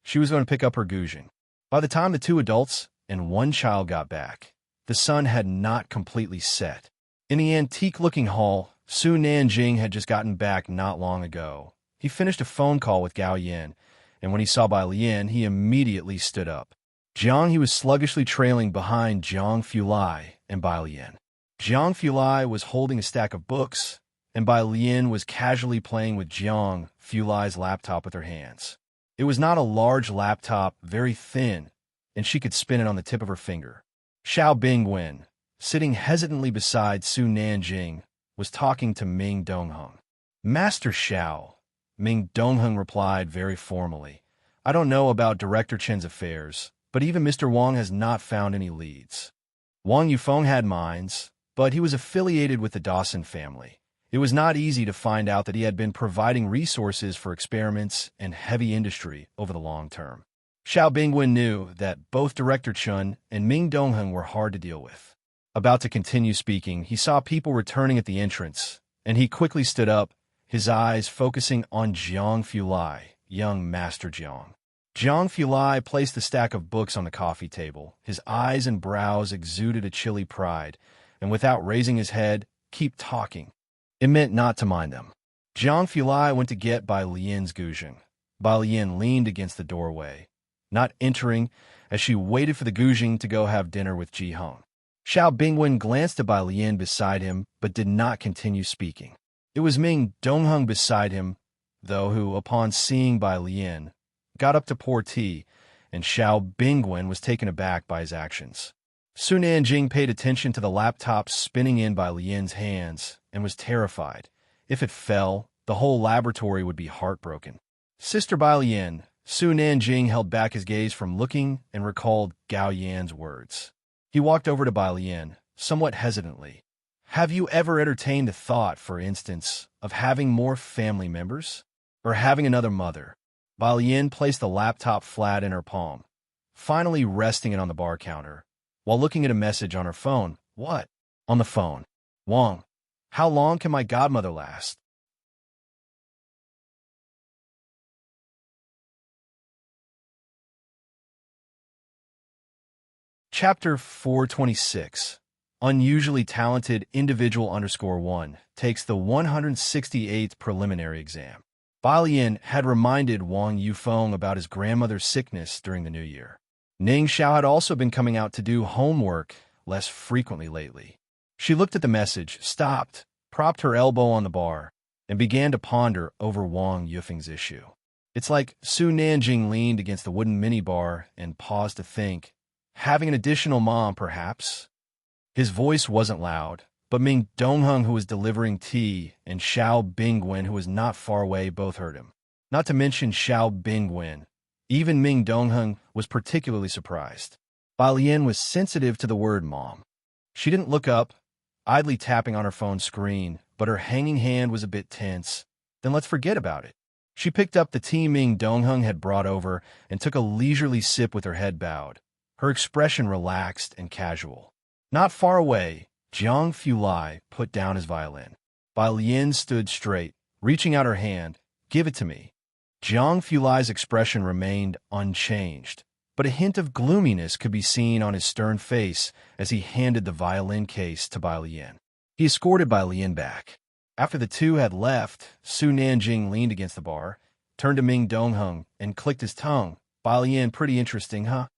She was going to pick up her guzheng. By the time the two adults and one child got back, the sun had not completely set. In the antique-looking hall, Su Nanjing had just gotten back not long ago. He finished a phone call with Gao Yan, and when he saw Bai Lian, he immediately stood up. Jiang He was sluggishly trailing behind Jiang Fulai and Bai Lian. Jiang Fulai was holding a stack of books, and Bai Lian was casually playing with Jiang Fulai's laptop with her hands. It was not a large laptop, very thin, and she could spin it on the tip of her finger. Xiao Bingwen, sitting hesitantly beside Su Nanjing, was talking to Ming Dongheng. Master Xiao, Ming Dongheng replied very formally. I don't know about Director Chen's affairs, but even Mr. Wang has not found any leads. Wang Yufeng had mines, but he was affiliated with the Dawson family. It was not easy to find out that he had been providing resources for experiments and heavy industry over the long term. Xiao Bingwen knew that both Director Chen and Ming Dongheng were hard to deal with. About to continue speaking, he saw people returning at the entrance, and he quickly stood up, his eyes focusing on Jiang Fulai, young Master Jiang. Jiang Fulai placed the stack of books on the coffee table. His eyes and brows exuded a chilly pride, and without raising his head, keep talking. It meant not to mind them. Jiang Fulai went to get Bai Lian's guzheng. Bai Lian leaned against the doorway, not entering, as she waited for the guzheng to go have dinner with Ji Hong. Xiao Bingwen glanced at Bai Lian beside him, but did not continue speaking. It was Ming Dongheng beside him, though, who, upon seeing Bai Lian, got up to pour tea, and Xiao Bingwen was taken aback by his actions. Su Nanjing paid attention to the laptop spinning in Bai Lian's hands and was terrified. If it fell, the whole laboratory would be heartbroken. Sister Bai Lian, Su Nanjing held back his gaze from looking and recalled Gao Yan's words. He walked over to Bai Lian, somewhat hesitantly. Have you ever entertained the thought, for instance, of having more family members? Or having another mother? Bai Lian placed the laptop flat in her palm, finally resting it on the bar counter, while looking at a message on her phone. What? On the phone. Wang, how long can my godmother last? Chapter 426. Unusually talented individual _1 takes the 168th preliminary exam. Bai Lian had reminded Wang Yufeng about his grandmother's sickness during the new year. Ning Xiao had also been coming out to do homework less frequently lately. She looked at the message, stopped, propped her elbow on the bar, and began to ponder over Wang Yufeng's issue. It's like Su Nanjing leaned against the wooden minibar and paused to think. Having an additional mom, perhaps? His voice wasn't loud, but Ming Dongheng, who was delivering tea, and Xiao Bingwen, who was not far away, both heard him. Not to mention Xiao Bingwen. Even Ming Dongheng was particularly surprised. Bai Lian was sensitive to the word mom. She didn't look up, idly tapping on her phone screen, but her hanging hand was a bit tense. Then let's forget about it. She picked up the tea Ming Dongheng had brought over and took a leisurely sip with her head bowed, her expression relaxed and casual. Not far away, Jiang Fulai put down his violin. Bai Lian stood straight, reaching out her hand. Give it to me. Jiang Fulai's expression remained unchanged, but a hint of gloominess could be seen on his stern face as he handed the violin case to Bai Lian. He escorted Bai Lian back. After the two had left, Su Nanjing leaned against the bar, turned to Ming Dongheng, and clicked his tongue. Bai Lian, pretty interesting, huh?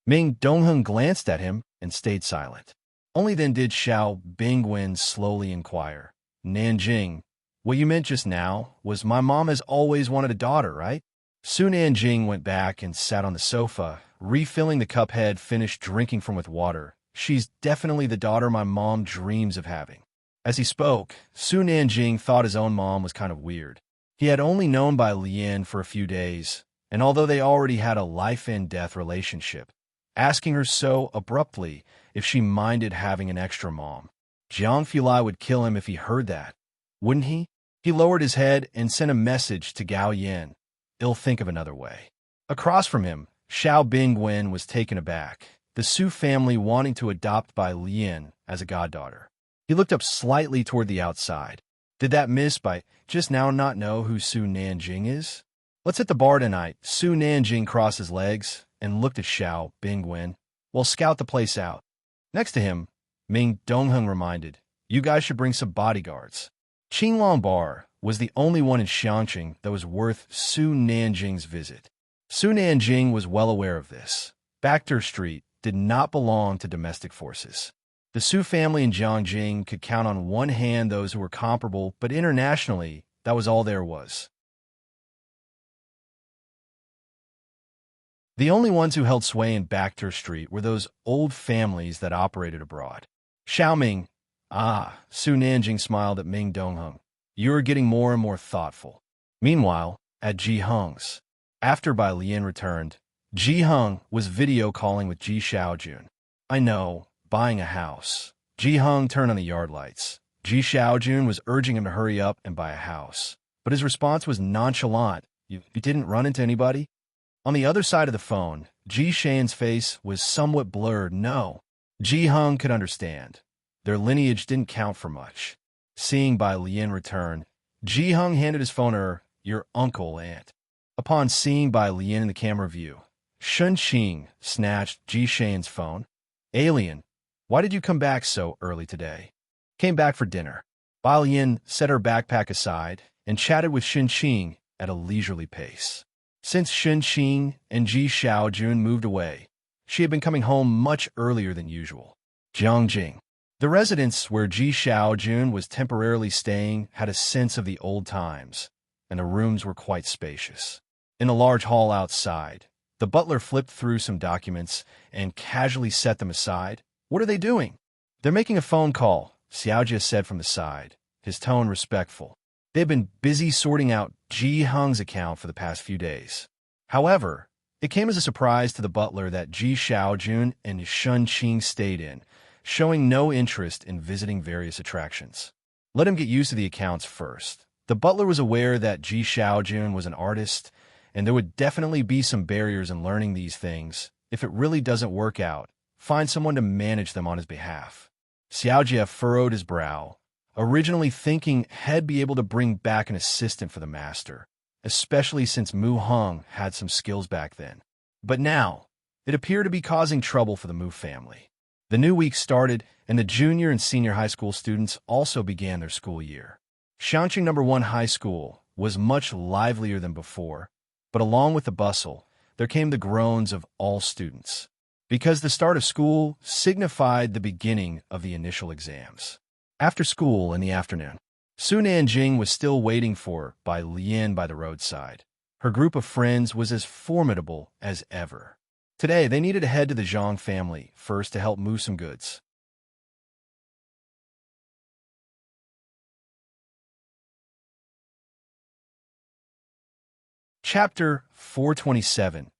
Ming Dongheng glanced at him and stayed silent. Only then did Xiao Bingwen slowly inquire. Nanjing, what you meant just now was my mom has always wanted a daughter, right? Su Nanjing went back and sat on the sofa, refilling the cup head finished drinking from with water. She's definitely the daughter my mom dreams of having. As he spoke, Su Nanjing thought his own mom was kind of weird. He had only known Bai Lian for a few days, and although they already had a life-and-death relationship, asking her so abruptly if she minded having an extra mom. Jiang Fulai would kill him if he heard that, wouldn't he? He lowered his head and sent a message to Gao Yin. He'll think of another way. Across from him, Xiao Bingwen was taken aback, the Su family wanting to adopt Bai Lian as a goddaughter. He looked up slightly toward the outside. Did that miss by just now not know who Su Nanjing is? Let's hit the bar tonight. Su Nanjing crossed his legs and looked at Xiao Bingwen. We'll scout the place out. Next to him, Ming Dongheng reminded, you guys should bring some bodyguards. Qinglong Bar was the only one in Xiangqing that was worth Su Nanjing's visit. Su Nanjing was well aware of this. Bachter Street did not belong to domestic forces. The Su family in Jiangjing could count on one hand those who were comparable, but internationally, that was all there was. The only ones who held sway in Bachter Street were those old families that operated abroad. Xiaoming, Su Nanjing smiled at Ming Dongheng. You are getting more and more thoughtful. Meanwhile, at Ji Heng's, after Bai Lian returned, Ji Heng was video calling with Ji Xiaojun. I know. Buying a house. Ji Heng turned on the yard lights. Ji Xiaojun was urging him to hurry up and buy a house. But his response was nonchalant. You didn't run into anybody? On the other side of the phone, Ji Shan's face was somewhat blurred. No. Ji Heng could understand. Their lineage didn't count for much. Seeing Bai Lian return, Ji Heng handed his phone to her. Your uncle, aunt. Upon seeing Bai Lian in the camera view, Shun Qing snatched Ji Shan's phone. Alien. Why did you come back so early today? Came back for dinner. Bai Lian set her backpack aside and chatted with Shun Qing at a leisurely pace. Since Shun Qing and Ji Xiaojun moved away, she had been coming home much earlier than usual. Jiangjing. The residence where Ji Xiaojun was temporarily staying had a sense of the old times, and the rooms were quite spacious. In the large hall outside, the butler flipped through some documents and casually set them aside. What are they doing? They're making a phone call, Xiaojia said from the side, his tone respectful. They've been busy sorting out Ji Heng's account for the past few days. However, it came as a surprise to the butler that Ji Xiaojun and Shun Qing stayed in, showing no interest in visiting various attractions. Let him get used to the accounts first. The butler was aware that Ji Xiaojun was an artist, and there would definitely be some barriers in learning these things. If it really doesn't work out, find someone to manage them on his behalf. Xiaojia furrowed his brow, originally thinking he'd be able to bring back an assistant for the master, especially since Mu Heng had some skills back then. But now, it appeared to be causing trouble for the Mu family. The new week started, and the junior and senior high school students also began their school year. Xiangqing No. 1 High School was much livelier than before, but along with the bustle, there came the groans of all students. because the start of school signified the beginning of the initial exams. After school in the afternoon, Su Nanjing was still waiting for by Lien by the roadside. Her group of friends was as formidable as ever. Today, they needed to head to the Zhang family first to help move some goods. Chapter 427,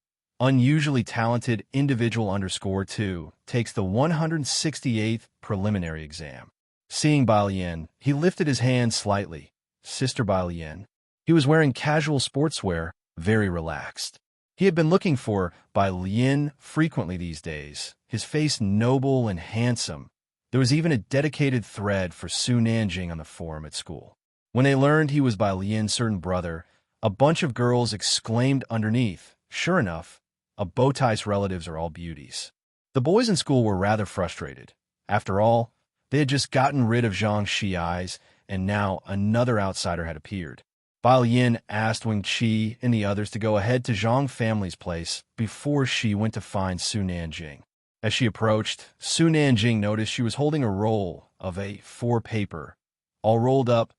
Unusually Talented Individual _2, takes the 168th preliminary exam. Seeing Bai Lian, he lifted his hand slightly. Sister Bai Lian. He was wearing casual sportswear, very relaxed. He had been looking for Bai Lian frequently these days, his face noble and handsome. There was even a dedicated thread for Su Nanjing on the forum at school. When they learned he was Bai Lian's certain brother, a bunch of girls exclaimed underneath, sure enough, a Bowtie's relatives are all beauties. The boys in school were rather frustrated. After all, they had just gotten rid of Zhang Xi's, and now another outsider had appeared. Bai Lian asked Wing Qi and the others to go ahead to Zhang family's place before she went to find Su Nanjing. As she approached, Su Nanjing noticed she was holding a roll of A4 paper, all rolled up,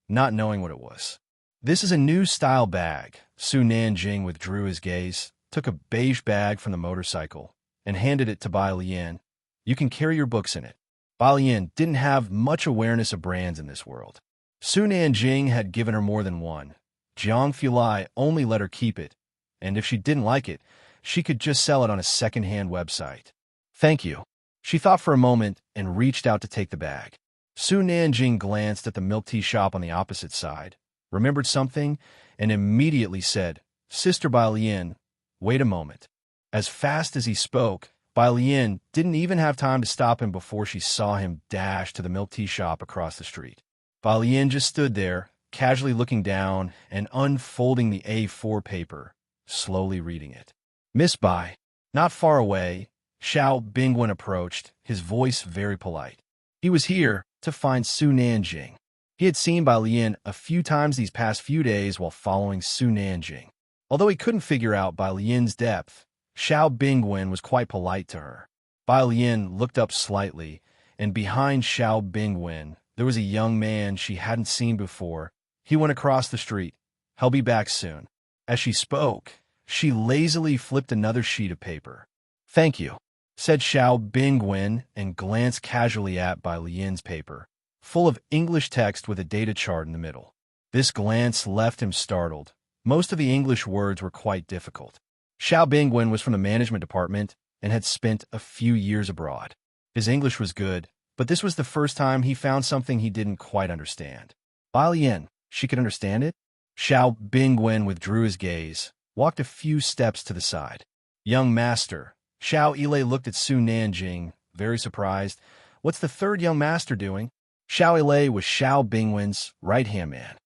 not knowing what it was. This is a new style bag. Su Nanjing withdrew his gaze, took a beige bag from the motorcycle, and handed it to Bai Lian. You can carry your books in it. Bai Lian didn't have much awareness of brands in this world. Su Nanjing had given her more than one. Jiang Fulai only let her keep it, and if she didn't like it, she could just sell it on a second-hand website. Thank you. She thought for a moment and reached out to take the bag. Su Nanjing glanced at the milk tea shop on the opposite side, remembered something, and immediately said, Sister Bai Lian, wait a moment. As fast as he spoke, Bai Lian didn't even have time to stop him before she saw him dash to the milk tea shop across the street. Bai Lian just stood there, casually looking down and unfolding the A4 paper, slowly reading it. Miss Bai. Not far away, Xiao Bingwen approached, his voice very polite. He was here to find Su Nanjing. He had seen Bai Lian a few times these past few days while following Su Nanjing. Although he couldn't figure out Bai Lian's depth, Xiao Bingwen was quite polite to her. Bai Lian looked up slightly, and behind Xiao Bingwen, there was a young man she hadn't seen before. He went across the street. He'll be back soon. As she spoke, she lazily flipped another sheet of paper. Thank you, said Xiao Bingwen and glanced casually at Bai Lian's paper, full of English text with a data chart in the middle. This glance left him startled. Most of the English words were quite difficult. Xiao Bingwen was from the management department and had spent a few years abroad. His English was good, but this was the first time he found something he didn't quite understand. Bai Lian, she could understand it? Xiao Bingwen withdrew his gaze, walked a few steps to the side. Young master. Xiao Ilai looked at Su Nanjing, very surprised. What's the third young master doing? Xiao Ilai was Xiao Bingwen's right-hand man.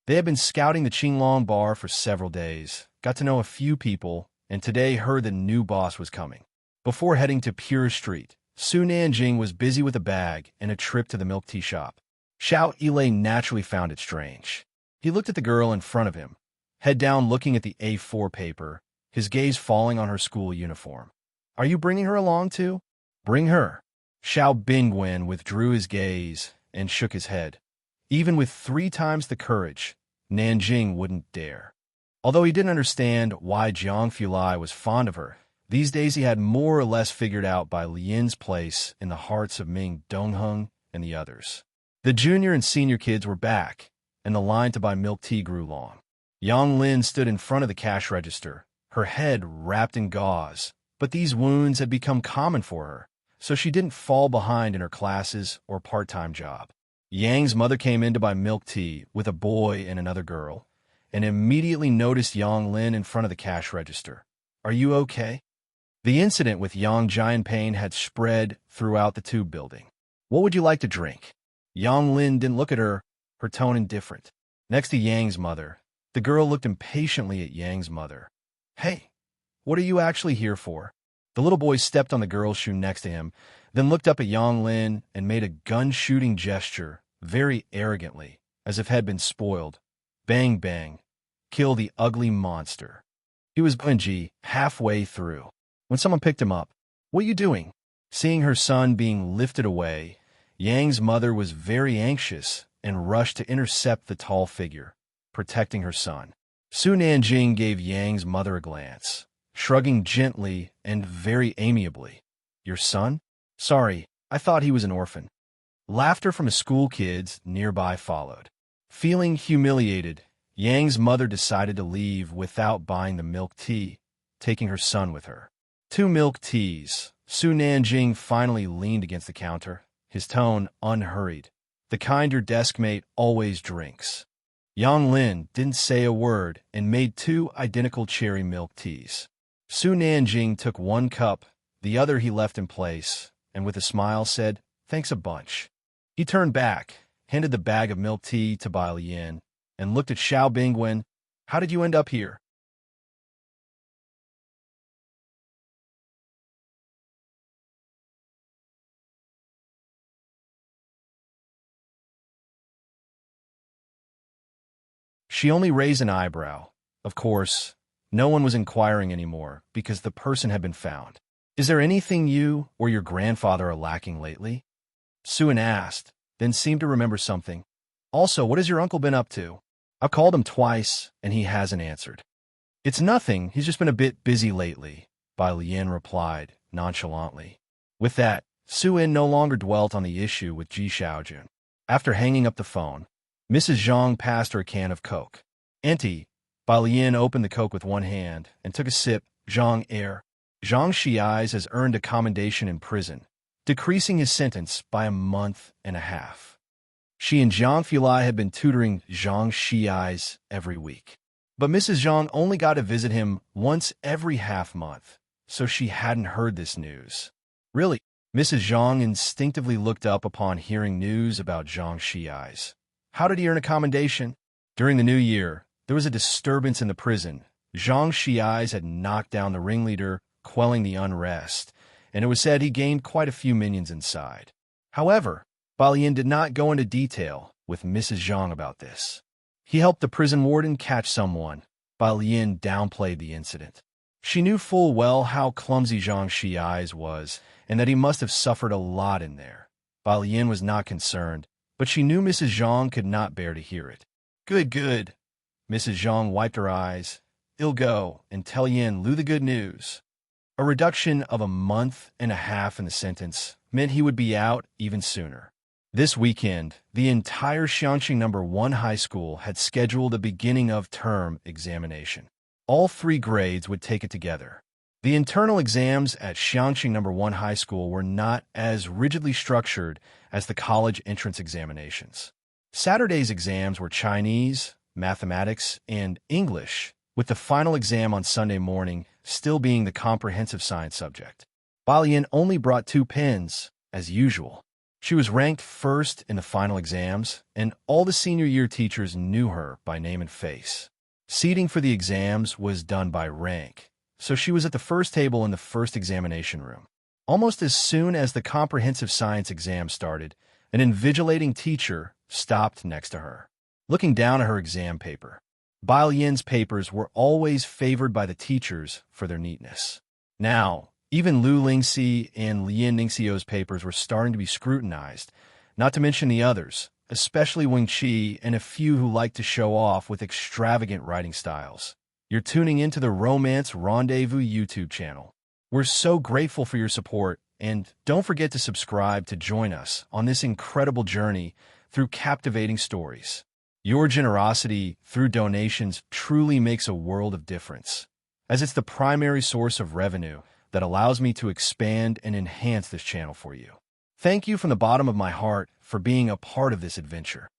They had been scouting the Qinglong bar for several days, got to know a few people, and today heard the new boss was coming. Before heading to Pure Street, Su Nanjing was busy with a bag and a trip to the milk tea shop. Xiao Ilai naturally found it strange. He looked at the girl in front of him, head down looking at the A4 paper, his gaze falling on her school uniform. Are you bringing her along too? Bring her. Xiao Bingwen withdrew his gaze and shook his head. Even with 3 times the courage, Nanjing wouldn't dare. Although he didn't understand why Jiang Fulai was fond of her, these days he had more or less figured out Bai Lian's place in the hearts of Ming Dongheng and the others. The junior and senior kids were back, and the line to buy milk tea grew long. Yang Lin stood in front of the cash register, her head wrapped in gauze, but these wounds had become common for her, so she didn't fall behind in her classes or part-time job. Yang's mother came in to buy milk tea with a boy and another girl, and immediately noticed Yang Lin in front of the cash register. Are you okay? The incident with Yang Jianping had spread throughout the tube building. What would you like to drink? Yang Lin didn't look at her, her tone indifferent. Next to Yang's mother, the girl looked impatiently at Yang's mother. Hey, what are you actually here for? The little boy stepped on the girl's shoe next to him, then looked up at Yang Lin and made a gun-shooting gesture, very arrogantly, as if had been spoiled. Bang, bang. Kill the ugly monster. He was bungee halfway through when someone picked him up. "What are you doing?" Seeing her son being lifted away, Yang's mother was very anxious and rushed to intercept the tall figure, protecting her son. Su Nanjing gave Yang's mother a glance, shrugging gently and very amiably. "Your son? Sorry, I thought he was an orphan." Laughter from school kids nearby followed. Feeling humiliated, Yang's mother decided to leave without buying the milk tea, taking her son with her. 2 milk teas. Su Nanjing finally leaned against the counter, his tone unhurried. The kind your desk mate always drinks. Yang Lin didn't say a word and made 2 identical cherry milk teas. Su Nanjing took 1 cup, the other he left in place, and with a smile said, "Thanks a bunch." He turned back, handed the bag of milk tea to Bai Lian, and looked at Xiao Bingwen. "How did you end up here?" She only raised an eyebrow. Of course, no one was inquiring anymore because the person had been found. "Is there anything you or your grandfather are lacking lately?" Suen asked, then seemed to remember something. "Also, what has your uncle been up to? I've called him twice, and he hasn't answered." "It's nothing. He's just been a bit busy lately," Bai Lian replied nonchalantly. With that, Suen no longer dwelt on the issue with Ji Xiaojun. After hanging up the phone, Mrs. Zhang passed her a can of Coke. "Auntie," Bai Lian opened the Coke with one hand and took a sip. "Zhang Air. Zhang Xiais has earned a commendation in prison, decreasing his sentence by 1.5 months. She and Zhang Fulai had been tutoring Zhang Xiais every week. But Mrs. Zhang only got to visit him once every half-month, so she hadn't heard this news. "Really?" Mrs. Zhang instinctively looked up upon hearing news about Zhang Xiais. "How did he earn a commendation?" "During the new year, there was a disturbance in the prison. Zhang Xiais had knocked down the ringleader, quelling the unrest, and it was said he gained quite a few minions inside." However, Balian did not go into detail with Mrs. Zhang about this. He helped the prison warden catch someone. Balian downplayed the incident. She knew full well how clumsy Zhang Xiais was, and that he must have suffered a lot in there. Balian was not concerned, but she knew Mrs. Zhang could not bear to hear it. "Good, good." Mrs. Zhang wiped her eyes. "I'll go and tell Yin Lu the good news." A reduction of 1.5 months in the sentence meant he would be out even sooner. This weekend, the entire Xiangqing No. 1 high school had scheduled a beginning of term examination. All 3 grades would take it together. The internal exams at Xiangqing No. 1 high school were not as rigidly structured as the college entrance examinations. Saturday's exams were Chinese, mathematics, and English, with the final exam on Sunday morning still being the comprehensive science subject. Balian only brought 2 pens, as usual. She was ranked first in the final exams, and all the senior year teachers knew her by name and face. Seating for the exams was done by rank, so she was at the first table in the first examination room. Almost as soon as the comprehensive science exam started, an invigilating teacher stopped next to her, looking down at her exam paper. Bai Lian's papers were always favored by the teachers for their neatness. Now, even Lu Lingxi and Lian Ningxio's papers were starting to be scrutinized, not to mention the others, especially Wing Qi and a few who like to show off with extravagant writing styles. You're tuning into the Romance Rendezvous YouTube channel. We're so grateful for your support, and don't forget to subscribe to join us on this incredible journey through captivating stories. Your generosity through donations truly makes a world of difference, as it's the primary source of revenue that allows me to expand and enhance this channel for you. Thank you from the bottom of my heart for being a part of this adventure.